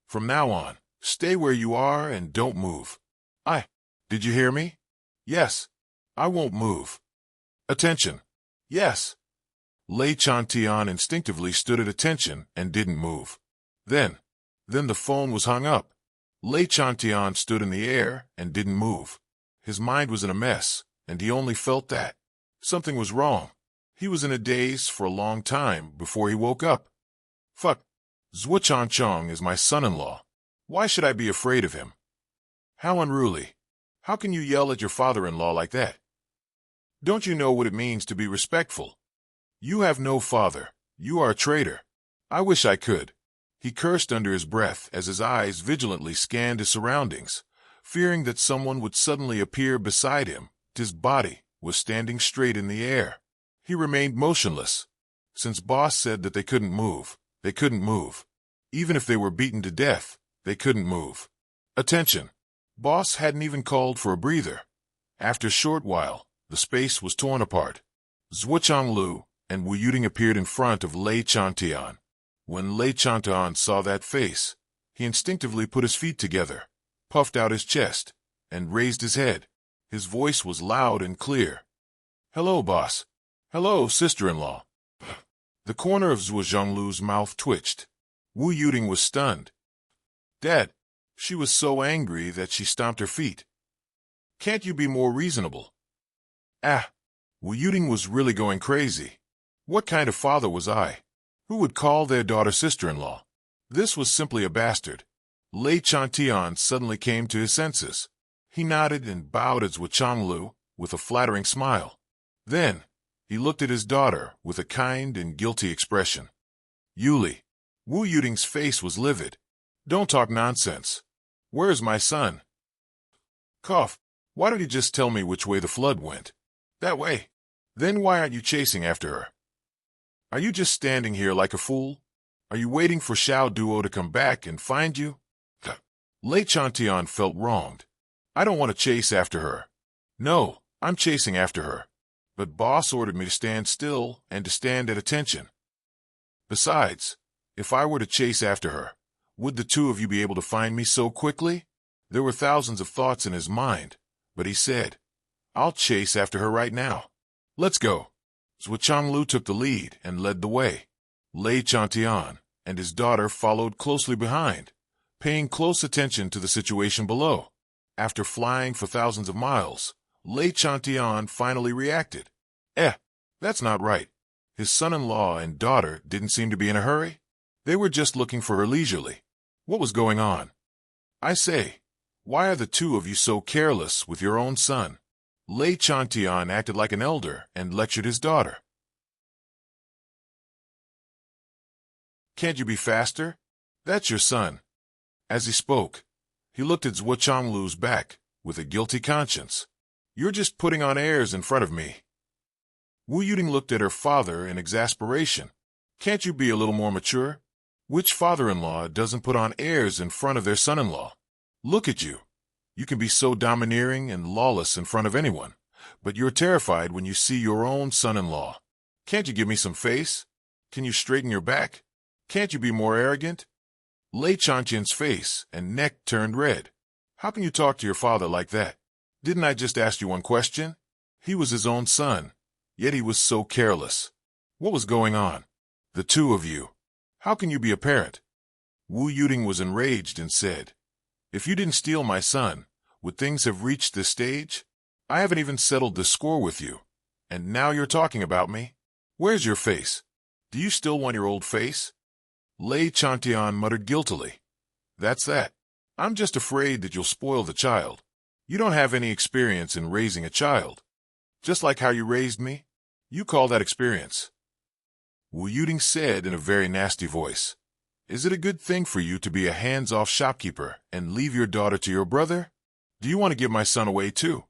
From now on, stay where you are and don't move. Did you hear me? Yes. I won't move. Attention. Yes. Enchanting instinctively stood at attention and didn't move. Then the phone was hung up. Enchanting stood in the air and didn't move. His mind was in a mess, and he only felt that something was wrong. He was in a daze for a long time before he woke up. Fuck. Zhuchangchong is my son-in-law. Why should I be afraid of him? How unruly. How can you yell at your father-in-law like that? Don't you know what it means to be respectful? You have no father. You are a traitor. I wish I could. He cursed under his breath as his eyes vigilantly scanned his surroundings, fearing that someone would suddenly appear beside him. His body was standing straight in the air. He remained motionless. Since Boss said that they couldn't move, they couldn't move. Even if they were beaten to death, they couldn't move. Attention! Boss hadn't even called for a breather. After a short while, the space was torn apart. Zhuchanglu and Enchanting appeared in front of Enchanting. When Enchanting saw that face, he instinctively put his feet together, puffed out his chest, and raised his head. His voice was loud and clear. Hello, boss. Hello, sister-in-law. The corner of Zhuchanglu's mouth twitched. Enchanting was stunned. Dad. She was so angry that she stomped her feet. Can't you be more reasonable? Enchanting was really going crazy. What kind of father was I? Who would call their daughter sister-in-law? This was simply a bastard. Enchanting suddenly came to his senses. He nodded and bowed at Zhuchanglu with a flattering smile. Then, he looked at his daughter with a kind and guilty expression. Yuli. Enchanting's face was livid. Don't talk nonsense. Where's my son? Cough. Why don't you just tell me which way the flood went? That way. Then why aren't you chasing after her? Are you just standing here like a fool? Are you waiting for Xiao Duo to come back and find you? Enchanting felt wronged. I don't want to chase after her. No, I'm chasing after her. But Boss ordered me to stand still and to stand at attention. Besides, if I were to chase after her, would the two of you be able to find me so quickly? There were thousands of thoughts in his mind, but he said, I'll chase after her right now. Let's go. Zhuchanglu took the lead and led the way. Lei Chantian and his daughter followed closely behind, paying close attention to the situation below. After flying for thousands of miles, Lei Chantian finally reacted. That's not right. His son-in-law and daughter didn't seem to be in a hurry. They were just looking for her leisurely. What was going on? I say, why are the two of you so careless with your own son? Lei Chantian acted like an elder and lectured his daughter. Can't you be faster? That's your son. As he spoke, he looked at Zhuchanglu's back with a guilty conscience. You're just putting on airs in front of me. Wu Yuting looked at her father in exasperation. Can't you be a little more mature? Which father-in-law doesn't put on airs in front of their son-in-law? Look at you. You can be so domineering and lawless in front of anyone, but you're terrified when you see your own son-in-law. Can't you give me some face? Can you straighten your back? Can't you be more arrogant? Lei Chantian's face and neck turned red. How can you talk to your father like that? Didn't I just ask you one question? He was his own son, yet he was so careless. What was going on? The two of you. How can you be a parent? Wu Yuting was enraged and said, if you didn't steal my son, would things have reached this stage? I haven't even settled the score with you, and now you're talking about me? Where's your face? Do you still want your old face? Lei Chantian muttered guiltily. That's that. I'm just afraid that you'll spoil the child. You don't have any experience in raising a child. Just like how you raised me? You call that experience? Wu Yuting said in a very nasty voice. Is it a good thing for you to be a hands-off shopkeeper and leave your daughter to your brother? Do you want to give my son away too?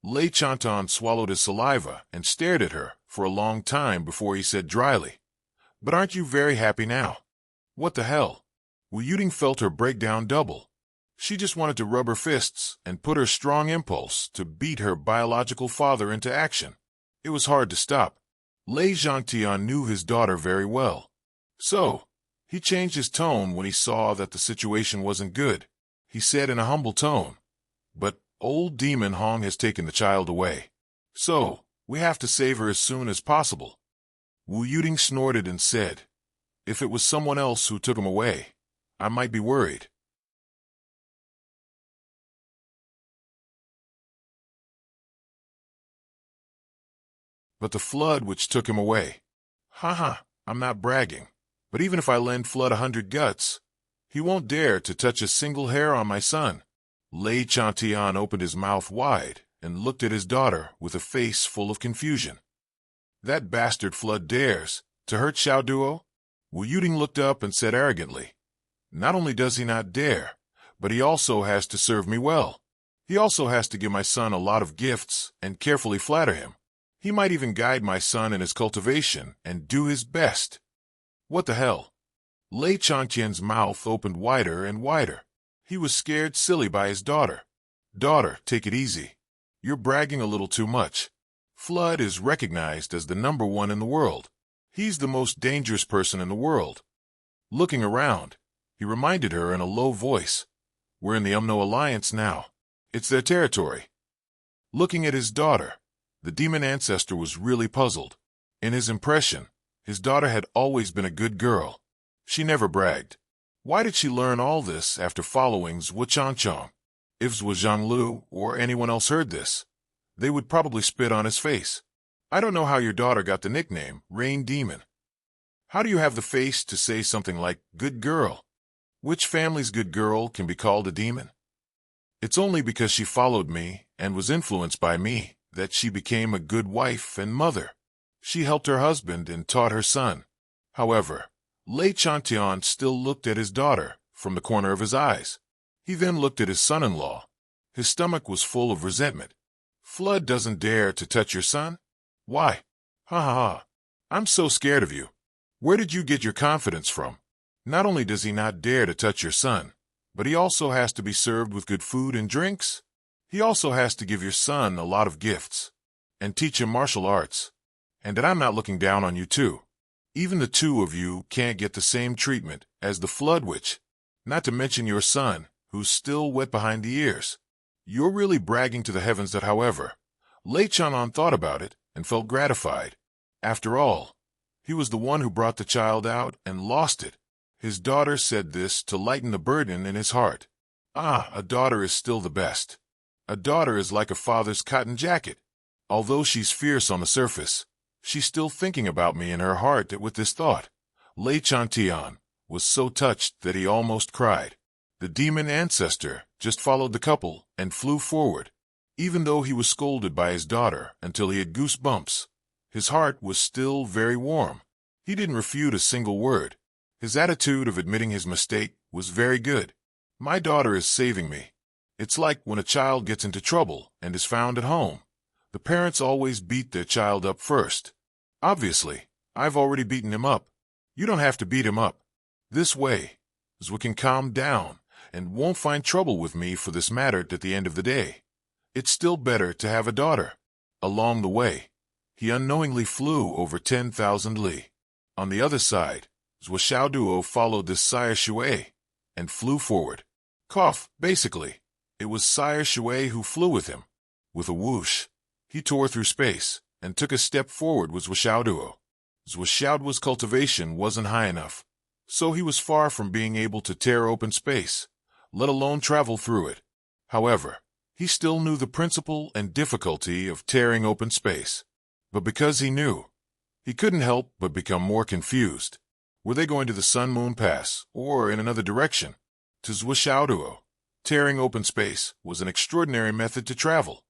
Lei Chantian swallowed his saliva and stared at her for a long time before he said dryly, but aren't you very happy now? What the hell? Wu Yuting felt her break down double. She just wanted to rub her fists and put her strong impulse to beat her biological father into action. It was hard to stop. Lei Chantian knew his daughter very well. So, he changed his tone when he saw that the situation wasn't good. He said in a humble tone, but old Demon Hong has taken the child away. So, we have to save her as soon as possible. Wu Yuting snorted and said, if it was someone else who took him away, I might be worried. But the flood which took him away. I'm not bragging, but even if I lend Flood 100 guts, he won't dare to touch a single hair on my son. Lei Chantian opened his mouth wide and looked at his daughter with a face full of confusion. That bastard Flood dares to hurt Xiao Duo? Wu Yuting looked up and said arrogantly, not only does he not dare, but he also has to serve me well. He also has to give my son a lot of gifts and carefully flatter him. He might even guide my son in his cultivation and do his best. What the hell? Lei Chantian's mouth opened wider and wider. He was scared silly by his daughter. Daughter, take it easy. You're bragging a little too much. Flood is recognized as the #1 in the world. He's the most dangerous person in the world. Looking around, he reminded her in a low voice, we're in the Umno Alliance now. It's their territory. Looking at his daughter, the demon ancestor was really puzzled. In his impression, his daughter had always been a good girl. She never bragged. Why did she learn all this after following Zhuchangchong? If Zhuchanglu or anyone else heard this, they would probably spit on his face. I don't know how your daughter got the nickname Rain Demon. How do you have the face to say something like good girl? Which family's good girl can be called a demon? It's only because she followed me and was influenced by me that she became a good wife and mother. She helped her husband and taught her son. However, Lei Chantian still looked at his daughter from the corner of his eyes. He then looked at his son-in-law. His stomach was full of resentment. Flood doesn't dare to touch your son? Why? I'm so scared of you. Where did you get your confidence from? Not only does he not dare to touch your son, but he also has to be served with good food and drinks. He also has to give your son a lot of gifts and teach him martial arts. And that I'm not looking down on you too. Even the two of you can't get the same treatment as the Flood Witch, not to mention your son, who's still wet behind the ears. You're really bragging to the heavens that, however, Lei Chantian thought about it and felt gratified. After all, he was the one who brought the child out and lost it. His daughter said this to lighten the burden in his heart. Ah, a daughter is still the best. A daughter is like a father's cotton jacket. Although she's fierce on the surface, she's still thinking about me in her heart. With this thought, Enchanting was so touched that he almost cried. The demon ancestor just followed the couple and flew forward. Even though he was scolded by his daughter until he had goosebumps, his heart was still very warm. He didn't refute a single word. His attitude of admitting his mistake was very good. My daughter is saving me. It's like when a child gets into trouble and is found at home. The parents always beat their child up first. Obviously, I've already beaten him up. You don't have to beat him up. This way, Zwa can calm down and won't find trouble with me for this matter at the end of the day. It's still better to have a daughter. Along the way, he unknowingly flew over 10,000 li. On the other side, Zwa Xiaoduo followed this Sire Shui and flew forward. Basically, it was Sire Shui who flew with him. With a whoosh, he tore through space and took a step forward with Zwa Xiaoduo. Zwa Xiaoduo's cultivation wasn't high enough, so he was far from being able to tear open space, let alone travel through it. However, he still knew the principle and difficulty of tearing open space. But because he knew, he couldn't help but become more confused. Were they going to the Sun-Moon Pass, or in another direction? To Zwa Xiaoduo, tearing open space was an extraordinary method to travel.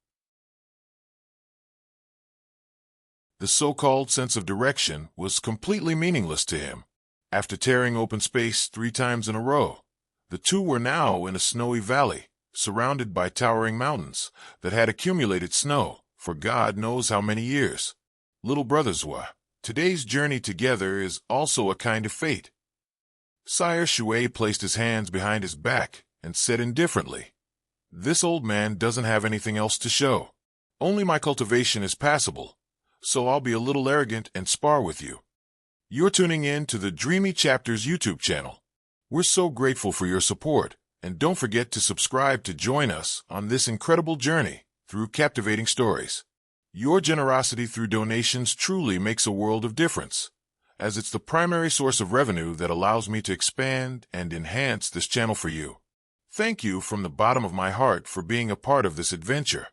The so-called sense of direction was completely meaningless to him. After tearing open space 3 times in a row, the two were now in a snowy valley, surrounded by towering mountains that had accumulated snow for God knows how many years. Little brother Zwa, today's journey together is also a kind of fate. Sire Shui placed his hands behind his back and said indifferently, "This old man doesn't have anything else to show. Only my cultivation is passable, so I'll be a little arrogant and spar with you." You're tuning in to the Dreamy Chapters YouTube channel. We're so grateful for your support, and don't forget to subscribe to join us on this incredible journey through captivating stories. Your generosity through donations truly makes a world of difference, as it's the primary source of revenue that allows me to expand and enhance this channel for you. Thank you from the bottom of my heart for being a part of this adventure.